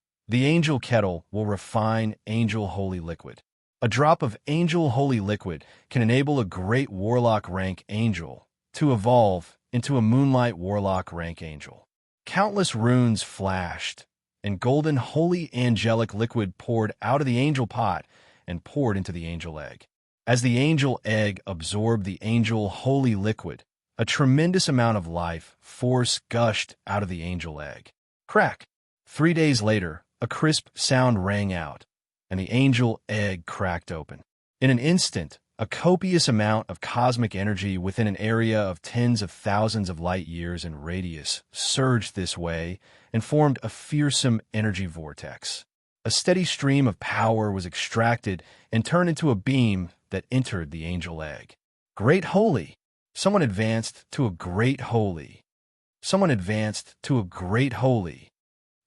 S1: will refine angel holy liquid. A drop of angel holy liquid can enable a great warlock rank angel to evolve into a moonlight warlock rank angel. Countless runes flashed, and golden holy angelic liquid poured out of the angel pot and poured into the angel egg. As the angel egg absorbed the angel holy liquid, a tremendous amount of life force gushed out of the angel egg. Crack! 3 days later, a crisp sound rang out, and the angel egg cracked open. In an instant, a copious amount of cosmic energy within an area of tens of thousands of light years in radius surged this way and formed a fearsome energy vortex. A steady stream of power was extracted and turned into a beam that entered the angel egg. Great Holy! Someone advanced to a great holy. Someone advanced to a great holy.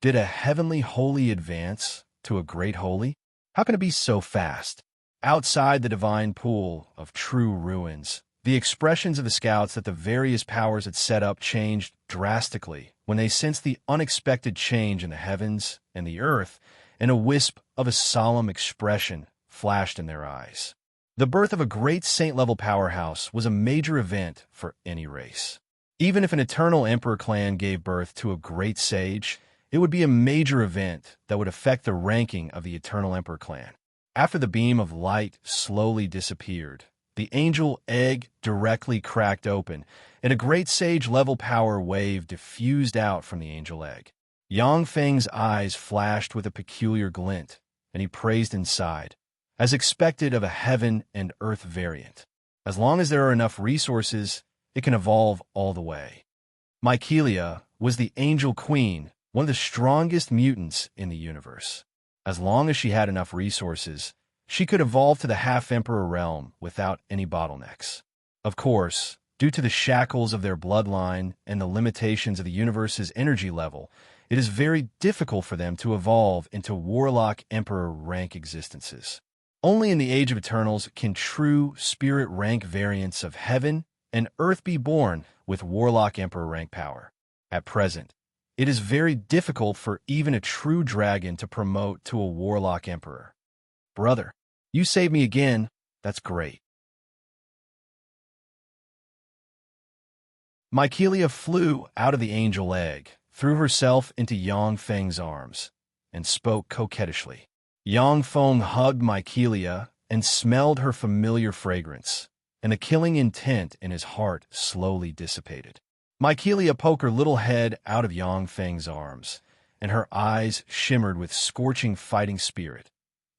S1: Did a heavenly holy advance to a great holy? How can it be so fast? Outside the divine pool of true ruins, the expressions of the scouts that the various powers had set up changed drastically when they sensed the unexpected change in the heavens and the earth, and a wisp of a solemn expression flashed in their eyes. The birth of a great saint-level powerhouse was a major event for any race. Even if an eternal emperor clan gave birth to a great sage, it would be a major event that would affect the ranking of the eternal emperor clan. After the beam of light slowly disappeared, The angel egg directly cracked open, and a great sage-level power wave diffused out from the angel egg. Yang Feng's eyes flashed with a peculiar glint, and he praised inside, as expected of a heaven and earth variant. As long as there are enough resources, it can evolve all the way. Mycelia was the angel queen, one of the strongest mutants in the universe. As long as she had enough resources, she could evolve to the half-emperor realm without any bottlenecks. Of course, due to the shackles of their bloodline and the limitations of the universe's energy level, it is very difficult for them to evolve into warlock emperor rank existences. Only in the Age of Eternals can true spirit rank variants of heaven and earth be born with warlock emperor rank power. At present, it is very difficult for even a true dragon to promote to a warlock emperor. Brother, you saved me again. That's great. Mycelia flew out of the angel egg, threw herself into Yang Feng's arms, and spoke coquettishly. Yang Feng hugged Mycelia and smelled her familiar fragrance, and the killing intent in his heart slowly dissipated. Mycelia poked her little head out of Yang Feng's arms, and her eyes shimmered with scorching fighting spirit.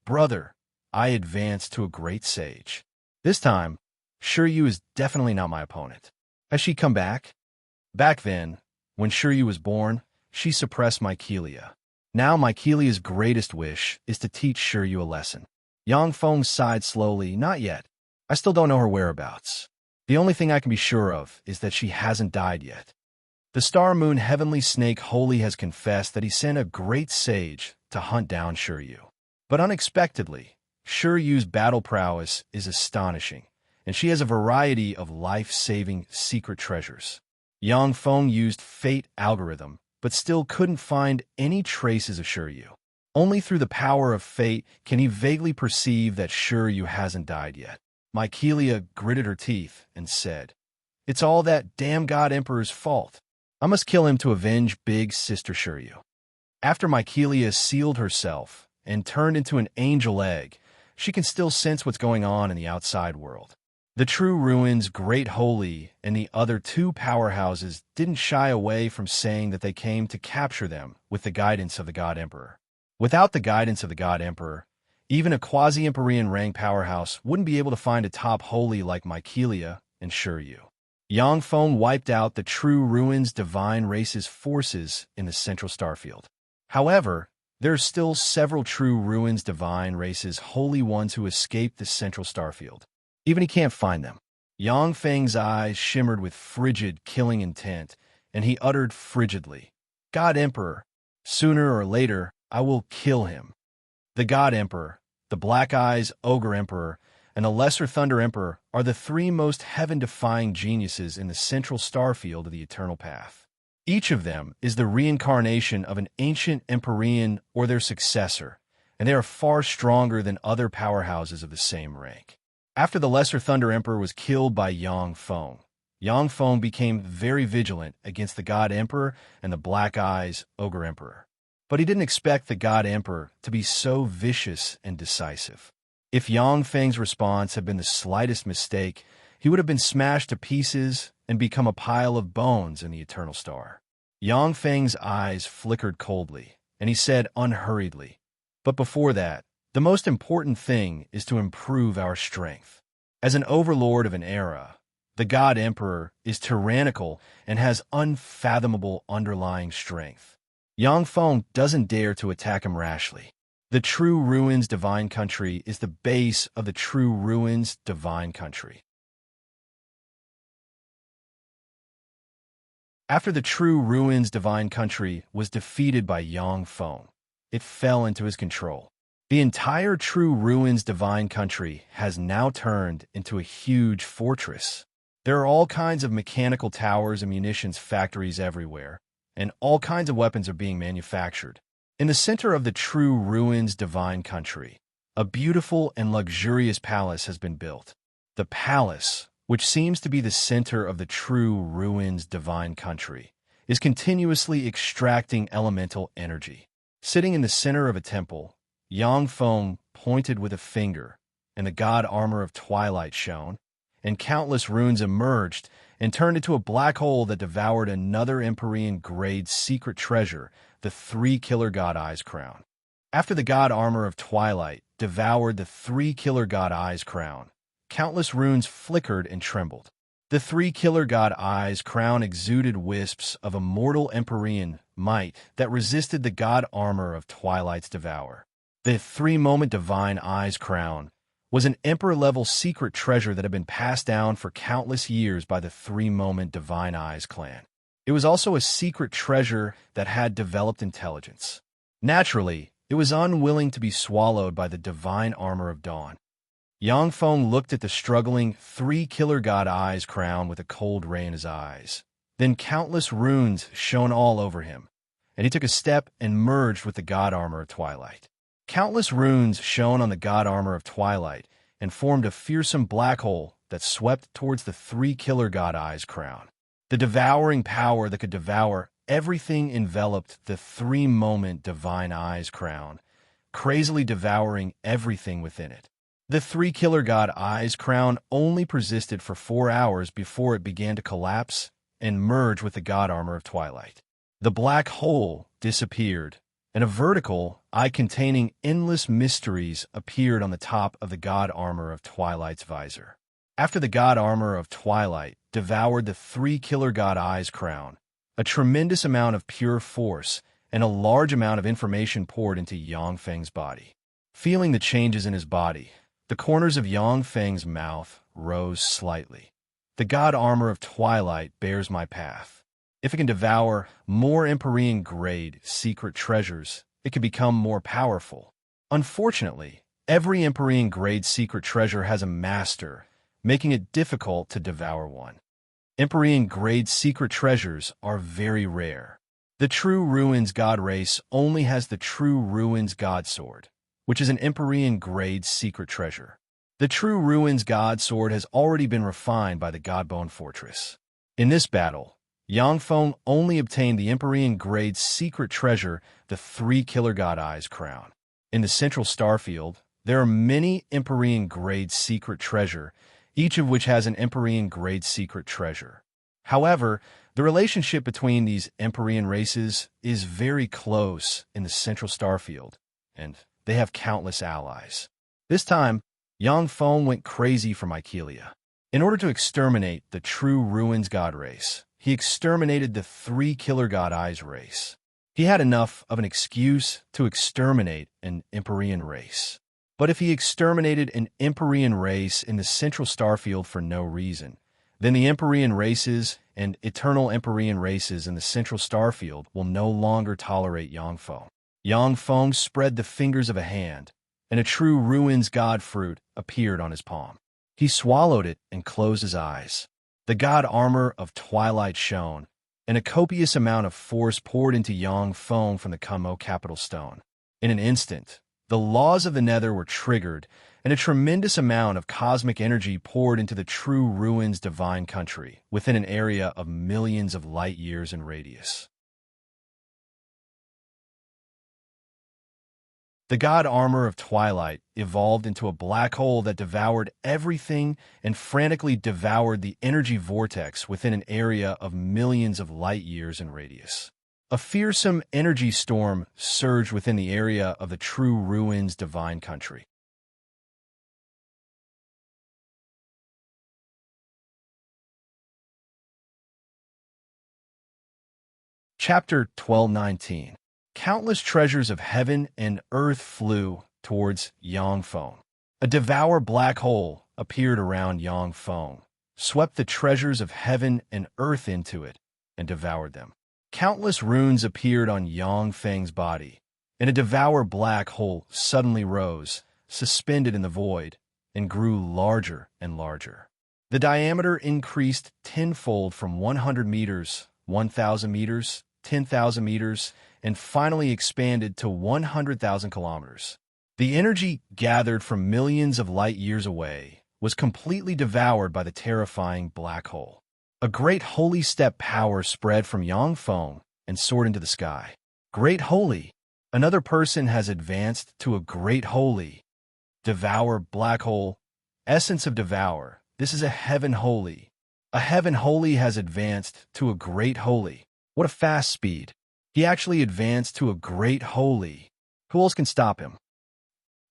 S1: Brother, I advanced to a great sage. This time, Shiryu is definitely not my opponent. Has she come back? Back then, when Shiryu was born, she suppressed Mycelia. Now Mycelia's greatest wish is to teach Shiryu a lesson. Yang Feng sighed slowly. Not yet. I still don't know her whereabouts. The only thing I can be sure of is that she hasn't died yet. The Star Moon Heavenly Snake Holy has confessed that he sent a great sage to hunt down Shiryu. But unexpectedly, Shiryu's battle prowess is astonishing, and she has a variety of life-saving secret treasures. Yang Feng used Fate algorithm, but still couldn't find any traces of Shiryu. Only through the power of Fate can he vaguely perceive that Shiryu hasn't died yet. Mycelia gritted her teeth and said, "It's all that damn God Emperor's fault. I must kill him to avenge big sister Shiryu." After Mycelia sealed herself and turned into an angel egg, she can still sense what's going on in the outside world. The True Ruins, Great Holy, and the other two powerhouses didn't shy away from saying that they came to capture them with the guidance of the God Emperor. Without the guidance of the God Emperor, even a quasi-Empyrean rank powerhouse wouldn't be able to find a top holy like Mycelia and Shiryu. Yang Feng wiped out the True Ruins Divine Race's forces in the Central Starfield. However, there are still several True Ruins Divine Race's holy ones who escaped the Central Starfield. Even he can't find them. Yang Feng's eyes shimmered with frigid, killing intent, and he uttered frigidly, "God Emperor, sooner or later, I will kill him." The God Emperor, the Black Eyes Ogre Emperor, and the Lesser Thunder Emperor are the three most heaven-defying geniuses in the Central Starfield of the Eternal Path. Each of them is the reincarnation of an ancient Empyrean or their successor, and they are far stronger than other powerhouses of the same rank. After the Lesser Thunder Emperor was killed by Yang Feng became very vigilant against the God Emperor and the Black Eyes Ogre Emperor. But he didn't expect the God Emperor to be so vicious and decisive. If Yang Feng's response had been the slightest mistake, he would have been smashed to pieces and become a pile of bones in the Eternal Star. Yang Feng's eyes flickered coldly, and he said unhurriedly, "But before that, the most important thing is to improve our strength. As an overlord of an era, the God Emperor is tyrannical and has unfathomable underlying strength. Yang Feng doesn't dare to attack him rashly. The True Ruins Divine Country is the base of the True Ruins Divine Country." After the True Ruins Divine Country was defeated by Yang Feng, it fell into his control. The entire True Ruins Divine Country has now turned into a huge fortress. There are all kinds of mechanical towers and munitions factories everywhere, and all kinds of weapons are being manufactured. In the center of the True Ruins Divine Country, a beautiful and luxurious palace has been built. The palace, which seems to be the center of the True Ruins Divine Country, is continuously extracting elemental energy. Sitting in the center of a temple, Yang Feng pointed with a finger, and the god armor of twilight shone. and countless runes emerged and turned into a black hole that devoured another Empyrean-grade secret treasure, the three-killer God Eyes crown. After the God Armor of Twilight devoured the three-killer God Eyes crown, countless runes flickered and trembled. The three-killer God Eyes crown exuded wisps of immortal Empyrean might that resisted the God Armor of Twilight's devour. The three-moment Divine Eyes crown was an Emperor-level secret treasure that had been passed down for countless years by the three-moment Divine Eyes clan. It was also a secret treasure that had developed intelligence. Naturally, it was unwilling to be swallowed by the Divine Armor of Dawn. Yangfeng looked at the struggling three-killer God Eyes crown with a cold ray in his eyes. Then countless runes shone all over him, and he took a step and merged with the God Armor of Twilight. Countless runes shone on the God Armor of Twilight and formed a fearsome black hole that swept towards the three-killer God Eyes crown. The devouring power that could devour everything enveloped the three-moment Divine Eyes crown, crazily devouring everything within it. The three-killer God Eyes crown only persisted for 4 hours before it began to collapse and merge with the God Armor of Twilight. The black hole disappeared, and a vertical eye containing endless mysteries appeared on the top of the God Armor of Twilight's visor. After the God Armor of Twilight devoured the three-killer God Eyes crown, a tremendous amount of pure force and a large amount of information poured into Yangfeng's body. Feeling the changes in his body, the corners of Yangfeng's mouth rose slightly. The God Armor of Twilight bears my path. If it can devour more Empyrean-grade secret treasures, it can become more powerful. Unfortunately, every Empyrean-grade secret treasure has a master, making it difficult to devour one. Empyrean-grade secret treasures are very rare. The True Ruins God race only has the True Ruins God Sword, which is an Empyrean-grade secret treasure. The True Ruins God Sword has already been refined by the Godbone Fortress. In this battle, Yangfeng only obtained the Empyrean-grade secret treasure, the three-killer God Eyes crown. In the central starfield, there are many Empyrean-grade secret treasure, each of which has an Empyrean-grade secret treasure. However, the relationship between these Empyrean races is very close in the central starfield, and they have countless allies. This time, Yangfeng went crazy for Mycelia. In order to exterminate the True Ruins God race, he exterminated the three-killer God Eyes race. He had enough of an excuse to exterminate an Empyrean race. But if he exterminated an Empyrean race in the central starfield for no reason, then the Empyrean races and eternal Empyrean races in the central starfield will no longer tolerate Yangfeng. Yangfeng spread the fingers of a hand, and a True Ruins God fruit appeared on his palm. He swallowed it and closed his eyes. The God Armor of Twilight shone, and a copious amount of force poured into Yangfeng from the Kunmo capital stone. In an instant, the laws of the Nether were triggered, and a tremendous amount of cosmic energy poured into the True Ruins divine country within an area of millions of light years in radius. The God Armor of Twilight evolved into a black hole that devoured everything and frantically devoured the energy vortex within an area of millions of light years in radius. A fearsome energy storm surged within the area of the True Ruins divine country. Chapter 1219. Countless treasures of heaven and earth flew towards Yangfeng. A devour black hole appeared around Yangfeng, swept the treasures of heaven and earth into it, and devoured them. Countless runes appeared on Yangfeng's body, and a devour black hole suddenly rose, suspended in the void, and grew larger and larger. The diameter increased tenfold from 100 meters, 1,000 meters, 10,000 meters, and finally expanded to 100,000 kilometers. The energy gathered from millions of light years away was completely devoured by the terrifying black hole. A great holy step power spread from Yangfeng and soared into the sky. Great holy! Another person has advanced to a great holy. Devour black hole. Essence of devour. This is a heaven holy. A heaven holy has advanced to a great holy. What a fast speed. He actually advanced to a great holy. Who else can stop him?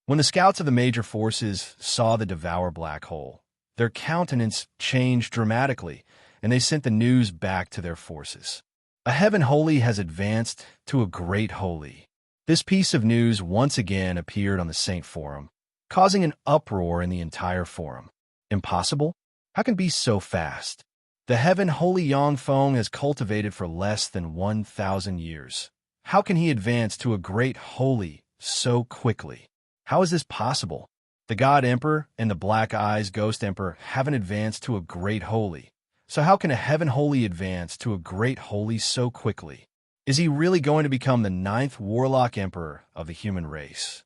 S1: When the scouts of the major forces saw the devour black hole, their countenance changed dramatically, and they sent the news back to their forces. A heaven holy has advanced to a great holy. This piece of news once again appeared on the Saint Forum, causing an uproar in the entire forum. Impossible? How can it be so fast? The heaven holy Yangfeng has cultivated for less than 1,000 years. How can he advance to a great holy so quickly? How is this possible? The God Emperor and the Black Eyes Ghost Emperor haven't advanced to a great holy. So how can a heaven holy advance to a great holy so quickly? Is he really going to become the 9th Warlock Emperor of the human race?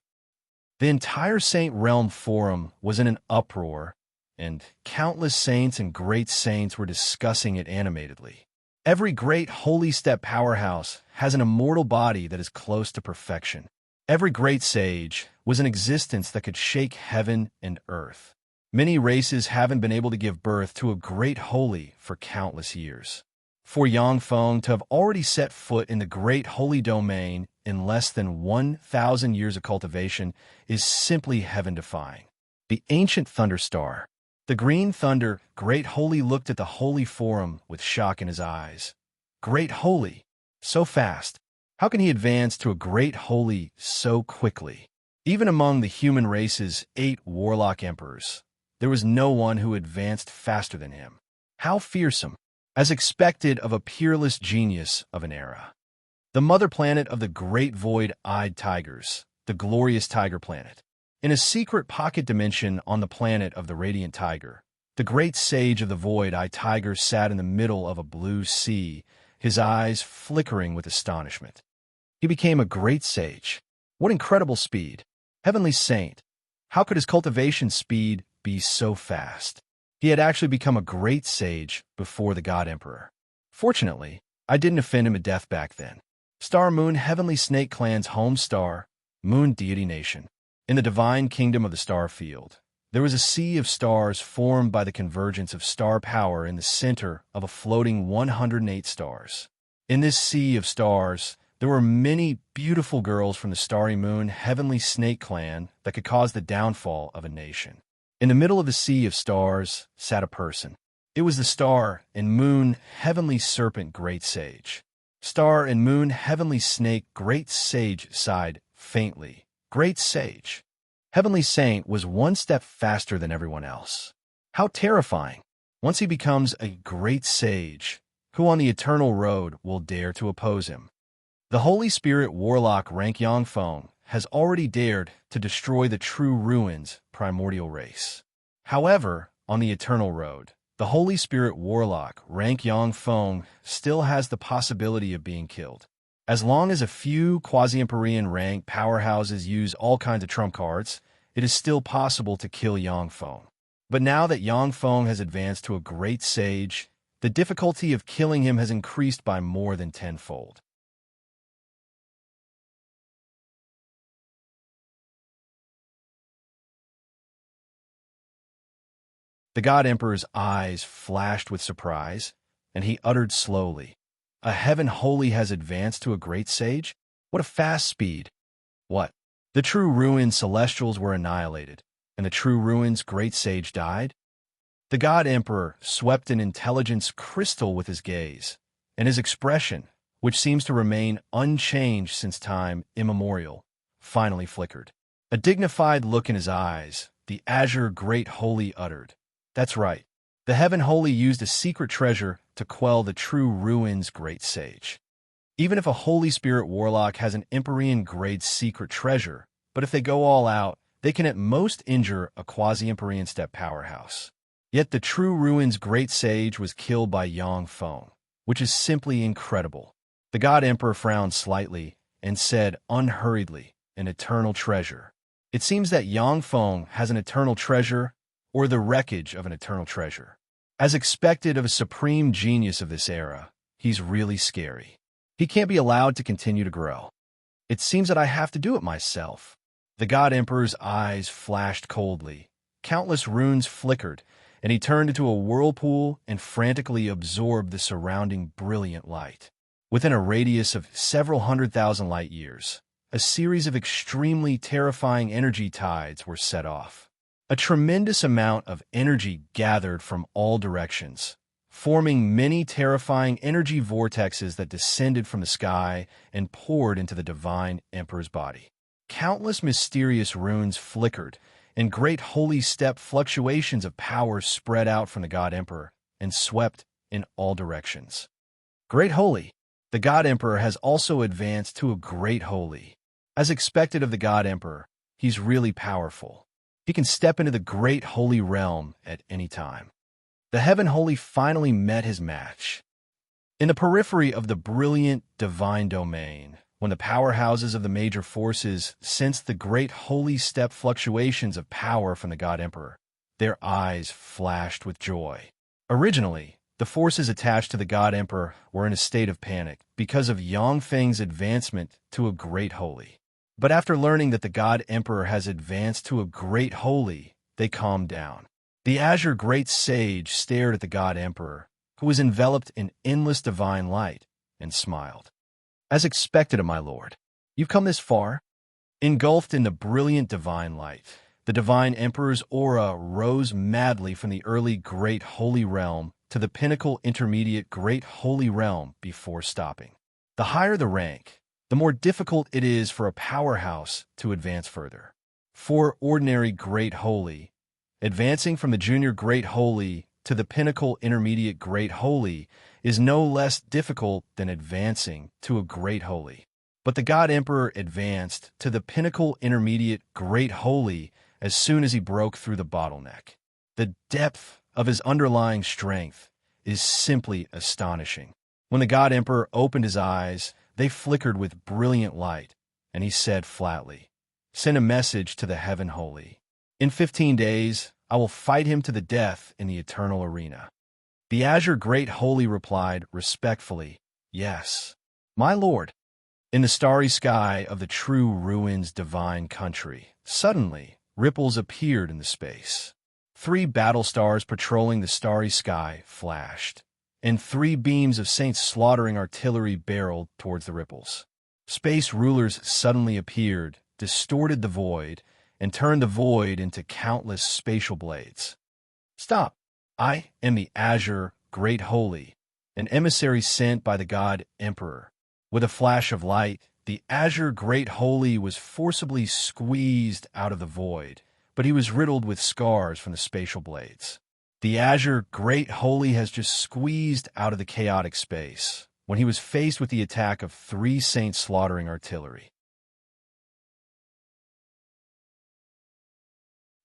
S1: The entire Saint Realm Forum was in an uproar, and countless saints and great saints were discussing it animatedly. Every great holy step powerhouse has an immortal body that is close to perfection. Every great sage was an existence that could shake heaven and earth. Many races haven't been able to give birth to a great holy for countless years. For Yangfeng to have already set foot in the great holy domain in less than 1,000 years of cultivation is simply heaven-defying. The ancient thunderstar. The green thunder, great holy, looked at the holy forum with shock in his eyes. Great holy? So fast. How can he advance to a great holy so quickly? Even among the human race's 8 warlock emperors, there was no one who advanced faster than him. How fearsome, as expected of a peerless genius of an era. The mother planet of the great void-eyed tigers, the glorious tiger planet. In a secret pocket dimension on the planet of the radiant tiger, the great sage of the void-eyed tiger sat in the middle of a blue sea, his eyes flickering with astonishment. He became a great sage. What incredible speed! Heavenly Saint, how could his cultivation speed be so fast? He had actually become a great sage before the God Emperor. Fortunately, I didn't offend him to death back then. Star Moon, Heavenly Snake Clan's home star, Moon Deity Nation. In the divine kingdom of the star field, there was a sea of stars formed by the convergence of star power in the center of a floating 108 stars. In this sea of stars, there were many beautiful girls from the starry moon Heavenly Snake Clan that could cause the downfall of a nation. In the middle of the sea of stars sat a person. It was the star and moon Heavenly Serpent Great Sage. Star and moon Heavenly Snake Great Sage sighed faintly. Great Sage. Heavenly Saint was one step faster than everyone else. How terrifying! Once he becomes a great sage, who on the eternal road will dare to oppose him? The Holy Spirit Warlock rank Yangfeng has already dared to destroy the true ruins primordial race. However, on the eternal road, the Holy Spirit Warlock rank Yangfeng still has the possibility of being killed. As long as a few quasi-Empyrean rank powerhouses use all kinds of trump cards, it is still possible to kill Yangfeng. But now that Yangfeng has advanced to a great sage, the difficulty of killing him has increased by more than tenfold. The God Emperor's eyes flashed with surprise, and he uttered slowly, "A heaven holy has advanced to a great sage? What a fast speed! What? The true ruins celestials were annihilated, and the true ruins great sage died?" The God Emperor swept an intelligence crystal with his gaze, and his expression, which seems to remain unchanged since time immemorial, finally flickered. A dignified look in his eyes, the azure great holy uttered, "That's right. The heaven holy used a secret treasure to quell the true ruins great sage." Even if a Holy Spirit Warlock has an Empyrean grade secret treasure, but if they go all out, they can at most injure a quasi-Empyrean step powerhouse. Yet the true ruins great sage was killed by Yangfeng, which is simply incredible. The God Emperor frowned slightly and said unhurriedly, "An eternal treasure." It seems that Yangfeng has an eternal treasure, or the wreckage of an eternal treasure. As expected of a supreme genius of this era, he's really scary. He can't be allowed to continue to grow. It seems that I have to do it myself. The God Emperor's eyes flashed coldly. Countless runes flickered, and he turned into a whirlpool and frantically absorbed the surrounding brilliant light. Within a radius of several 100,000 light-years, a series of extremely terrifying energy tides were set off. A tremendous amount of energy gathered from all directions, forming many terrifying energy vortexes that descended from the sky and poured into the divine emperor's body. Countless mysterious runes flickered, and great holy step fluctuations of power spread out from the god emperor and swept in all directions. Great holy. The god emperor has also advanced to a great holy. As expected of the god emperor, he's really powerful. He can step into the great holy realm at any time. The heaven holy finally met his match. In the periphery of the brilliant divine domain, when the powerhouses of the major forces sensed the great holy step fluctuations of power from the god emperor, their eyes flashed with joy. Originally, the forces attached to the god emperor were in a state of panic because of Yangfeng's advancement to a great holy. But after learning that the god emperor has advanced to a great holy, they calmed down. The azure great sage stared at the god emperor, who was enveloped in endless divine light, and smiled. As expected of my lord, you've come this far? Engulfed in the brilliant divine light, the divine emperor's aura rose madly from the early great holy realm to the pinnacle intermediate great holy realm before stopping. The higher the rank, the more difficult it is for a powerhouse to advance further. For ordinary great holy, advancing from the junior great holy to the pinnacle intermediate great holy is no less difficult than advancing to a great holy. But the god emperor advanced to the pinnacle intermediate great holy as soon as he broke through the bottleneck. The depth of his underlying strength is simply astonishing. When the god emperor opened his eyes, they flickered with brilliant light, and he said flatly, "Send a message to the heaven holy. In 15 days, I will fight him to the death in the eternal arena." The azure great holy replied respectfully, "Yes, my lord." In the starry sky of the true ruins divine country, suddenly ripples appeared in the space. 3 battle stars patrolling the starry sky flashed, and 3 beams of Saints slaughtering artillery barreled towards the ripples. Space rulers suddenly appeared, distorted the void, and turned the void into countless spatial blades. "Stop! I am the Azure Great Holy, an emissary sent by the God Emperor." With a flash of light, the Azure Great Holy was forcibly squeezed out of the void, but he was riddled with scars from the spatial blades. The Azure Great Holy has just squeezed out of the chaotic space when he was faced with the attack of 3 Saints slaughtering artillery.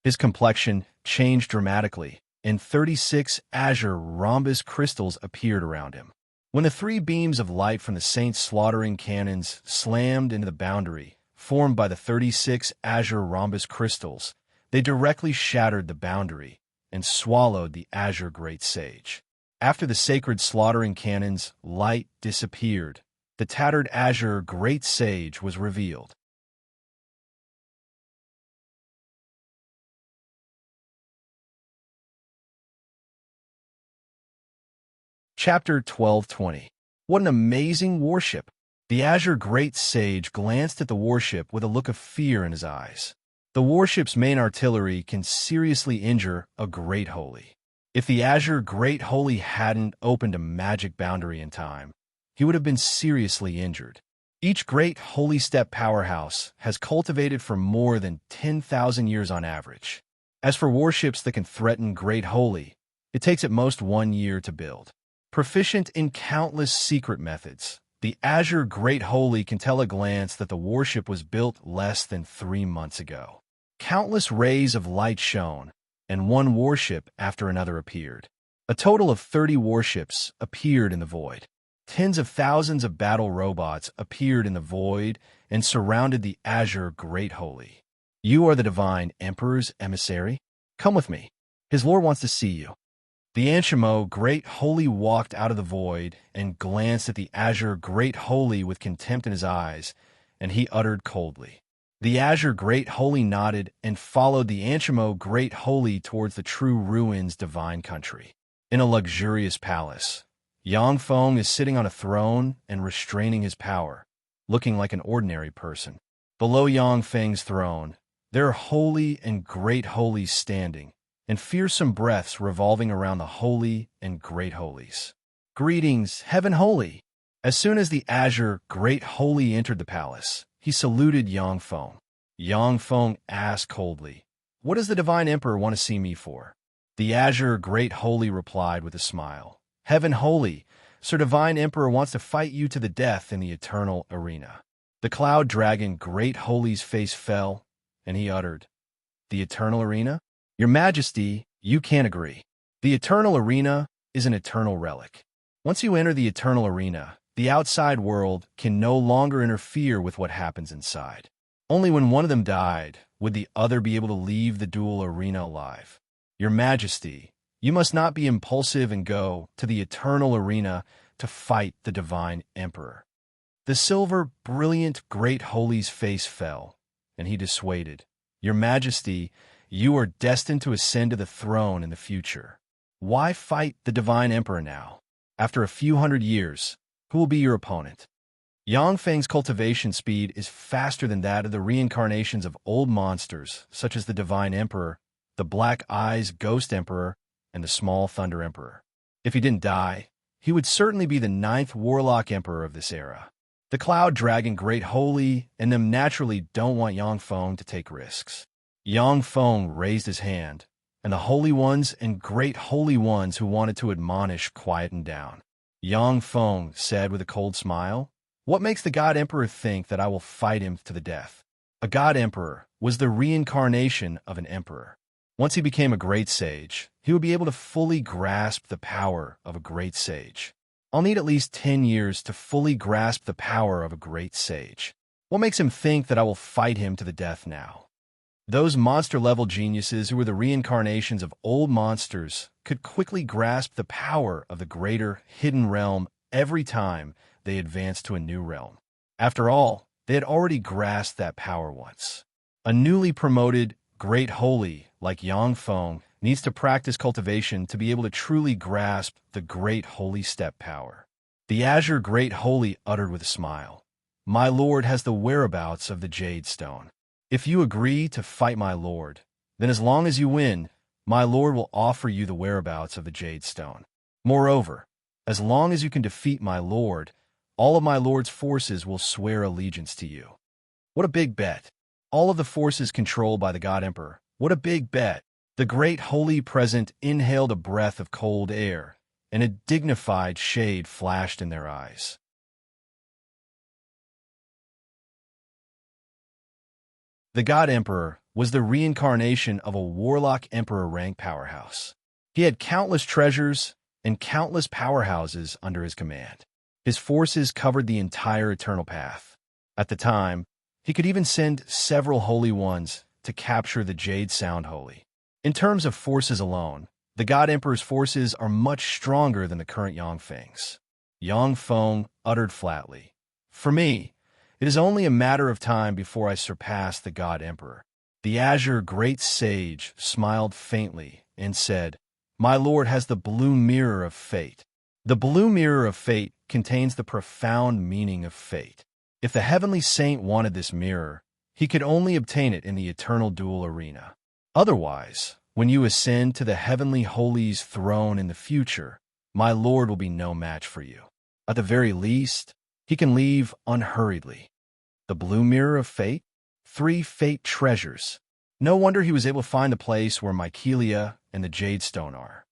S1: His complexion changed dramatically, and 36 azure rhombus crystals appeared around him. When the 3 beams of light from the Saints' slaughtering cannons slammed into the boundary formed by the 36 azure rhombus crystals, they directly shattered the boundary and swallowed the azure great sage. After the sacred slaughtering cannon's light disappeared, the tattered azure great sage was revealed. Chapter 12:20. What an amazing warship! The azure great sage glanced at the warship with a look of fear in his eyes. The warship's main artillery can seriously injure a great holy. If the azure great holy hadn't opened a magic boundary in time, he would have been seriously injured. Each great holy step powerhouse has cultivated for more than 10,000 years on average. As for warships that can threaten great holy, it takes at most 1 year to build. Proficient in countless secret methods, the Azure Great Holy can tell at a glance that the warship was built less than 3 months ago. Countless rays of light shone, and one warship after another appeared. A total of 30 warships appeared in the void. Tens of thousands of battle robots appeared in the void and surrounded the Azure Great Holy. "You are the Divine Emperor's emissary? Come with me. His lord wants to see you." The Anshimo Great Holy walked out of the void and glanced at the Azure Great Holy with contempt in his eyes, and he uttered coldly, The Azure Great Holy nodded and followed the Anchimo Great Holy towards the true ruins divine country. In a luxurious palace, Yang Feng is sitting on a throne and restraining his power, looking like an ordinary person. Below Yang Feng's throne, there are holy and great holies standing, and fearsome breaths revolving around the holy and great holies. Greetings, Heaven Holy! As soon as the Azure Great Holy entered the palace, he saluted Yang Feng. Yang Feng asked coldly, "What does the Divine Emperor want to see me for?" The Azure Great Holy replied with a smile, "Heaven Holy, Sir Divine Emperor wants to fight you to the death in the eternal arena." The Cloud Dragon Great Holy's face fell, and he uttered, "The eternal arena? Your Majesty, you can't agree. The eternal arena is an eternal relic. Once you enter the eternal arena, the outside world can no longer interfere with what happens inside. Only when one of them died would the other be able to leave the dual arena alive. Your Majesty, you must not be impulsive and go to the eternal arena to fight the Divine Emperor." The silver, brilliant, Great Holy's face fell, and he dissuaded, "Your Majesty, you are destined to ascend to the throne in the future. Why fight the Divine Emperor now? After a few hundred years, who will be your opponent?" Yang Feng's cultivation speed is faster than that of the reincarnations of old monsters, such as the Divine Emperor, the Black Eyes Ghost Emperor, and the Small Thunder Emperor. If he didn't die, he would certainly be the 9th Warlock Emperor of this era. The Cloud Dragon Great Holy and them naturally don't want Yang Feng to take risks. Yang Feng raised his hand, and the Holy Ones and Great Holy Ones who wanted to admonish quietened down. Yang Feng said with a cold smile, "What makes the God Emperor think that I will fight him to the death? A God Emperor was the reincarnation of an emperor. Once he became a great sage, he would be able to fully grasp the power of a great sage. I'll need at least 10 years to fully grasp the power of a great sage. What makes him think that I will fight him to the death now?" Those monster-level geniuses who were the reincarnations of old monsters could quickly grasp the power of the greater hidden realm every time they advanced to a new realm. After all, they had already grasped that power once. A newly promoted Great Holy like Yang Feng needs to practice cultivation to be able to truly grasp the Great Holy Step power. The Azure Great Holy uttered with a smile, "My lord has the whereabouts of the Jade Stone. If you agree to fight my lord, then as long as you win, my lord will offer you the whereabouts of the Jade Stone. Moreover, as long as you can defeat my lord, all of my lord's forces will swear allegiance to you." What a big bet. All of the forces controlled by the God Emperor. What a big bet. The Great Holy present inhaled a breath of cold air, and a dignified shade flashed in their eyes. The God Emperor was the reincarnation of a Warlock Emperor rank powerhouse. He had countless treasures and countless powerhouses under his command. His forces covered the entire Eternal Path. At the time, he could even send several Holy Ones to capture the Jade Sound Holy. In terms of forces alone, the God Emperor's forces are much stronger than the current Yang Feng's. Yang Feng uttered flatly, "For me, it is only a matter of time before I surpass the God Emperor." The Azure Great Sage smiled faintly and said, "My lord has the Blue Mirror of Fate. The Blue Mirror of Fate contains the profound meaning of fate. If the Heavenly Saint wanted this mirror, he could only obtain it in the eternal dual arena. Otherwise, when you ascend to the Heavenly Holy's throne in the future, my lord will be no match for you. At the very least, he can leave unhurriedly." The Blue Mirror of Fate? 3 fate treasures. No wonder he was able to find the place where Mycelia and the Jade Stone are.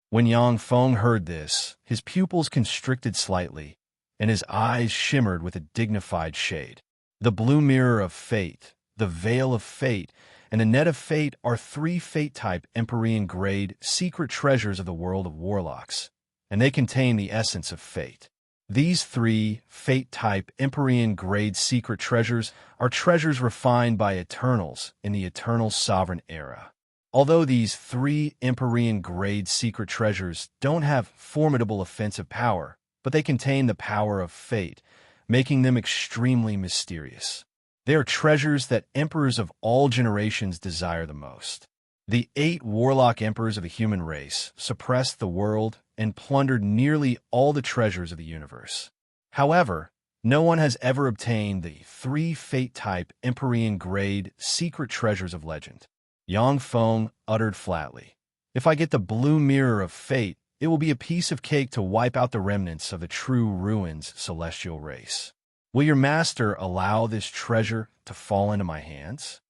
S1: When Yang Feng heard this, his pupils constricted slightly, and his eyes shimmered with a dignified shade. The Blue Mirror of Fate, the Veil of Fate, and the Net of Fate are 3 fate-type Empyrean grade secret treasures of the world of warlocks, and they contain the essence of fate. These 3 fate-type Empyrean grade secret treasures are treasures refined by Eternals in the Eternal Sovereign Era. Although these 3 Empyrean grade secret treasures don't have formidable offensive power, but they contain the power of fate, making them extremely mysterious. They are treasures that emperors of all generations desire the most. The 8 warlock emperors of the human race suppressed the world and plundered nearly all the treasures of the universe. However, no one has ever obtained the 3 Fate-type Empyrean grade secret treasures of legend. Yang Feng uttered flatly, "If I get the blue mirror of fate, it will be a piece of cake to wipe out the remnants of the true ruins celestial race. Will your master allow this treasure to fall into my hands?"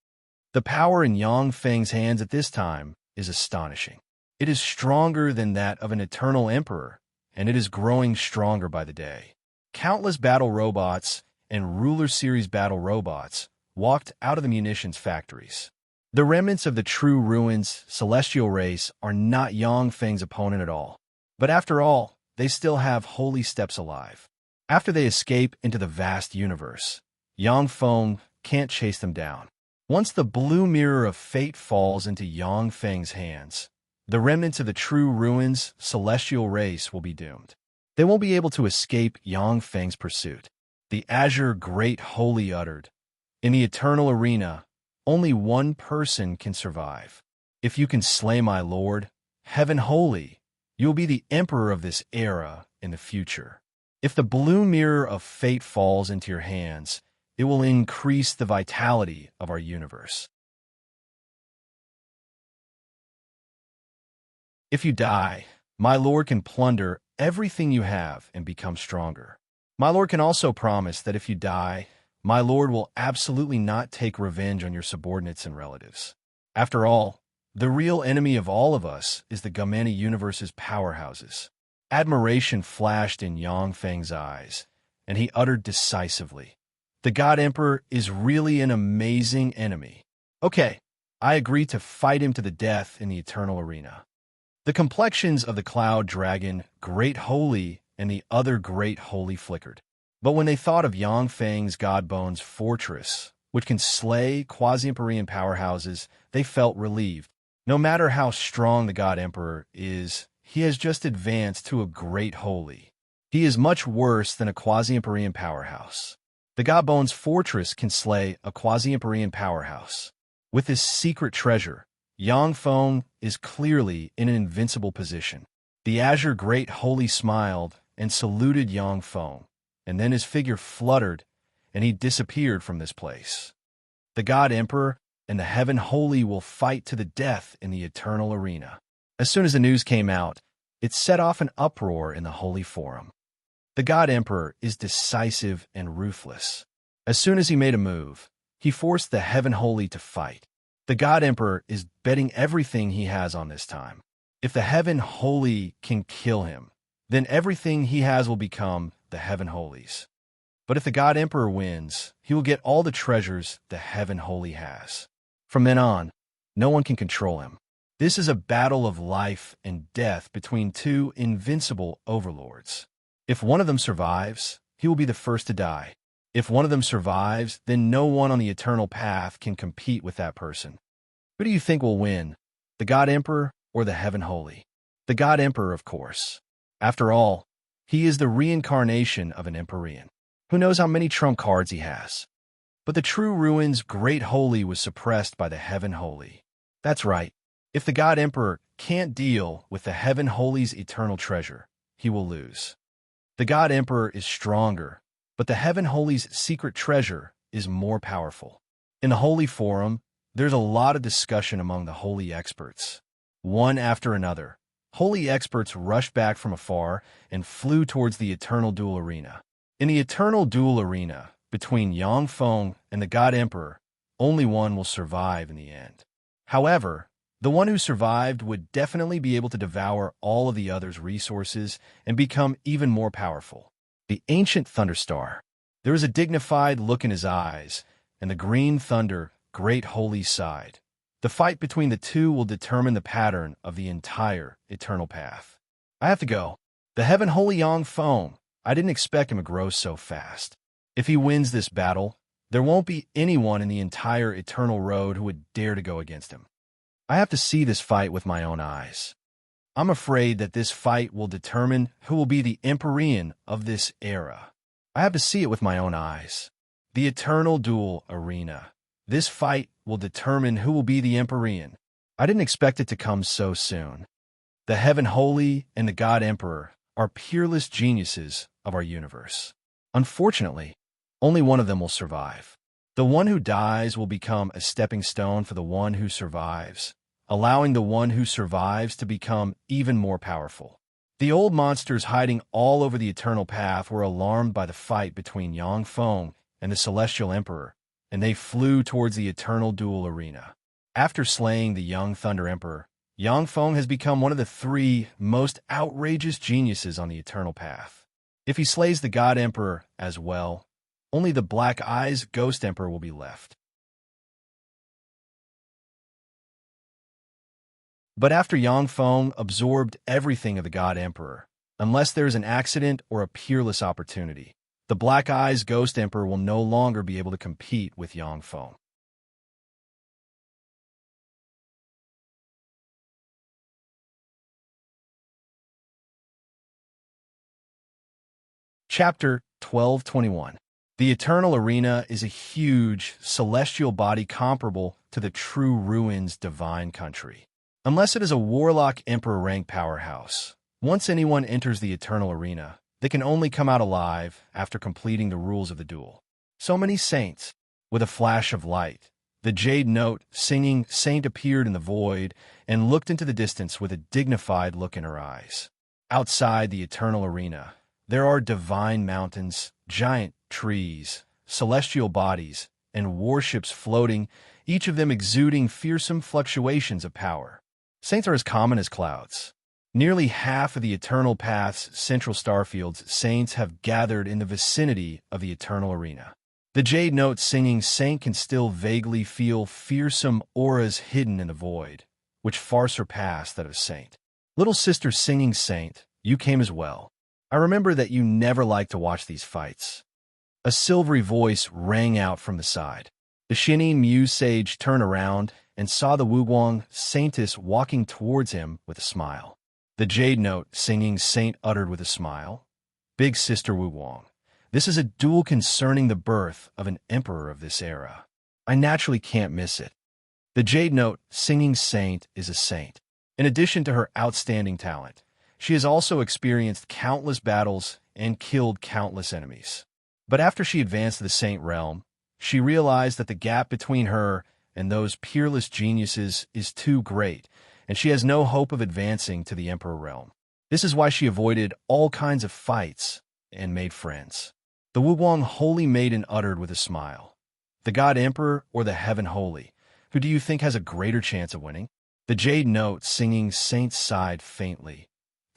S1: The power in Yang Feng's hands at this time is astonishing. It is stronger than that of an eternal emperor, and it is growing stronger by the day. Countless battle robots and ruler series battle robots walked out of the munitions factories. The remnants of the true ruins celestial race are not Yang Feng's opponent at all. But after all, they still have holy steps alive. After they escape into the vast universe, Yang Feng can't chase them down. Once the blue mirror of fate falls into Yang Feng's hands, the remnants of the true ruins celestial race will be doomed. They won't be able to escape Yang Feng's pursuit. The Azure Great Holy uttered, "In the eternal arena, only one person can survive. If you can slay my lord, Heaven Holy, you will be the emperor of this era in the future. If the blue mirror of fate falls into your hands, it will increase the vitality of our universe. If you die, my lord can plunder everything you have and become stronger. My lord can also promise that if you die, my lord will absolutely not take revenge on your subordinates and relatives. After all, the real enemy of all of us is the Gamani universe's powerhouses." Admiration flashed in Yang Feng's eyes, and he uttered decisively, "The God Emperor is really an amazing enemy. Okay, I agree to fight him to the death in the eternal arena." The complexions of the Cloud Dragon, Great Holy, and the other Great Holy flickered. But when they thought of Yang Feng's Godbone's fortress, which can slay quasi-Empyrean powerhouses, they felt relieved. No matter how strong the God Emperor is, he has just advanced to a Great Holy. He is much worse than a quasi-Empyrean powerhouse. The Godbone's fortress can slay a quasi-Empyrean powerhouse. With this secret treasure, Yang Feng is clearly in an invincible position. The Azure Great Holy smiled and saluted Yang Feng, and then his figure fluttered, and he disappeared from this place. The God Emperor and the Heaven Holy will fight to the death in the eternal arena. As soon as the news came out, it set off an uproar in the Holy Forum. The God Emperor is decisive and ruthless. As soon as he made a move, he forced the Heaven Holy to fight. The God Emperor is betting everything he has on this time. If the Heaven Holy can kill him, then everything he has will become the Heaven Holy's. But if the God Emperor wins, he will get all the treasures the Heaven Holy has. From then on, no one can control him. This is a battle of life and death between 2 invincible overlords. If one of them survives, he will be the first to die. If one of them survives, then no one on the eternal path can compete with that person. Who do you think will win, the God Emperor or the Heaven Holy? The God Emperor, of course. After all, he is the reincarnation of an Empyrean. Who knows how many trump cards he has? But the true ruin's Great Holy was suppressed by the Heaven Holy. That's right. If the God Emperor can't deal with the Heaven Holy's eternal treasure, he will lose. The God Emperor is stronger, but the Heaven Holy's secret treasure is more powerful. In the Holy Forum, there's a lot of discussion among the holy experts. One after another, holy experts rushed back from afar and flew towards the eternal duel arena. In the eternal duel arena, between Yang Feng and the God Emperor, only one will survive in the end. However, the one who survived would definitely be able to devour all of the others' resources and become even more powerful. The ancient Thunderstar. There is a dignified look in his eyes, and the green thunder, Great Holy sighed. The fight between the two will determine the pattern of the entire eternal path. I have to go. The Heaven Holy Yang Feng. I didn't expect him to grow so fast. If he wins this battle, there won't be anyone in the entire eternal road who would dare to go against him. I have to see this fight with my own eyes. I'm afraid that this fight will determine who will be the Empyrean of this era. I have to see it with my own eyes. The Eternal Duel Arena. This fight will determine who will be the Empyrean. I didn't expect it to come so soon. The Heaven Holy and the God Emperor are peerless geniuses of our universe. Unfortunately, only one of them will survive. The one who dies will become a stepping stone for the one who survives, allowing the one who survives to become even more powerful. The old monsters hiding all over the Eternal Path were alarmed by the fight between Yang Feng and the Celestial Emperor, and they flew towards the Eternal Duel Arena. After slaying the young Thunder Emperor, Yang Feng has become one of the three most outrageous geniuses on the Eternal Path. If he slays the God Emperor as well, only the Black Eyes Ghost Emperor will be left. But after Yang Feng absorbed everything of the God Emperor, unless there's an accident or a peerless opportunity, the Black Eyes Ghost Emperor will no longer be able to compete with Yang Feng. Chapter 1221. The Eternal Arena is a huge, celestial body comparable to the true ruins divine country. Unless it is a warlock emperor rank powerhouse, once anyone enters the Eternal Arena, they can only come out alive after completing the rules of the duel. So many saints. With a flash of light, the jade note singing saint appeared in the void and looked into the distance with a dignified look in her eyes. Outside the Eternal Arena, there are divine mountains, giant trees, celestial bodies, and warships floating, each of them exuding fearsome fluctuations of power. Saints are as common as clouds. Nearly half of the Eternal Path's central starfield's saints have gathered in the vicinity of the Eternal Arena. The jade note singing saint can still vaguely feel fearsome auras hidden in the void, which far surpass that of saint. Little sister singing saint, you came as well. I remember that you never liked to watch these fights. A silvery voice rang out from the side. The Shinny Muse sage turned around and saw the Wuguang saintess walking towards him with a smile. The jade note singing saint uttered with a smile, Big Sister Wuguang, this is a duel concerning the birth of an emperor of this era. I naturally can't miss it. The jade note singing saint is a saint. In addition to her outstanding talent, she has also experienced countless battles and killed countless enemies. But after she advanced to the saint realm, she realized that the gap between her and those peerless geniuses is too great, and she has no hope of advancing to the emperor realm. This is why she avoided all kinds of fights and made friends. The Wuguang Holy Maiden uttered with a smile, the God Emperor or the Heaven Holy, who do you think has a greater chance of winning? The jade note singing saint sighed faintly.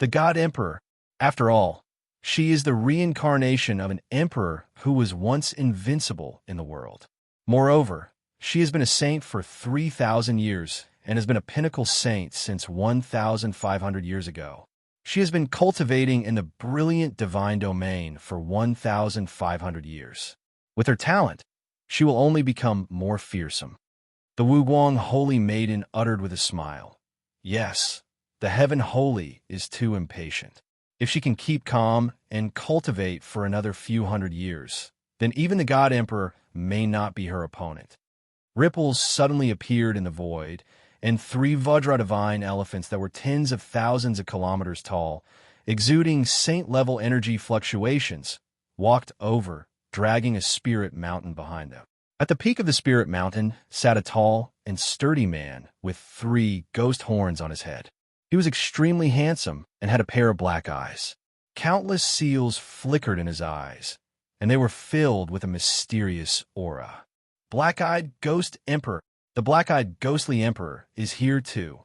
S1: The God Emperor. After all, she is the reincarnation of an emperor who was once invincible in the world. Moreover, she has been a saint for 3,000 years and has been a pinnacle saint since 1,500 years ago. She has been cultivating in the brilliant divine domain for 1,500 years. With her talent, she will only become more fearsome. The Wuguang Holy Maiden uttered with a smile, yes, the Heaven Holy is too impatient. If she can keep calm and cultivate for another few hundred years, then even the God Emperor may not be her opponent. Ripples suddenly appeared in the void, and 3 Vajra divine elephants that were tens of thousands of kilometers tall, exuding saint-level energy fluctuations, walked over, dragging a spirit mountain behind them. At the peak of the spirit mountain sat a tall and sturdy man with 3 ghost horns on his head. He was extremely handsome and had a pair of black eyes. Countless seals flickered in his eyes, and they were filled with a mysterious aura. Black-eyed Ghost Emperor. The black-eyed ghostly emperor is here too.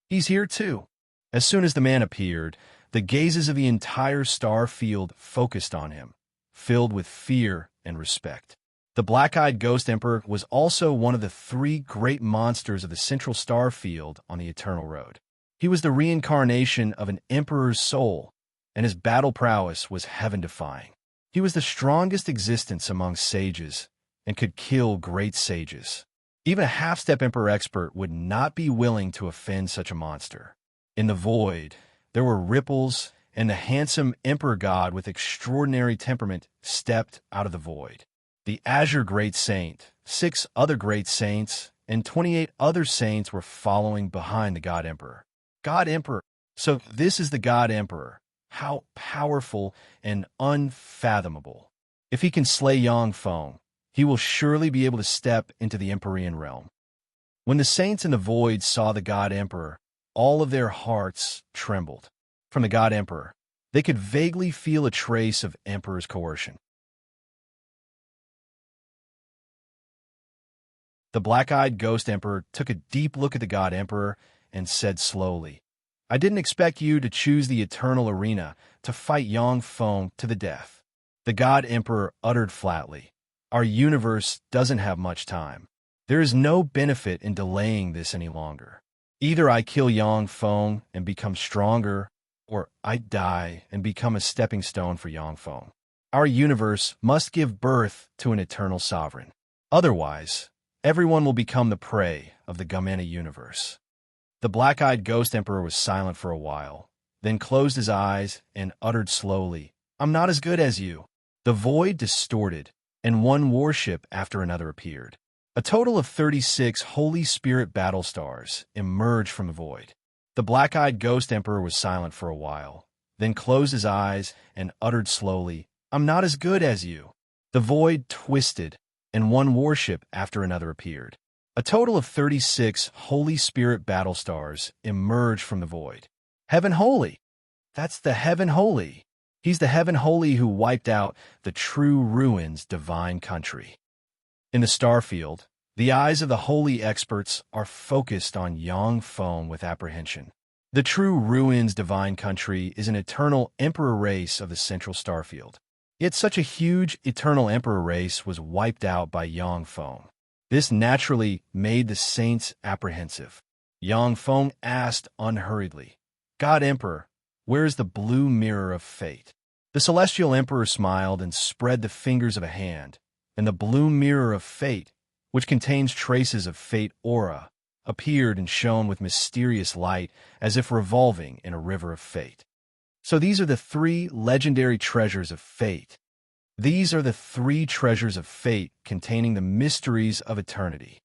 S1: He's here too. As soon as the man appeared, the gazes of the entire star field focused on him, filled with fear and respect. The black-eyed Ghost Emperor was also one of the 3 great monsters of the central star field on the Eternal Road. He was the reincarnation of an emperor's soul, and his battle prowess was heaven-defying. He was the strongest existence among sages and could kill great sages. Even a half-step emperor expert would not be willing to offend such a monster. In the void, there were ripples, and the handsome emperor god with extraordinary temperament stepped out of the void. The Azure Great Saint, 6 other great saints, and 28 other saints were following behind the God Emperor. God Emperor. So this is the God Emperor. How powerful and unfathomable. If he can slay Yangfeng, he will surely be able to step into the Empyrean realm. When the saints in the void saw the God Emperor, all of their hearts trembled. From the God Emperor, they could vaguely feel a trace of Emperor's coercion. The black-eyed ghost Emperor took a deep look at the God Emperor and said slowly, I didn't expect you to choose the eternal arena to fight Yangfeng to the death. The God Emperor uttered flatly, Our universe doesn't have much time. There is no benefit in delaying this any longer. Either I kill Yangfeng and become stronger, or I die and become a stepping stone for Yangfeng. Our universe must give birth to an eternal sovereign. Otherwise, everyone will become the prey of the Gamena universe. The black-eyed ghost Emperor was silent for a while, then closed his eyes and uttered slowly, I'm not as good as you. The void distorted, and one warship after another appeared. A total of 36 Holy Spirit battle stars emerged from the void. The black-eyed ghost Emperor was silent for a while, then closed his eyes and uttered slowly, I'm not as good as you. The void twisted, and one warship after another appeared. A total of 36 Holy Spirit battle stars emerged from the void. Heaven Holy! That's the Heaven Holy! He's the Heaven Holy who wiped out the true ruins divine country. In the starfield, the eyes of the holy experts are focused on Yangfeng with apprehension. The true ruins divine country is an eternal emperor race of the central starfield. Yet such a huge eternal emperor race was wiped out by Yangfeng. This naturally made the saints apprehensive. Yangfeng asked unhurriedly, God Emperor, where is the blue mirror of fate? The celestial emperor smiled and spread the fingers of a hand, and the blue mirror of fate, which contains traces of fate aura, appeared and shone with mysterious light as if revolving in a river of fate. So these are the 3 legendary treasures of fate. These are the 3 treasures of fate containing the mysteries of eternity.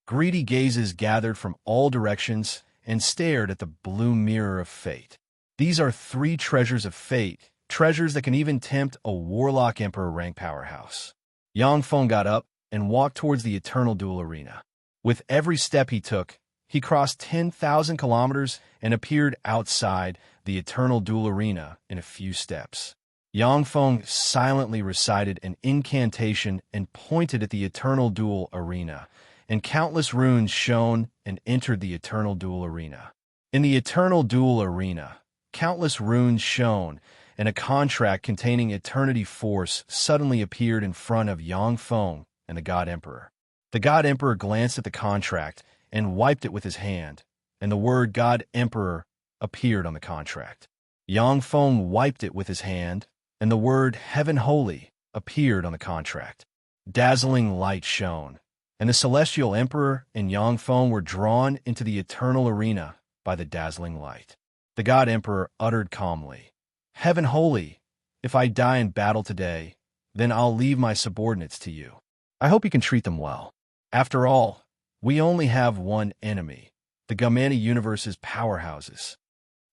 S1: Greedy gazes gathered from all directions and stared at the blue mirror of fate. These are 3 treasures of fate, treasures that can even tempt a warlock emperor rank powerhouse. Yangfeng got up and walked towards the eternal duel arena. With every step he took, he crossed 10,000 kilometers and appeared outside the eternal duel arena in a few steps. Yangfeng silently recited an incantation and pointed at the eternal duel arena, and countless runes shone and entered the eternal duel arena. In the eternal duel arena, countless runes shone, and a contract containing eternity force suddenly appeared in front of Yangfeng and the God Emperor. The God Emperor glanced at the contract and wiped it with his hand, and the word God Emperor appeared on the contract. Yangfeng wiped it with his hand, and the word Heaven Holy appeared on the contract. Dazzling light shone, and the celestial emperor and Yangfeng were drawn into the eternal arena by the dazzling light. The God Emperor uttered calmly, Heaven Holy, if I die in battle today, then I'll leave my subordinates to you. I hope you can treat them well. After all, we only have one enemy, the Gamena universe's powerhouses.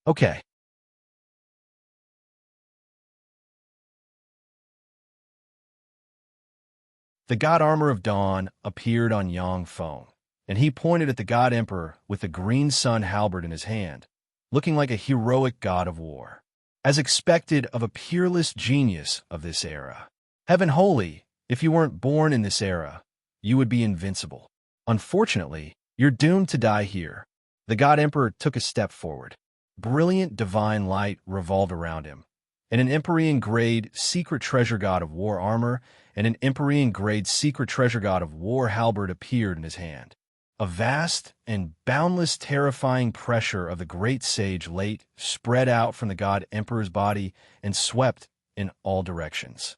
S1: Okay. The God Armor of Dawn appeared on Yangfeng, and he pointed at the God Emperor with the green sun halberd in his hand, looking like a heroic god of war. As expected of a peerless genius of this era. Heaven Holy, if you weren't born in this era, you would be invincible. Unfortunately, you're doomed to die here. The God Emperor took a step forward. Brilliant divine light revolved around him, and an Empyrean-grade secret treasure god of war armor and an Empyrean-grade secret treasure god of war halberd appeared in his hand. A vast and boundless terrifying pressure of the great sage late spread out from the God Emperor's body and swept in all directions.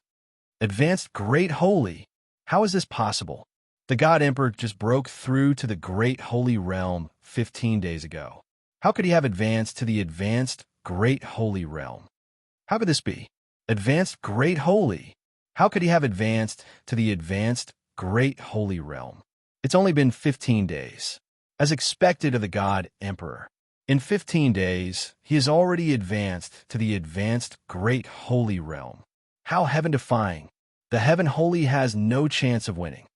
S1: Advanced Great Holy, how is this possible? The God Emperor just broke through to the Great Holy Realm 15 days ago. How could he have advanced to the Advanced Great Holy Realm? How could this be? Advanced Great Holy, How could he have advanced to the advanced great holy realm? It's only been 15 days. As expected of the god emperor. In 15 days, he has already advanced to the advanced great holy realm. How heaven-defying! The heaven holy has no chance of winning.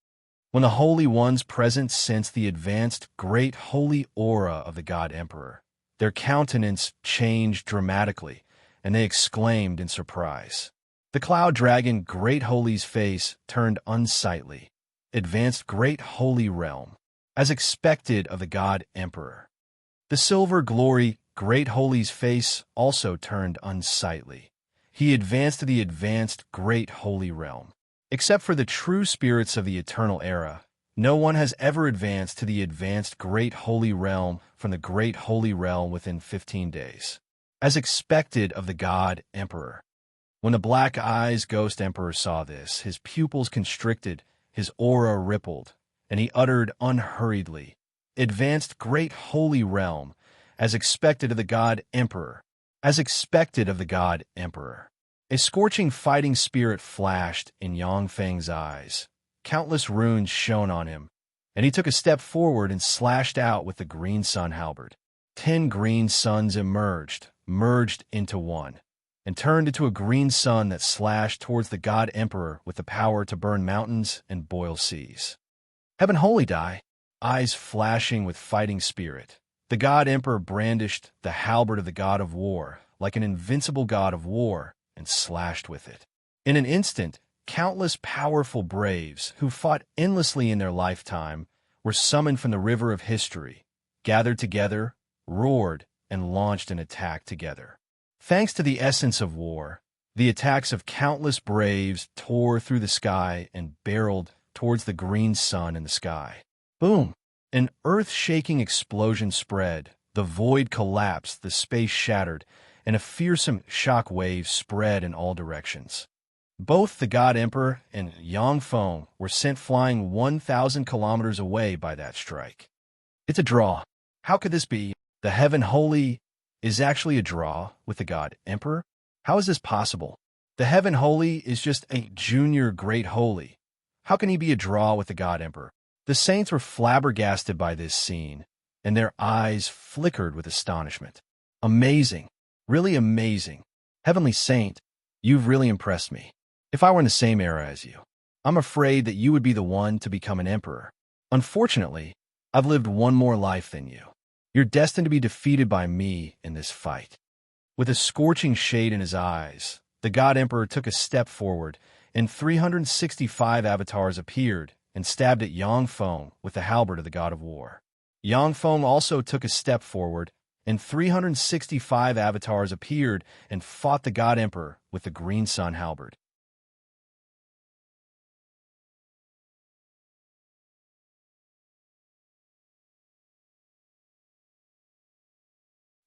S1: When the Holy Ones present sense the advanced great holy aura of the god emperor, their countenance changed dramatically, and they exclaimed in surprise. The cloud dragon great holy's face turned unsightly. Advanced great holy realm, as expected of the god emperor. The silver glory great holy's face also turned unsightly. He advanced to the advanced great holy realm. Except for the true spirits of the eternal era, no one has ever advanced to the advanced great holy realm from the great holy realm within 15 days. As expected of the god emperor. When the black eyes ghost emperor saw this, his pupils constricted, his aura rippled, and he uttered unhurriedly, advanced great holy realm, as expected of the god emperor, as expected of the god emperor. A scorching fighting spirit flashed in Yang Feng's eyes. Countless runes shone on him, and he took a step forward and slashed out with the green sun halberd. 10 green suns emerged, merged into one, and turned into a green sun that slashed towards the god emperor with the power to burn mountains and boil seas. Heaven holy die, eyes flashing with fighting spirit. The god emperor brandished the halberd of the god of war like an invincible god of war and slashed with it. In an instant, countless powerful braves who fought endlessly in their lifetime were summoned from the river of history, gathered together, roared, and launched an attack together. Thanks to the essence of war, the attacks of countless braves tore through the sky and barreled towards the green sun in the sky. Boom! An earth-shaking explosion spread, the void collapsed, the space shattered, and a fearsome shock wave spread in all directions. Both the God Emperor and Yang Feng were sent flying 1,000 kilometers away by that strike. It's a draw. How could this be? The Heaven Holy is actually a draw with the God Emperor? How is this possible? The Heaven Holy is just a junior Great Holy. How can he be a draw with the God Emperor? The saints were flabbergasted by this scene, and their eyes flickered with astonishment. Amazing. Really amazing. Heavenly Saint, you've really impressed me. If I were in the same era as you, I'm afraid that you would be the one to become an emperor. Unfortunately, I've lived one more life than you. You're destined to be defeated by me in this fight. With a scorching shade in his eyes, the God Emperor took a step forward, and 365 avatars appeared and stabbed at Yang Feng with the halberd of the God of War. Yang Feng also took a step forward, and 365 avatars appeared and fought the God Emperor with the green sun halberd.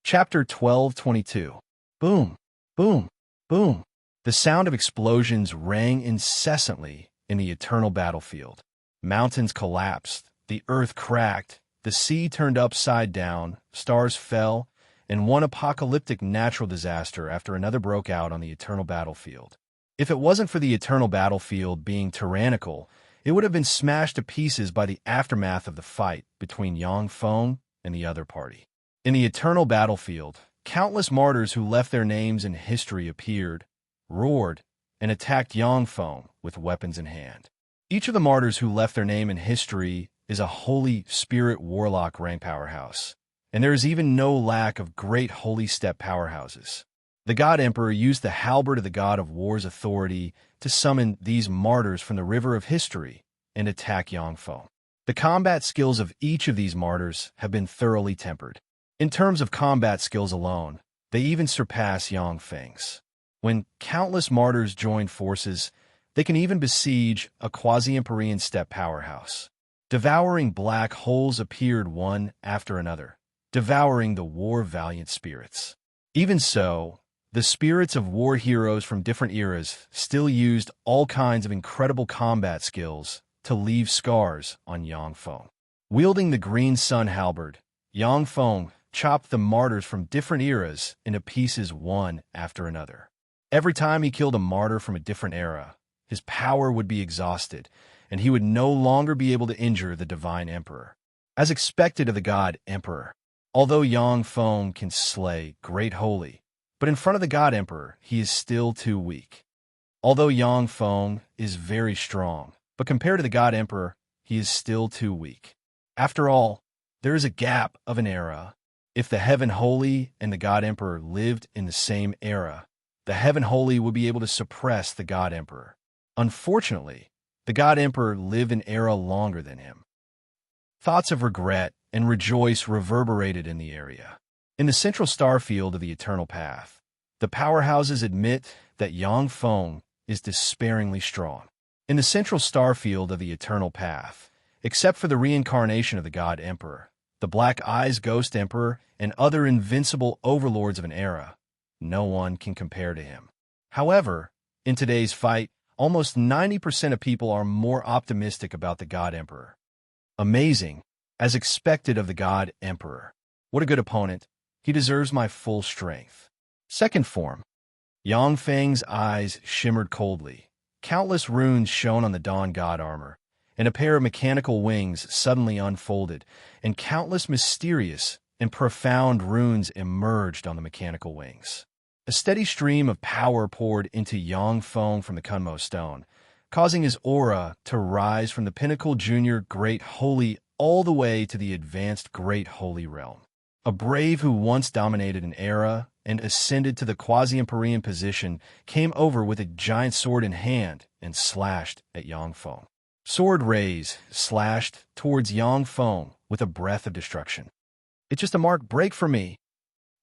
S1: Chapter 12:22. Boom, boom, boom. The sound of explosions rang incessantly in the eternal battlefield. Mountains collapsed, the earth cracked, the sea turned upside down, stars fell, and one apocalyptic natural disaster after another broke out on the eternal battlefield. If it wasn't for the eternal battlefield being tyrannical, it would have been smashed to pieces by the aftermath of the fight between Yang Feng and the other party. In the eternal battlefield, countless martyrs who left their names in history appeared, roared, and attacked Yang Feng with weapons in hand. Each of the martyrs who left their name in history is a holy spirit warlock rank powerhouse, and there is even no lack of great holy step powerhouses. The God Emperor used the halberd of the God of War's authority to summon these martyrs from the river of history and attack Yang Feng. The combat skills of each of these martyrs have been thoroughly tempered. In terms of combat skills alone, they even surpass Yang Feng's. When countless martyrs join forces, they can even besiege a quasi-Empyrean step powerhouse. Devouring black holes appeared one after another, devouring the war-valiant spirits. Even so, the spirits of war heroes from different eras still used all kinds of incredible combat skills to leave scars on Yang Feng. Wielding the green sun halberd, Yang Feng chopped the martyrs from different eras into pieces one after another. Every time he killed a martyr from a different era, his power would be exhausted, and he would no longer be able to injure the divine emperor. As expected of the god emperor, although Yang Feng can slay great holy, but in front of the god emperor, he is still too weak. Although Yang Feng is very strong, but compared to the god emperor, he is still too weak. After all, there is a gap of an era. If the heaven holy and the god emperor lived in the same era, the heaven holy would be able to suppress the god emperor. Unfortunately, the god emperor lived an era longer than him. Thoughts of regret and rejoice reverberated in the area. In the central star field of the eternal path, the powerhouses admit that Yang Feng is despairingly strong. In the central star field of the eternal path, except for the reincarnation of the god emperor, the Black Eyes Ghost Emperor, and other invincible overlords of an era, no one can compare to him. However, in today's fight, almost 90% of people are more optimistic about the god emperor. Amazing, as expected of the god emperor. What a good opponent. He deserves my full strength. Second form. Yang Feng's eyes shimmered coldly. Countless runes shone on the dawn god armor, and a pair of mechanical wings suddenly unfolded, and countless mysterious and profound runes emerged on the mechanical wings. A steady stream of power poured into Yang Feng from the Kunmo stone, causing his aura to rise from the pinnacle junior great holy all the way to the advanced great holy realm. A brave who once dominated an era and ascended to the quasi-Empyrean position came over with a giant sword in hand and slashed at Yang Feng. Sword rays slashed towards Yang Feng with a breath of destruction. It's just a marked break for me.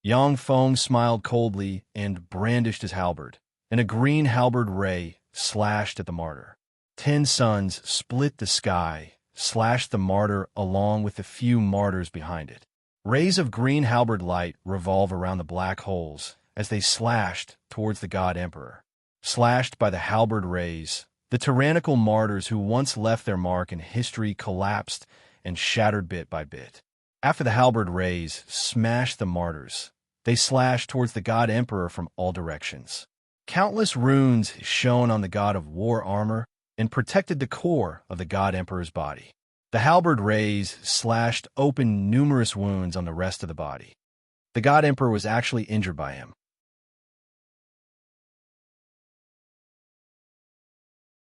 S1: Yang Feng smiled coldly and brandished his halberd, and a green halberd ray slashed at the martyr. 10 suns split the sky, slashed the martyr along with the few martyrs behind it. Rays of green halberd light revolve around the black holes as they slashed towards the god emperor. Slashed by the halberd rays, the tyrannical martyrs who once left their mark in history collapsed and shattered bit by bit. After the halberd rays smashed the martyrs, they slashed towards the god emperor from all directions. Countless runes shone on the god of war armor and protected the core of the god emperor's body. The halberd rays slashed open numerous wounds on the rest of the body. The god emperor was actually injured by him.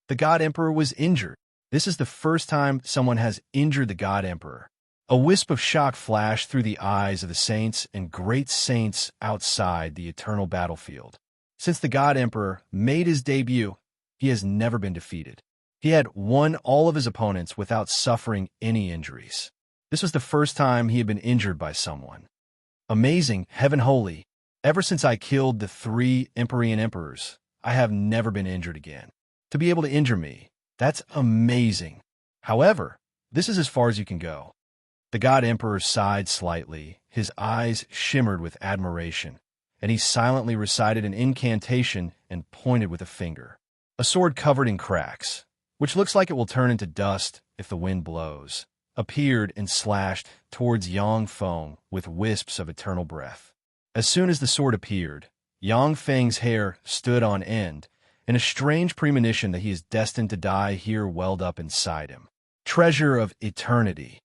S1: The god emperor was injured. This is the first time someone has injured the god emperor. A wisp of shock flashed through the eyes of the saints and great saints outside the eternal battlefield. Since the god emperor made his debut, he has never been defeated. He had won all of his opponents without suffering any injuries. This was the first time he had been injured by someone. Amazing, heaven holy. Ever since I killed the 3 Empyrean emperors, I have never been injured again. To be able to injure me, that's amazing. However, this is as far as you can go. The god emperor sighed slightly, his eyes shimmered with admiration, and he silently recited an incantation and pointed with a finger. A sword covered in cracks, which looks like it will turn into dust if the wind blows, appeared and slashed towards Yang Feng with wisps of eternal breath. As soon as the sword appeared, Yang Feng's hair stood on end, and a strange premonition that he is destined to die here welled up inside him. Treasure of eternity.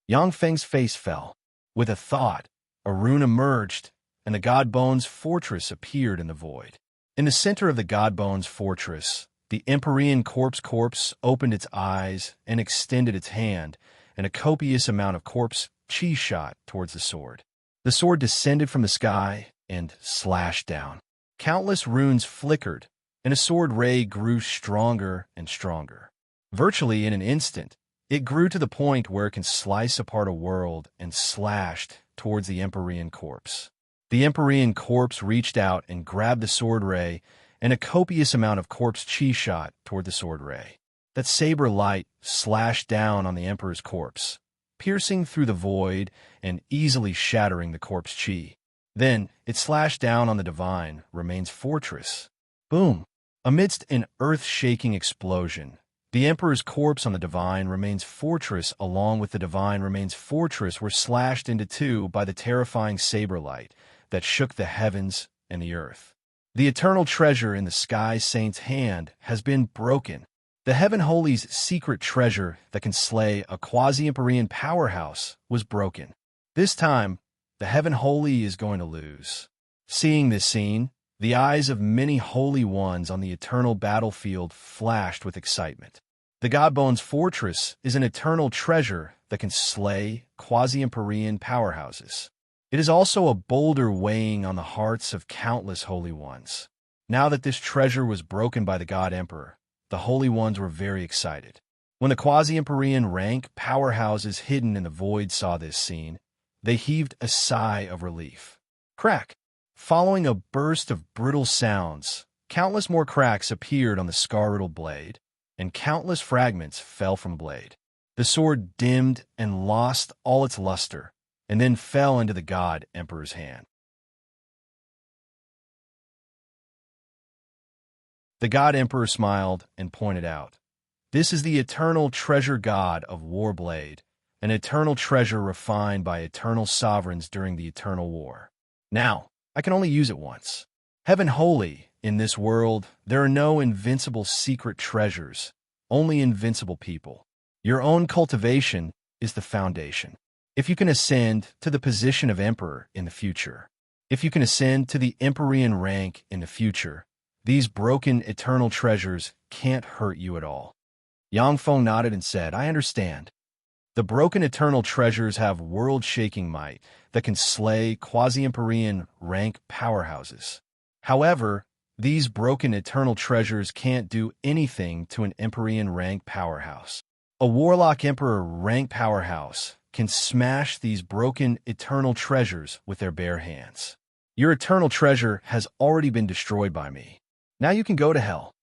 S1: Yang Feng's face fell. With a thought, a rune emerged, and the God Bones fortress appeared in the void. In the center of the God Bones fortress, the Empyrean corpse opened its eyes and extended its hand, and a copious amount of corpse chi shot towards the sword. The sword descended from the sky and slashed down. Countless runes flickered, and a sword ray grew stronger and stronger. Virtually in an instant, it grew to the point where it can slice apart a world and slashed towards the Empyrean corpse. The Empyrean corpse reached out and grabbed the sword ray, and a copious amount of corpse chi shot toward the sword ray. That saber light slashed down on the Emperor's corpse, piercing through the void and easily shattering the corpse chi. Then it slashed down on the divine Remains fortress. Boom! Amidst an earth-shaking explosion, the Emperor's corpse on the divine Remains fortress along with the divine Remains fortress were slashed into two by the terrifying saber light that shook the heavens and the earth. The eternal treasure in the Sky Saint's hand has been broken. The Heaven Holy's secret treasure that can slay a quasi-Empyrean powerhouse was broken. This time, the Heaven Holy is going to lose. Seeing this scene, the eyes of many holy ones on the eternal battlefield flashed with excitement. The Godbone's fortress is an eternal treasure that can slay quasi-Empyrean powerhouses. It is also a boulder weighing on the hearts of countless holy ones. Now that this treasure was broken by the God Emperor, the holy ones were very excited. When the quasi-Empyrean rank powerhouses hidden in the void saw this scene, they heaved a sigh of relief. Crack! Following a burst of brittle sounds, countless more cracks appeared on the scar-riddled blade, and countless fragments fell from the blade. The sword dimmed and lost all its luster, and then fell into the God Emperor's hand. The God Emperor smiled and pointed out, "This is the eternal treasure god of Warblade, an eternal treasure refined by eternal sovereigns during the eternal war. Now, I can only use it once. Heaven Holy, in this world, there are no invincible secret treasures, only invincible people. Your own cultivation is the foundation. If you can ascend to the position of Emperor in the future, if you can ascend to the Empyrean rank in the future, these broken eternal treasures can't hurt you at all." Yang Feng nodded and said, "I understand. The broken eternal treasures have world-shaking might that can slay quasi-Empyrean rank powerhouses. However, these broken eternal treasures can't do anything to an Empyrean rank powerhouse. A Warlock Emperor rank powerhouse can smash these broken eternal treasures with their bare hands. Your eternal treasure has already been destroyed by me. Now you can go to hell."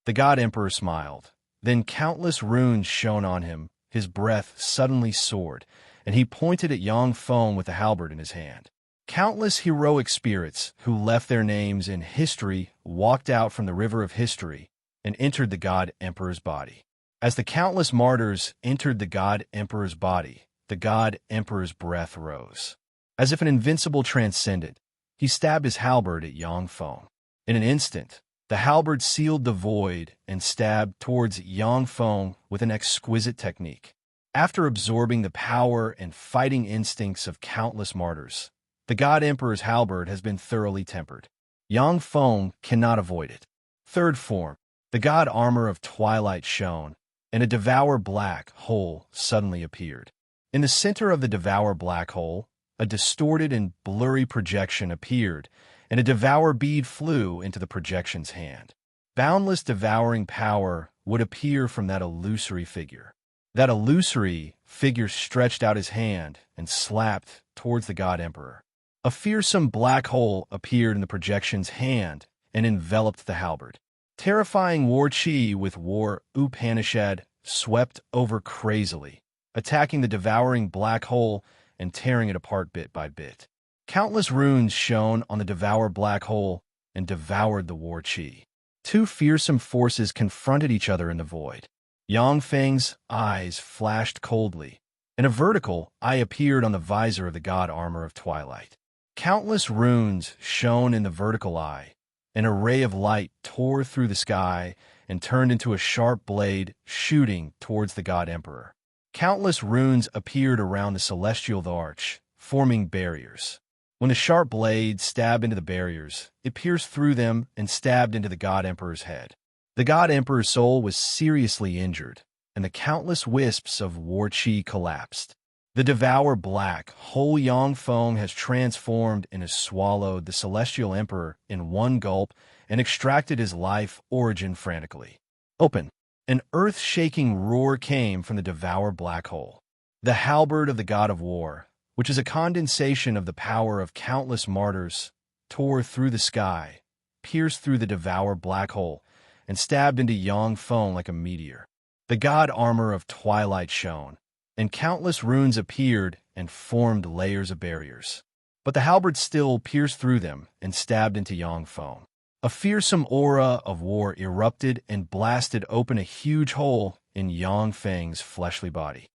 S1: The God Emperor smiled. Then countless runes shone on him, his breath suddenly soared, and he pointed at Yang Feng with a halberd in his hand. Countless heroic spirits who left their names in history walked out from the river of history and entered the God Emperor's body. As the countless martyrs entered the God Emperor's body, the God Emperor's breath rose. As if an invincible transcendent, he stabbed his halberd at Yang Feng. In an instant, the halberd sealed the void and stabbed towards Yang Feng with an exquisite technique. After absorbing the power and fighting instincts of countless martyrs, the God Emperor's halberd has been thoroughly tempered. Yang Feng cannot avoid it. Third form, the God armor of twilight shone, and a devour black hole suddenly appeared. In the center of the devour black hole, a distorted and blurry projection appeared, and a devour bead flew into the projection's hand. Boundless devouring power would appear from that illusory figure. That illusory figure stretched out his hand and slapped towards the God Emperor. A fearsome black hole appeared in the projection's hand and enveloped the halberd. Terrifying war chi with war Upanishad swept over crazily, attacking the devouring black hole and tearing it apart bit by bit. Countless runes shone on the devour black hole and devoured the war chi. Two fearsome forces confronted each other in the void. Yang Feng's eyes flashed coldly, and a vertical eye appeared on the visor of the God armor of twilight. Countless runes shone in the vertical eye. An array of light tore through the sky and turned into a sharp blade shooting towards the God Emperor. Countless runes appeared around the celestial arch, forming barriers. When the sharp blade stabbed into the barriers, it pierced through them and stabbed into the God Emperor's head. The God Emperor's soul was seriously injured, and the countless wisps of war chi collapsed. The devour black whole Yang Feng has transformed and has swallowed the celestial emperor in one gulp and extracted his life origin frantically. Open! An earth-shaking roar came from the devour black hole. The halberd of the God of War, which is a condensation of the power of countless martyrs, tore through the sky, pierced through the devour black hole, and stabbed into Yang Feng like a meteor. The God armor of twilight shone, and countless runes appeared and formed layers of barriers. But the halberd still pierced through them and stabbed into Yang Feng. A fearsome aura of war erupted and blasted open a huge hole in Yang Feng's fleshly body.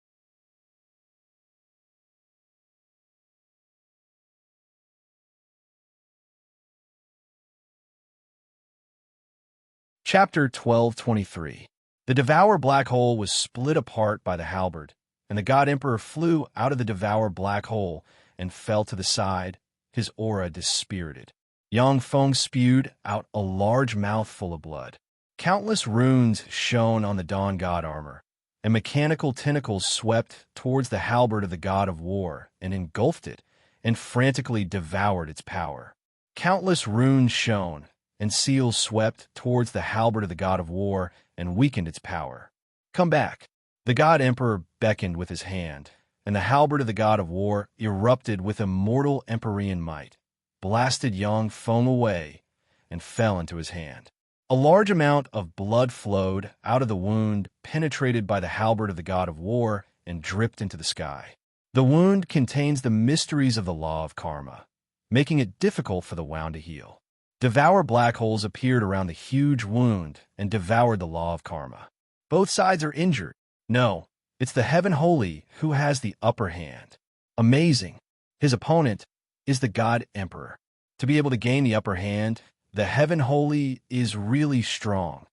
S1: Chapter 1223. The Devour Black Hole was split apart by the halberd, and the God Emperor flew out of the Devour Black Hole and fell to the side, his aura dispirited. Yang Feng spewed out a large mouthful of blood. Countless runes shone on the Dawn God armor, and mechanical tentacles swept towards the halberd of the God of War and engulfed it and frantically devoured its power. Countless runes shone, and seals swept towards the halberd of the God of War and weakened its power. Come back. The God Emperor beckoned with his hand, and the halberd of the God of War erupted with immortal Empyrean might, blasted Yang Feng away, and fell into his hand. A large amount of blood flowed out of the wound penetrated by the halberd of the God of War and dripped into the sky. The wound contains the mysteries of the law of karma, making it difficult for the wound to heal. Devour black holes appeared around the huge wound and devoured the law of karma. Both sides are injured. No, it's the Heaven Holy who has the upper hand. Amazing. His opponent is the God Emperor. To be able to gain the upper hand, the Heaven Holy is really strong.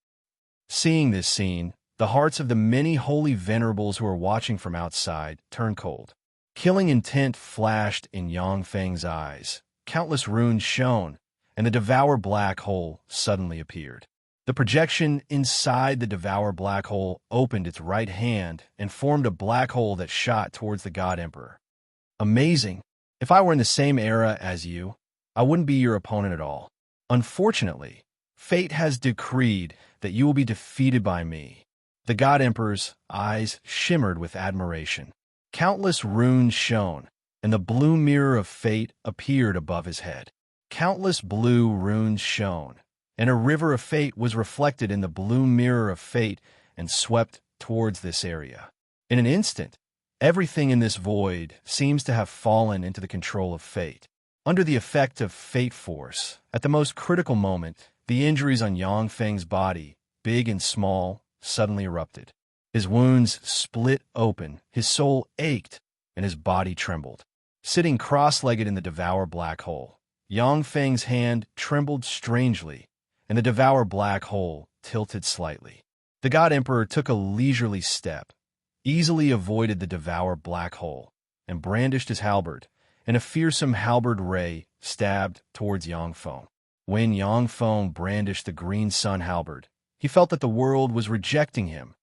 S1: Seeing this scene, the hearts of the many holy venerables who are watching from outside turn cold. Killing intent flashed in Yang Feng's eyes. Countless runes shone, and the Devour Black Hole suddenly appeared. The projection inside the Devour Black Hole opened its right hand and formed a black hole that shot towards the God Emperor. Amazing. If I were in the same era as you, I wouldn't be your opponent at all. Unfortunately, fate has decreed that you will be defeated by me. The God Emperor's eyes shimmered with admiration. Countless runes shone, and the blue mirror of fate appeared above his head. Countless blue runes shone, and a river of fate was reflected in the blue mirror of fate and swept towards this area. In an instant, everything in this void seems to have fallen into the control of fate. Under the effect of fate force, at the most critical moment, the injuries on Yang Feng's body, big and small, suddenly erupted. His wounds split open, his soul ached, and his body trembled. Sitting cross-legged in the Devour Black Hole, Yang Feng's hand trembled strangely, and the Devour Black Hole tilted slightly. The God Emperor took a leisurely step, easily avoided the Devour Black Hole, and brandished his halberd, and a fearsome halberd ray stabbed towards Yang Feng. When Yang Feng brandished the green sun halberd, he felt that the world was rejecting him,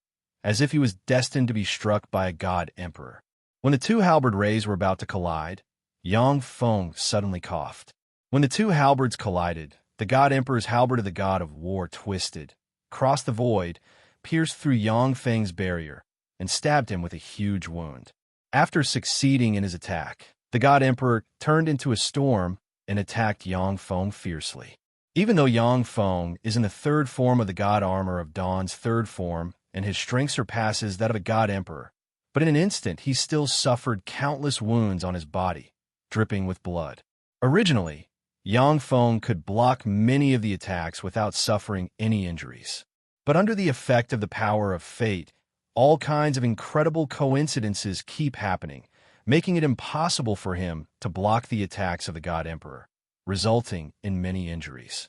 S1: as if he was destined to be struck by a God Emperor. When the two halberd rays were about to collide, Yang Feng suddenly coughed. When the two halberds collided, the God Emperor's halberd of the God of War twisted, crossed the void, pierced through Yang Feng's barrier, and stabbed him with a huge wound. After succeeding in his attack, the God Emperor turned into a storm and attacked Yang Feng fiercely. Even though Yang Feng is in the third form of the God armor of Dawn's third form, and his strength surpasses that of a God Emperor, but in an instant he still suffered countless wounds on his body, dripping with blood. Originally, Yang Feng could block many of the attacks without suffering any injuries. But under the effect of the power of fate, all kinds of incredible coincidences keep happening, making it impossible for him to block the attacks of the God Emperor, resulting in many injuries.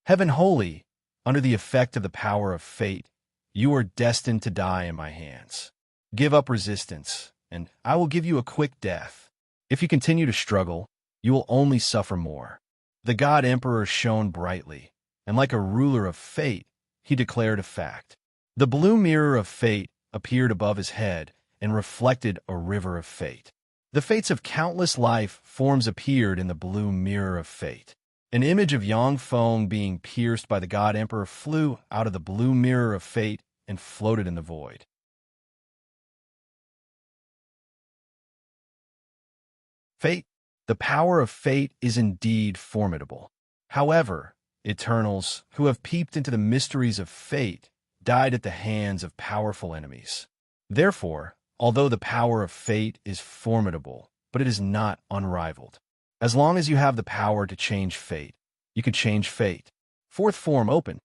S1: Heaven Holy, under the effect of the power of fate, you are destined to die in my hands. Give up resistance, and I will give you a quick death. If you continue to struggle, you will only suffer more. The God Emperor shone brightly, and like a ruler of fate, he declared a fact. The blue mirror of fate appeared above his head and reflected a river of fate. The fates of countless life forms appeared in the blue mirror of fate. An image of Yang Feng being pierced by the God Emperor flew out of the blue mirror of fate and floated in the void. Fate. The power of fate is indeed formidable. However, Eternals, who have peeped into the mysteries of fate, died at the hands of powerful enemies. Therefore, although the power of fate is formidable, but it is not unrivaled. As long as you have the power to change fate, you can change fate. Fourth form open.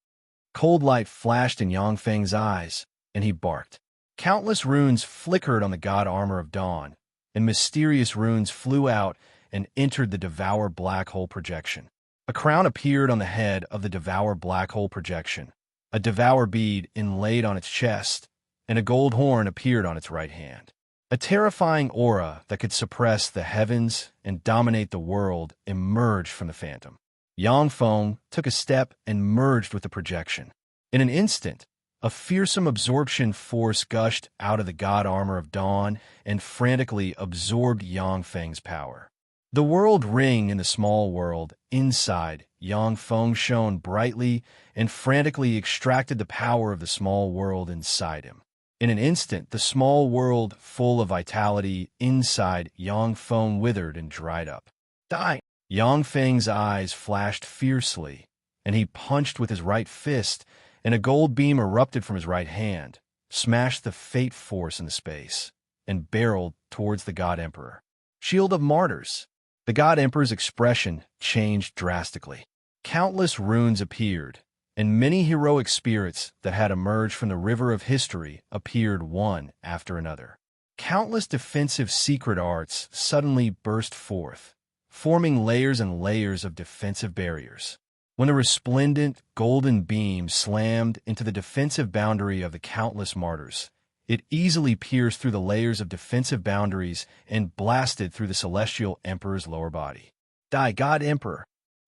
S1: Cold light flashed in Yang Feng's eyes, and he barked. Countless runes flickered on the God armor of Dawn, and mysterious runes flew out and entered the Devour Black Hole projection. A crown appeared on the head of the Devour Black Hole projection, a devour bead inlaid on its chest, and a gold horn appeared on its right hand. A terrifying aura that could suppress the heavens and dominate the world emerged from the phantom. Yang Feng took a step and merged with the projection. In an instant, a fearsome absorption force gushed out of the god armor of dawn and frantically absorbed Yang Feng's power. The world ring in the small world inside Yang Feng shone brightly and frantically extracted the power of the small world inside him. In an instant, the small world full of vitality inside Yang Feng withered and dried up. Die! Yang Feng's eyes flashed fiercely, and he punched with his right fist, and a gold beam erupted from his right hand, smashed the fate force into space, and barreled towards the God Emperor. Shield of Martyrs! The God Emperor's expression changed drastically. Countless runes appeared, and many heroic spirits that had emerged from the river of history appeared one after another. Countless defensive secret arts suddenly burst forth, forming layers and layers of defensive barriers. When the resplendent golden beam slammed into the defensive boundary of the countless martyrs, it easily pierced through the layers of defensive boundaries and blasted through the celestial emperor's lower body. Die, God Emperor!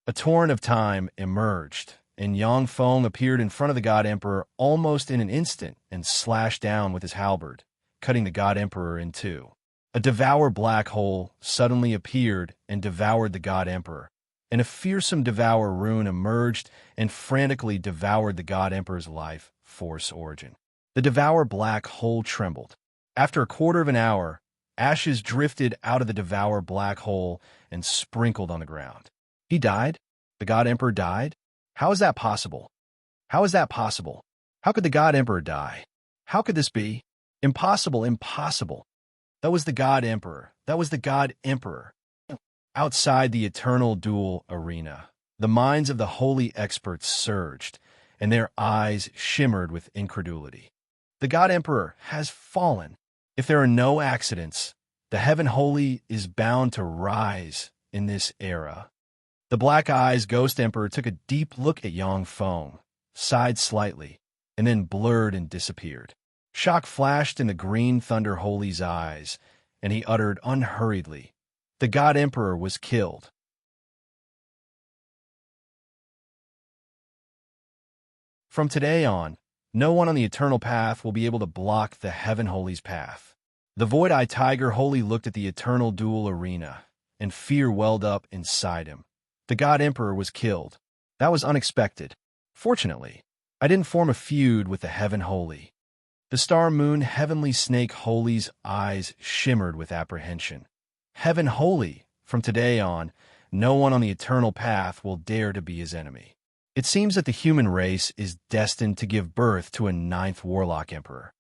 S1: A torrent of time emerged, and Yang Feng appeared in front of the God Emperor almost in an instant and slashed down with his halberd, cutting the God Emperor in two. A devour black hole suddenly appeared and devoured the God Emperor, and a fearsome devour rune emerged and frantically devoured the God Emperor's life force origin. The devour black hole trembled. After a quarter of an hour, ashes drifted out of the devour black hole and sprinkled on the ground. He died? The God Emperor died? How is that possible? How is that possible? How could the God Emperor die? How could this be? Impossible, impossible. That was the God Emperor. That was the God Emperor. Outside the eternal duel arena, the minds of the holy experts surged, and their eyes shimmered with incredulity. The God Emperor has fallen. If there are no accidents, the Heaven Holy is bound to rise in this era. The Black Eyes Ghost Emperor took a deep look at Yang Feng, sighed slightly, and then blurred and disappeared. Shock flashed in the Green Thunder Holy's eyes, and he uttered unhurriedly, "The God Emperor was killed." From today on, no one on the Eternal Path will be able to block the Heaven Holy's path. The Void-Eye Tiger Holy looked at the Eternal Duel arena, and fear welled up inside him. The God Emperor was killed. That was unexpected. Fortunately, I didn't form a feud with the Heaven Holy. The Star Moon Heavenly Snake Holy's eyes shimmered with apprehension. Heaven Holy, from today on, no one on the Eternal Path will dare to be his enemy. It seems that the human race is destined to give birth to a ninth Warlock Emperor.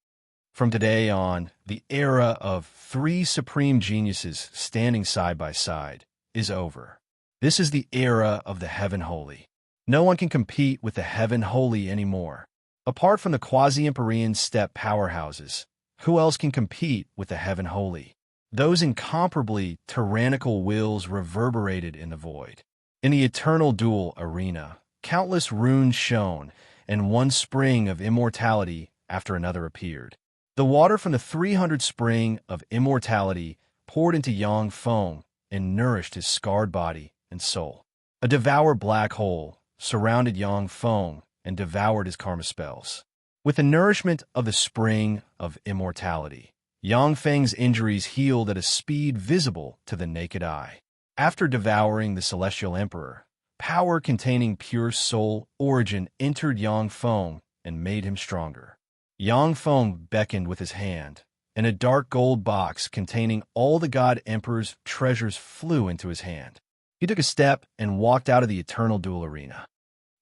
S1: From today on, the era of three supreme geniuses standing side by side is over. This is the era of the Heaven Holy. No one can compete with the Heaven Holy anymore. Apart from the quasi-Empyrean steppe powerhouses, who else can compete with the Heaven Holy? Those incomparably tyrannical wills reverberated in the void. In the eternal duel arena, countless runes shone, and one spring of immortality after another appeared. The water from the 300 spring of immortality poured into Yang Feng and nourished his scarred body and soul. A devour black hole surrounded Yang Feng and devoured his karma spells. With the nourishment of the spring of immortality, Yang Feng's injuries healed at a speed visible to the naked eye. After devouring the Celestial Emperor, power containing pure soul origin entered Yang Feng and made him stronger. Yang Feng beckoned with his hand, and a dark gold box containing all the God Emperor's treasures flew into his hand. He took a step and walked out of the eternal duel arena.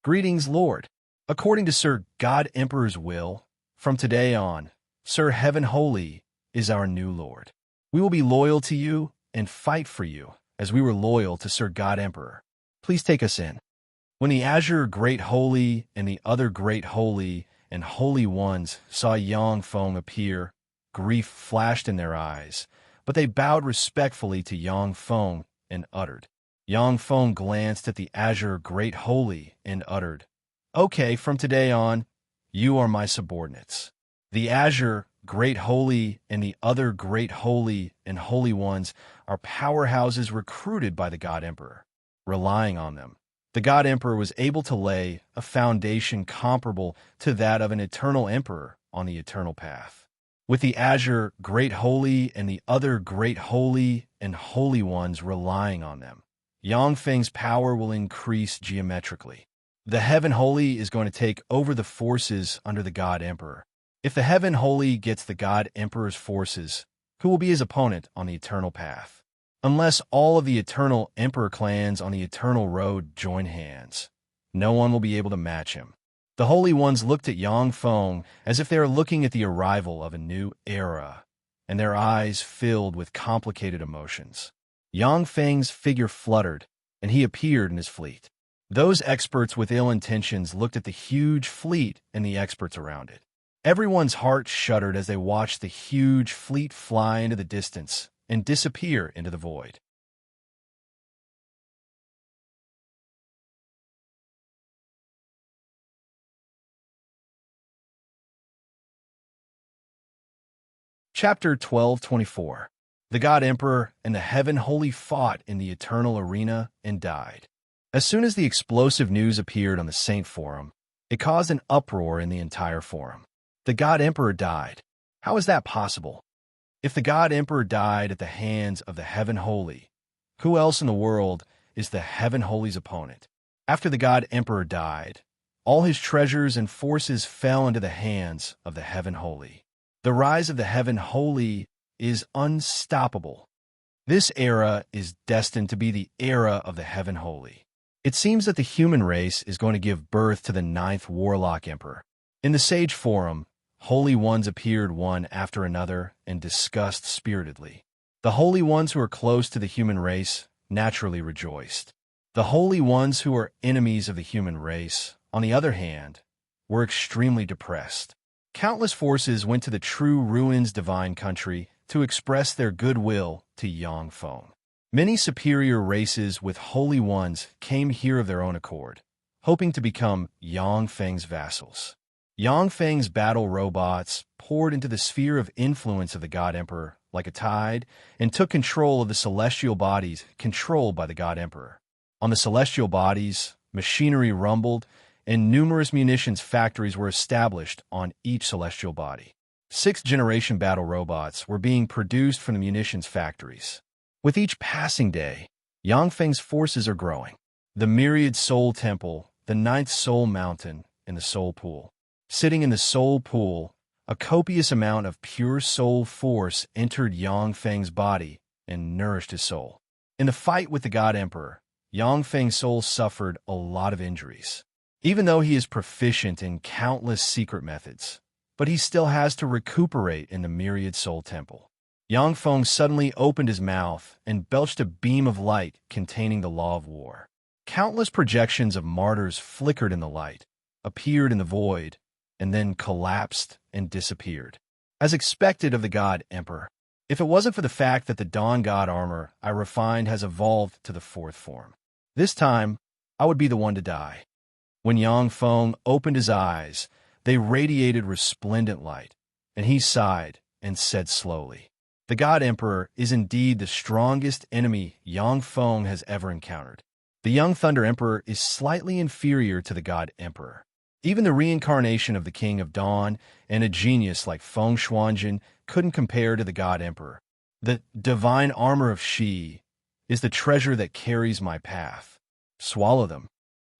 S1: "Greetings, Lord. According to Sir God Emperor's will, from today on, Sir Heaven Holy is our new Lord. We will be loyal to you and fight for you as we were loyal to Sir God Emperor. Please take us in." When the Azure Great Holy and the other Great Holy and Holy Ones saw Yang Feng appear, grief flashed in their eyes, but they bowed respectfully to Yang Feng and uttered. Yang Feng glanced at the Azure Great Holy and uttered, "Okay, from today on, You are my subordinates. The Azure, Great Holy, and the other Great Holy and Holy Ones are powerhouses recruited by the God Emperor. Relying on them, the God Emperor was able to lay a foundation comparable to that of an eternal emperor on the eternal path. With the Azure, Great Holy, and the other Great Holy and Holy Ones relying on them, Yangfeng's power will increase geometrically. The Heaven Holy is going to take over the forces under the God Emperor. If the Heaven Holy gets the God Emperor's forces, who will be his opponent on the eternal path? Unless all of the eternal Emperor clans on the eternal road join hands, no one will be able to match him. The Holy Ones looked at Yang Feng as if they were looking at the arrival of a new era, and their eyes filled with complicated emotions. Yang Feng's figure fluttered, and he appeared in his fleet. Those experts with ill intentions looked at the huge fleet and the experts around it. Everyone's heart shuddered as they watched the huge fleet fly into the distance and disappear into the void. Chapter 12:24. The God Emperor and the Heaven Holy fought in the eternal arena and died. As soon as the explosive news appeared on the Saint Forum, it caused an uproar in the entire forum. The God Emperor died. How is that possible? If the God Emperor died at the hands of the Heaven Holy, who else in the world is the Heaven Holy's opponent? After the God Emperor died, all his treasures and forces fell into the hands of the Heaven Holy. The rise of the Heaven Holy is unstoppable. This era is destined to be the era of the Heaven Holy. It seems that the human race is going to give birth to the 9th Warlock Emperor. In the Sage Forum, Holy Ones appeared one after another and discussed spiritedly. The Holy Ones who are close to the human race naturally rejoiced. The Holy Ones who are enemies of the human race, on the other hand, were extremely depressed. Countless forces went to the True Ruins Divine Country to express their goodwill to Yang Feng. Many superior races with Holy Ones came here of their own accord, hoping to become Yang Feng's vassals. Yang Feng's battle robots poured into the sphere of influence of the God Emperor like a tide and took control of the celestial bodies controlled by the God Emperor. On the celestial bodies, machinery rumbled, and numerous munitions factories were established on each celestial body. 6th-generation battle robots were being produced from the munitions factories. With each passing day, Yang Feng's forces are growing. The Myriad Soul Temple, the 9th Soul Mountain, and the Soul Pool. Sitting in the Soul Pool, a copious amount of pure soul force entered Yang Feng's body and nourished his soul. In the fight with the God Emperor, Yang Feng's soul suffered a lot of injuries. Even though he is proficient in countless secret methods, but he still has to recuperate in the Myriad Soul Temple. Yang Feng suddenly opened his mouth and belched a beam of light containing the law of war. Countless projections of martyrs flickered in the light, appeared in the void, and then collapsed and disappeared. As expected of the God Emperor, if it wasn't for the fact that the Dawn God armor I refined has evolved to the 4th form, this time I would be the one to die. When Yang Feng opened his eyes, they radiated resplendent light, and he sighed and said slowly, "The God Emperor is indeed the strongest enemy Yang Feng has ever encountered. The Young Thunder Emperor is slightly inferior to the God Emperor. Even the reincarnation of the King of Dawn and a genius like Feng Xuanjin couldn't compare to the God Emperor. The divine armor of Shi is the treasure that carries my path. Swallow them."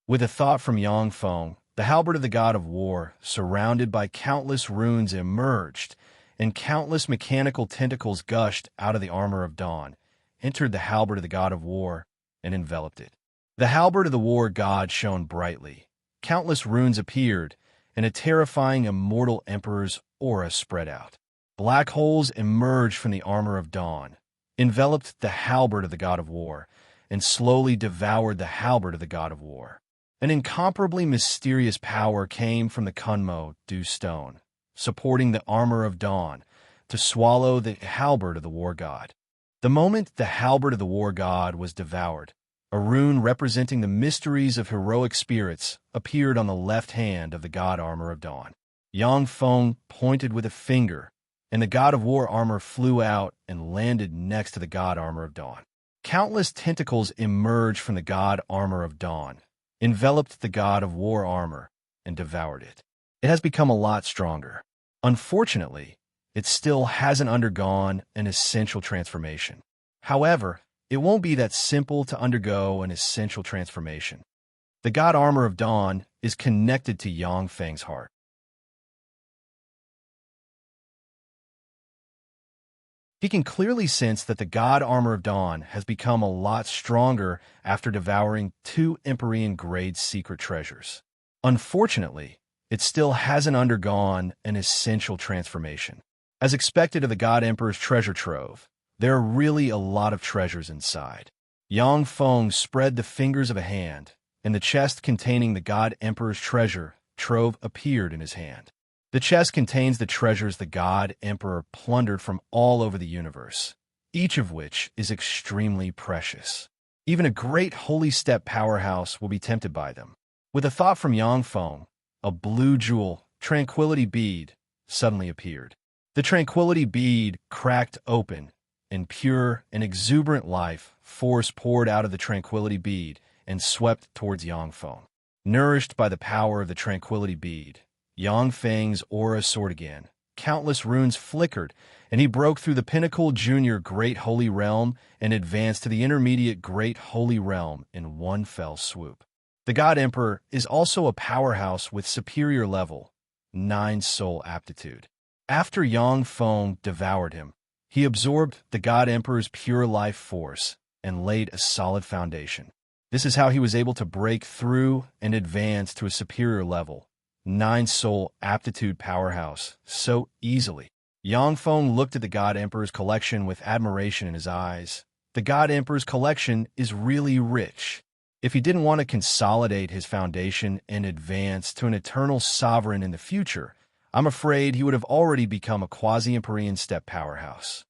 S1: With a thought from Yang Feng, the halberd of the God of War, surrounded by countless runes, emerged, and countless mechanical tentacles gushed out of the armor of Dawn, entered the halberd of the God of War, and enveloped it. The halberd of the War God shone brightly. Countless runes appeared, and a terrifying immortal emperor's aura spread out. Black holes emerged from the armor of Dawn, enveloped the halberd of the God of War, and slowly devoured the halberd of the God of War. An incomparably mysterious power came from the Kunmo Dew Stone, supporting the armor of Dawn, to swallow the halberd of the War God. The moment the halberd of the War God was devoured, A rune representing the mysteries of heroic spirits appeared on the left hand of the god armor of dawn. Yang Feng pointed with a finger, and the god of war armor flew out and landed next to the god armor of dawn. Countless tentacles emerged from the god armor of dawn, enveloped the god of war armor, and devoured it. It has become a lot stronger. Unfortunately, it still hasn't undergone an essential transformation. However, it won't be that simple to undergo an essential transformation. The god armor of dawn is connected to Yang Feng's heart. He can clearly sense that the god armor of dawn has become a lot stronger after devouring 2 Empyrean-grade secret treasures. Unfortunately, it still hasn't undergone an essential transformation. As expected of the God Emperor's treasure trove, there are really a lot of treasures inside. Yang Feng spread the fingers of a hand, and the chest containing the God Emperor's treasure trove appeared in his hand. The chest contains the treasures the God Emperor plundered from all over the universe, each of which is extremely precious. Even a great holy step powerhouse will be tempted by them. With a thought from Yang Feng, a blue jewel, tranquility bead, suddenly appeared. The tranquility bead cracked open, and pure and exuberant life force poured out of the tranquility bead and swept towards Yang Feng. Nourished by the power of the tranquility bead, Yang Feng's aura soared again. Countless runes flickered, and he broke through the pinnacle junior Great Holy Realm and advanced to the intermediate Great Holy Realm in one fell swoop. The God Emperor is also a powerhouse with superior level, 9 soul aptitude. After Yang Feng devoured him, he absorbed the God Emperor's pure life force and laid a solid foundation. This is how he was able to break through and advance to a superior level, 9 soul aptitude powerhouse, so easily. Yang Feng looked at the God Emperor's collection with admiration in his eyes. The God Emperor's collection is really rich. If he didn't want to consolidate his foundation and advance to an eternal sovereign in the future, I'm afraid he would have already become a quasi-Empyrean step powerhouse.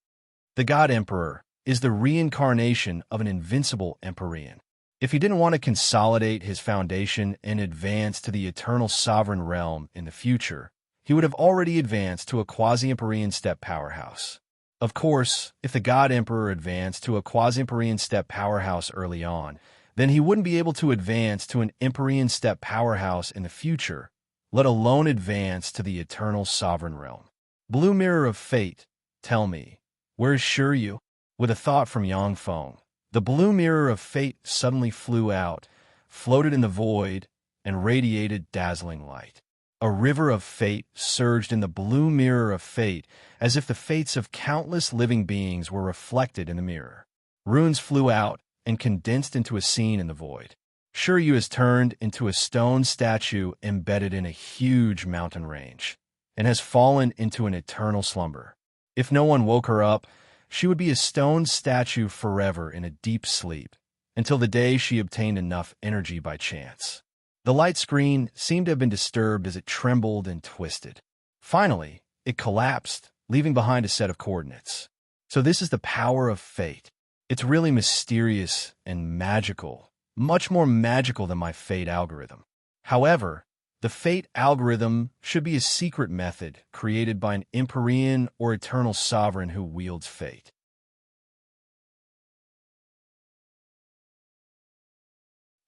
S1: The God Emperor is the reincarnation of an invincible Empyrean. If he didn't want to consolidate his foundation and advance to the eternal sovereign realm in the future, he would have already advanced to a quasi-Empyrean step powerhouse. Of course, if the God Emperor advanced to a quasi-Empyrean step powerhouse early on, then he wouldn't be able to advance to an Empyrean step powerhouse in the future, let alone advance to the eternal sovereign realm. Blue Mirror of Fate, tell me, where is Shiryu? With a thought from Yang Feng, the blue mirror of fate suddenly flew out, floated in the void, and radiated dazzling light. A river of fate surged in the blue mirror of fate, as if the fates of countless living beings were reflected in the mirror. Runes flew out and condensed into a scene in the void. Shiryu is turned into a stone statue embedded in a huge mountain range, and has fallen into an eternal slumber. If no one woke her up, she would be a stone statue forever in a deep sleep, until the day she obtained enough energy by chance. The light screen seemed to have been disturbed as it trembled and twisted. Finally, it collapsed, leaving behind a set of coordinates. So this is the power of fate. It's really mysterious and magical, much more magical than my fate algorithm. However, the fate algorithm should be a secret method created by an Empyrean or eternal sovereign who wields fate.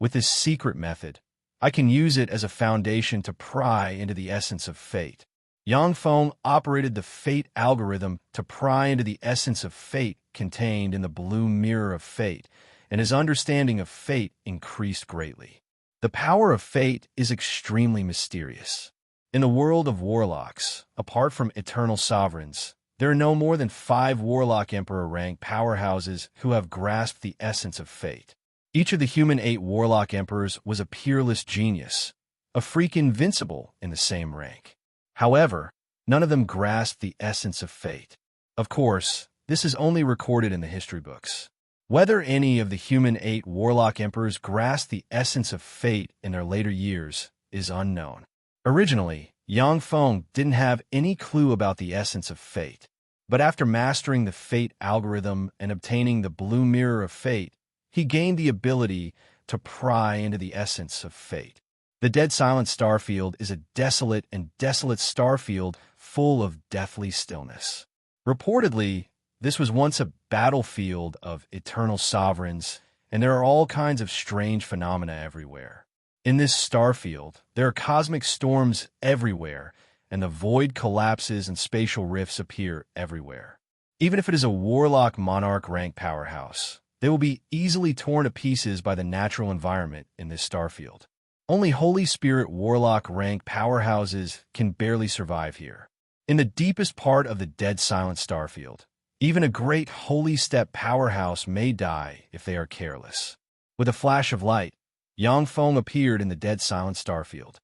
S1: With this secret method, I can use it as a foundation to pry into the essence of fate. Yang Feng operated the fate algorithm to pry into the essence of fate contained in the blue mirror of fate, and his understanding of fate increased greatly. The power of fate is extremely mysterious. In the world of warlocks, apart from eternal sovereigns, there are no more than 5 Warlock Emperor rank powerhouses who have grasped the essence of fate. Each of the human 8 Warlock Emperors was a peerless genius, a freak invincible in the same rank. However, none of them grasped the essence of fate. Of course, this is only recorded in the history books. Whether any of the human 8 Warlock Emperors grasped the essence of fate in their later years is unknown. Originally, Yang Feng didn't have any clue about the essence of fate, but after mastering the fate algorithm and obtaining the blue mirror of fate, he gained the ability to pry into the essence of fate. The Dead Silent Starfield is a desolate and desolate starfield full of deathly stillness. Reportedly, this was once a battlefield of eternal sovereigns, and there are all kinds of strange phenomena everywhere. In this starfield, there are cosmic storms everywhere, and the void collapses and spatial rifts appear everywhere. Even if it is a warlock monarch rank powerhouse, they will be easily torn to pieces by the natural environment in this starfield. Only Holy Spirit warlock rank powerhouses can barely survive here. In the deepest part of the Dead Silent Starfield, even a great Holy Step powerhouse may die if they are careless. With a flash of light, Yangfeng appeared in the Dead Silent Starfield.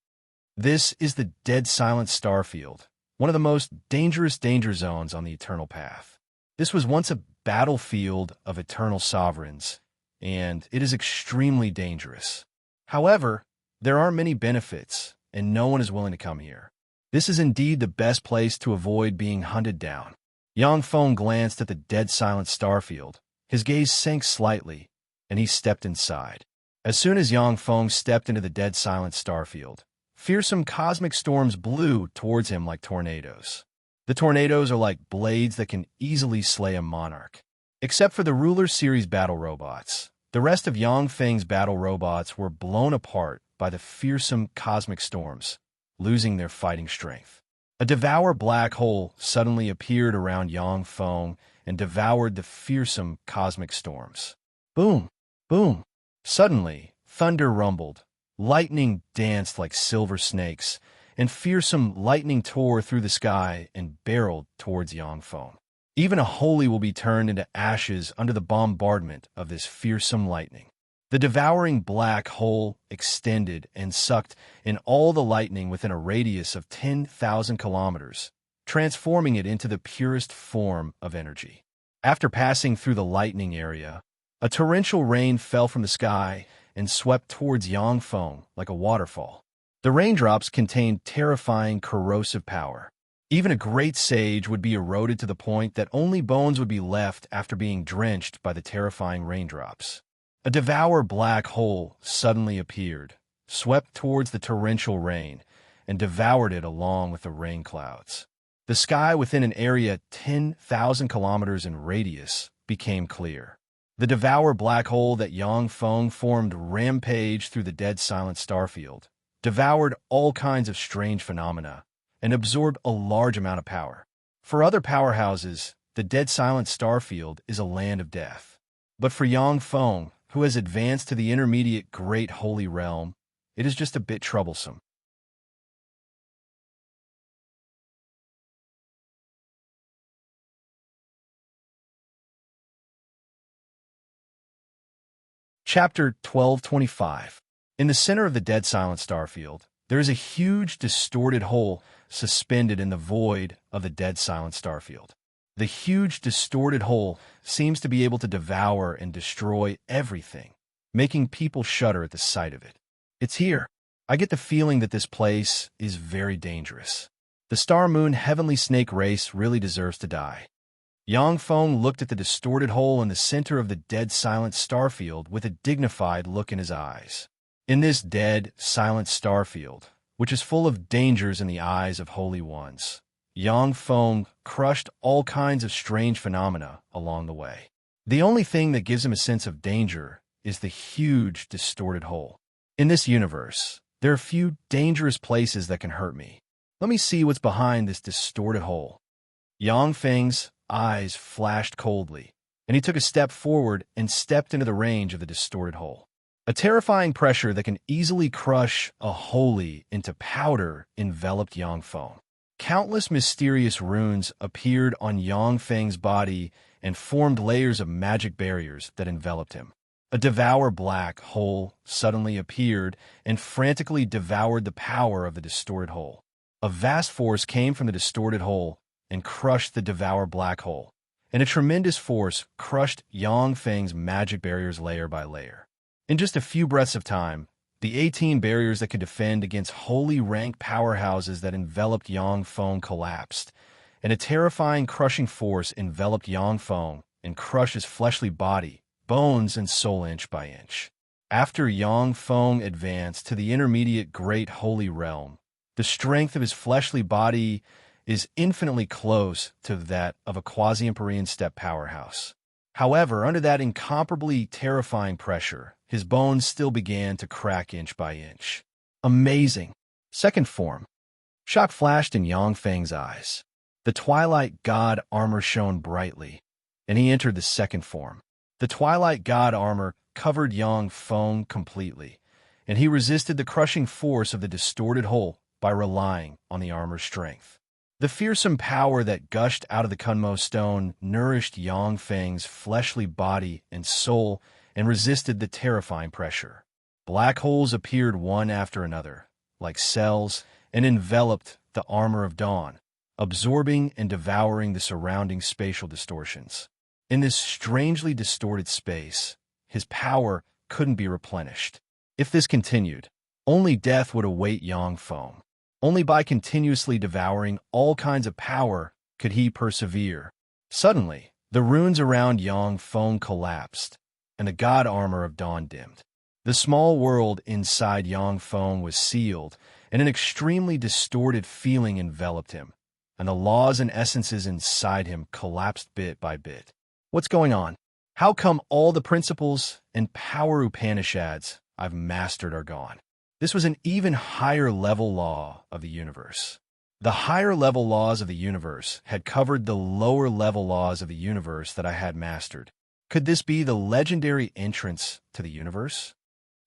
S1: This is the Dead Silent Starfield, one of the most dangerous danger zones on the Eternal Path. This was once a battlefield of eternal sovereigns, and it is extremely dangerous. However, there are many benefits, and no one is willing to come here. This is indeed the best place to avoid being hunted down. Yangfeng glanced at the Dead Silent Starfield. His gaze sank slightly, and he stepped inside. As soon as Yangfeng stepped into the Dead Silent Starfield, fearsome cosmic storms blew towards him like tornadoes. The tornadoes are like blades that can easily slay a monarch. Except for the Ruler Series battle robots, the rest of Yangfeng's battle robots were blown apart by the fearsome cosmic storms, losing their fighting strength. A devour black hole suddenly appeared around Yangfeng and devoured the fearsome cosmic storms. Boom! Boom! Suddenly, thunder rumbled, lightning danced like silver snakes, and fearsome lightning tore through the sky and barreled towards Yangfeng. Even a holy will be turned into ashes under the bombardment of this fearsome lightning. The devouring black hole extended and sucked in all the lightning within a radius of 10,000 kilometers, transforming it into the purest form of energy. After passing through the lightning area, a torrential rain fell from the sky and swept towards Yangfeng like a waterfall. The raindrops contained terrifying corrosive power. Even a great sage would be eroded to the point that only bones would be left after being drenched by the terrifying raindrops. A devour black hole suddenly appeared, swept towards the torrential rain, and devoured it along with the rain clouds. The sky within an area 10,000 kilometers in radius became clear. The devour black hole that Yangfeng formed rampaged through the Dead Silent Starfield, devoured all kinds of strange phenomena, and absorbed a large amount of power. For other powerhouses, the Dead Silent Starfield is a land of death. But for Yangfeng, who has advanced to the intermediate Great Holy Realm, it is just a bit troublesome. Chapter 1225. In the center of the Dead Silent Starfield, there is a huge distorted hole suspended in the void of the Dead Silent Starfield. The huge distorted hole seems to be able to devour and destroy everything, making people shudder at the sight of it. It's here. I get the feeling that this place is very dangerous. The Star Moon Heavenly Snake race really deserves to die. Yangfeng looked at the distorted hole in the center of the Dead Silent Starfield with a dignified look in his eyes. In this Dead Silent Starfield, which is full of dangers in the eyes of holy ones, Yangfeng crushed all kinds of strange phenomena along the way. The only thing that gives him a sense of danger is the huge distorted hole. In this universe, there are few dangerous places that can hurt me. Let me see what's behind this distorted hole. Yangfeng's eyes flashed coldly, and he took a step forward and stepped into the range of the distorted hole. A terrifying pressure that can easily crush a holy into powder enveloped Yangfeng. Countless mysterious runes appeared on Yangfeng's body and formed layers of magic barriers that enveloped him. A devour black hole suddenly appeared and frantically devoured the power of the distorted hole. A vast force came from the distorted hole and crushed the devour black hole, and a tremendous force crushed Yangfeng's magic barriers layer by layer. In just a few breaths of time, the 18 barriers that could defend against holy rank powerhouses that enveloped Yangfeng collapsed, and a terrifying crushing force enveloped Yangfeng and crushed his fleshly body bones and soul inch by inch. After Yang Feng advanced to the intermediate Great Holy Realm, the strength of his fleshly body is infinitely close to that of a quasi-Empyrean steppe powerhouse. However, under that incomparably terrifying pressure, his bones still began to crack inch by inch. Amazing! Second form. Shock flashed in Yang Feng's eyes. The Twilight God armor shone brightly, and he entered the second form. The Twilight God armor covered Yang Feng completely, and he resisted the crushing force of the distorted whole by relying on the armor's strength. The fearsome power that gushed out of the Kunmo stone nourished Yang Feng's fleshly body and soul and resisted the terrifying pressure. Black holes appeared one after another, like cells, and enveloped the armor of dawn, absorbing and devouring the surrounding spatial distortions. In this strangely distorted space, his power couldn't be replenished. If this continued, only death would await Yang Feng. Only by continuously devouring all kinds of power could he persevere. Suddenly, the runes around Yang Feng collapsed, and the god armor of dawn dimmed. The small world inside Yang Feng was sealed, and an extremely distorted feeling enveloped him, and the laws and essences inside him collapsed bit by bit. What's going on? How come all the principles and power Upanishads I've mastered are gone? This was an even higher level law of the universe. The higher level laws of the universe had covered the lower level laws of the universe that I had mastered. Could this be the legendary entrance to the universe?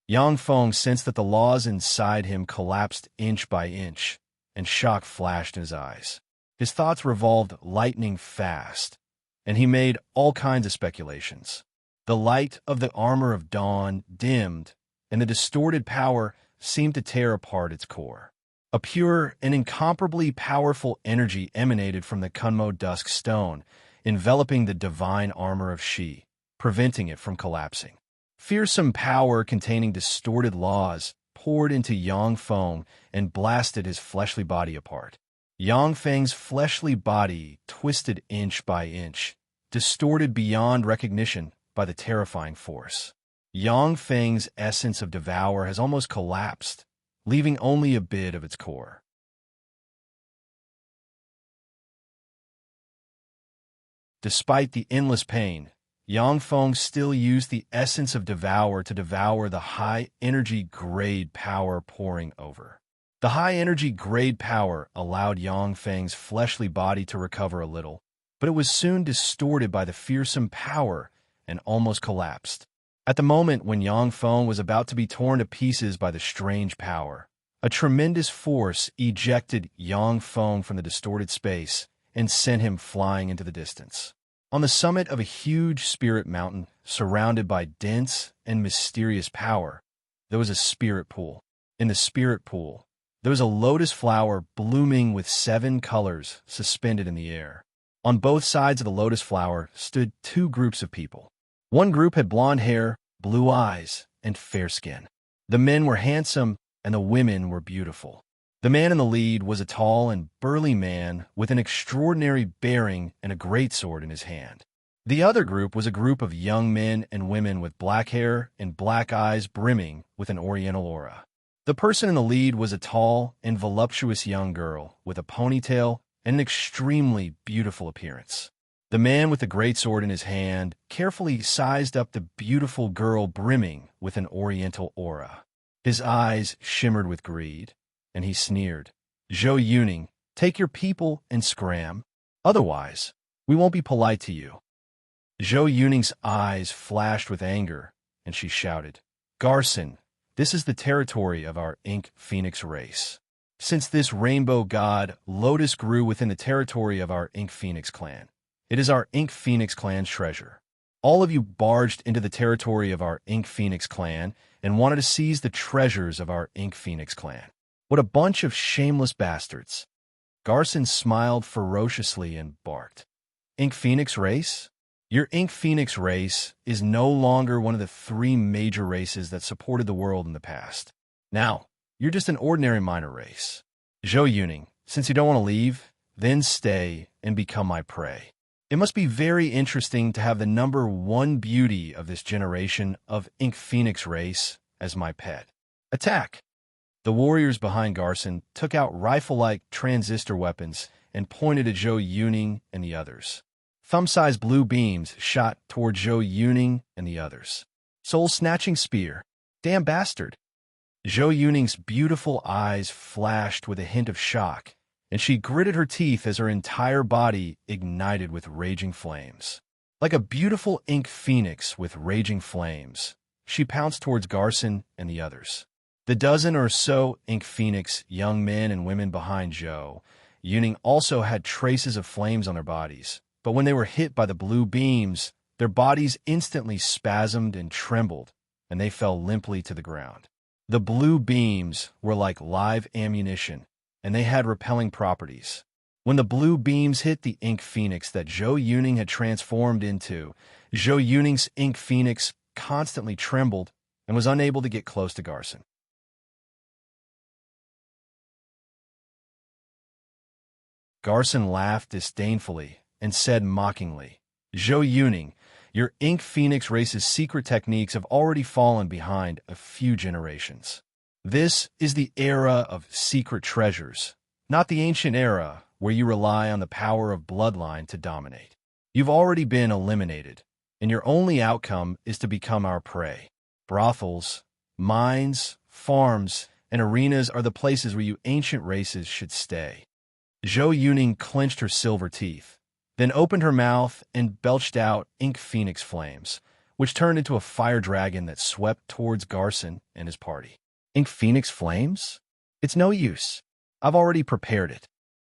S1: Yang Feng sensed that the laws inside him collapsed inch by inch, and shock flashed in his eyes. His thoughts revolved lightning fast, and he made all kinds of speculations. The light of the armor of dawn dimmed, and the distorted power seemed to tear apart its core. A pure and incomparably powerful energy emanated from the Kunmo Dusk Stone, enveloping the divine armor of Shi, preventing it from collapsing. Fearsome power containing distorted laws poured into Yang Feng and blasted his fleshly body apart. Yang Feng's fleshly body twisted inch by inch, distorted beyond recognition by the terrifying force. Yang Feng's essence of devour has almost collapsed, leaving only a bit of its core. Despite the endless pain, Yang Feng still used the essence of devour to devour the high-energy grade power pouring over. The high-energy grade power allowed Yang Feng's fleshly body to recover a little, but it was soon distorted by the fearsome power and almost collapsed. At the moment when Yang Feng was about to be torn to pieces by the strange power, a tremendous force ejected Yang Feng from the distorted space and sent him flying into the distance. On the summit of a huge spirit mountain, surrounded by dense and mysterious power, there was a spirit pool. In the spirit pool, there was a lotus flower blooming with 7 colors suspended in the air. On both sides of the lotus flower stood 2 groups of people. One group had blonde hair, blue eyes, and fair skin. The men were handsome, and the women were beautiful. The man in the lead was a tall and burly man with an extraordinary bearing and a greatsword in his hand. The other group was a group of young men and women with black hair and black eyes brimming with an oriental aura. The person in the lead was a tall and voluptuous young girl with a ponytail and an extremely beautiful appearance. The man with the greatsword in his hand carefully sized up the beautiful girl brimming with an oriental aura. His eyes shimmered with greed, and he sneered, "Zhou Yuning, take your people and scram. Otherwise, we won't be polite to you." Zhou Yuning's eyes flashed with anger, and she shouted, "Garson, this is the territory of our Ink Phoenix race. Since this rainbow god Lotus grew within the territory of our Ink Phoenix clan, it is our Ink Phoenix clan's treasure. All of you barged into the territory of our Ink Phoenix clan and wanted to seize the treasures of our Ink Phoenix clan. What a bunch of shameless bastards." Garson smiled ferociously and barked, "Ink Phoenix race? Your Ink Phoenix race is no longer one of the 3 major races that supported the world in the past. Now, you're just an ordinary minor race. Zhou Yuning, since you don't want to leave, then stay and become my prey." It must be very interesting to have the number one beauty of this generation of Ink Phoenix race as my pet. Attack! The warriors behind Garson took out rifle-like transistor weapons and pointed at Zhou Yuning and the others. Thumb-sized blue beams shot toward Zhou Yuning and the others. Soul-snatching spear. Damn bastard! Zhou Yuning's beautiful eyes flashed with a hint of shock, and she gritted her teeth as her entire body ignited with raging flames. Like a beautiful ink phoenix with raging flames, she pounced towards Garson and the others. The dozen or so ink phoenix young men and women behind Zhou Yuning also had traces of flames on their bodies, but when they were hit by the blue beams, their bodies instantly spasmed and trembled, and they fell limply to the ground. The blue beams were like live ammunition, and they had repelling properties. When the blue beams hit the ink phoenix that Zhou Yuning had transformed into, Zhou Yuning's ink phoenix constantly trembled and was unable to get close to Garson. Garson laughed disdainfully and said mockingly, "Zhou Yuning, your ink phoenix race's secret techniques have already fallen behind a few generations. This is the era of secret treasures, not the ancient era where you rely on the power of bloodline to dominate. You've already been eliminated, and your only outcome is to become our prey. Brothels, mines, farms, and arenas are the places where you ancient races should stay." Zhou Yuning clenched her silver teeth, then opened her mouth and belched out ink phoenix flames, which turned into a fire dragon that swept towards Garson and his party. Ink phoenix flames? It's no use. I've already prepared it.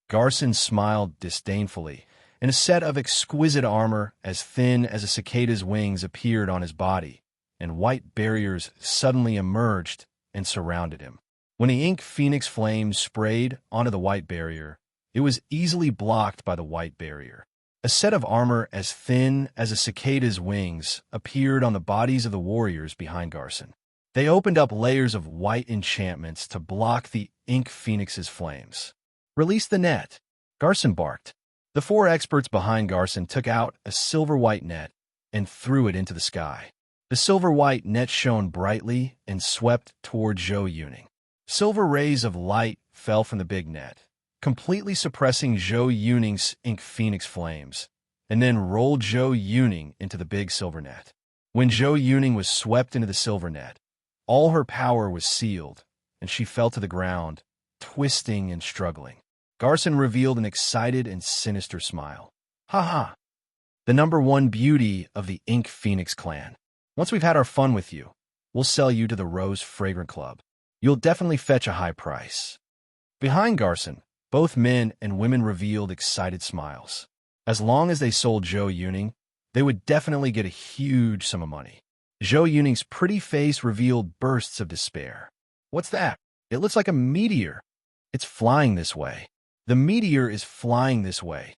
S1: Garson smiled disdainfully, and a set of exquisite armor as thin as a cicada's wings appeared on his body, and white barriers suddenly emerged and surrounded him. When the ink phoenix flames sprayed onto the white barrier, it was easily blocked by the white barrier. A set of armor as thin as a cicada's wings appeared on the bodies of the warriors behind Garson. They opened up layers of white enchantments to block the ink phoenix's flames. "Release the net," Garson barked. The four experts behind Garson took out a silver-white net and threw it into the sky. The silver-white net shone brightly and swept toward Zhou Yuning. Silver rays of light fell from the big net, completely suppressing Zhou Yuning's ink phoenix flames, and then rolled Zhou Yuning into the big silver net. When Zhou Yuning was swept into the silver net, all her power was sealed, and she fell to the ground, twisting and struggling. Garson revealed an excited and sinister smile. "Ha ha! The number one beauty of the Ink Phoenix clan. Once we've had our fun with you, we'll sell you to the Rose Fragrant Club. You'll definitely fetch a high price." Behind Garson, both men and women revealed excited smiles. As long as they sold Zhou Yuning, they would definitely get a huge sum of money. Zhou Yuning's pretty face revealed bursts of despair. "What's that? It looks like a meteor. It's flying this way. The meteor is flying this way."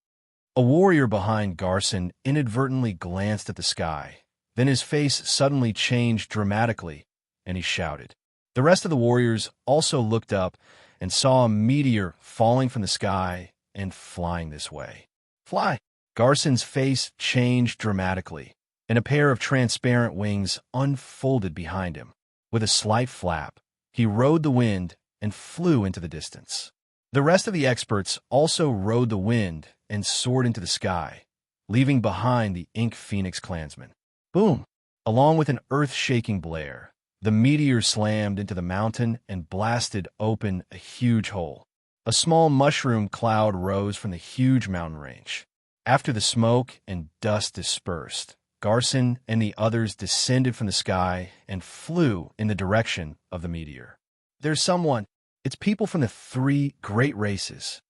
S1: A warrior behind Garson inadvertently glanced at the sky. Then his face suddenly changed dramatically, and he shouted. The rest of the warriors also looked up and saw a meteor falling from the sky and flying this way. "Fly!" Garson's face changed dramatically, and a pair of transparent wings unfolded behind him. With a slight flap, he rode the wind and flew into the distance. The rest of the experts also rode the wind and soared into the sky, leaving behind the Ink Phoenix clansmen. Boom! Along with an earth-shaking blare, the meteor slammed into the mountain and blasted open a huge hole. A small mushroom cloud rose from the huge mountain range. After the smoke and dust dispersed, Garson and the others descended from the sky and flew in the direction of the meteor. "There's someone. It's people from the 3 great races.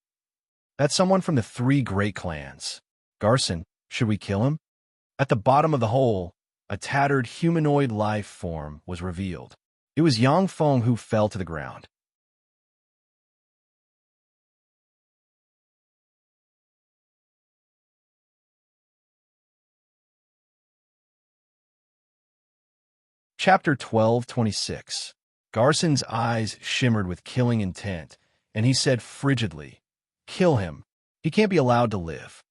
S1: That's someone from the 3 great clans. Garson, should we kill him?" At the bottom of the hole, a tattered humanoid life form was revealed. It was Yang Feng who fell to the ground. Chapter 12:26. Garson's eyes shimmered with killing intent, and he said frigidly, "Kill him. He can't be allowed to live."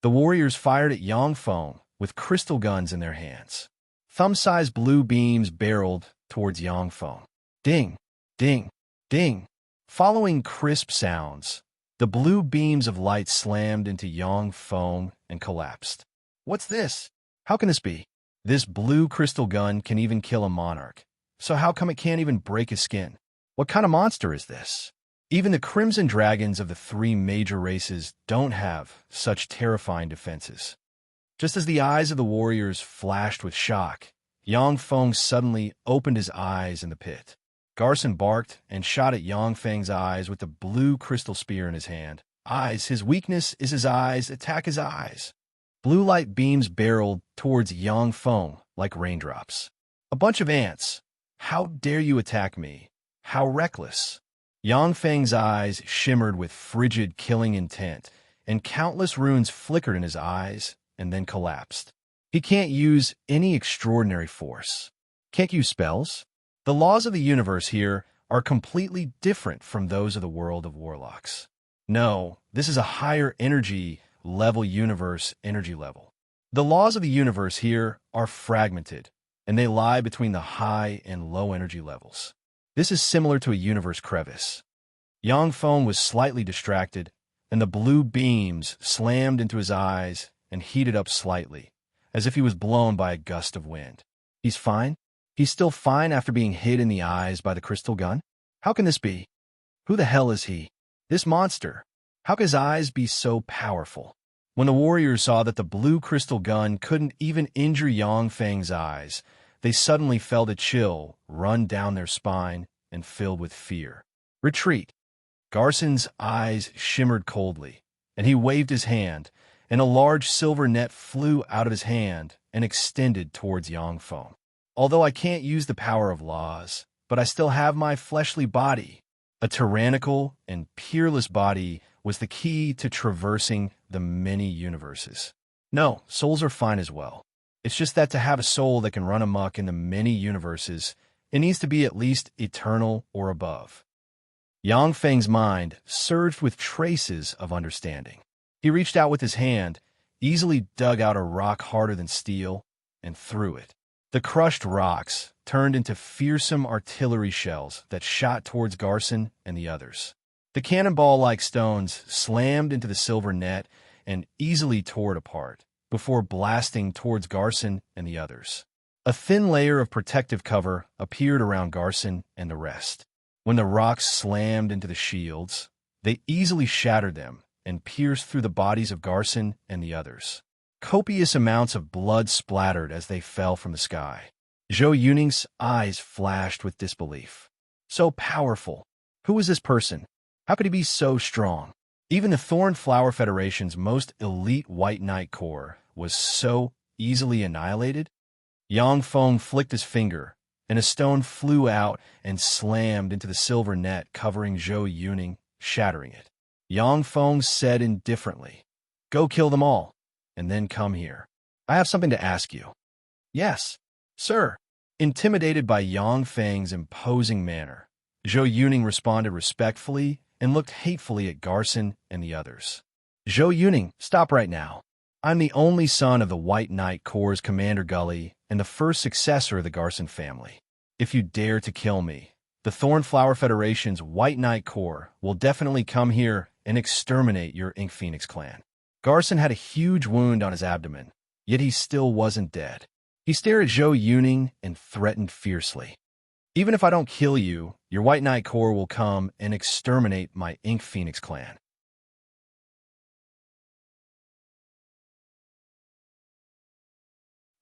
S1: The warriors fired at Yang Feng with crystal guns in their hands. Thumb-sized blue beams barreled towards Yang Feng. Ding, ding, ding. Following crisp sounds, the blue beams of light slammed into Yang Feng and collapsed. What's this? How can this be? This blue crystal gun can even kill a monarch. So how come it can't even break his skin? What kind of monster is this? Even the crimson dragons of the three major races don't have such terrifying defenses. Just as the eyes of the warriors flashed with shock, Yang Feng suddenly opened his eyes in the pit. Garson barked and shot at Yang Feng's eyes with the blue crystal spear in his hand. Eyes, his weakness is his eyes, attack his eyes. Blue light beams barreled towards Yang Feng like raindrops. A bunch of ants. How dare you attack me? How reckless. Yang Feng's eyes shimmered with frigid killing intent, and countless runes flickered in his eyes and then collapsed. He can't use any extraordinary force. Can't use spells? The laws of the universe here are completely different from those of the world of warlocks. No, this is a higher energy level universe energy level. The laws of the universe here are fragmented, and they lie between the high and low energy levels. This is similar to a universe crevice. Yang Feng was slightly distracted, and the blue beams slammed into his eyes and heated up slightly, as if he was blown by a gust of wind. He's fine? He's still fine after being hit in the eyes by the crystal gun? How can this be? Who the hell is he? This monster. How can his eyes be so powerful? When the warriors saw that the blue crystal gun couldn't even injure Yang Feng's eyes, they suddenly felt a chill run down their spine and filled with fear. Retreat. Garson's eyes shimmered coldly, and he waved his hand, and a large silver net flew out of his hand and extended towards Yang Feng. Although I can't use the power of laws, but I still have my fleshly body. A tyrannical and peerless body was the key to traversing the many universes. No, souls are fine as well. It's just that to have a soul that can run amok in the many universes, it needs to be at least eternal or above. Yang Feng's mind surged with traces of understanding. He reached out with his hand, easily dug out a rock harder than steel, and threw it. The crushed rocks turned into fearsome artillery shells that shot towards Garson and the others. The cannonball-like stones slammed into the silver net and easily tore it apart, before blasting towards Garson and the others. A thin layer of protective cover appeared around Garson and the rest. When the rocks slammed into the shields, they easily shattered them and pierced through the bodies of Garson and the others. Copious amounts of blood splattered as they fell from the sky. Zhou Yuning's eyes flashed with disbelief. So powerful. Who is this person? How could he be so strong? Even the Thorn Flower Federation's most elite White Knight Corps was so easily annihilated? Yang Feng flicked his finger, and a stone flew out and slammed into the silver net covering Zhou Yuning, shattering it. Yang Feng said indifferently, "Go kill them all, and then come here. I have something to ask you." "Yes, sir." Intimidated by Yang Feng's imposing manner, Zhou Yuning responded respectfully and looked hatefully at Garson and the others. "Zhou Yuning, stop right now. I'm the only son of the White Knight Corps' Commander Gully and the first successor of the Garson family. If you dare to kill me, the Thornflower Federation's White Knight Corps will definitely come here and exterminate your Ink Phoenix clan." Garson had a huge wound on his abdomen, yet he still wasn't dead. He stared at Zhou Yuning and threatened fiercely. "Even if I don't kill you, your White Knight Corps will come and exterminate my Ink Phoenix clan.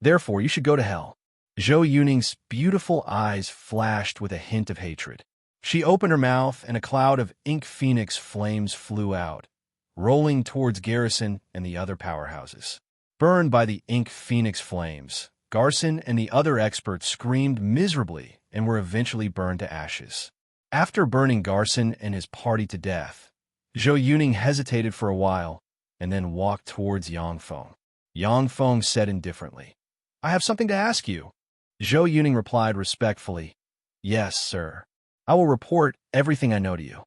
S1: Therefore, you should go to hell." Zhou Yuning's beautiful eyes flashed with a hint of hatred. She opened her mouth, and a cloud of Ink Phoenix flames flew out, rolling towards Garrison and the other powerhouses. Burned by the Ink Phoenix flames, Garson and the other experts screamed miserably and were eventually burned to ashes. After burning Garson and his party to death, Zhou Yuning hesitated for a while and then walked towards Yang Feng. Yang Feng said indifferently, "I have something to ask you." Zhou Yuning replied respectfully, "Yes, sir. I will report everything I know to you."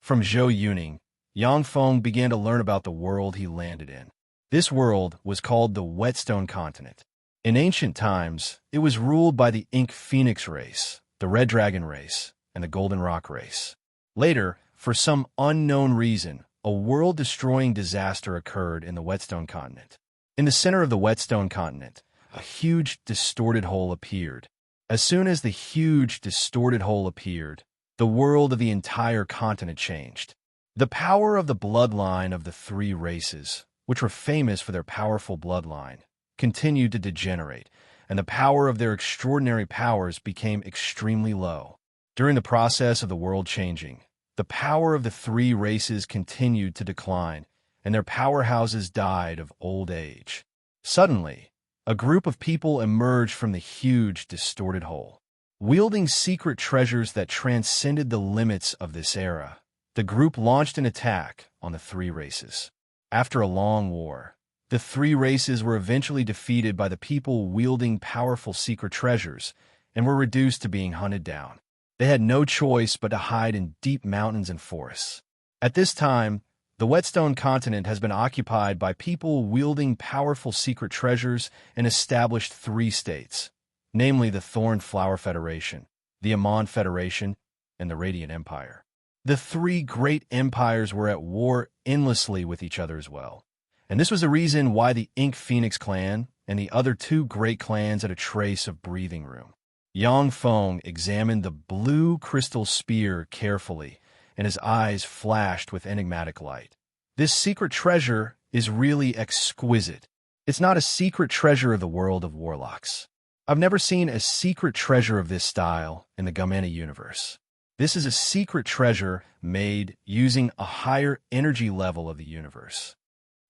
S1: From Zhou Yuning, Yang Feng began to learn about the world he landed in. This world was called the Whetstone Continent. In ancient times, it was ruled by the Ink Phoenix race, the Red Dragon race, and the Golden Rock race. Later, for some unknown reason, a world-destroying disaster occurred in the Whetstone Continent. In the center of the Whetstone Continent, a huge, distorted hole appeared. As soon as the huge, distorted hole appeared, the world of the entire continent changed. The power of the bloodline of the three races, which were famous for their powerful bloodline, continued to degenerate, and the power of their extraordinary powers became extremely low. During the process of the world changing, the power of the three races continued to decline, and their powerhouses died of old age. Suddenly, a group of people emerged from the huge, distorted hole. Wielding secret treasures that transcended the limits of this era, the group launched an attack on the three races. After a long war, the three races were eventually defeated by the people wielding powerful secret treasures and were reduced to being hunted down. They had no choice but to hide in deep mountains and forests. At this time, the Whetstone Continent has been occupied by people wielding powerful secret treasures and established three states, namely the Thorn Flower Federation, the Amon Federation, and the Radiant Empire. The three great empires were at war endlessly with each other as well, and this was the reason why the Ink Phoenix clan and the other two great clans had a trace of breathing room. Yang Feng examined the blue crystal spear carefully, and his eyes flashed with enigmatic light. This secret treasure is really exquisite. It's not a secret treasure of the world of warlocks. I've never seen a secret treasure of this style in the Gamena universe. This is a secret treasure made using a higher energy level of the universe.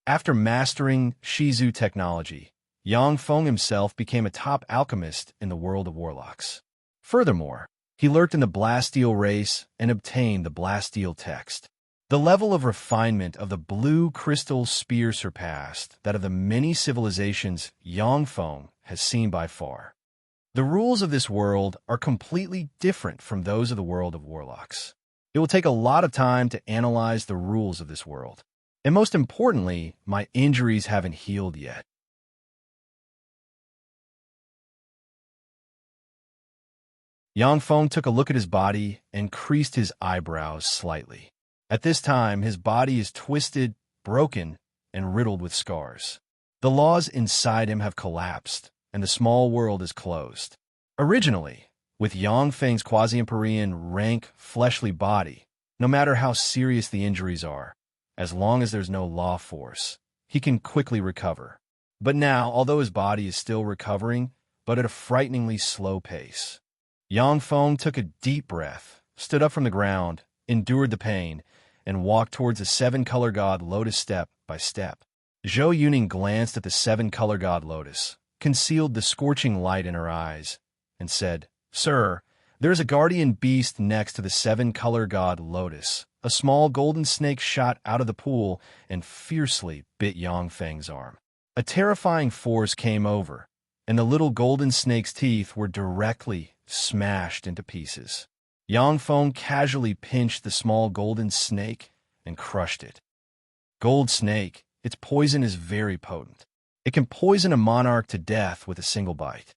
S1: After mastering Shizu technology, Yang Feng himself became a top alchemist in the world of warlocks. Furthermore, he lurked in the Blasteel race and obtained the Blasteel text. The level of refinement of the blue crystal spear surpassed that of the many civilizations Yang Feng has seen by far. The rules of this world are completely different from those of the world of warlocks. It will take a lot of time to analyze the rules of this world. And most importantly, my injuries haven't healed yet. Yang Feng took a look at his body and creased his eyebrows slightly. At this time, his body is twisted, broken, and riddled with scars. The laws inside him have collapsed, and the small world is closed. Originally, with Yang Feng's quasi-Empyrean rank, fleshly body, no matter how serious the injuries are, as long as there's no law force, he can quickly recover. But now, although his body is still recovering, but at a frighteningly slow pace, Yang Feng took a deep breath, stood up from the ground, endured the pain, and walked towards the seven-color god lotus step by step. Zhou Yuning glanced at the seven-color god lotus, concealed the scorching light in her eyes, and said, "Sir, there is a guardian beast next to the seven-color god lotus." A small golden snake shot out of the pool and fiercely bit Yang Feng's arm. A terrifying force came over, and the little golden snake's teeth were directly smashed into pieces. Yang Feng casually pinched the small golden snake and crushed it. Gold snake, its poison is very potent. It can poison a monarch to death with a single bite.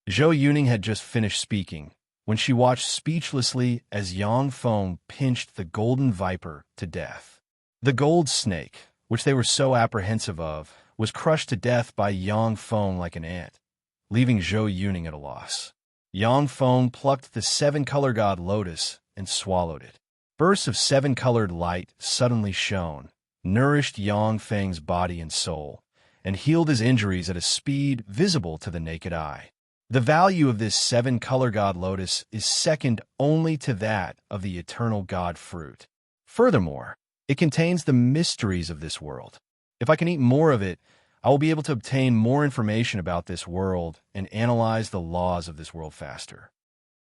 S1: Zhou Yuning had just finished speaking when she watched speechlessly as Yang Feng pinched the golden viper to death. The gold snake, which they were so apprehensive of, was crushed to death by Yang Feng like an ant, leaving Zhou Yuning at a loss. Yang Feng plucked the seven-color god lotus and swallowed it. Bursts of seven-colored light suddenly shone, nourished Yang Feng's body and soul, and healed his injuries at a speed visible to the naked eye. The value of this seven-color god lotus is second only to that of the eternal god fruit. Furthermore, it contains the mysteries of this world. If I can eat more of it, I will be able to obtain more information about this world and analyze the laws of this world faster.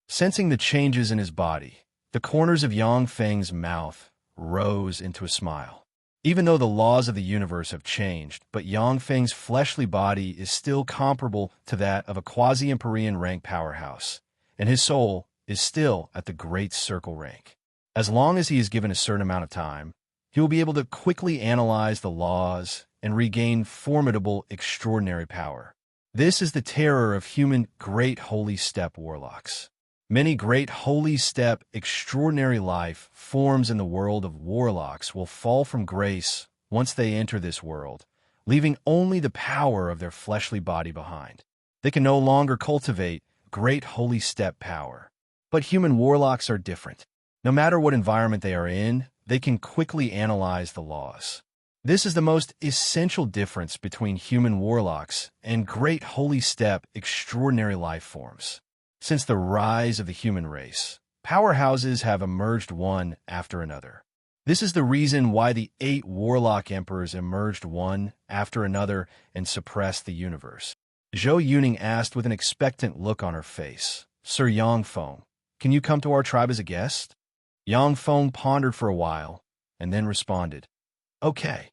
S1: Sensing the changes in his body, the corners of Yang Feng's mouth rose into a smile. Even though the laws of the universe have changed, but Yang Feng's fleshly body is still comparable to that of a quasi-Empyrean rank powerhouse, and his soul is still at the Great Circle rank. As long as he is given a certain amount of time, he will be able to quickly analyze the laws and regain formidable, extraordinary power. This is the terror of human Great Holy Steppe warlocks. Many Great Holy Steppe extraordinary life forms in the world of warlocks will fall from grace once they enter this world, leaving only the power of their fleshly body behind. They can no longer cultivate Great Holy Steppe power. But human warlocks are different. No matter what environment they are in, they can quickly analyze the laws. This is the most essential difference between human warlocks and Great Holy Steppe extraordinary life forms. Since the rise of the human race, powerhouses have emerged one after another. This is the reason why the 8 warlock emperors emerged one after another and suppressed the universe. Zhou Yuning asked with an expectant look on her face, "Sir Yangfeng, can you come to our tribe as a guest?" Yangfeng pondered for a while and then responded, "Okay."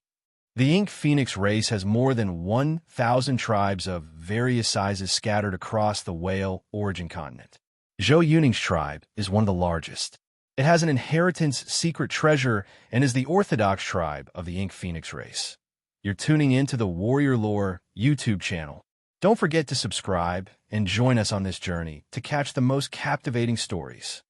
S1: The Ink Phoenix race has more than 1,000 tribes of various sizes scattered across the Whale origin continent. Zhou Yuning's tribe is one of the largest. It has an inheritance secret treasure and is the orthodox tribe of the Ink Phoenix race. You're tuning into the Warrior Lore YouTube channel. Don't forget to subscribe and join us on this journey to catch the most captivating stories.